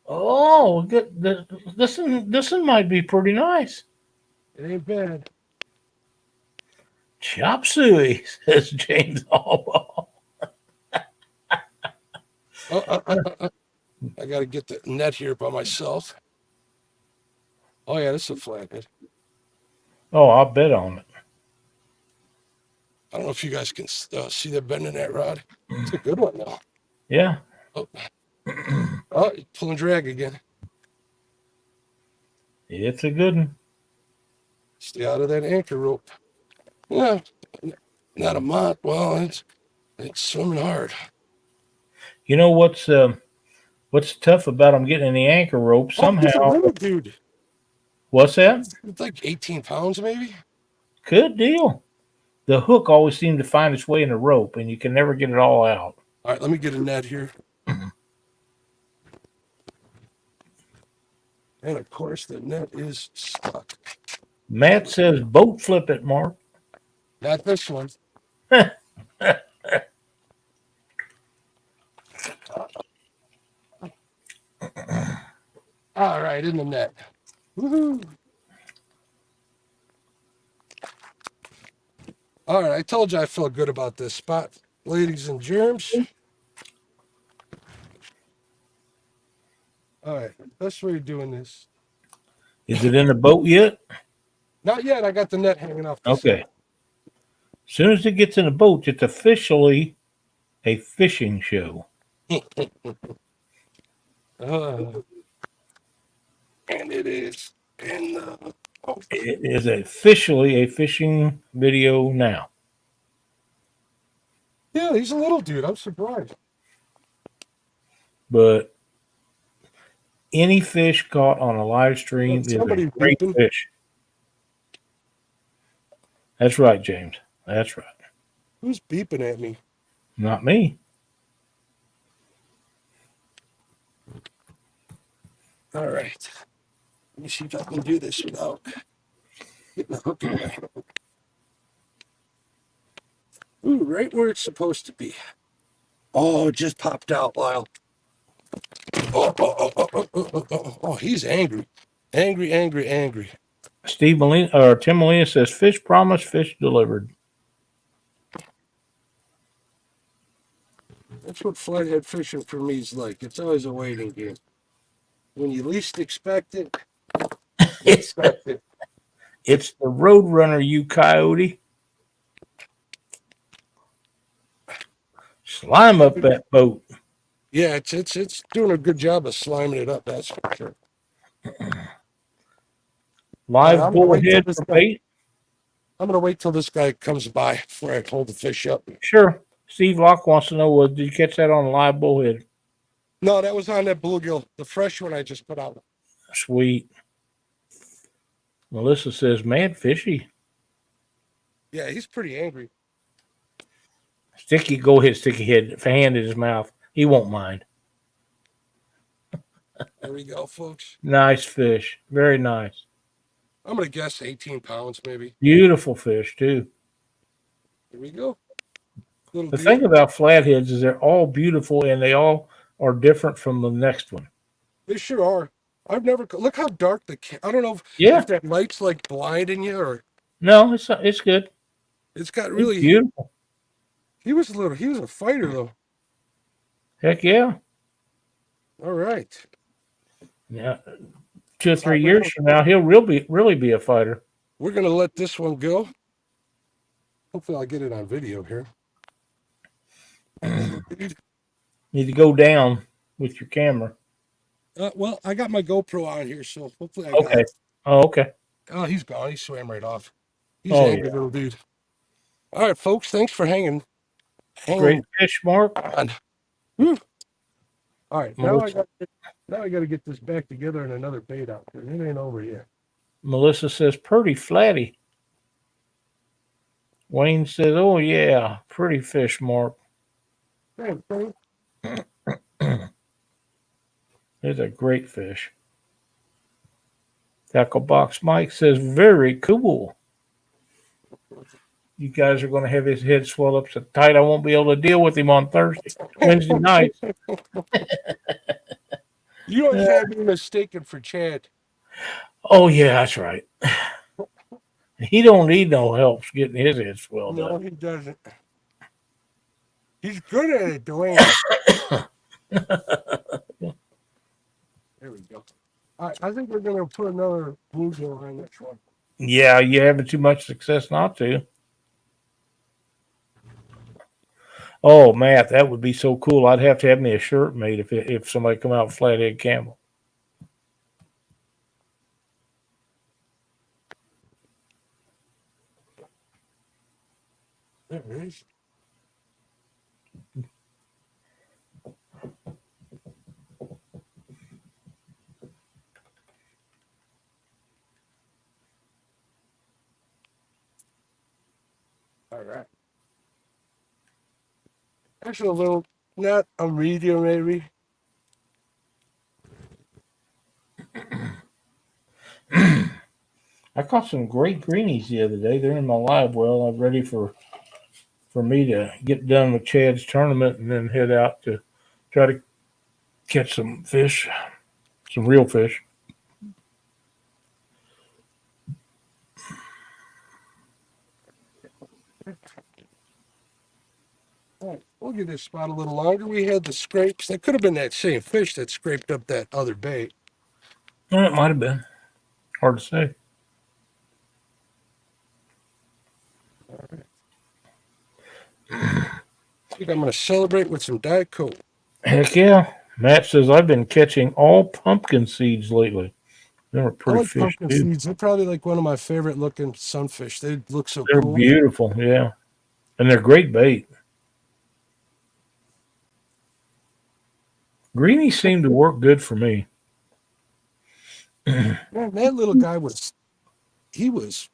Oh, good. This one might be pretty nice. It ain't bad. Chop suey, says James Allball. I got to get the net here by myself. Oh, yeah, this is a flathead. Oh, I'll bet on it. I don't know if you guys can see the bend in that rod. It's a good one, though. Yeah. Oh, you're pulling drag again. It's a good one. Stay out of that anchor rope. Yeah, not a mott. Well, it's swimming hard. You know what's tough about them getting in the anchor rope? Somehow, dude. What's that? It's like 18 pounds, maybe. Good deal. The hook always seemed to find its way in the rope, and you can never get it all out. All right, let me get a net here. And of course, the net is stuck. Matt says, boat flip it, Mark. Not this one. All right, in the net. Woohoo. All right, I told you I felt good about this spot, ladies and germs. All right, best way of doing this. Is it in the boat yet? Not yet. I got the net hanging off. Okay. As soon as it gets in the boat, it's officially a fishing show. And it is in the. Oh, It is officially a fishing video now. yeah, he's a little dude. I'm surprised. But any fish caught on a live stream is a Somebody great beeping. fish. That's right, James. That's right. Who's beeping at me? Not me. All right. Let me see if I can do this without getting a hook in my hand. Ooh, right where it's supposed to be. Oh, it just popped out, Lyle. Oh, he's angry. Angry. Steve Molina or Tim Molina says fish promised, fish delivered. That's what flathead fishing for me is like. It's always a waiting game. When you least expect it, It's expect it. it's the Roadrunner, you coyote. Slime up that boat. Yeah, it's doing a good job of sliming it up, that's for sure. Live I'm gonna wait till bullhead this for guy. bait. I'm gonna wait till this guy comes by before I hold the fish up. Sure. Steve Locke wants to know, did you catch that on a live bullhead? No, that was on that bluegill, the fresh one I just put out. Sweet. Melissa says, mad fishy. Yeah, he's pretty angry. Sticky, go ahead, sticky head, hand in his mouth. He won't mind. There we go, folks. Nice fish. Very nice. I'm gonna guess 18 pounds, maybe. Beautiful fish, too. Here we go. Little The deal. thing about flatheads is they're all beautiful and they all are different from the next one. They sure are. I've never look how dark I don't know if that light's like blinding you or No, it's good. it's got It's really. beautiful. He was a fighter though. Heck yeah. All right. Yeah. 2 or 3 years from now, he'll really be a fighter. We're gonna let this one go. Hopefully, I'll get it on video here. Need to go down with your camera. Well, I got my GoPro on here, so hopefully I got Okay. it. Oh, okay. Oh, he's gone. He swam right off. He's Oh, an angry little dude. All right, folks. Thanks for hanging Great fish, Mark. on. Whew. All right, now Melissa, I got to get this back together and another bait out there. It ain't over yet. Melissa says, pretty flatty. Wayne says, oh, yeah, pretty fish, Mark. Thanks, Frank. It's a great fish. Tackle Box Mike says, very cool. You guys are going to have his head swell up so tight I won't be able to deal with him on Wednesday nights. You always have me mistaken for Chad. Oh, yeah, that's right. He don't need no help getting his head swelled No, up. he doesn't. He's good at it, Dwayne. There we go. All right, I think we're going to put another bluegill on this one. Yeah, you're having too much success not to. Oh, Matt, that would be so cool. I'd have to have me a shirt made if somebody come out with Flathead Camel. There it is. All right. Actually, a little, not a medium, maybe. I caught some great greenies the other day. They're in my live well. I'm ready for me to get done with Chad's tournament and then head out to try to catch some fish, some real fish. All right, we'll give this spot a little longer. We had the scrapes. That could have been that same fish that scraped up that other bait. It might have been. Hard to say. All right. I think I'm going to celebrate with some Diet Coke. Heck yeah. Matt says, I've been catching all pumpkin seeds lately. They're I pretty like fish pumpkin too. seeds. They're probably like one of my favorite looking sunfish. They look so They're cool. beautiful, yeah, and they're great bait. Greenies seem to work good for me. Man, that little guy was. He was.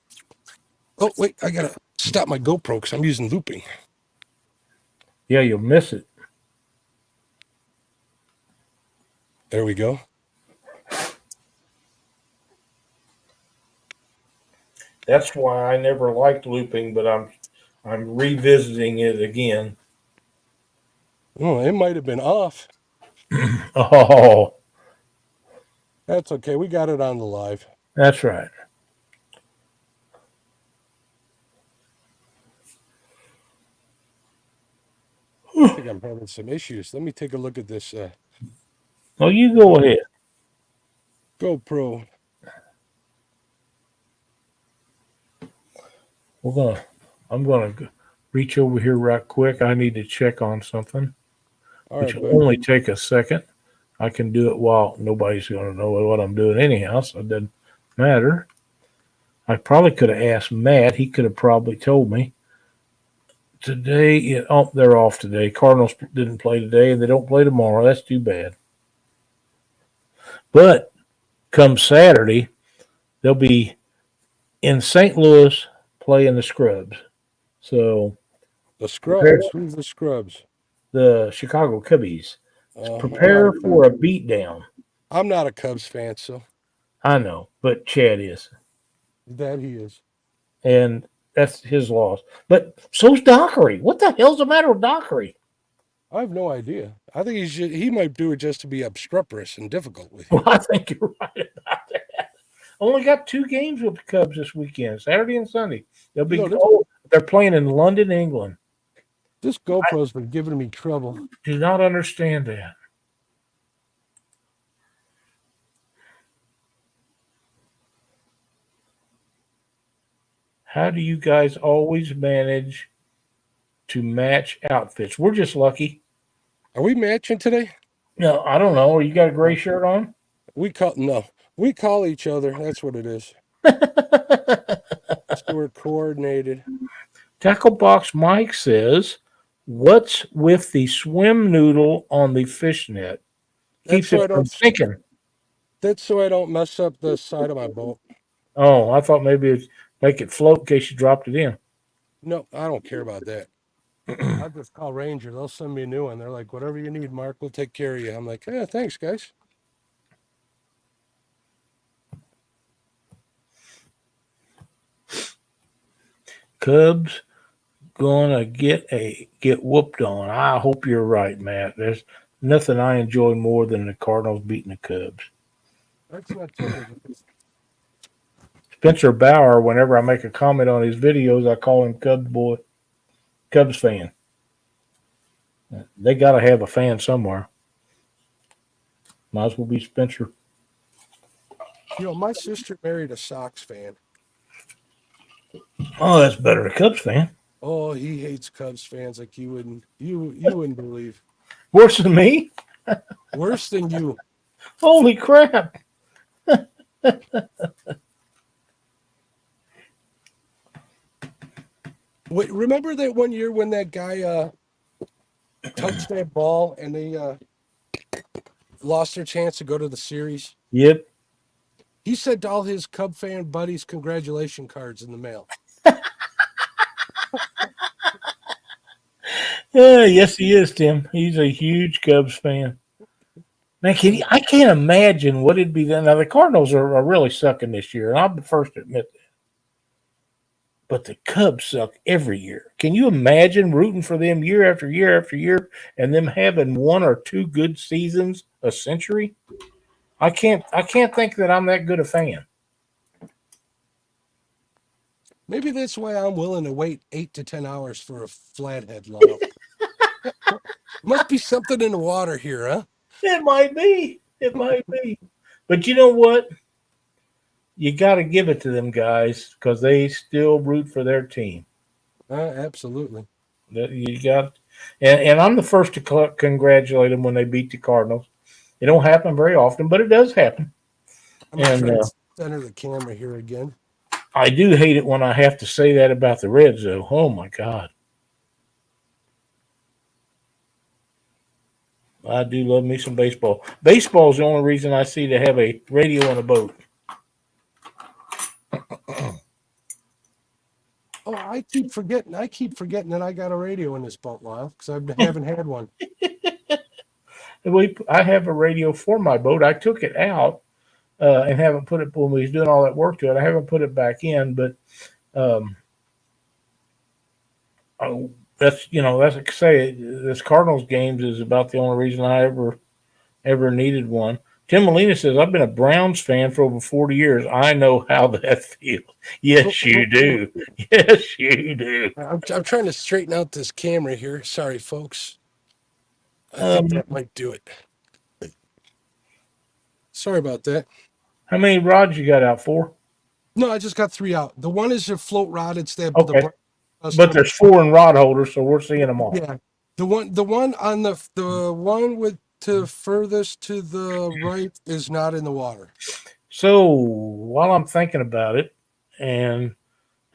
Oh wait, I gotta stop my GoPro because I'm using looping. Yeah, you'll miss it. There we go. That's why I never liked looping, but I'm revisiting it again. Oh, it might have been off. Oh, That's okay. We got it on the live. that's right. I think I'm having some issues. Let me take a look at this Well, you go ahead. GoPro. I'm gonna reach over here right quick. I need to check on something, All which right, will bud. only take a second. I can do it while nobody's going to know what I'm doing anyhow, so it doesn't matter. I probably could have asked Matt. He could have probably told me. Today, they're off today. Cardinals didn't play today, and they don't play tomorrow. That's too bad. But come Saturday, they'll be in St. Louis playing the Scrubs. So The Scrubs. Who's the Scrubs? the Chicago Cubbies. I'm Prepare for a beatdown. not a Cubs fan, so I know, but Chad is. that he is. And that's his loss. But so's Dockery. What the hell's the matter with Dockery? I have no idea. I think he might do it just to be obstreperous and difficult with you. Well, I think you're right about that. Only got 2 games with the Cubs this weekend, Saturday and Sunday. They'll be they're playing in London, England. This GoPro's been giving me trouble. Do not understand that. How do you guys always manage to match outfits? We're just lucky. Are we matching today? No, I don't know. You got a gray shirt on? We call each other. That's what it is. So we're coordinated. Tackle Box Mike says, "What's with the swim noodle on the fishnet? Keeps it from sinking." That's so I don't mess up the side of my boat. Oh, I thought maybe it'd make it float in case you dropped it in. No, I don't care about that. I'll just call Ranger. They'll send me a new one. They're like, whatever you need, Mark, we'll take care of you. I'm like, yeah, thanks, guys. Cubs gonna get whooped on. I hope you're right, Matt. There's nothing I enjoy more than the Cardinals beating the Cubs. That's not true. Spencer Bauer, whenever I make a comment on his videos, I call him Cubs fan. They got to have a fan somewhere. Might as well be Spencer. My sister married a Sox fan. Oh, that's better. A Cubs fan. Oh, he hates Cubs fans like you wouldn't believe. Worse than me? Worse than you. Holy crap. Wait, remember that one year when that guy touched that ball and they lost their chance to go to the series? Yep. He sent all his Cub fan buddies congratulation cards in the mail. Yes, he is, Tim. He's a huge Cubs fan. Man, I can't imagine what it'd be then. Now, the Cardinals are really sucking this year, and I'm the first to admit that. But the Cubs suck every year. Can you imagine rooting for them year after year after year and them having 1 or 2 good seasons a century? I can't think that I'm that good a fan. Maybe that's why I'm willing to wait 8 to 10 hours for a flathead line. Must be something in the water here, huh? It might be. It might be. But you know what? You got to give it to them guys because they still root for their team. Absolutely. You got, and I'm the first to congratulate them when they beat the Cardinals. It don't happen very often, but it does happen. I'm gonna And try to center the camera here again. I do hate it when I have to say that about the Reds, though. Oh my God. I do love me some baseball. Baseball is the only reason I see to have a radio on a boat. Oh, I keep forgetting that I got a radio in this boat, Lyle, because I haven't had one. I have a radio for my boat. I took it out and haven't put it when we was doing all that work to it. I haven't put it back in, but that's that's like I say. This Cardinals games is about the only reason I ever needed one. Tim Molina says, I've been a Browns fan for over 40 years. I know how that feels. Yes, you do. Yes, you do. I'm trying to straighten out this camera here. Sorry, folks. I think that might do it. Sorry about that. How many rods you got out for? No, I just got 3 out. The one is a float rod. It's that. Okay. But there's 4 in rod holders, so we're seeing them all. Yeah. The one on the one with to furthest to the right is not in the water. So while I'm thinking about it, and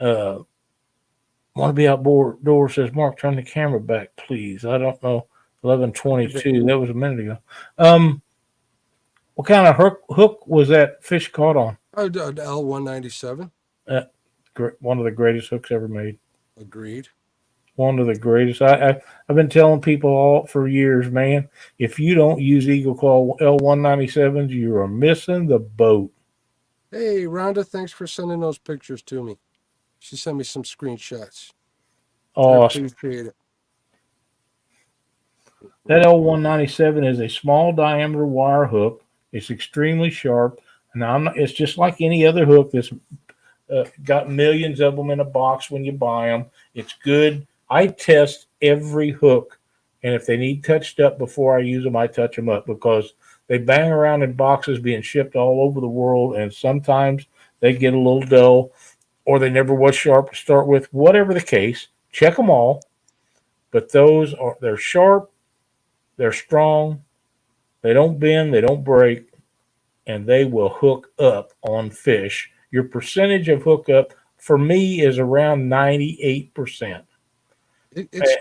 want to be outdoors, says Mark, turn the camera back, please. I don't know. 11:22. That was a minute ago. What kind of hook was that fish caught on? L197. One of the greatest hooks ever made. Agreed. One of the greatest. I've been telling people all for years, man. If you don't use Eagle Claw L197s, you are missing the boat. Hey, Rhonda, thanks for sending those pictures to me. She sent me some screenshots. Awesome. I appreciate it. That L197 is a small diameter wire hook. It's extremely sharp. And it's just like any other hook that's got millions of them in a box when you buy them. It's good. I test every hook. And if they need touched up before I use them, I touch them up because they bang around in boxes being shipped all over the world. And sometimes they get a little dull or they never was sharp to start with. Whatever the case, check them all. But they're sharp. They're strong. They don't bend. They don't break. And they will hook up on fish. Your percentage of hookup for me is around 98%. It's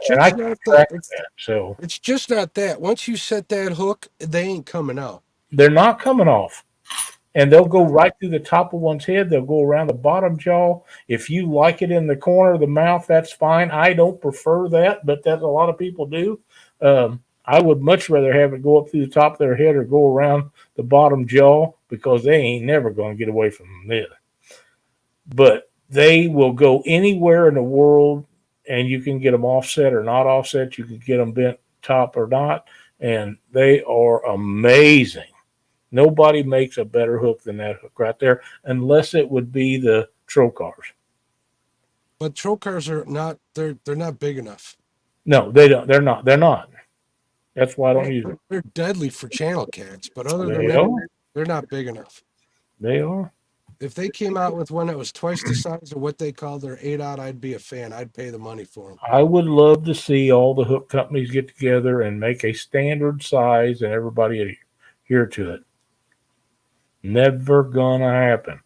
just not that. Once you set that hook, they ain't coming out. They're not coming off. And they'll go right through the top of one's head. They'll go around the bottom jaw. If you like it in the corner of the mouth, that's fine. I don't prefer that, but that's a lot of people do. I would much rather have it go up through the top of their head or go around the bottom jaw because they ain't never going to get away from this. But they will go anywhere in the world, and you can get them offset or not offset. You can get them bent top or not, and they are amazing. Nobody makes a better hook than that hook right there, unless it would be the trocars. But trocars are not. They're not big enough. No, they don't. They're not. They're not. That's why I don't use it. They're deadly for channel cats, but other than that, they're not big enough. They are. If they came out with one that was twice the size of what they call their 8-aught, I'd be a fan. I'd pay the money for them. I would love to see all the hook companies get together and make a standard size and everybody adhere to it. Never gonna happen.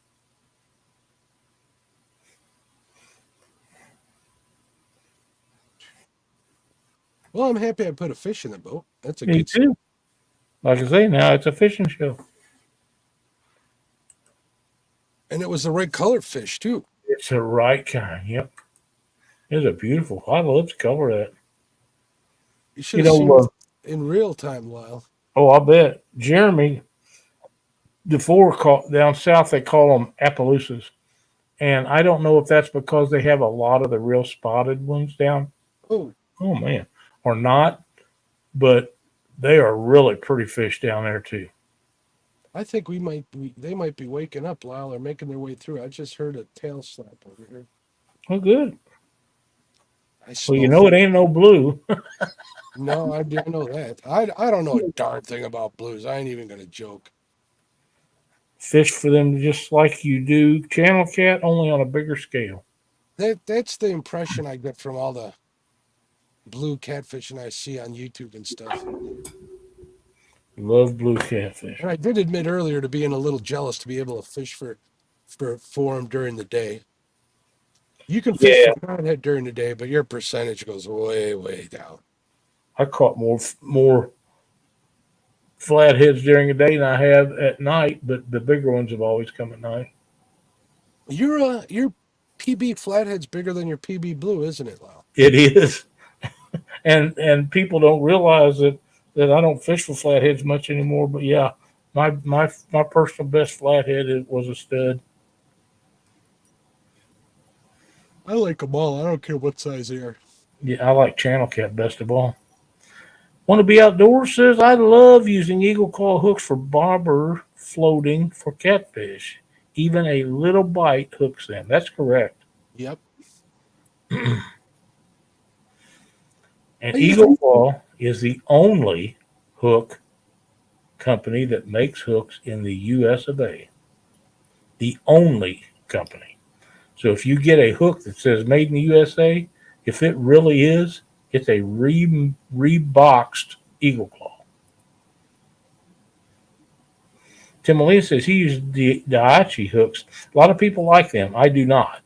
Well, I'm happy I put a fish in the boat. That's a Me good too. Like I say, now it's a fishing show. And it was the right color fish, too. It's the right kind. Yep. It's a beautiful. I love the color of that. You should have seen it in real time, Lyle. Oh, I bet. Jeremy, down south, they call them Appaloosas. And I don't know if that's because they have a lot of the real spotted ones down. Oh, man. Or not. But they are really pretty fish down there, too. I think they might be waking up, Lyle, or making their way through. I just heard a tail slap over here. Oh, good. Well, you know it ain't no blue. No, I didn't know that. I don't know a darn thing about blues. I ain't even going to joke. Fish for them just like you do channel cat, only on a bigger scale. That's the impression I get from all the blue catfishing I see on YouTube and stuff. Love blue catfish. And I did admit earlier to being a little jealous to be able to fish for them during the day. You can fish Yeah, for flathead during the day, but your percentage goes way, way down. I caught more flatheads during the day than I have at night, but the bigger ones have always come at night. Your PB flathead's bigger than your PB blue, isn't it, Lau? It is, and people don't realize that I don't fish for flatheads much anymore. But yeah, my personal best flathead was a stud. I like them all. I don't care what size they are. Yeah, I like channel cat best of all. Want to be outdoors? Says I love using eagle claw hooks for bobber floating for catfish. Even a little bite hooks them. That's correct. Yep. And I used Eagle Claw is the only hook company that makes hooks in the US of A. The only company. So if you get a hook that says made in the USA, if it really is, it's a reboxed Eagle Claw. Tim Molina says he used the Daiichi hooks. A lot of people like them. I do not.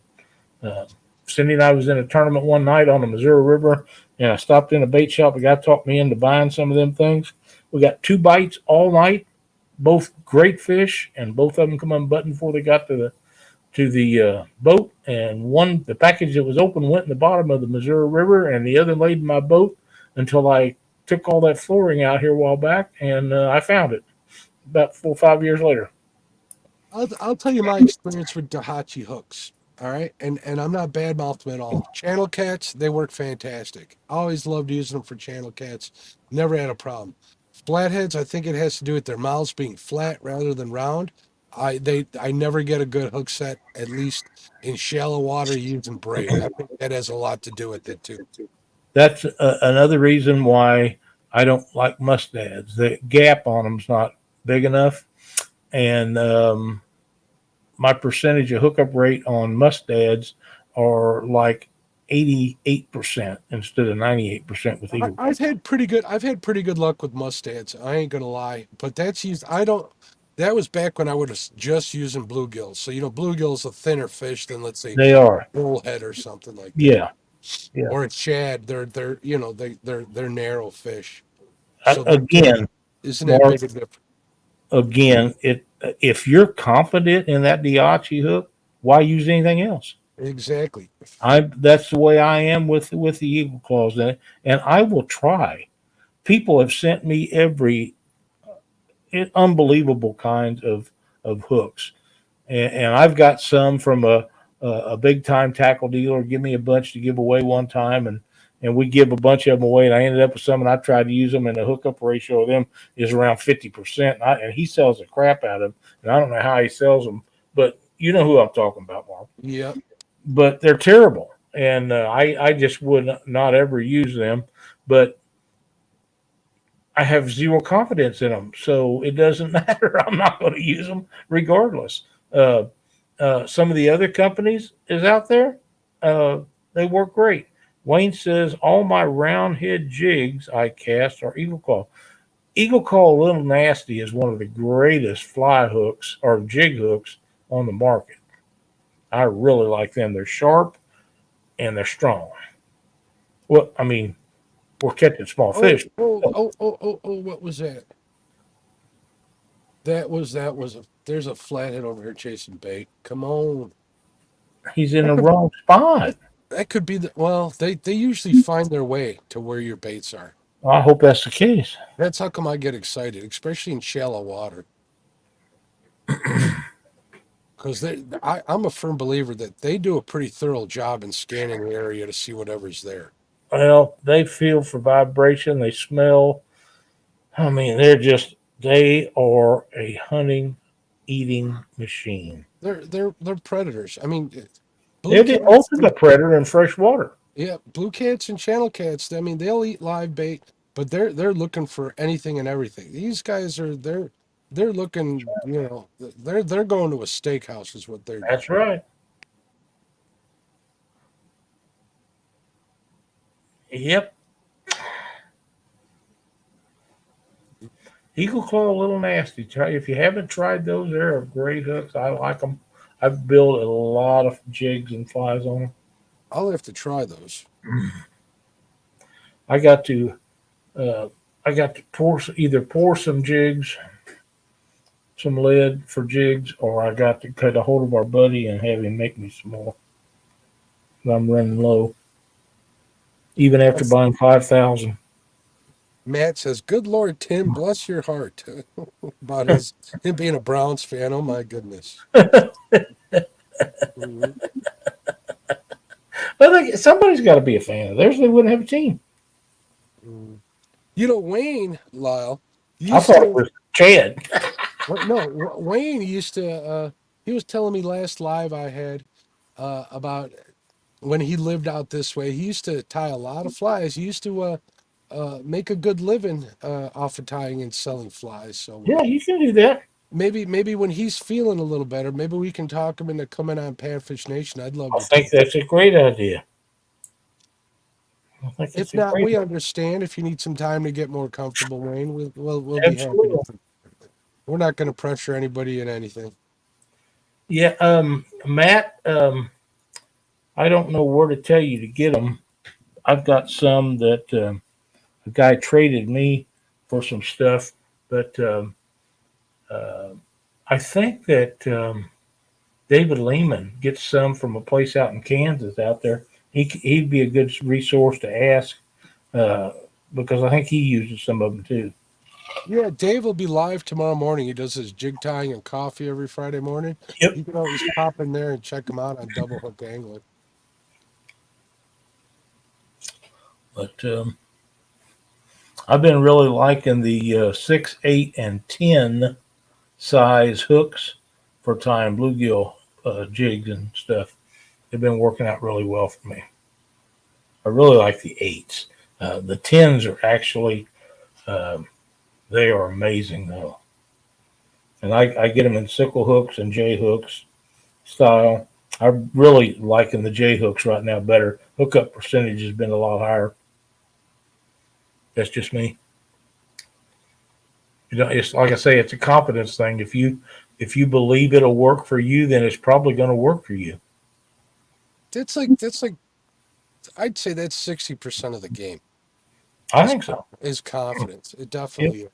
Cindy and I was in a tournament one night on the Missouri River, and I stopped in a bait shop. A guy talked me into buying some of them things. We got 2 bites all night, both great fish, and both of them come unbuttoned before they got to the boat. And the package that was open went in the bottom of the Missouri River, and the other laid in my boat until I took all that flooring out here a while back, and I found it about 4 or 5 years later. I'll tell you my experience with Daiichi hooks. All right, and I'm not bad mouthing them at all. Channel cats, they work fantastic. I always loved using them for channel cats. Never had a problem. Flatheads, I think it has to do with their mouths being flat rather than round. I never get a good hook set, at least in shallow water using braid. I think that has a lot to do with it too. That's another reason why I don't like mustads. The gap on them's not big enough, and my percentage of hookup rate on mustads are like 88% instead of 98% with eagle. I've had pretty good luck with mustads. I ain't gonna lie, but that's used. I don't. That was back when I was just using bluegills. So bluegill's a thinner fish than, let's say, They are, bullhead or something like that, yeah, yeah. or a shad. They're narrow fish. So Again, isn't that Mark. big a difference? Again, if you're confident in that Diachi hook, why use anything else? Exactly. That's the way I am with the eagle claws, and I will try. People have sent me every unbelievable kinds of hooks, and I've got some from a big time tackle dealer. Give me a bunch to give away one time, and we give a bunch of them away. And I ended up with some, and I tried to use them, and the hookup ratio of them is around 50%. And he sells the crap out of them, and I don't know how he sells them, but you know who I'm talking about, Mark. Yep. But they're terrible, and I just would not ever use them. But I have zero confidence in them, so it doesn't matter. I'm not going to use them regardless. Some of the other companies is out there. They work great. Wayne says all my round head jigs I cast are Eagle Claw. Eagle Claw Little Nasty is one of the greatest fly hooks or jig hooks on the market. I really like them. They're sharp and they're strong. Well, I mean, we're catching small fish. What was that? There's a flathead over here chasing bait. Come on. He's in the wrong spot. That could be they usually find their way to where your baits are. I hope that's the case. That's how come I get excited, especially in shallow water. Because I'm a firm believer that they do a pretty thorough job in scanning the area to see whatever's there. Well, they feel for vibration. They smell. I mean, they are a hunting, eating machine. They're predators. I mean, They're the ultimate predator in fresh water. Yeah, blue cats and channel cats. I mean, they'll eat live bait, but they're looking for anything and everything. These guys they're looking. They're going to a steakhouse is what they're doing. That's right. Yep. Eagle Claw, a little nasty. Try if you haven't tried those. They're great hooks. I like them. I've built a lot of jigs and flies on them. I'll have to try those. I got to uh, I got to pour some jigs, some lead for jigs, or I got to get a hold of our buddy and have him make me some more. I'm running low, even after buying 5,000. Matt says, "Good Lord, Tim, bless your heart." About him being a Browns fan. Oh my goodness. Mhm. But somebody's got to be a fan of theirs. They wouldn't have a team. Mhm. You know, Wayne Lyle I used thought it to. was Chad. No, Wayne used to. He was telling me last live I had about when he lived out this way. He used to tie a lot of flies. He used to make a good living off of tying and selling flies. So Yeah, you can do that. maybe when he's feeling a little better, maybe we can talk him into coming on Panfish Nation. I'd love I to think talk. that's a great idea. I think If it's a not, great we understand. If you need some time to get more comfortable, Wayne, we'll be happy Absolutely. to. We're not going to pressure anybody in anything. Yeah, Matt, I don't know where to tell you to get them. I've got some that a guy traded me for some stuff, but uh, I think that David Lehman gets some from a place out in Kansas out there. He'd be a good resource to ask uh, because I think he uses some of them too. Yeah, Dave will be live tomorrow morning. He does his jig tying and coffee every Friday morning. Yep. You can always pop in there and check him out on Double Hook Angling. But I've been really liking the 6, 8, and 10 size hooks for tying bluegill jigs and stuff. They've been working out really well for me. I really like the 8s. The 10s are actually, um, they are amazing though. And I get them in sickle hooks and J hooks style. I'm really liking the J hooks right now better. Hookup percentage has been a lot higher. That's just me. It's like I say, it's a confidence thing. If you believe it'll work for you, then it's probably going to work for you. That's like I'd say that's 60% of the game I is think so. is confidence. It Yep. definitely is.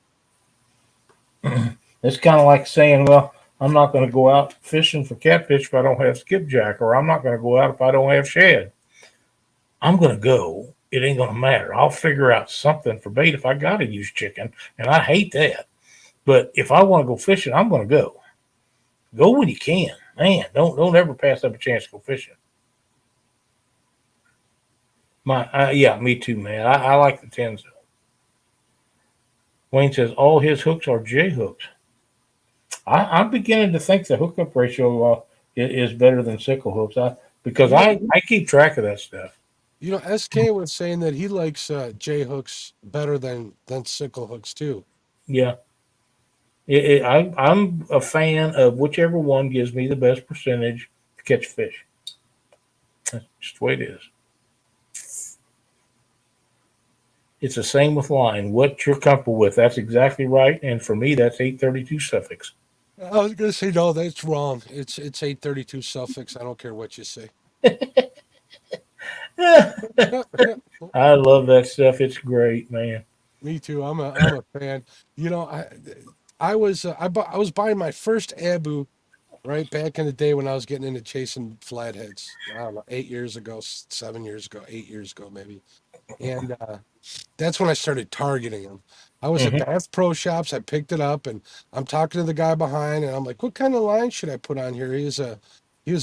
It's kind of like saying, well, I'm not going to go out fishing for catfish if I don't have skipjack, or I'm not going to go out if I don't have shad. I'm going to go. It ain't going to matter. I'll figure out something for bait if I got to use chicken, and I hate that. But if I want to go fishing, I'm going to go. Go when you can, man. Don't ever pass up a chance to go fishing. Yeah, me too, man. I like the 10s. Wayne says all his hooks are J hooks. I'm beginning to think the hookup ratio is better than sickle hooks. Because You know, I keep track of that stuff. SK was saying that he likes J hooks better than sickle hooks too. Yeah, I'm a fan of whichever one gives me the best percentage to catch fish. That's just the way it is. It's the same with line. What you're comfortable with, that's exactly right. And for me, that's 832 suffix. I was gonna say no, that's wrong. It's 832 suffix. I don't care what you say. I love that stuff. It's great, man. Me too. I'm a fan. You know, I was I was buying my first Abu right back in the day when I was getting into chasing flatheads. I don't know, 8 years ago, 7 years ago, 8 years ago maybe. And that's when I started targeting them. I was at Hmm. Bass Pro Shops. I picked it up, and I'm talking to the guy behind, and I'm like, "What kind of line should I put on here?" He was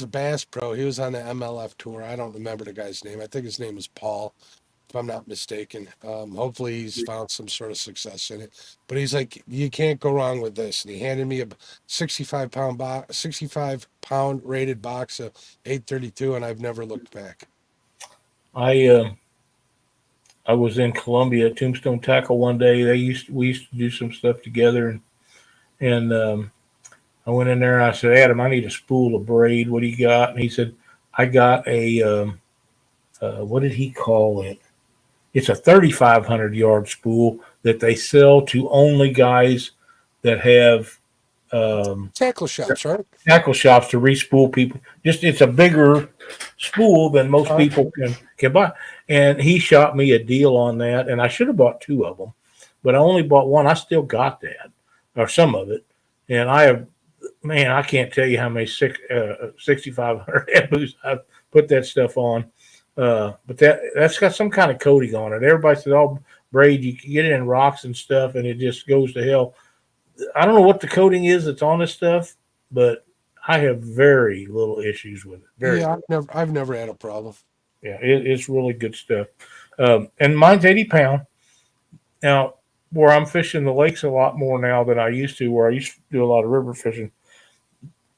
a Bass Pro. He was on the MLF tour. I don't remember the guy's name. I think his name is Paul, if I'm not mistaken. Hopefully he's found some sort of success in it. But he's like, "You can't go wrong with this." And he handed me a 65 pound rated box of 832, and I've never looked back. I I was in Columbia at Tombstone Tackle one day. We used to do some stuff together, and I went in there and I said, Adam, I need a spool of braid. What do you got? And he said, I got a what did he call it? It's a 3,500 yard spool that they sell to only guys that have Tackle shops, right? tackle shops to respool people. Just it's a bigger spool than most people can buy. And he shot me a deal on that, and I should have bought 2 of them, but I only bought one. I still got that, or some of it, and I have. Man, I can't tell you how many 6,500 ebus I've put that stuff on. But that's got some kind of coating on it. Everybody says, "Oh, braid, you can get it in rocks and stuff, and it just goes to hell." I don't know what the coating is that's on this stuff, but I have very little issues with it. Yeah, I've never had a problem. Yeah, it's really good stuff. And mine's 80 pound. Now, where I'm fishing the lakes a lot more now than I used to, where I used to do a lot of river fishing.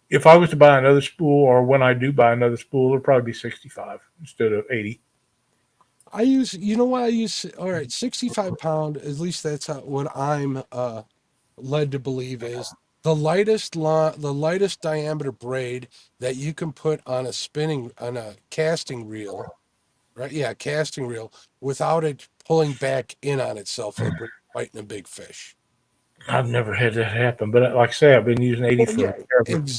If I was to buy another spool, or when I do buy another spool, it'll probably be 65 instead of 80. I use, you know what I use? All right, 65 pound, at least that's what I'm led to believe is the lightest diameter braid that you can put on a casting reel, right? Yeah, casting reel without it pulling back in on itself like when you're fighting a big fish. I've never had that happen, but like I say, I've been using 80 for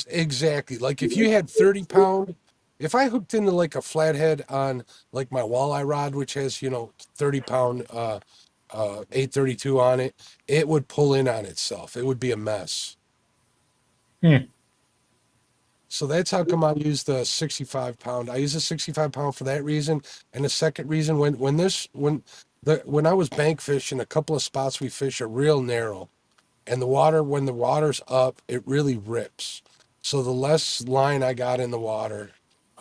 Exactly. Like if you had 30 pound, if I hooked into like a flathead on like my walleye rod, which has 30 pound 832 on it, it would pull in on itself. It would be a mess. So that's how come I use the 65 pound. I use a 65 pound for that reason. And the second reason, when I was bank fishing, a couple of spots we fish are real narrow. And when the water's up, it really rips. So the less line I got in the water,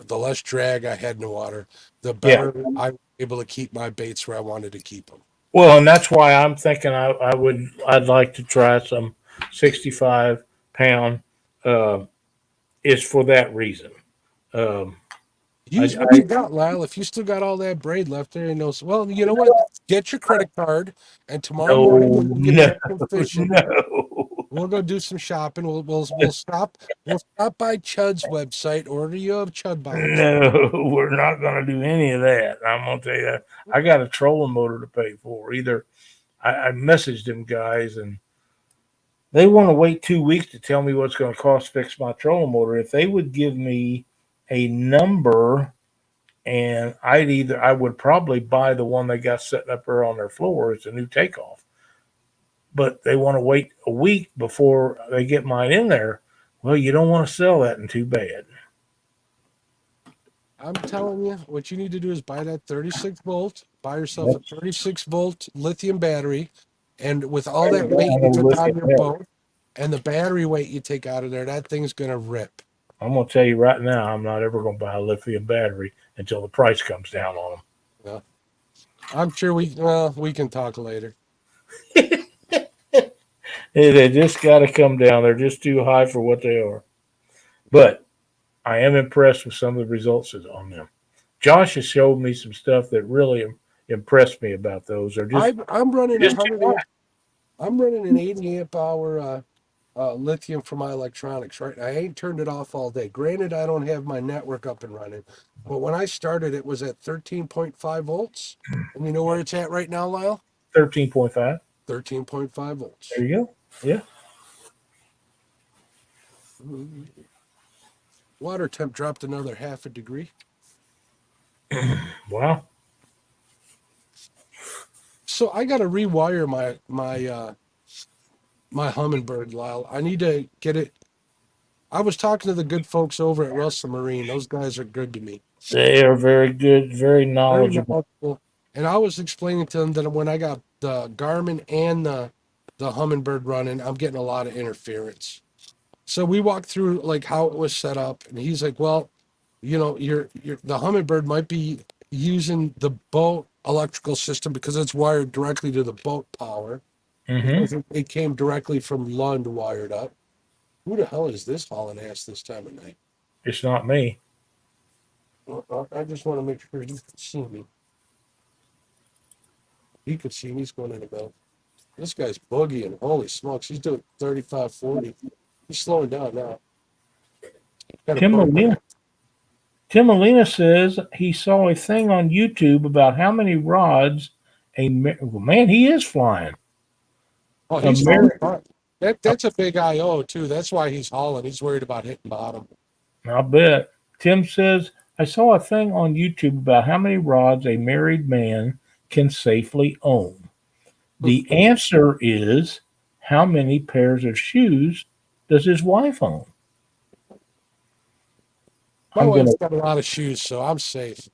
the less drag I had in the water, the better I was able to keep my baits where I wanted to keep them. Well, and that's why I'm thinking I'd like to try some 65 pound. Is for that reason. Use what you got, Lyle. If you still got all that braid left there, well, you know what? Get your credit card, and tomorrow morning when we get back from fishing, we'll go do some shopping. We'll stop by Chud's website, order you a Chud box. No, we're not going to do any of that. I'm going to tell you that. I got a trolling motor to pay for. Either I messaged them guys, and they want to wait 2 weeks to tell me what's going to cost to fix my trolling motor. If they would give me a number, and I would probably buy the one they got setting up there on their floor. It's a new takeoff, but they want to wait a week before they get mine in there. Well, you don't want to sell that, and too bad. I'm telling you, what you need to do is buy that 36 volt. Buy yourself a 36 volt lithium battery, and with all that weight you took out of your boat, and the battery weight you take out of there, that thing's gonna rip. I'm going to tell you right now, I'm not ever going to buy a lithium battery until the price comes down on them. Yeah. I'm sure we can talk later. They just got to come down. They're just too high for what they are. But I am impressed with some of the results on them. Josh has showed me some stuff that really impressed me about those. I'm running I'm running an 80 amp hour lithium for my electronics, right? I ain't turned it off all day. Granted, I don't have my network up and running, but when I started, it was at 13.5 volts. And you know where it's at right now, Lyle? 13.5. 13.5 volts. There you go. Yeah. Water temp dropped another 0.5 degree. Wow. So I got to rewire my Humminbird, Lyle. I need to get it. I was talking to the good folks over at Russell Marine. Those guys are good to me. They are very good, very knowledgeable. And I was explaining to them that when I got the Garmin and the Humminbird running, I'm getting a lot of interference. So we walked through like how it was set up, and he's like, "Well, the Humminbird might be using the boat electrical system because it's wired directly to the boat power. Mm-hmm. It came directly from Lund wired up. Who the hell is this hauling ass this time of night? It's not me. I just want to make sure he can see me. He could see me. He's going in the belt. This guy's boogieing. Holy smokes. He's doing 35, 40. He's slowing down now. Tim Molina says he saw a thing on YouTube about how many rods man, he is flying. Oh, he's hauling Ameri- hard. That's a big IO too. That's why he's hauling. He's worried about hitting bottom. I'll bet. Tim says, I saw a thing on YouTube about how many rods a married man can safely own. The answer is, how many pairs of shoes does his wife own? My I'm gonna, wife's got a lot of shoes, so I'm safe.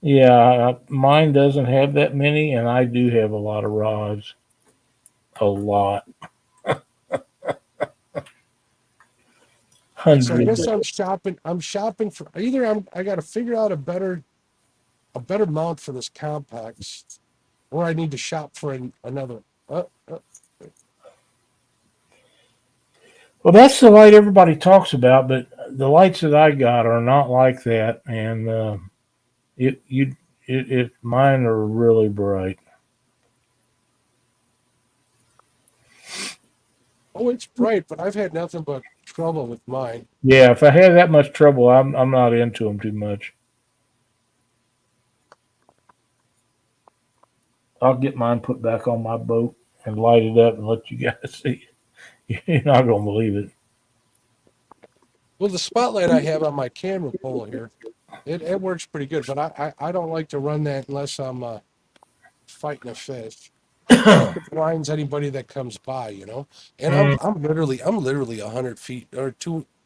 yeah, mine doesn't have that many, and I do have a lot of rods. A lot. So I Hundreds. guess I'm shopping. I'm shopping for either I got to figure out a better mount for this complex, or I need to shop for another. Well, that's the light everybody talks about, but the lights that I got are not like that, and mine are really bright. Oh, it's bright, but I've had nothing but trouble with mine. Yeah, if I have that much trouble, I'm not into them too much. I'll get mine put back on my boat and light it up and let you guys see. You're not gonna believe it. Well, the spotlight I have on my camera pole here, it works pretty good, but I don't like to run that unless I'm fighting a fish. It blinds anybody that comes by, you know. And Mm, I'm literally 100 feet or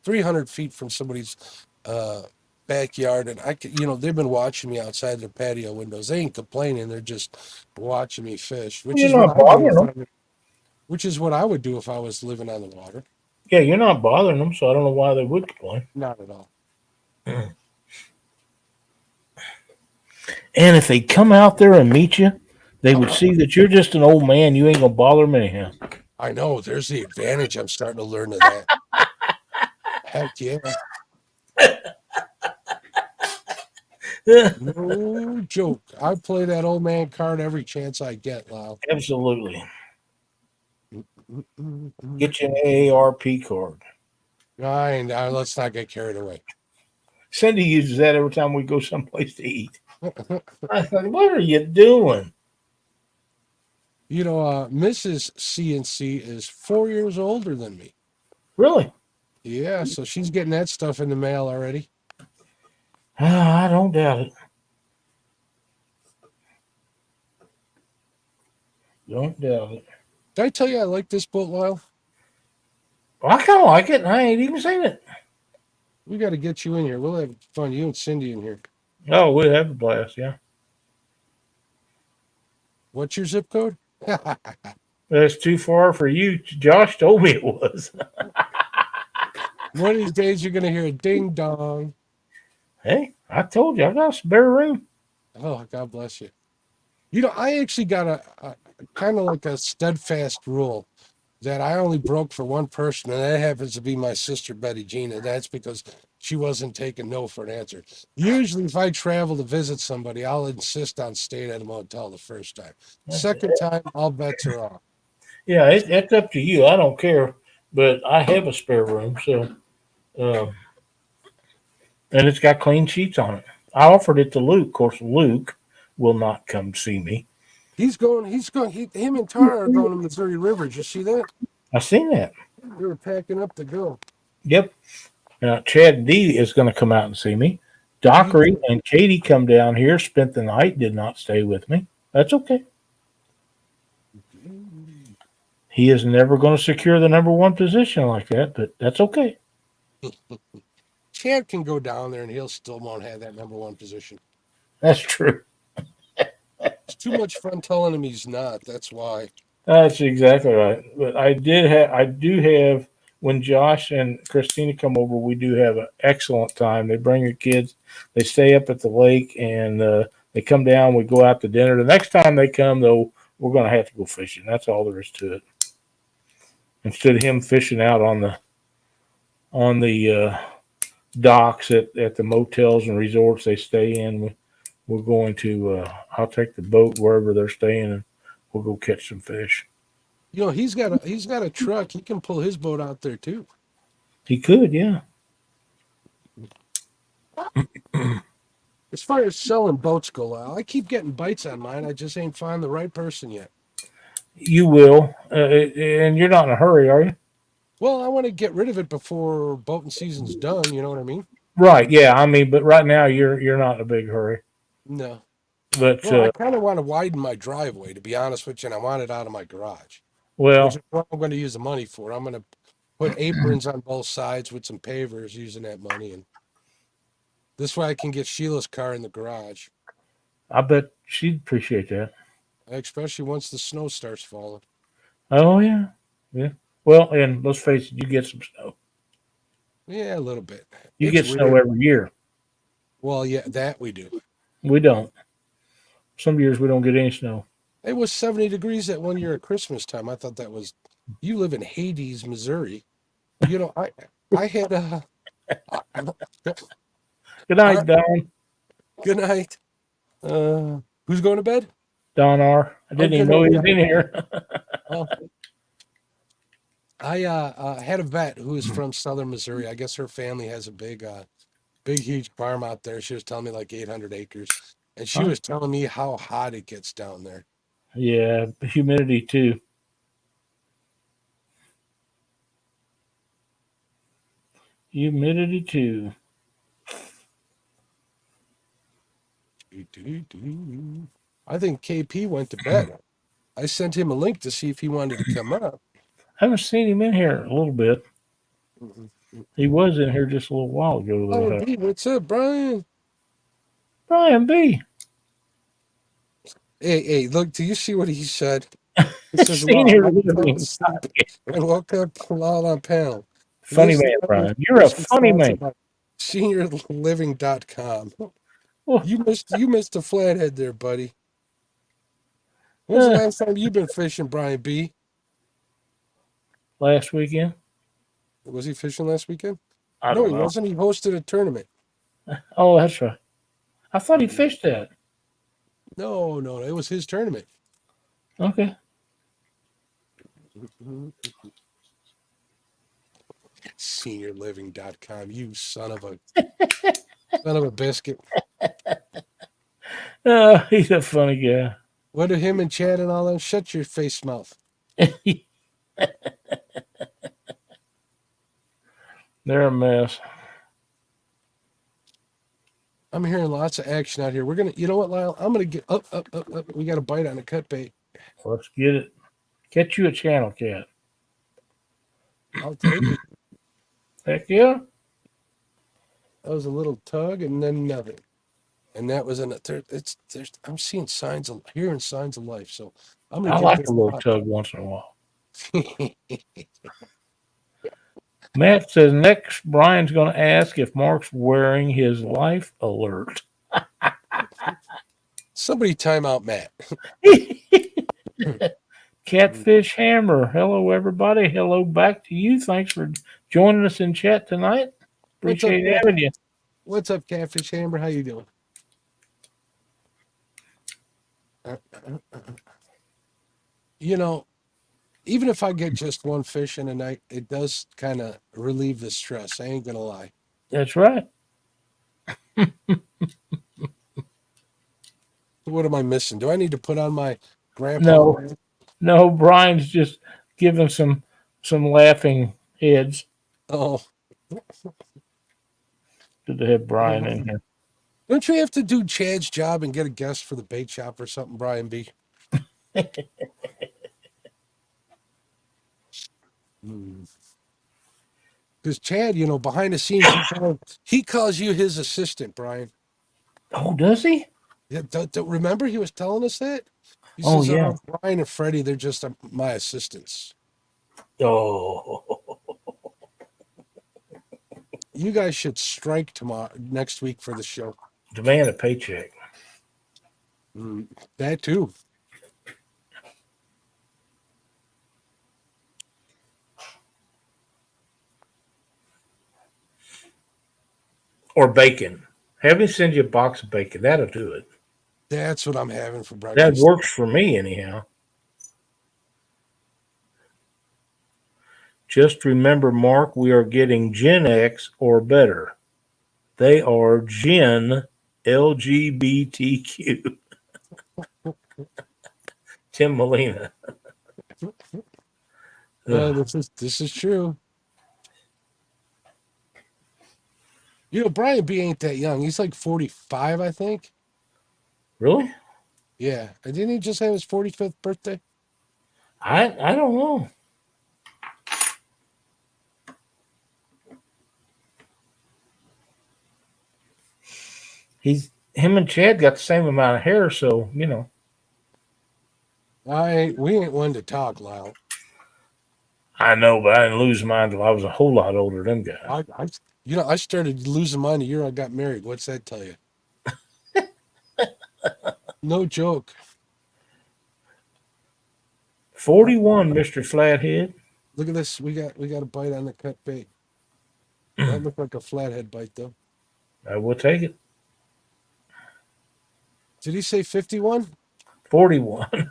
300 feet from somebody's backyard, and they've been watching me outside their patio windows. They ain't complaining; they're just watching me fish, which you're is what not I do bothering them. which is what I would do if I was living on the water. Yeah, you're not bothering them, so I don't know why they would complain. Not at all. And if they come out there and meet you, they would see that you're just an old man. You ain't gonna bother them anyhow. I know. There's the advantage. I'm starting to learn of that. Heck yeah. No joke. I play that old man card every chance I get, Lyle. Absolutely. Get you an AARP card. Let's not get carried away. Cindy uses that every time we go someplace to eat. I thought, what are you doing? Mrs. CNC is 4 years older than me. Really? Yeah, so she's getting that stuff in the mail already. I don't doubt it. Don't doubt it. Did I tell you I like this boat, Lyle? Well, I kind of like it, and I ain't even seen it. We got to get you in here. We'll have fun. You and Cindy in here. Oh, we'd have a blast, yeah. What's your zip code? That's too far for you. Josh told me it was. One of these days you're going to hear a ding dong. Hey, I told you, I got a spare room. Oh, God bless you. I actually got a kind of like a steadfast rule that I only broke for one person, and that happens to be my sister, Betty Jean, and that's because she wasn't taking no for an answer. Usually, if I travel to visit somebody, I'll insist on staying at a motel the first time. Second time, all bets are off. Yeah, it's up to you. I don't care, but I have a spare room, so and it's got clean sheets on it. I offered it to Luke. Of course, Luke will not come see me. Him and Tara are going to Missouri River. Did you see that? I seen that. They were packing up to go. Yep. Chad D is going to come out and see me. Dockery and Katie come down here, spent the night, did not stay with me. That's okay. He is never going to secure the number one position like that, but that's okay. Chad can go down there and he'll still won't have that number one position. That's true. It's too much fun telling him he's not. That's why. That's exactly right. But I do have, when Josh and Christina come over, we do have an excellent time. They bring their kids, they stay up at the lake, and they come down. We go out to dinner. The next time they come, though, we're going to have to go fishing. That's all there is to it. Instead of him fishing out on the docks at the motels and resorts they stay in, we're going to. I'll take the boat wherever they're staying, and we'll go catch some fish. He's got a truck. He can pull his boat out there too. He could, yeah. As far as selling boats go, Lyle, I keep getting bites on mine. I just ain't found the right person yet. You will, and you're not in a hurry, are you? Well, I want to get rid of it before boating season's done. You know what I mean? Right. Yeah. I mean, but right now you're not in a big hurry. No. But Well, I kind of want to widen my driveway, to be honest with you, and I want it out of my garage, which well, is what I'm going to use the money for. I'm going to put aprons on both sides with some pavers using that money, and this way I can get Sheila's car in the garage, I bet she'd appreciate that. especially once the snow starts falling. Oh yeah, yeah. Well, and let's face it, you get some snow. Yeah, a little bit. You It's get snow weird. every year. Well, yeah, that we do. We don't. Some years we don't get any snow. It was 70 degrees that one year at Christmas time. I thought that was, you live in Hades, Missouri. You know, I had a, Good night, Don. good night. Who's going to bed? Don R. I didn't even know he was in here. Oh, I had a vet who is from southern Missouri. I guess her family has a big, huge farm out there. She was telling me like 800 acres. And she Huh? was telling me how hot it gets down there. Yeah, humidity too. Humidity too. I think KP went to bed. I sent him a link to see if he wanted to come up. I haven't seen him in here a little bit. Mhm. He was in here just a little while ago, though. Brian B, what's up, Brian? Brian B. Hey, look, do you see what he said? He says, wow, Senior I fell living. asleep and woke up while on panel. Funny Lives man, the Brian. You're a funny man. Seniorliving.com. Oh, You missed a flathead there, buddy. When's the uh, last time you've been fishing, Brian B? last weekend? Was he fishing last weekend? I No, don't he know. wasn't. He hosted a tournament. Oh, that's right. I thought he fished that. No, it was his tournament. Okay. Seniorliving.com. You son of a biscuit. He's a funny guy. What are him and Chad and all that? Shut your face mouth. They're a mess. I'm hearing lots of action out here. We're gonna, you know what, Lyle? I'm gonna get up. We got a bite on a cut bait. Let's get it. Catch you a channel cat. I'll take it. Heck yeah. That was a little tug and then nothing. And that was I'm seeing hearing signs of life. So I'm gonna I get like this a little out. tug once in a while. Matt says next Brian's going to ask if Mark's wearing his life alert. Somebody time out Matt. Catfish Hammer. Hello, everybody. Hello back to you. Thanks for joining us in chat tonight. What's up, Appreciate having you. What's up, Catfish Hammer? How you doing? You know, even if I get just one fish in a night, it does kind of relieve the stress. I ain't gonna lie. That's right. What am I missing? Do I need to put on my grandpa? No. No, Brian's just giving some laughing heads. Oh, Good to have Brian in here. don't you have to do Chad's job and get a guest for the bait shop or something, Brian B? Because Chad, behind the scenes, he calls you his assistant, Brian. Oh, does he? Yeah, remember he was telling us that? He Oh, says, yeah. Brian and Freddie, they're just my assistants. Oh. You guys should strike next week for the show. Demand a paycheck. That too. Or bacon. Have him send you a box of bacon. That'll do it. That's what I'm having for breakfast. That works for me, anyhow. Just remember, Mark, we are getting Gen X or better. They are Gen LGBTQ. Tim Molina. This is true. You know, Brian B ain't that young. He's like 45, I think. Really? Yeah. And didn't he just have his 45th birthday? I don't know. Him and Chad got the same amount of hair, so you know. We ain't one to talk, Lyle. I know, but I didn't lose mine until I was a whole lot older than them guys. I started losing mine the year I got married. What's that tell you? No joke. 41, Mr. Flathead. Look at this. We got a bite on the cut bait. That looked like a flathead bite, though. I will take it. Did he say 51? 41.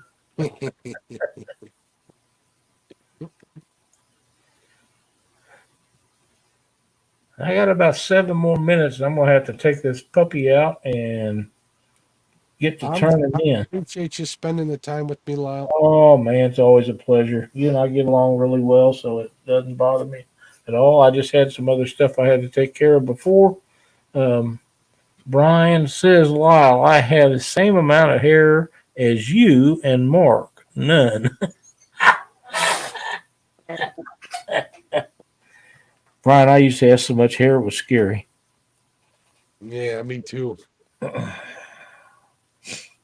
I got about 7 more minutes, and I'm gonna have to take this puppy out and get to turning in. I appreciate you spending the time with me, Lyle. Oh man, it's always a pleasure. You and I get along really well, so it doesn't bother me at all. I just had some other stuff I had to take care of before. Brian says, Lyle, I have the same amount of hair as you and Mark. None. Brian, I used to have so much hair it was scary. Yeah, me too. I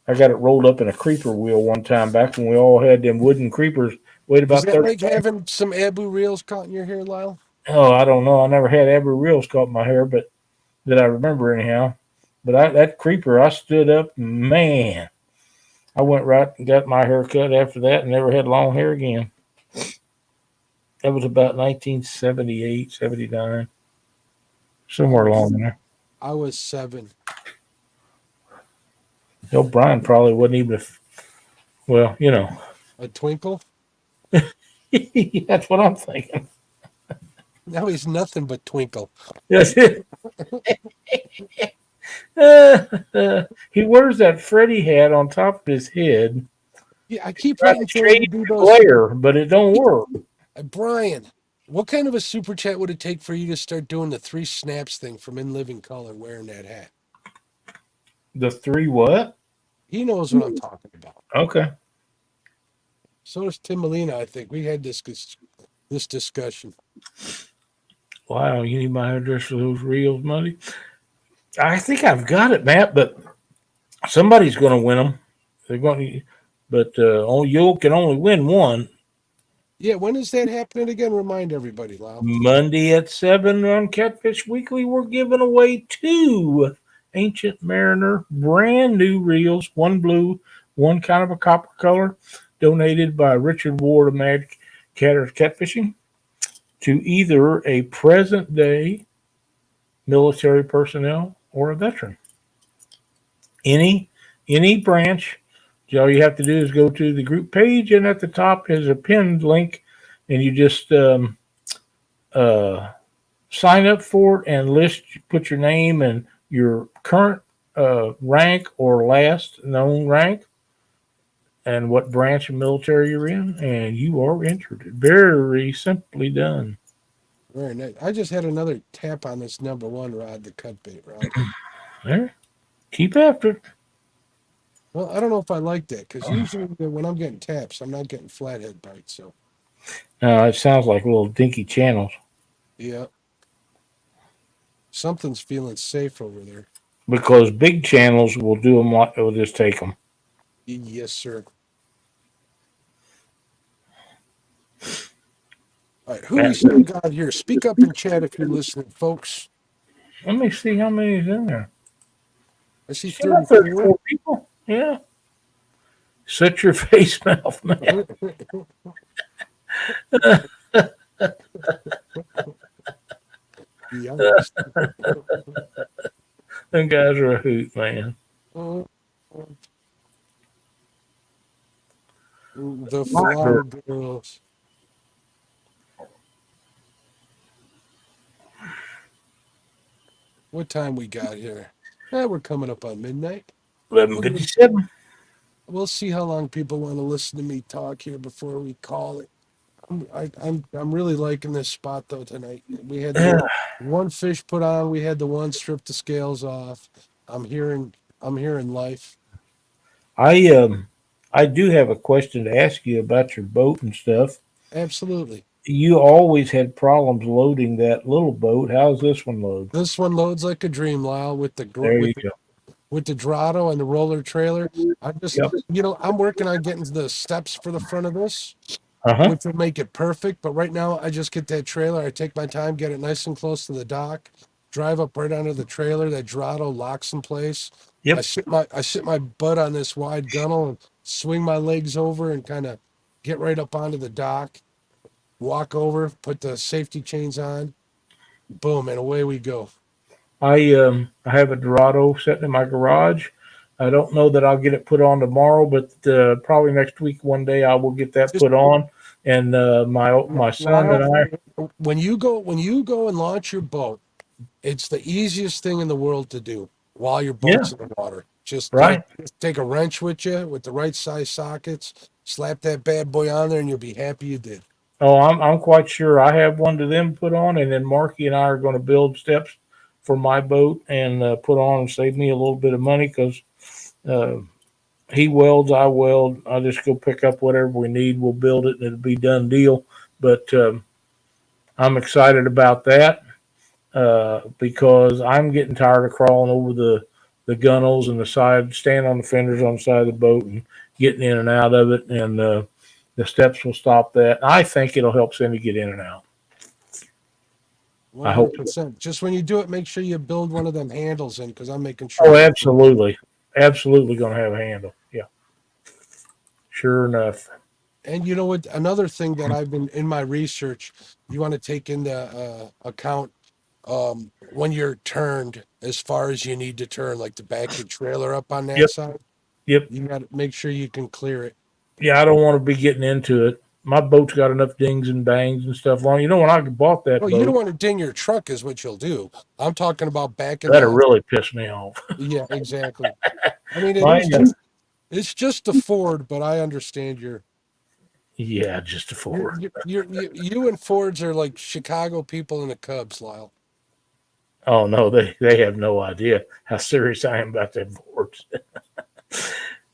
got it rolled up in a creeper wheel one time back when we all had them wooden creepers. Weighed about Is that 30. like having some Abu reels caught in your hair, Lyle? Oh, I don't know. I never had every reels caught in my hair, but that I remember anyhow. But that creeper, I stood up, man. I went right and got my hair cut after that and never had long hair again. That was about 1978, 79. Somewhere along there. I was 7. Brian probably wasn't even well, you know. A twinkle? That's what I'm thinking. Now he's nothing but twinkle. Yes. He wears that Freddy hat on top of his head. Yeah, I keep waiting for him to do those. Glare, but it don't work. Brian, what kind of a super chat would it take for you to start doing the 3 snaps thing from In Living Color wearing that hat? The 3 what? He knows what I'm talking about. Okay. So does Tim Molina, I think. We had this discussion. Wow, you need my address for those reels, money? I think I've got it, Matt, but somebody's going to win them. They're going to, but you can only win one. Yeah, when is that happening again? Remind everybody, Lyle. Monday at 7 on Catfish Weekly, we're giving away 2 Ancient Mariner brand new reels, 1 blue, 1 kind of a copper color, donated by Richard Ward of Mad Catter's Catfishing to either a present day military personnel or a veteran. Any branch. All you have to do is go to the group page, and at the top is a pinned link, and you just sign up for it and put your name and your current rank or last known rank and what branch of military you're in, and you are entered. Very simply done. Very nice. I just had another tap on this number 1 rod, the cut bait rod. There. Keep after it. Well, I don't know if I like that because usually when I'm getting taps, I'm not getting flathead bites. So, It sounds like little dinky channels. yeah, something's feeling safe over there. Because big channels will do them. Will just take them. Yes, sir. All right, who we still got here? Speak up in chat if you're listening, folks. Let me see how many is in there. I see 34 people. Yeah. Shut your face mouth, man. Them guys are a hoot, man. The Fly Girls. What time we got here? We're coming up on midnight. 11:57. we'll see how long people want to listen to me talk here before we call it. I'm really liking this spot though tonight. We had the one fish put on. We had the one strip the scales off. I'm hearing life. I do have a question to ask you about your boat and stuff. Absolutely. You always had problems loading that little boat. How's this one load? This one loads like a dream, Lyle, with the There you go. with the Dorado and the roller trailer. I just, Yep. I'm working on getting the steps for the front of this, Uh-huh. which will make it perfect. But right now, I just get that trailer. I take my time, get it nice and close to the dock, drive up right onto the trailer. That Dorado locks in place. Yep. I sit my butt on this wide gunnel and swing my legs over and kind of get right up onto the dock, walk over, put the safety chains on, boom, and away we go. I have a Dorado sitting in my garage. I don't know that I'll get it put on tomorrow, but probably next week one day I will get that Just put on. And my son and I. when you go and launch your boat, it's the easiest thing in the world to do while your boat's in the water. Just Right. take a wrench with you with the right size sockets, slap that bad boy on there, and you'll be happy you did. Oh, I'm quite sure I have one to them put on, and then Marky and I are going to build steps for my boat and put on and save me a little bit of money because uh, he welds, I weld. I'll just go pick up whatever we need. We'll build it, and it'll be done deal. But I'm excited about that because I'm getting tired of crawling over the gunnels and the side, standing on the fenders on the side of the boat and getting in and out of it. And the steps will stop that. I think it'll help Cindy get in and out. I hope. 100%. Just when you do it, make sure you build one of them handles in because I'm making sure. Oh, absolutely. Absolutely going to have a handle. Yeah. Sure enough. And you know what? Another thing that I've been in my research, you want to take into account when you're turned as far as you need to turn, like to back your trailer up on that Yep. side. Yep. You got to make sure you can clear it. Yeah, I don't want to be getting into it. My boat's got enough dings and bangs and stuff on. You know, when I bought that Well, boat, you don't want to ding your truck, is what you'll do. I'm talking about backing that'll the. really piss me off. Yeah, exactly. I mean, it's just a Ford, but I understand Yeah, just a Ford. you and Fords are like Chicago people and the Cubs, Lyle. Oh no, they have no idea how serious I am about that Fords.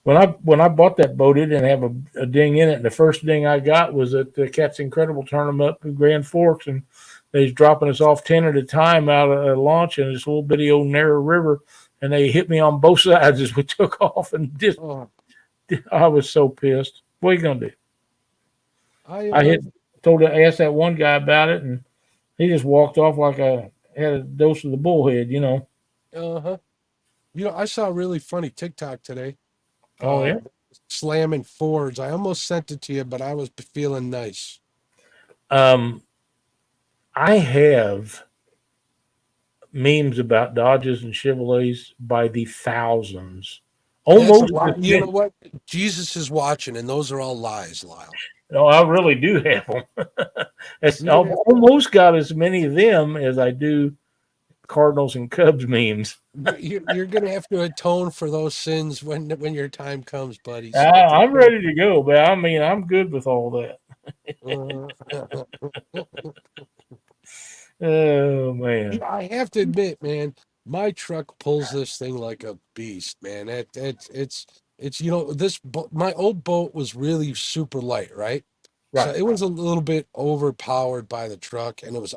When I bought that boat, it didn't have a ding in it. And the first ding I got was at the Cat's Incredible tournament up in Grand Forks, and they was dropping us off 10 at a time out of a launch in this little bitty old narrow river, and they hit me on both sides as we took off, and just I was so pissed. What are you gonna do? I asked that one guy about it, and he just walked off like I had a dose of the bullhead, you know. Uh-huh. I saw a really funny TikTok today. Oh yeah. Slamming Fords. I almost sent it to you, but I was feeling nice. I have memes about Dodges and Chevrolets by the thousands. Almost. You know what? Jesus is watching, and those are all lies, Lyle. No, I really do have them. I've almost got as many of them as I do Cardinals and Cubs memes. You're going to have to atone for those sins when your time comes, buddy. So I'm ready to go, but I mean, I'm good with all that. Oh man! I have to admit, man, my truck pulls this thing like a beast, man. It's my old boat was really super light, right? Right. So it was a little bit overpowered by the truck, and it was,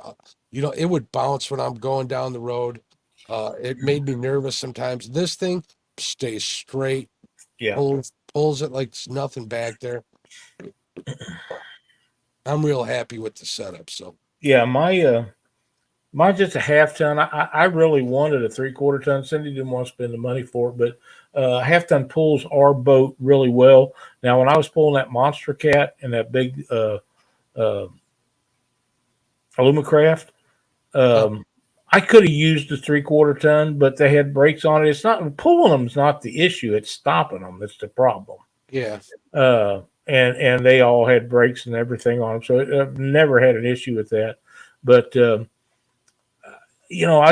it would bounce when I'm going down the road. It made me nervous sometimes. This thing stays straight. Yeah. Pulls it like it's nothing back there. I'm real happy with the setup. So yeah, mine's just a half ton. I really wanted a 3/4 ton. Cindy didn't want to spend the money for it, but half ton pulls our boat really well. Now, when I was pulling that Monster Cat and that big Alumacraft, I could have used the 3/4 ton, but they had brakes on it. It's not pulling them is not the issue; it's stopping them that's the problem. Yeah. And they all had brakes and everything on them, so I've never had an issue with that. But I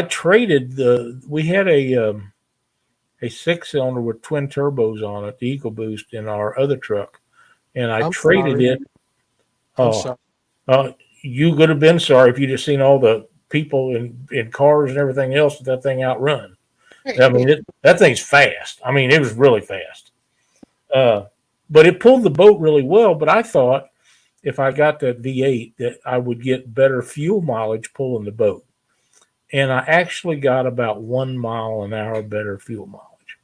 traded we had a a 6-cylinder with twin turbos on it, the EcoBoost, in our other truck, and I I'm traded sorry. it. I'm Oh, sorry. you could have been sorry if you just seen all the people in cars and everything else that thing outrun. I mean, that thing's fast. I mean, it was really fast. But it pulled the boat really well. But I thought if I got that V8 that I would get better fuel mileage pulling the boat. And I actually got about 1 mile an hour better fuel mileage.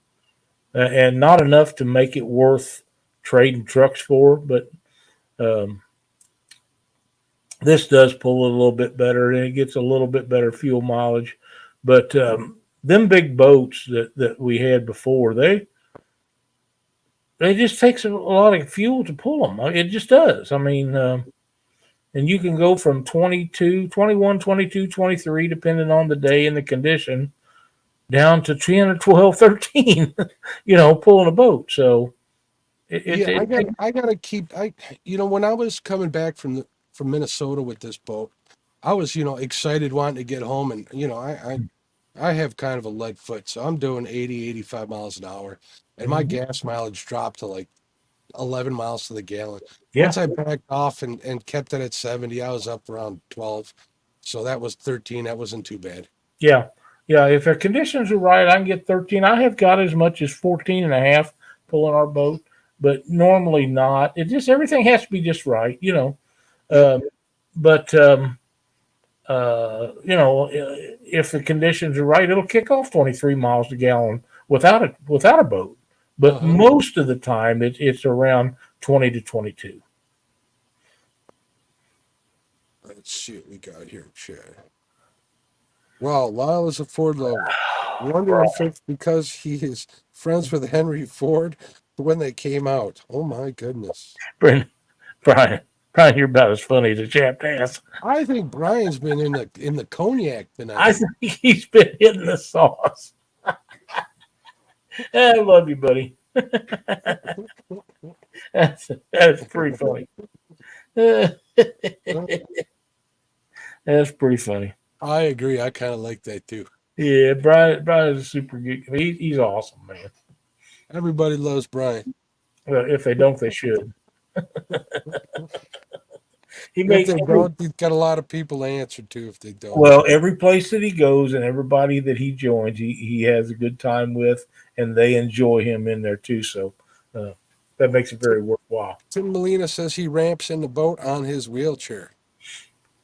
And not enough to make it worth trading trucks for, but this does pull a little bit better and it gets a little bit better fuel mileage. But them big boats that we had before, they just takes a lot of fuel to pull them. It just does. I mean, and you can go from 22, 21, 22, 23, depending on the day and the condition, down to 10 or 12, 13, pulling a boat. So I gotta keep. When I was coming back from Minnesota with this boat, I was excited wanting to get home, and I have kind of a lead foot, so I'm doing 80, 85 miles an hour, and my gas mileage dropped to like 11 miles to the gallon. Yeah. Once I backed off and kept it at 70, I was up around 12. So that was 13. That wasn't too bad. Yeah. Yeah. If the conditions are right, I can get 13. I have got as much as 14 and a half pulling our boat, but normally not. Everything has to be just right, if the conditions are right, it'll kick off 23 miles a gallon without a boat. But most of the time, it's around 20 to 22. Let's see what we got here, Chad. Wow, Lyle is a Ford lover. I wonder if it's because he is friends with Henry Ford when they came out. Oh my goodness. Brian, you're about as funny as a chap ass. I think Brian's been in the cognac tonight. I think he's been hitting the sauce. I love you, buddy. That's pretty funny. That's pretty funny. I agree. I kind of like that too. Yeah, Brian is a super geek. He's awesome, man. Everybody loves Brian. Well, if they don't, they should. He's got a lot of people to answer to if they don't. Well, every place that he goes and everybody that he joins, he has a good time with, and they enjoy him in there too. So that makes it very worthwhile. Tim Molina says he ramps in the boat on his wheelchair.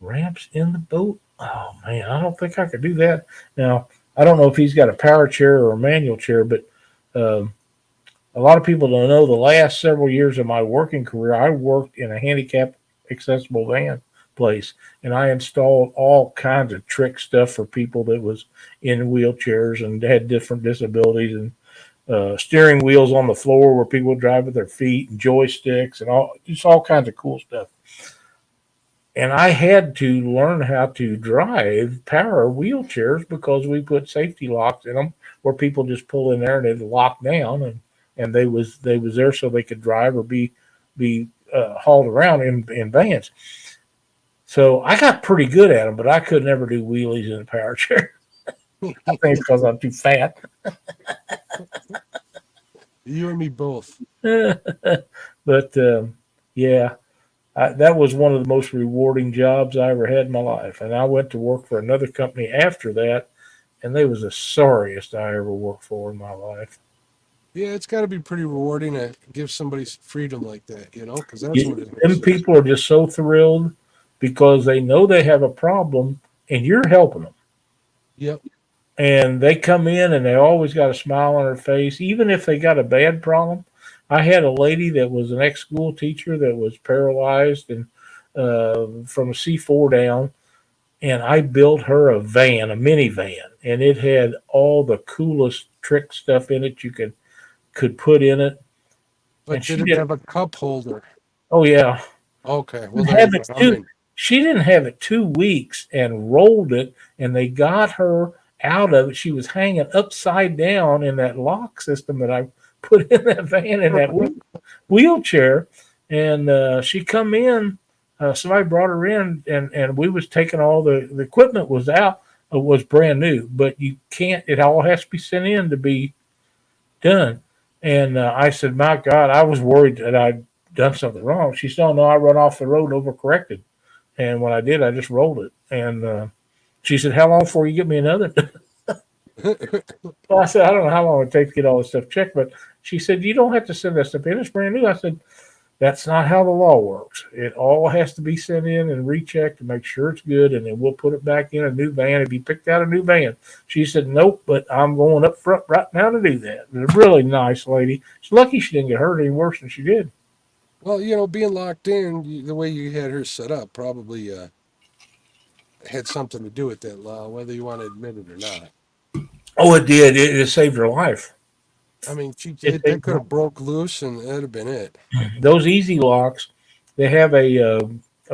Ramps in the boat? Oh, man, I don't think I could do that. Now, I don't know if he's got a power chair or a manual chair, but a lot of people don't know the last several years of my working career, I worked in a handicapped accessible van place, and I installed all kinds of trick stuff for people that was in wheelchairs and had different disabilities, and steering wheels on the floor where people would drive with their feet, and joysticks, and all kinds of cool stuff. And I had to learn how to drive power wheelchairs because we put safety locks in them where people just pull in there and they'd lock down, and they was there so they could drive or be hauled around in vans. So I got pretty good at them, but I could never do wheelies in a power chair. I think because I'm too fat. You and me both. But yeah, that was one of the most rewarding jobs I ever had in my life. And I went to work for another company after that, and they was the sorriest I ever worked for in my life. Yeah, it's got to be pretty rewarding to give somebody freedom like that, because that's what it is. Them people are just so thrilled because they know they have a problem and you're helping them. Yep. And they come in and they always got a smile on their face, even if they got a bad problem. I had a lady that was an ex-school teacher that was paralyzed and from a C4 down, and I built her a minivan, and it had all the coolest trick stuff in it you could put in it. But did it have a cup holder? Oh, yeah. Okay. Well, she didn't have it 2 weeks and rolled it, and they got her out of it. She was hanging upside down in that lock system that I put in that van in that wheelchair. And she come in, somebody brought her in, and we was taking all the equipment was out. It was brand new, but you can't, it all has to be sent in to be done. And I said, my God, I was worried that I'd done something wrong. She said, oh, no, I run off the road overcorrected. And when I did, I just rolled it. And she said, how long before you get me another? Well, I said, I don't know how long it takes to get all this stuff checked. But she said, you don't have to send that stuff in. It's brand new. I said, that's not how the law works. It all has to be sent in and rechecked to make sure it's good, and then we'll put it back in a new van if you picked out a new van. She said, nope, but I'm going up front right now to do that. A really nice lady. She's lucky she didn't get hurt any worse than she did. Well, being locked in, the way you had her set up probably had something to do with that law, whether you want to admit it or not. Oh, it did. It saved her life. I mean, that could have broke loose, and that'd have been it. Those easy locks, they have a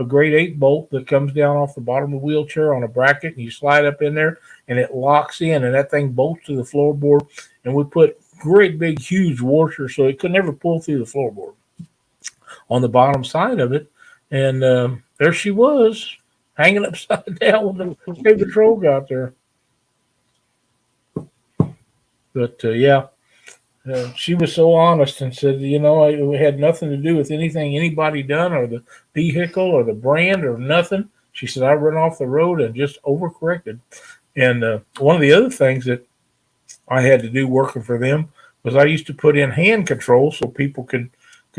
grade 8 bolt that comes down off the bottom of the wheelchair on a bracket, and you slide up in there, and it locks in, and that thing bolts to the floorboard. And we put great big huge washers so it could never pull through the floorboard on the bottom side of it. And there she was, hanging upside down when the state patrol got there. But yeah. She was so honest and said, it had nothing to do with anything anybody done or the vehicle or the brand or nothing. She said, I ran off the road and just overcorrected. And one of the other things that I had to do working for them was I used to put in hand controls so people could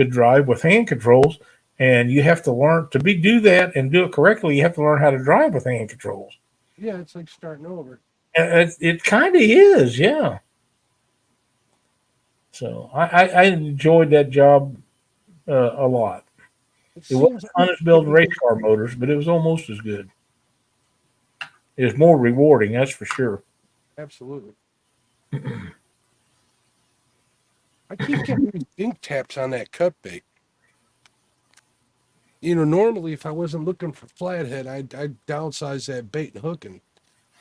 drive with hand controls. And you have to learn to do that and do it correctly. You have to learn how to drive with hand controls. Yeah, it's like starting over. It kind of is, yeah. So I enjoyed that job a lot. It wasn't fun as building race car motors, but it was almost as good. It was more rewarding, that's for sure. Absolutely. I keep getting these ink taps on that cut bait. Normally if I wasn't looking for flathead, I'd downsize that bait and hook and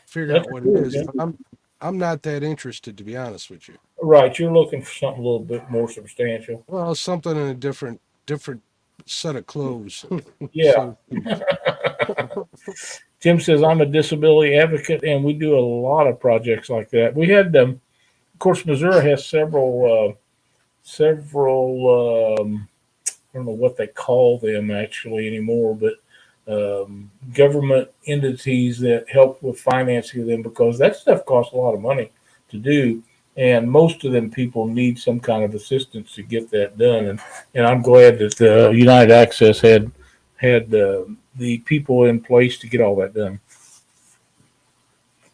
figure out what it is. Yeah. I'm not that interested, to be honest with you. Right, you're looking for something a little bit more substantial. Well, something in a different set of clothes. Yeah. Tim says, I'm a disability advocate, and we do a lot of projects like that. We had, of course, Missouri has several, I don't know what they call them actually anymore, but government entities that help with financing of them, because that stuff costs a lot of money to do. And most of them people need some kind of assistance to get that done. And I'm glad that United Access had the people in place to get all that done.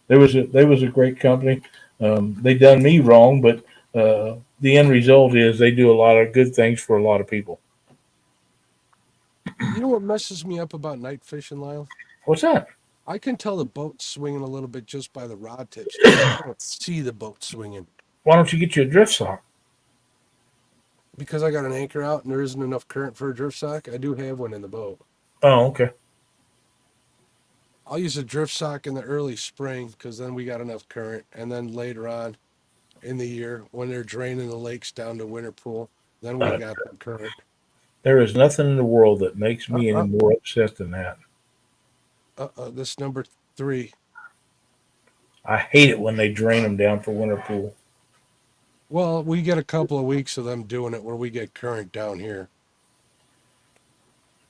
They was a great company. They done me wrong, but the end result is they do a lot of good things for a lot of people. You know what messes me up about night fishing, Lyle? What's that? I can tell the boat swinging a little bit just by the rod tips. I don't see the boat swinging. Why don't you get you a drift sock? Because I got an anchor out and there isn't enough current for a drift sock. I do have one in the boat. Oh, okay. I'll use a drift sock in the early spring because then we got enough current. And then later on in the year, when they're draining the lakes down to winter pool, then we got the current. There is nothing in the world that makes me any more upset than that. This number 3. I hate it when they drain them down for winter pool. Well, we get a couple of weeks of them doing it where we get current down here.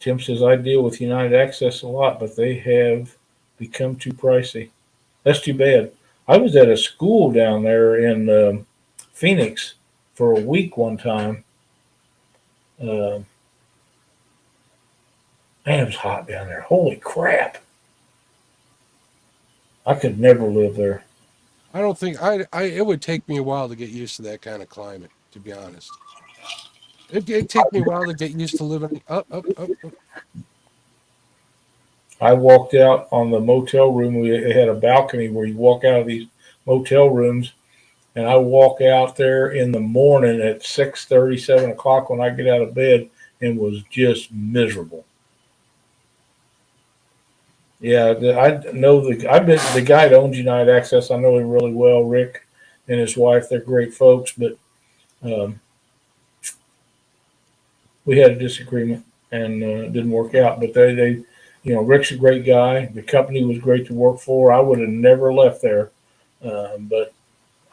Tim says, I deal with United Access a lot, but they have become too pricey. That's too bad. I was at a school down there in Phoenix for a week one time. Man, it was hot down there. Holy crap. I could never live there. I don't think it would take me a while to get used to that kind of climate, to be honest. It'd take me a while to get used to living up. I walked out on the motel room. We had a balcony where you walk out of these motel rooms, and I walk out there in the morning at 6:30, 7 o'clock when I get out of bed, and was just miserable. Yeah, I know I've been the guy that owns United Access. I know him really well, Rick and his wife. They're great folks, but we had a disagreement and it didn't work out. But they, Rick's a great guy. The company was great to work for. I would have never left there, but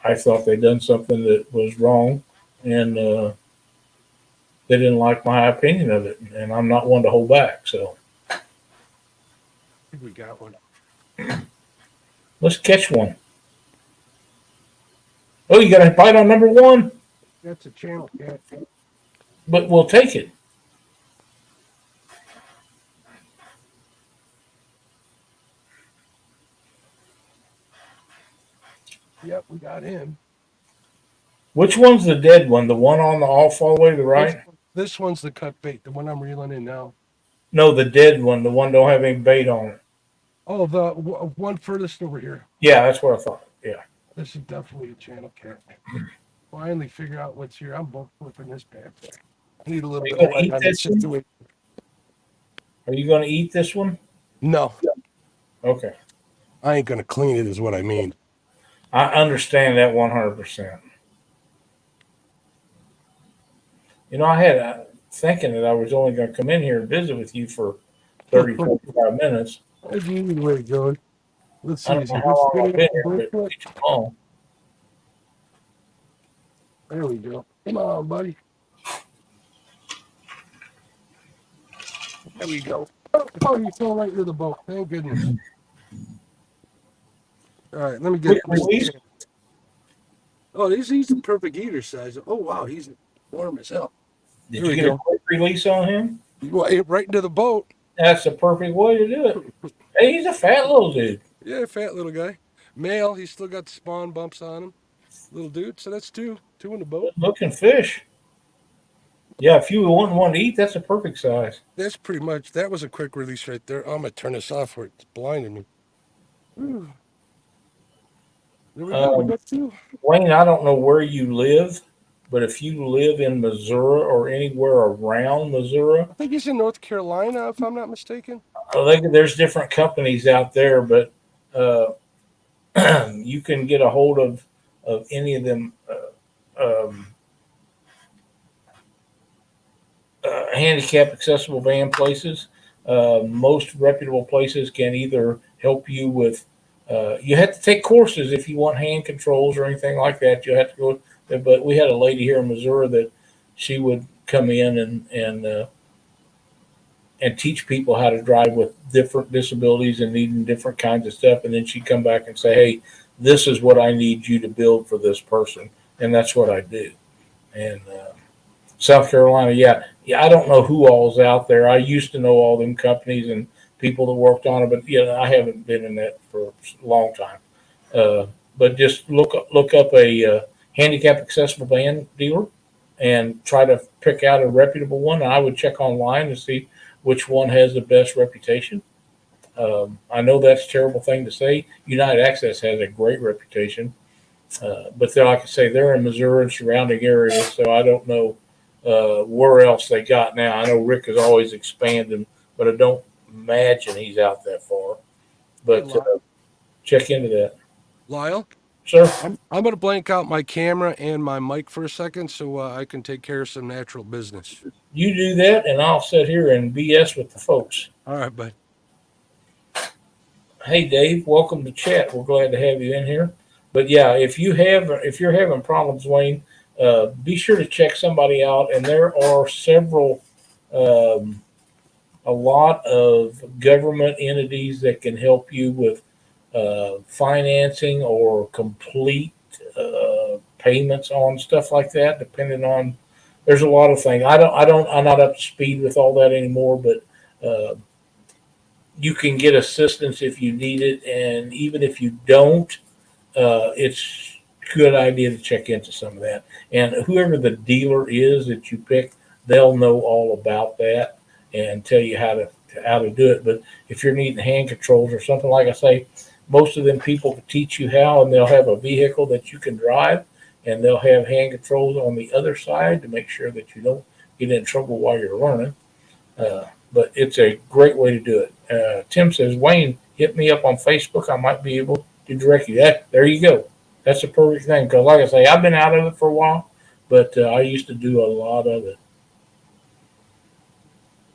I thought they'd done something that was wrong, and they didn't like my opinion of it, and I'm not one to hold back. So I think we got one. let's catch one. Oh, you got a bite on number one, That's a channel cat. but we'll take it. Yep, we got him. Which one's the dead one? The one on the off all the way to the right? This one's the cut bait, the one I'm reeling in now. No, the dead one. The one don't have any bait on it. Oh, the one furthest over here. Yeah, that's what I thought. Yeah. This is definitely a channel cat. Finally figure out what's here. I'm both flipping this bad boy. I need a little Are you bit of gonna light eat on this this one? situation. Are you going to eat this one? No, Okay. I ain't gonna clean it, is what I mean. I understand that 100%. You know, I had thinking that I was only going to come in here and visit with you for 30, 45 minutes. That's usually where it goes. Let's see. I don't Is know he how long I've been here, spinning but up it's too long. There we go. Come on, buddy. There we go. Oh, you fell right into the boat. Thank goodness. All right, let me get. Quick release. Oh, he's the perfect eater size. Oh wow, he's warm as hell. Did There you we get go. a quick release on him? You go right into the boat. That's the perfect way to do it. Hey, he's a fat little dude. Yeah, fat little guy. Male. He's still got the spawn bumps on him. Little dude. So that's two in the boat. Good looking fish. Yeah, if you want one to eat, that's a perfect size. That's pretty much. That was a quick release right there. I'm gonna turn this off where it's blinding me. Whew. There we go. We got two. Wayne, I don't know where you live, but if you live in Missouri or anywhere around Missouri, I think he's in North Carolina, if I'm not mistaken. there's different companies out there, but you can get a hold of any of them handicap accessible van places. Most reputable places can either help you with. You have to take courses if you want hand controls or anything like that. You have to go. But we had a lady here in Missouri that she would come in and teach people how to drive with different disabilities and needing different kinds of stuff. And then she'd come back and say, "Hey, this is what I need you to build for this person," and that's what I do. And South Carolina, yeah. I don't know who all's out there. I used to know all them companies and people that worked on it, but I haven't been in that for a long time. But just look up a handicap accessible van dealer and try to pick out a reputable one. I would check online to see which one has the best reputation. I know that's a terrible thing to say. United Access has a great reputation, but like I say, they're in Missouri and surrounding areas, so I don't know where else they got now. I know Rick is always expanding, but I don't imagine he's out that far. But check into that. Lyle? Sir? I'm going to blank out my camera and my mic for a second so I can take care of some natural business. You do that, and I'll sit here and BS with the folks. All right, bud. Hey, Dave, welcome to chat. We're glad to have you in here. But yeah, if you're having problems, Wayne, be sure to check somebody out. And there are several, a lot of government entities that can help you with financing or complete payments on stuff like that. Depending on, there's a lot of things. I'm not up to speed with all that anymore, but you can get assistance if you need it, and even if you don't, it's a good idea to check into some of that. And whoever the dealer is that you pick, they'll know all about that and tell you how to do it. But if you're needing hand controls or something, like I say, most of them people can teach you how, and they'll have a vehicle that you can drive, and they'll have hand controls on the other side to make sure that you don't get in trouble while you're learning. But it's a great way to do it. Tim says, Wayne, hit me up on Facebook. I might be able to direct you. There you go. That's a perfect thing. Because like I say, I've been out of it for a while, but I used to do a lot of it.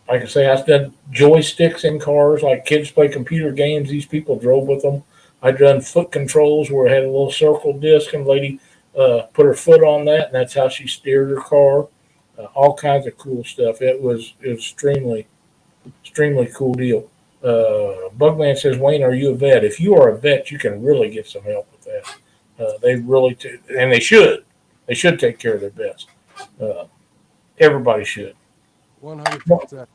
Like I say, I've done joysticks in cars. Like kids play computer games. These people drove with them. I done foot controls where it had a little circle disc, and the lady put her foot on that, and that's how she steered her car. All kinds of cool stuff. It was extremely cool deal. Bugman says, Wayne, are you a vet? If you are a vet, you can really get some help with that. They really, and they should. They should take care of their vets. Uh, Everybody should. 100%.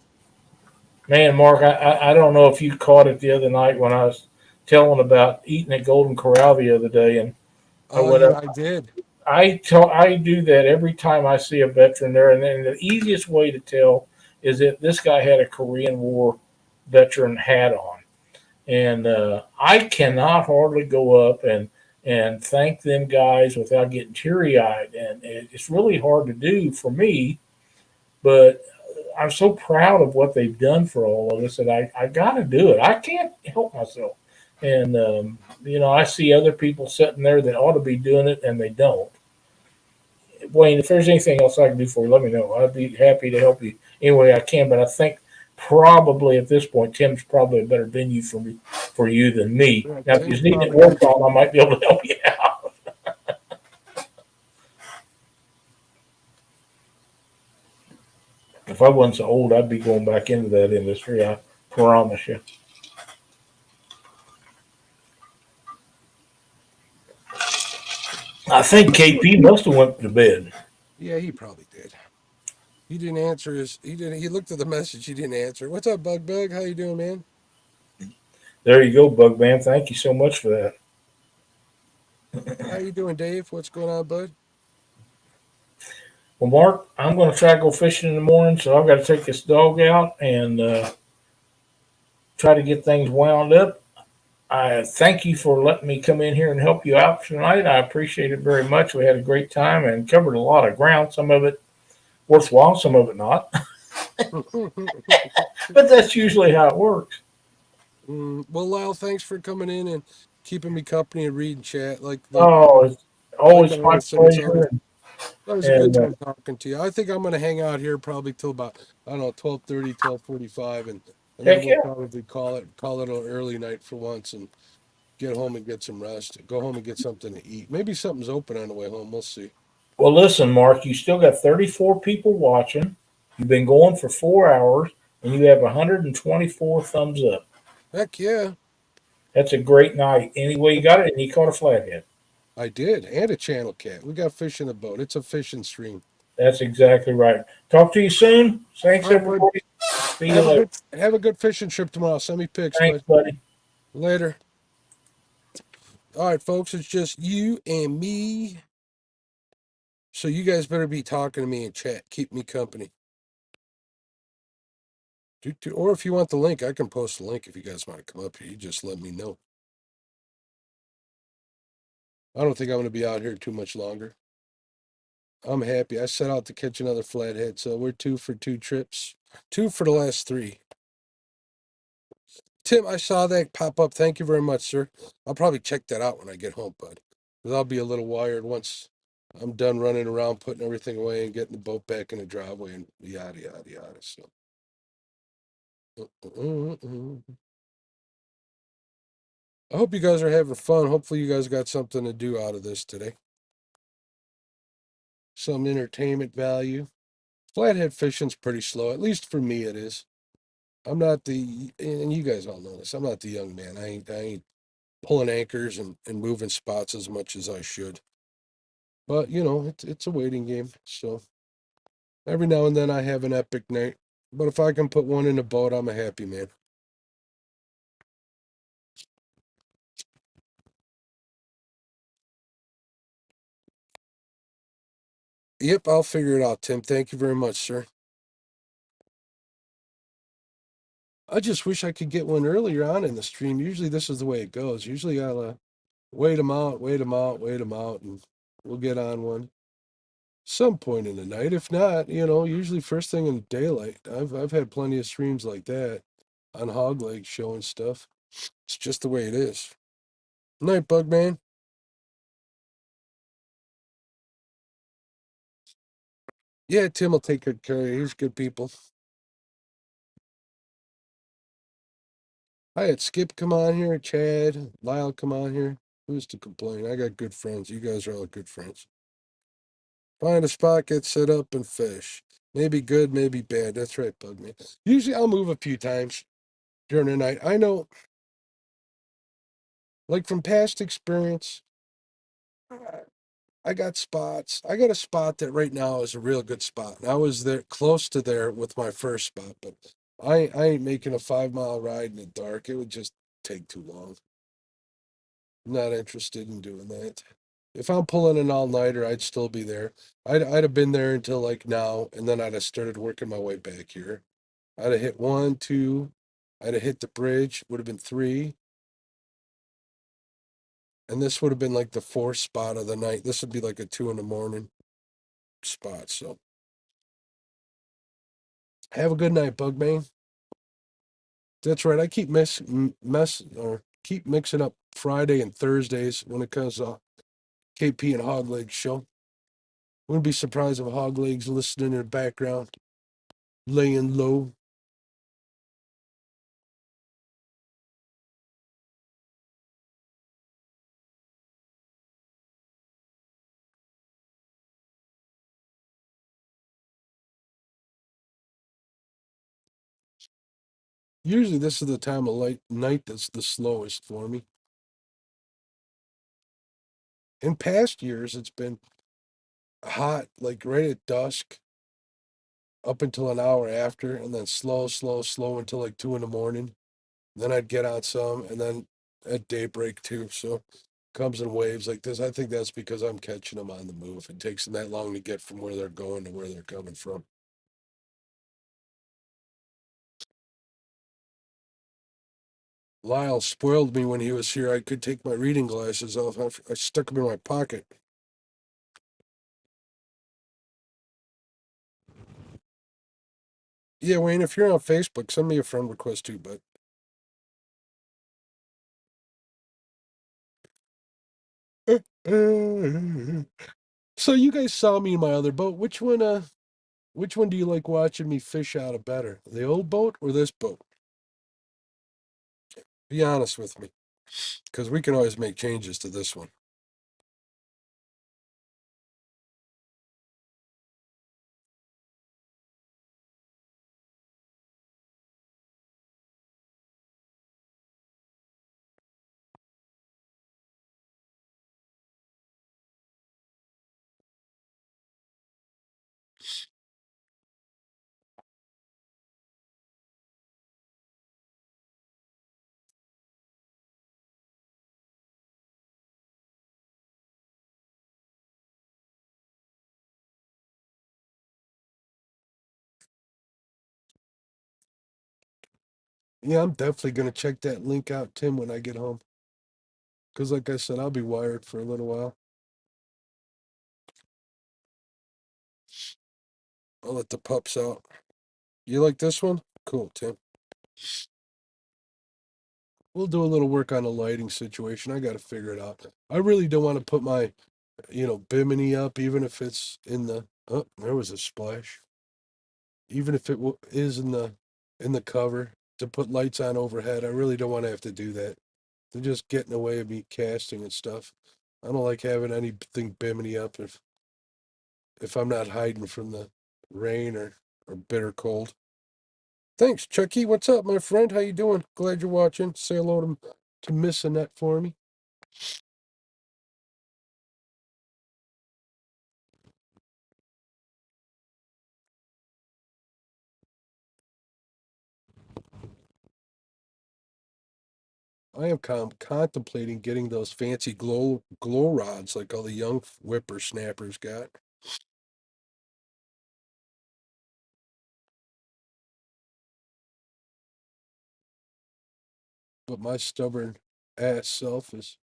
Man, Mark, I don't know if you caught it the other night when I was telling about eating at Golden Corral the other day, and I Oh, went yeah, up. I did. I do that every time I see a veteran there, and then the easiest way to tell is that this guy had a Korean War veteran hat on, and I cannot hardly go up and thank them guys without getting teary eyed, and it's really hard to do for me, but I'm so proud of what they've done for all of us that I got to do it. I can't help myself. And, I see other people sitting there that ought to be doing it and they don't. Wayne, if there's anything else I can do for you, let me know. I'd be happy to help you any way I can. But I think probably at this point, Tim's probably a better venue for you than me. Yeah, Now, if Tim's you need it probably worked on, I might be able to help you out. If I wasn't so old, I'd be going back into that industry. I promise you. I think KP must have went to bed. Yeah, he probably did. He didn't answer he looked at the message, he didn't answer. What's up, Bug? How you doing, man? There you go, Bugman. Thank you so much for that. How you doing, Dave? What's going on, bud? Well, Mark, I'm going to try to go fishing in the morning, so I've got to take this dog out and try to get things wound up. I thank you for letting me come in here and help you out tonight. I appreciate it very much. We had a great time and covered a lot of ground, some of it worthwhile, some of it not. But that's usually how it works. Well, Lyle, thanks for coming in and keeping me company and reading chat. Oh, it's like I always my always said, pleasure. it was a good And time talking to you. I think I'm going to hang out here probably till about, I don't know, 12:30, 12:45, and then heck we'll yeah. probably call it an early night for once and get home and get some rest. Go home and get something to eat. Maybe something's open on the way home. We'll see. Well, listen, Mark, you still got 34 people watching. You've been going for 4 hours, and you have 124 thumbs up. Heck yeah, That's a great night. Anyway, you got it, and you caught a flathead. I did. And a channel cat. We got fish in the boat. It's a fishing stream. That's exactly right. Talk to you soon. Thanks, All right, bud. everybody. See you later. Have a good fishing trip tomorrow. Send me pics, Thanks, bud. buddy. Later. All right, folks. It's just you and me. So you guys better be talking to me in chat. Keep me company. Or if you want the link, I can post the link if you guys want to come up here. You just let me know. I don't think I'm going to be out here too much longer. I'm happy. I set out to catch another flathead, so we're 2 for 2 trips. 2 for the last 3. Tim, I saw that pop up. Thank you very much, sir. I'll probably check that out when I get home, bud. Because I'll be a little wired once I'm done running around, putting everything away and getting the boat back in the driveway and yada, yada, yada. So. I hope you guys are having fun. Hopefully you guys got something to do out of this today. Some entertainment value. Flathead fishing's pretty slow. At least for me it is. I'm not and you guys all know this, I'm not the young man. I ain't pulling anchors and moving spots as much as I should. But it's a waiting game. So every now and then I have an epic night. But if I can put one in a boat, I'm a happy man. Yep, I'll figure it out, Tim. Thank you very much, sir. I just wish I could get one earlier on in the stream. Usually this is the way it goes. Usually I'll wait them out, and we'll get on one some point in the night. If not, usually first thing in the daylight. I've had plenty of streams like that on Hog Leg showing stuff. It's just the way it is. Night, Bug Man. Yeah, Tim will take good care of you. He's good people. I had Skip come on here, Chad, Lyle come on here. Who's to complain? I got good friends. You guys are all good friends. Find a spot, get set up, and fish. Maybe good, maybe bad. That's right, Bugman. Usually I'll move a few times during the night. I know, like from past experience, I got spots. I got a spot that right now is a real good spot. And I was there close to there with my first spot, but I ain't making a 5 mile ride in the dark. It would just take too long. I'm not interested in doing that. If I'm pulling an all-nighter, I'd still be there. I'd have been there until like now, and then I'd have started working my way back here. I'd have hit 1, 2. I'd have hit the bridge. Would have been 3. And this would have been like the 4th spot of the night. This would be like a 2 in the morning spot. So have a good night, Bugman. That's right. I keep keep mixing up Friday and Thursdays when it comes to KP and Hog Legs show. Wouldn't be surprised if Hog Legs listening in the background, laying low. Usually this is the time of night that's the slowest for me. In past years, it's been hot, like right at dusk, up until an hour after, and then slow, slow, slow until like 2 in the morning. Then I'd get out some, and then at daybreak too. So comes in waves like this. I think that's because I'm catching them on the move. It takes them that long to get from where they're going to where they're coming from. Lyle spoiled me when he was here. I could take my reading glasses off. I stuck them in my pocket. Yeah, Wayne, if you're on Facebook, send me a friend request too, but so you guys saw me in my other boat. Which one do you like watching me fish out of better? The old boat or this boat? Be honest with me, because we can always make changes to this one. Yeah, I'm definitely gonna check that link out, Tim, when I get home. Because like I said, I'll be wired for a little while. I'll let the pups out. You like this one? Cool, Tim. We'll do a little work on the lighting situation. I got to figure it out. I really don't want to put my, bimini up, even if it's in the. Oh, there was a splash. Even if it is in the cover to put lights on overhead, I really don't want to have to do that. They're just getting in the way of me casting and stuff. I don't like having anything bimini up if I'm not hiding from the rain or bitter cold. Thanks, Chucky. What's up, my friend? How you doing? Glad you're watching. Say hello to Miss Annette for me. I am contemplating getting those fancy glow rods like all the young whippersnappers got. But my stubborn ass self is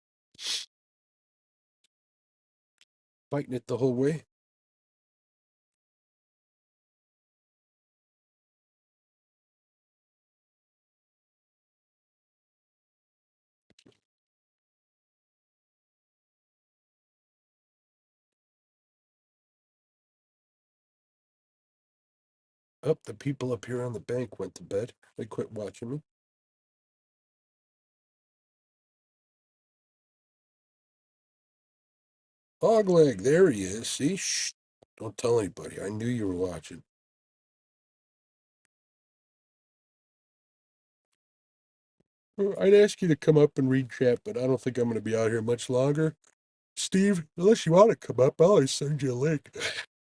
fighting it the whole way. Up, the people up here on the bank went to bed. They quit watching me. Hog leg, there he is. See? Shh. Don't tell anybody. I knew you were watching. I'd ask you to come up and read chat, but I don't think I'm going to be out here much longer. Steve, unless you want to come up, I'll always send you a link.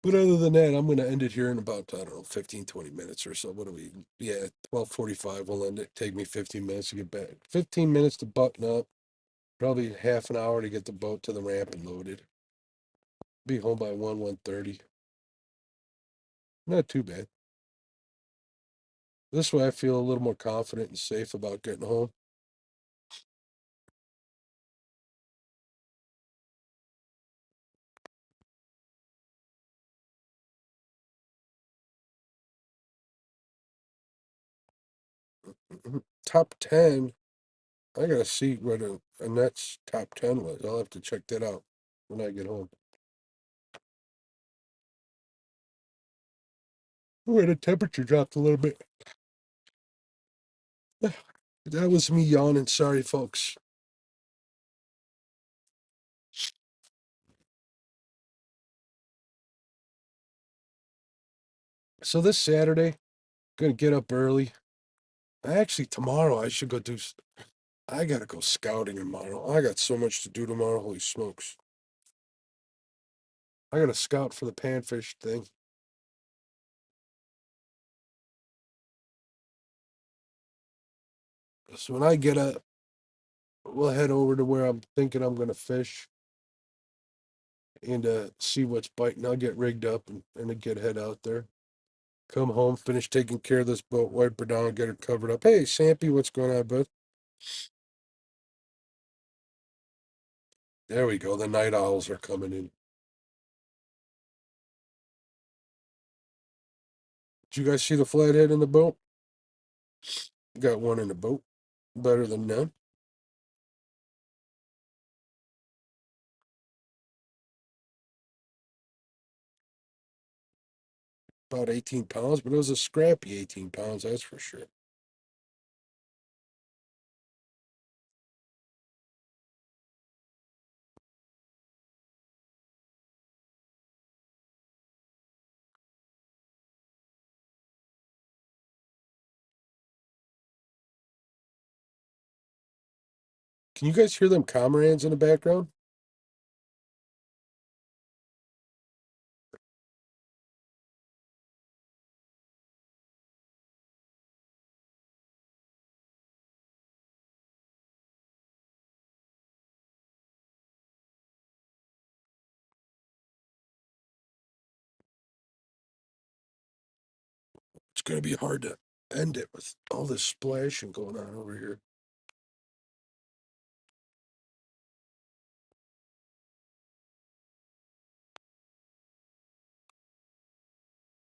But other than that, I'm going to end it here in about, I don't know, 15, 20 minutes or so. What do we? Yeah, 12:45. We'll end it. Take me 15 minutes to get back. 15 minutes to button up. Probably half an hour to get the boat to the ramp and loaded. Be home by 1:30. Not too bad. This way I feel a little more confident and safe about getting home. Top 10. I gotta see what Annette's top 10 was. I'll have to check that out when I get home. Oh, the temperature dropped a little bit. That was me yawning. Sorry, folks. So this Saturday, gonna get up early. Actually, tomorrow I should go do. I gotta go scouting tomorrow. I got so much to do tomorrow. Holy smokes! I gotta scout for the panfish thing. So when I get up, we'll head over to where I'm thinking I'm gonna fish and see what's biting. I'll get rigged up and get head out there. Come home, finish taking care of this boat, wipe her down, get her covered up. Hey, Sampy, what's going on, bud? There we go. The night owls are coming in. Did you guys see the flathead in the boat? Got one in the boat. Better than none. About 18 pounds, but it was a scrappy 18 pounds, that's for sure. Can you guys hear them comrades in the background? It's going to be hard to end it with all this splashing going on over here.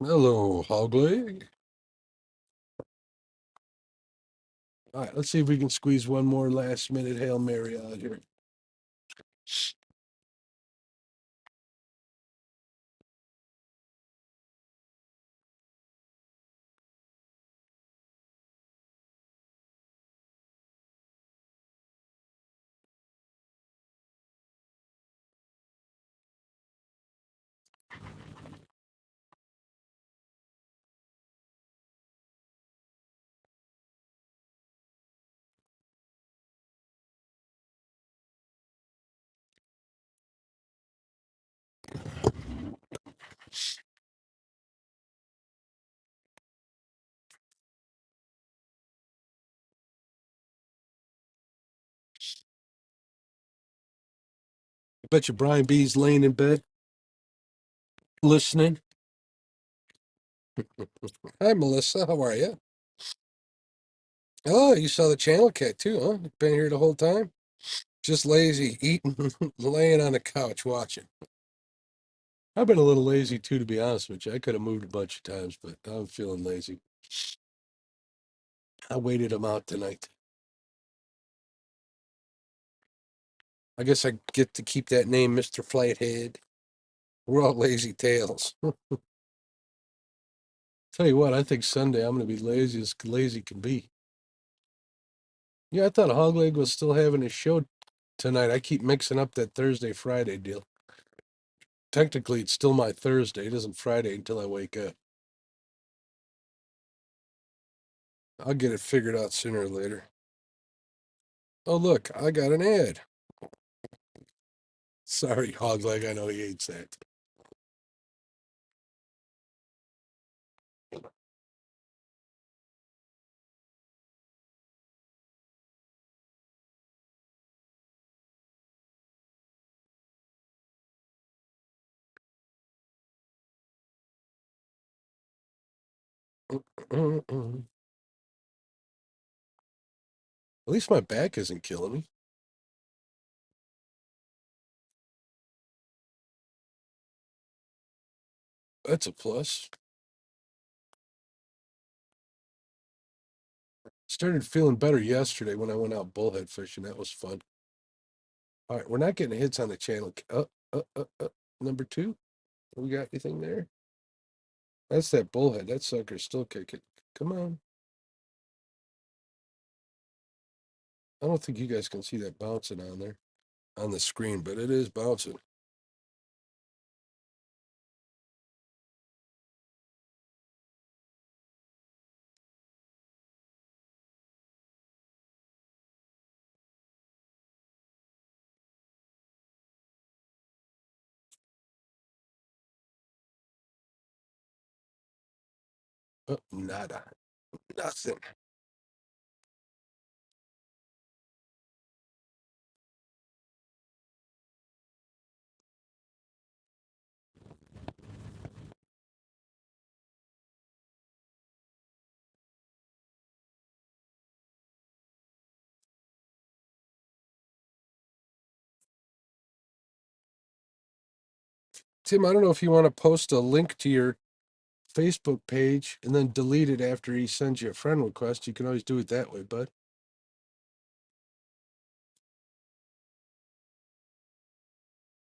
Hello, Hogleg. All right, let's see if we can squeeze one more last minute Hail Mary out here. I bet you Brian B's laying in bed listening. Hi, Melissa. How are you? Oh, you saw the channel cat too, huh? Been here the whole time? Just lazy, eating, laying on the couch watching. I've been a little lazy too, to be honest with you. I could have moved a bunch of times, but I'm feeling lazy. I waited him out tonight. I guess I get to keep that name, Mr. Flathead. We're all lazy tails. Tell you what, I think Sunday I'm going to be lazy as lazy can be. Yeah, I thought Hogleg was still having a show tonight. I keep mixing up that Thursday, Friday deal. Technically, it's still my Thursday. It isn't Friday until I wake up. I'll get it figured out sooner or later. Oh, look, I got an ad. Sorry, Hogleg, I know he hates that. At least my back isn't killing me. That's a plus. Started feeling better yesterday when I went out bullhead fishing. That was fun. All right, we're not getting hits on the channel. Number 2. We got anything there? That's that bullhead. That sucker's still kicking. Come on. I don't think you guys can see that bouncing on there on the screen, but it is bouncing. Oh, nada. Nothing. Tim, I don't know if you want to post a link to your Facebook page and then delete it after he sends you a friend request. You can always do it that way, bud.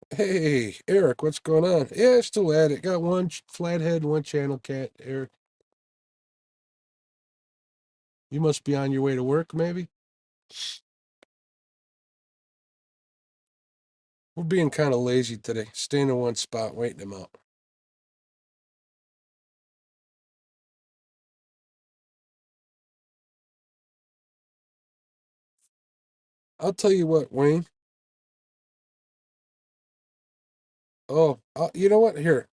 Hey, Eric, what's going on? Yeah, still at it. Got one flathead, one channel cat, Eric. You must be on your way to work, maybe? We're being kind of lazy today, staying in one spot, waiting them out. I'll tell you what, Wayne. Oh, you know what? Here,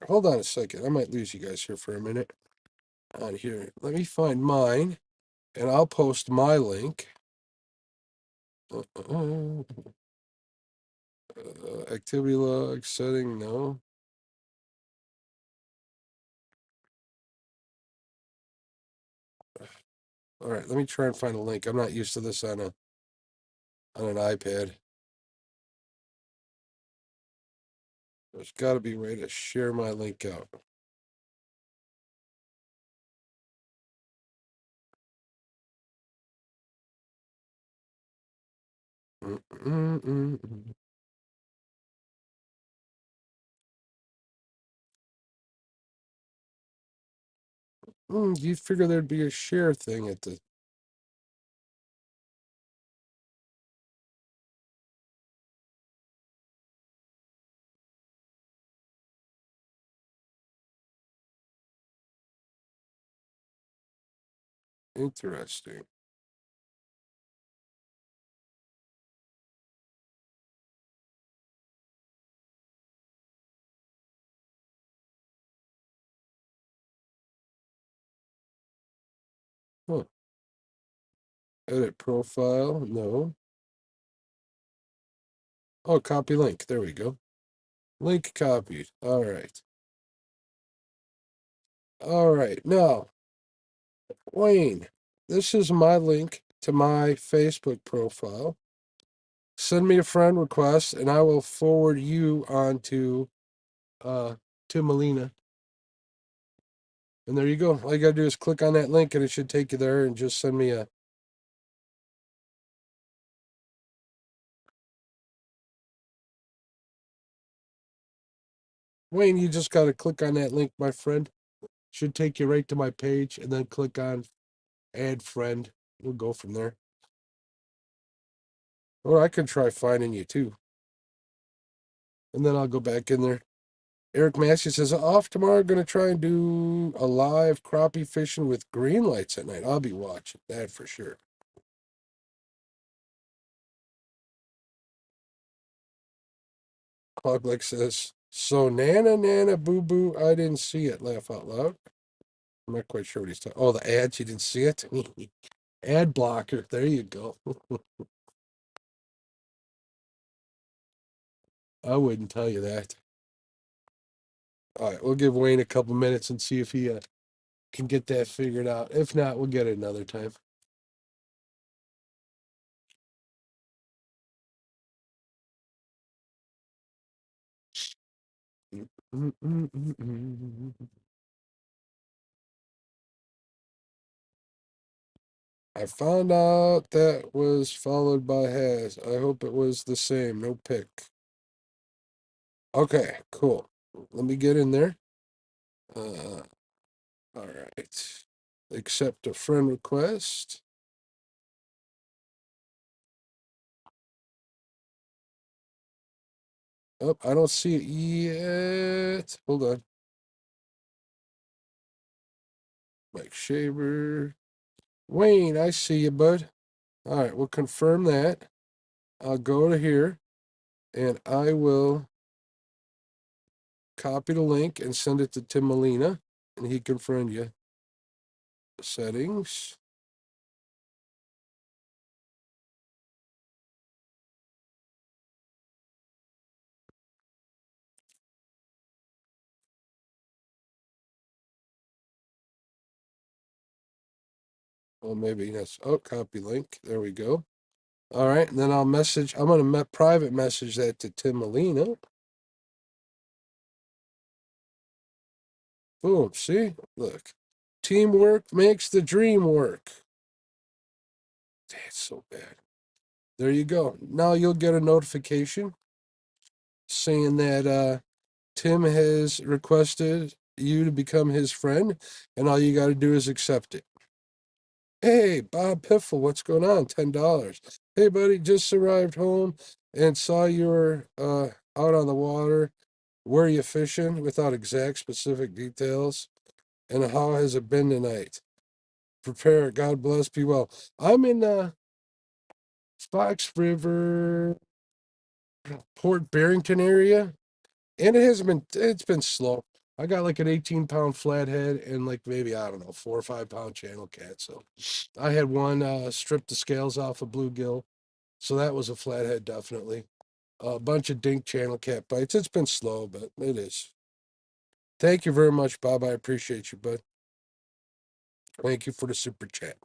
hold on a second. I might lose you guys here for a minute. On here, let me find mine, and I'll post my link. Activity log setting, no. All right, let me try and find a link. I'm not used to this on an iPad. There's got to be a way to share my link out. You'd figure there'd be a share thing at the. Interesting. Huh. Edit profile, no. Oh, copy link. There we go. Link copied. All right. All right. Now, Wayne, this is my link to my Facebook profile. Send me a friend request, and I will forward you on to Melina. And there you go. All you gotta do is click on that link, and it should take you there, and just send me a. Wayne, you just gotta click on that link, my friend. Should take you right to my page, and then click on add friend. We'll go from there. Or I could try finding you too. And then I'll go back in there. Eric Massey says, off tomorrow, going to try and do a live crappie fishing with green lights at night. I'll be watching that for sure. Public says, so Nana Boo Boo, I didn't see it. Laugh out loud. I'm not quite sure what he's talking. Oh, the ads, you didn't see it? Ad blocker. There you go. I wouldn't tell you that. All right, we'll give Wayne a couple minutes and see if he can get that figured out. If not, we'll get it another time. I found out that was followed by has. I hope it was the same. No pick. Okay, cool. Let me get in there. All right. Accept a friend request. Oh, I don't see it yet. Hold on. Mike Shaver. Wayne, I see you, bud. All right, we'll confirm that. I'll go to here and I will copy the link and send it to Tim Molina and he can friend you. Settings. Well, maybe that's, oh, copy link. There we go. All right, and then I'm going to private message that to Tim Molina. Boom, see? Look. Teamwork makes the dream work. That's so bad. There you go. Now you'll get a notification saying that Tim has requested you to become his friend, and all you got to do is accept it. Hey, Bob Piffle, what's going on? $10. Hey, buddy, just arrived home and saw you were out on the water. Where are you fishing? Without exact specific details. And how has it been tonight? Prepare. God bless. Be well. I'm in Fox River, Port Barrington area, and it's been slow. I got like an 18-pound flathead and like maybe, I don't know, 4 or 5-pound channel cat. So I had one strip the scales off a bluegill. So that was a flathead, definitely. A bunch of dink channel cat bites. It's been slow, but it is. Thank you very much, Bob. I appreciate you, bud. Thank you for the super chat.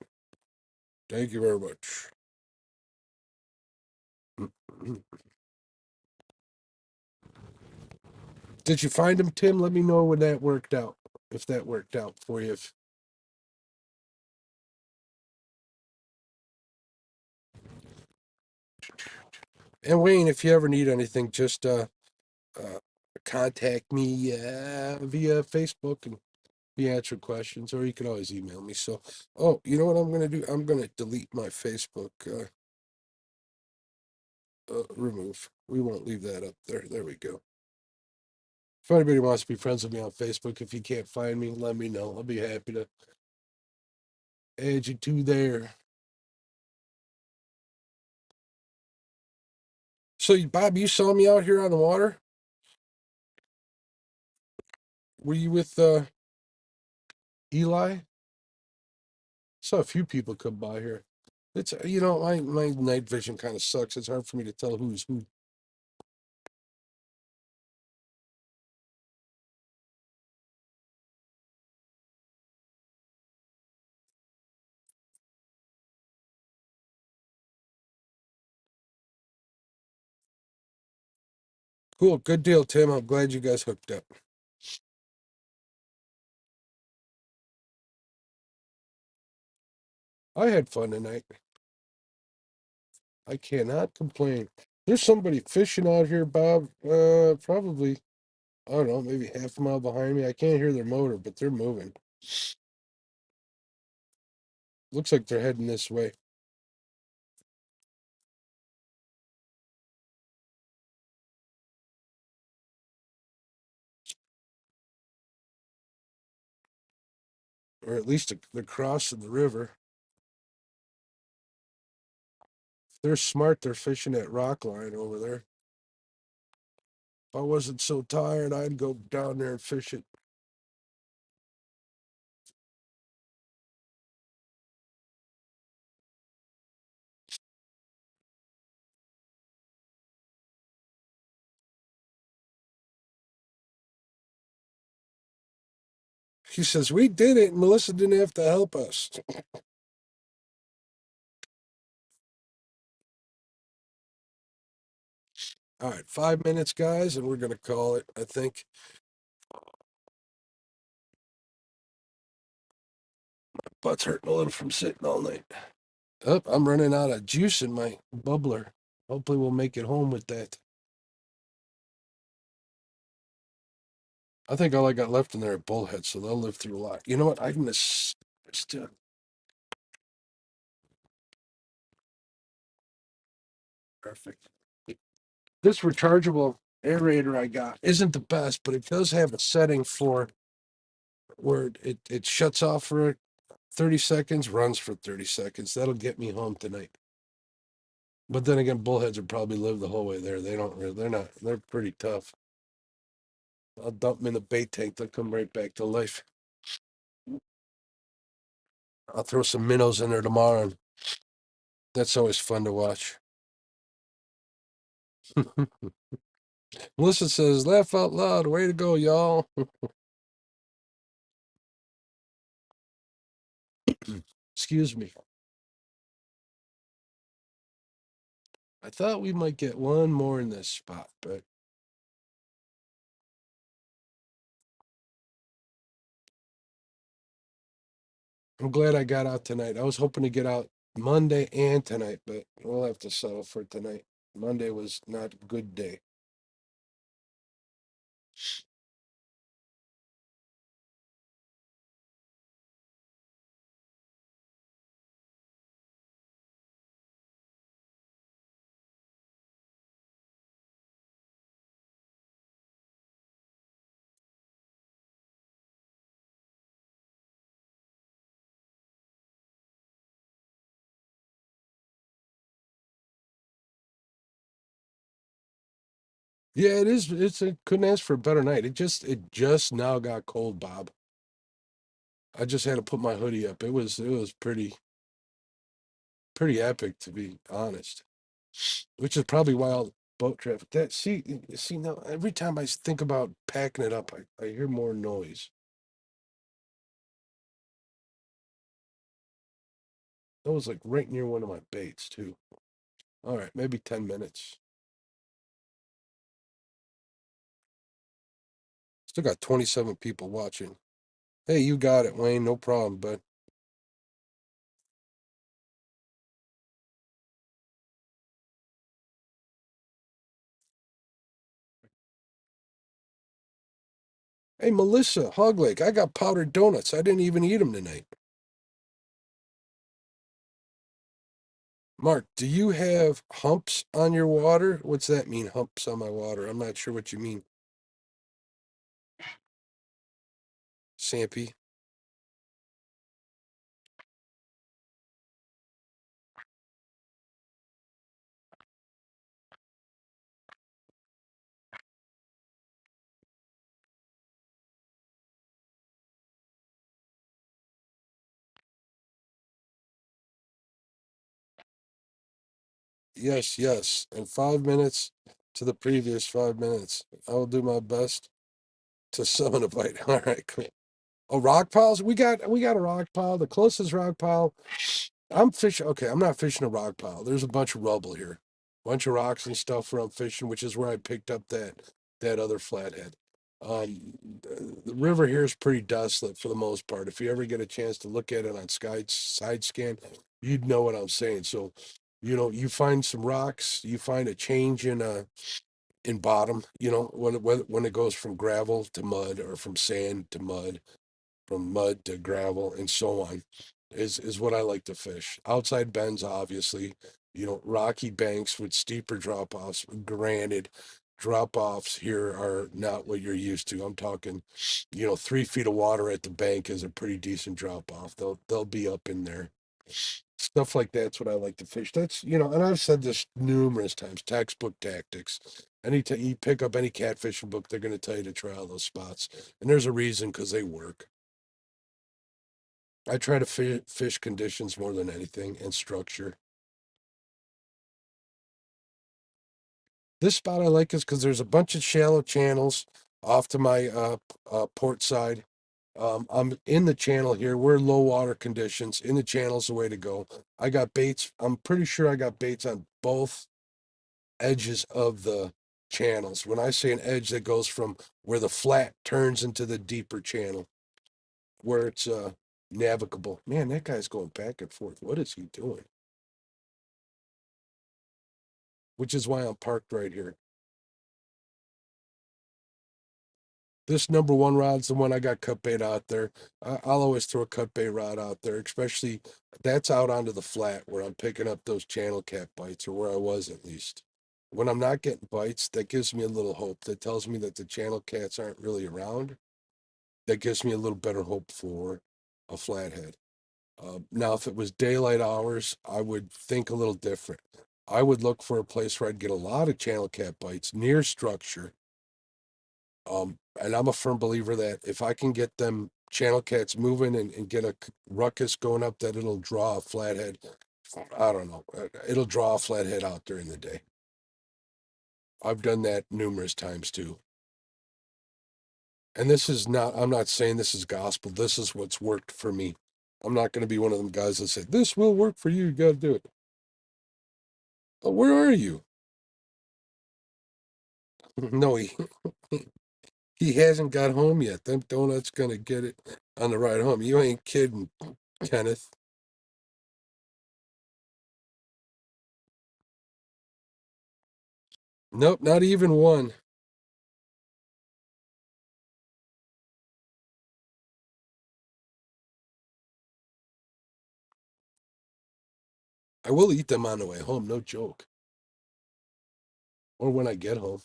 Thank you very much. Did you find him, Tim? Let me know when that worked out. If that worked out for you. And Wayne, if you ever need anything, just contact me via Facebook and be answer questions, or you can always email me. So, oh, you know what I'm gonna do? I'm gonna delete my Facebook. Remove. We won't leave that up there. There we go. If anybody wants to be friends with me on Facebook, if you can't find me, let me know. I'll be happy to add you to there. So, Bob, you saw me out here on the water? Were you with Eli? Saw a few people come by here. It's my night vision kind of sucks. It's hard for me to tell who's who. Cool, good deal, Tim. I'm glad you guys hooked up. I had fun tonight. I cannot complain. There's somebody fishing out here, Bob. Probably, I don't know, maybe half a mile behind me. I can't hear their motor, but they're moving. Looks like they're heading this way. or at least they're crossing the river. If they're smart, they're fishing that rock line over there. If I wasn't so tired, I'd go down there and fish it. He says, we did it, and Melissa didn't have to help us. All right, 5 minutes, guys, and we're going to call it, I think. Butt's hurting a little from sitting all night. Oh, I'm running out of juice in my bubbler. Hopefully we'll make it home with that. I think all I got left in there are bullheads, so they'll live through a lot. You know what? I'm going to perfect. This rechargeable aerator I got isn't the best, but it does have a setting for where it shuts off for 30 seconds, runs for 30 seconds. That'll get me home tonight. But then again, bullheads will probably live the whole way there. They're pretty tough. I'll dump them in the bait tank. They'll come right back to life. I'll throw some minnows in there tomorrow. And that's always fun to watch. Melissa says, laugh out loud. Way to go, y'all. Excuse me. I thought we might get one more in this spot, but I'm glad I got out tonight. I was hoping to get out Monday and tonight, but we'll have to settle for tonight. Monday was not a good day. Yeah, it is. Couldn't ask for a better night. It just now got cold, Bob. I just had to put my hoodie up. It was pretty epic, to be honest. Which is probably why all the boat traffic. See now, every time I think about packing it up, I hear more noise. That was like right near one of my baits too. All right, maybe 10 minutes. Still got 27 people watching. Hey, you got it, Wayne. No problem, bud. Hey, Melissa, Hog Lake, I got powdered donuts. I didn't even eat them tonight. Mark, do you have humps on your water? What's that mean, humps on my water? I'm not sure what you mean. Sampy. Yes, yes. And 5 minutes to the previous 5 minutes. I will do my best to summon a bite. All right, cool. Oh, rock piles? We got a rock pile. The closest rock pile. I'm fishing. Okay, I'm not fishing a rock pile. There's a bunch of rubble here, bunch of rocks and stuff where I'm fishing, which is where I picked up that other flathead. The river here is pretty desolate for the most part. If you ever get a chance to look at it on side scan, you'd know what I'm saying. So, you find some rocks, you find a change in bottom. When it goes from gravel to mud or from sand to mud, from mud to gravel and so on, is what I like to fish. Outside bends, obviously, rocky banks with steeper drop offs, granted. drop-offs here are not what you're used to. I'm talking, 3 feet of water at the bank is a pretty decent drop-off. They'll be up in there. Stuff like that's what I like to fish. That's, and I've said this numerous times, textbook tactics. Anytime you pick up any catfishing book, they're going to tell you to try all those spots. And there's a reason, because they work. I try to fish conditions more than anything, and structure. This spot I like is because there's a bunch of shallow channels off to my port side. I'm in the channel here. We're low water conditions. In the channel's the way to go. I got baits. I'm pretty sure I got baits on both edges of the channels. When I say an edge, that goes from where the flat turns into the deeper channel, where it's navigable. Man, that guy's going back and forth. What is he doing? Which is why I'm parked right here. This number one rod's the one I got cut bait out there. I'll always throw a cut bait rod out there, especially that's out onto the flat where I'm picking up those channel cat bites, or where I was at least. When I'm not getting bites, that gives me a little hope. That tells me that the channel cats aren't really around. That gives me a little better hope for a flathead. Now, if it was daylight hours, I would think a little different. I would look for a place where I'd get a lot of channel cat bites near structure. And I'm a firm believer that if I can get them channel cats moving and get a ruckus going up, that it'll draw a flathead. I don't know. It'll draw a flathead out during the day. I've done that numerous times too. And this is not, I'm not saying this is gospel. This is what's worked for me. I'm not going to be one of them guys that said, this will work for you. You got to do it. Oh, where are you? No, he hasn't got home yet. Them donuts going to get it on the ride home. You ain't kidding, Kenneth. Nope, not even one. I will eat them on the way home, no joke. Or when I get home.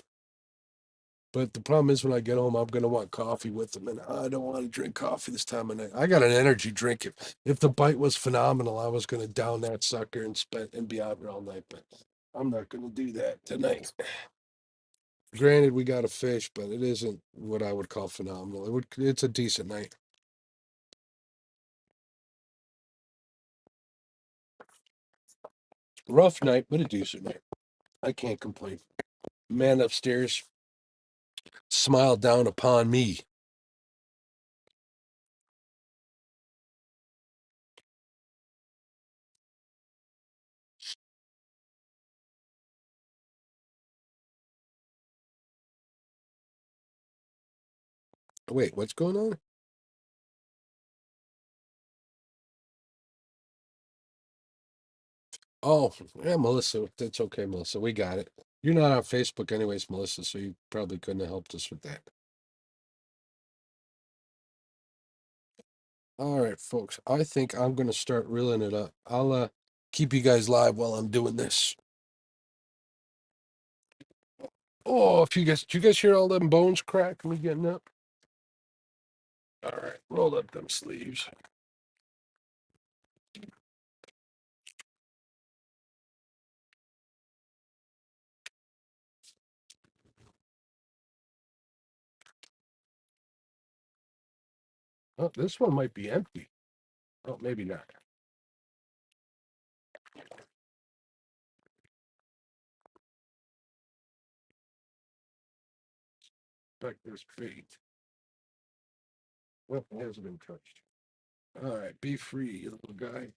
But the problem is when I get home, I'm going to want coffee with them. And I don't want to drink coffee this time of night. I got an energy drink. If the bite was phenomenal, I was going to down that sucker and be out here all night. But I'm not going to do that tonight. Granted, we got a fish, but it isn't what I would call phenomenal. It's a decent night. Rough night, but a decent night. I can't complain. Man upstairs smiled down upon me. Wait, what's going on? Oh, yeah, Melissa. That's okay, Melissa. We got it. You're not on Facebook anyways, Melissa, so you probably couldn't have helped us with that. All right, folks. I think I'm gonna start reeling it up. I'll keep you guys live while I'm doing this. Oh, if did you guys hear all them bones crack me getting up? All right, roll up them sleeves. Oh, this one might be empty. Oh, maybe not. Like this bait. Well, it hasn't been touched. All right, be free, you little guy.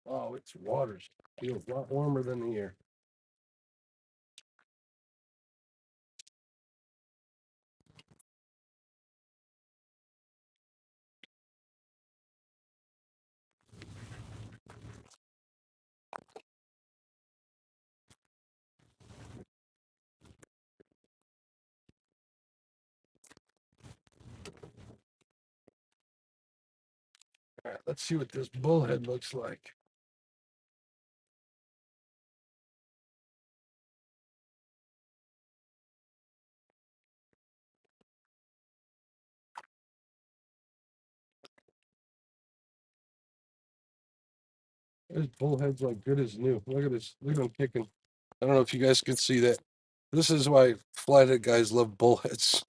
Oh, it's water's feels a lot warmer than the air. All right, let's see what this bullhead looks like. This bullhead's like good as new. Look at this. Look at him kicking. I don't know if you guys can see that. This is why flathead guys love bullheads.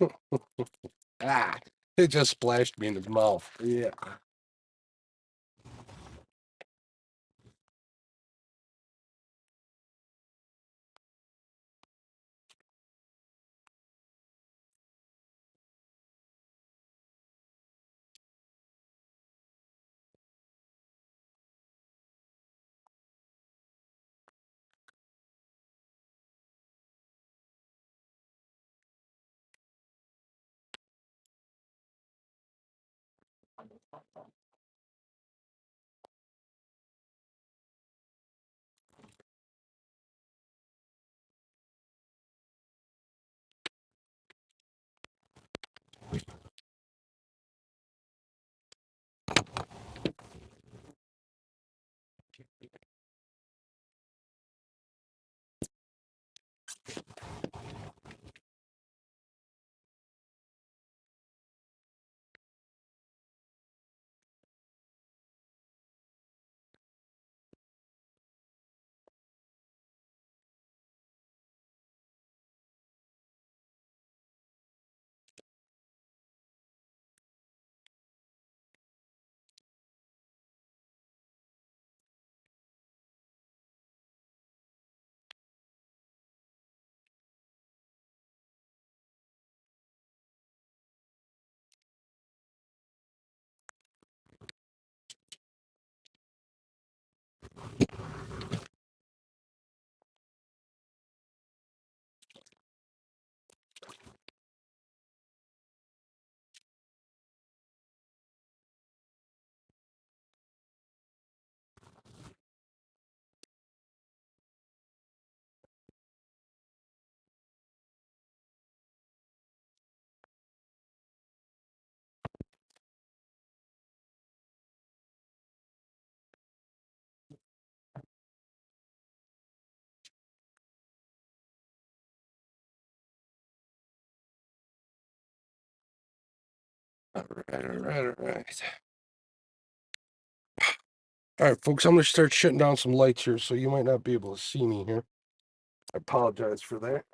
Ah, it just splashed me in his mouth. Yeah. All right, all right, all right. All right, folks, I'm going to start shutting down some lights here, so you might not be able to see me here. I apologize for that.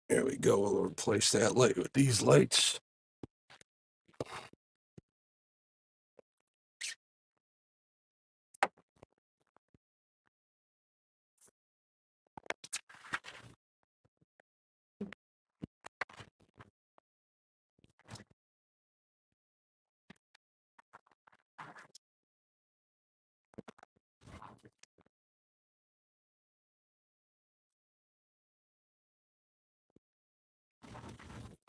There we go. We'll replace that light with these lights.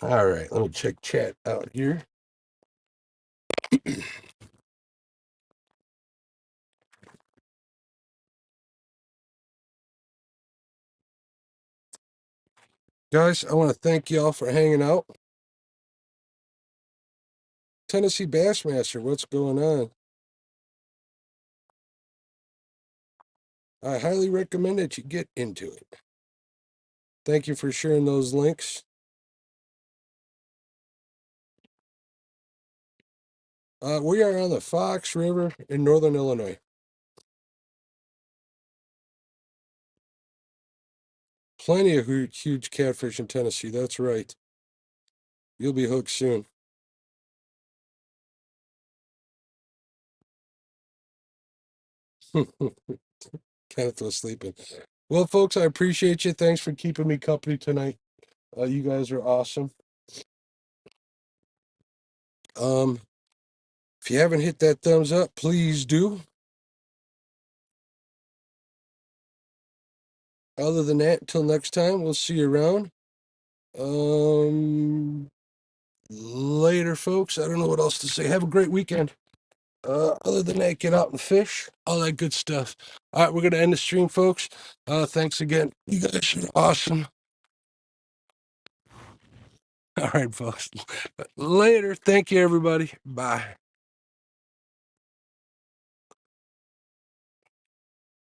All right, let me check chat out here. Guys, I want to thank y'all for hanging out. Tennessee Bassmaster, what's going on? I highly recommend that you get into it. Thank you for sharing those links. We are on the Fox River in northern Illinois. Plenty of huge catfish in Tennessee. That's right. You'll be hooked soon. Kenneth was sleeping. Well, folks, I appreciate you. Thanks for keeping me company tonight. You guys are awesome. If you haven't hit that thumbs up, please do. Other than that, until next time, we'll see you around. Later, folks. I don't know what else to say. Have a great weekend. Other than that, get out and fish, all that good stuff. All right, we're going to end the stream, folks. Thanks again. You guys are awesome. All right, folks. Later. Thank you, everybody. Bye.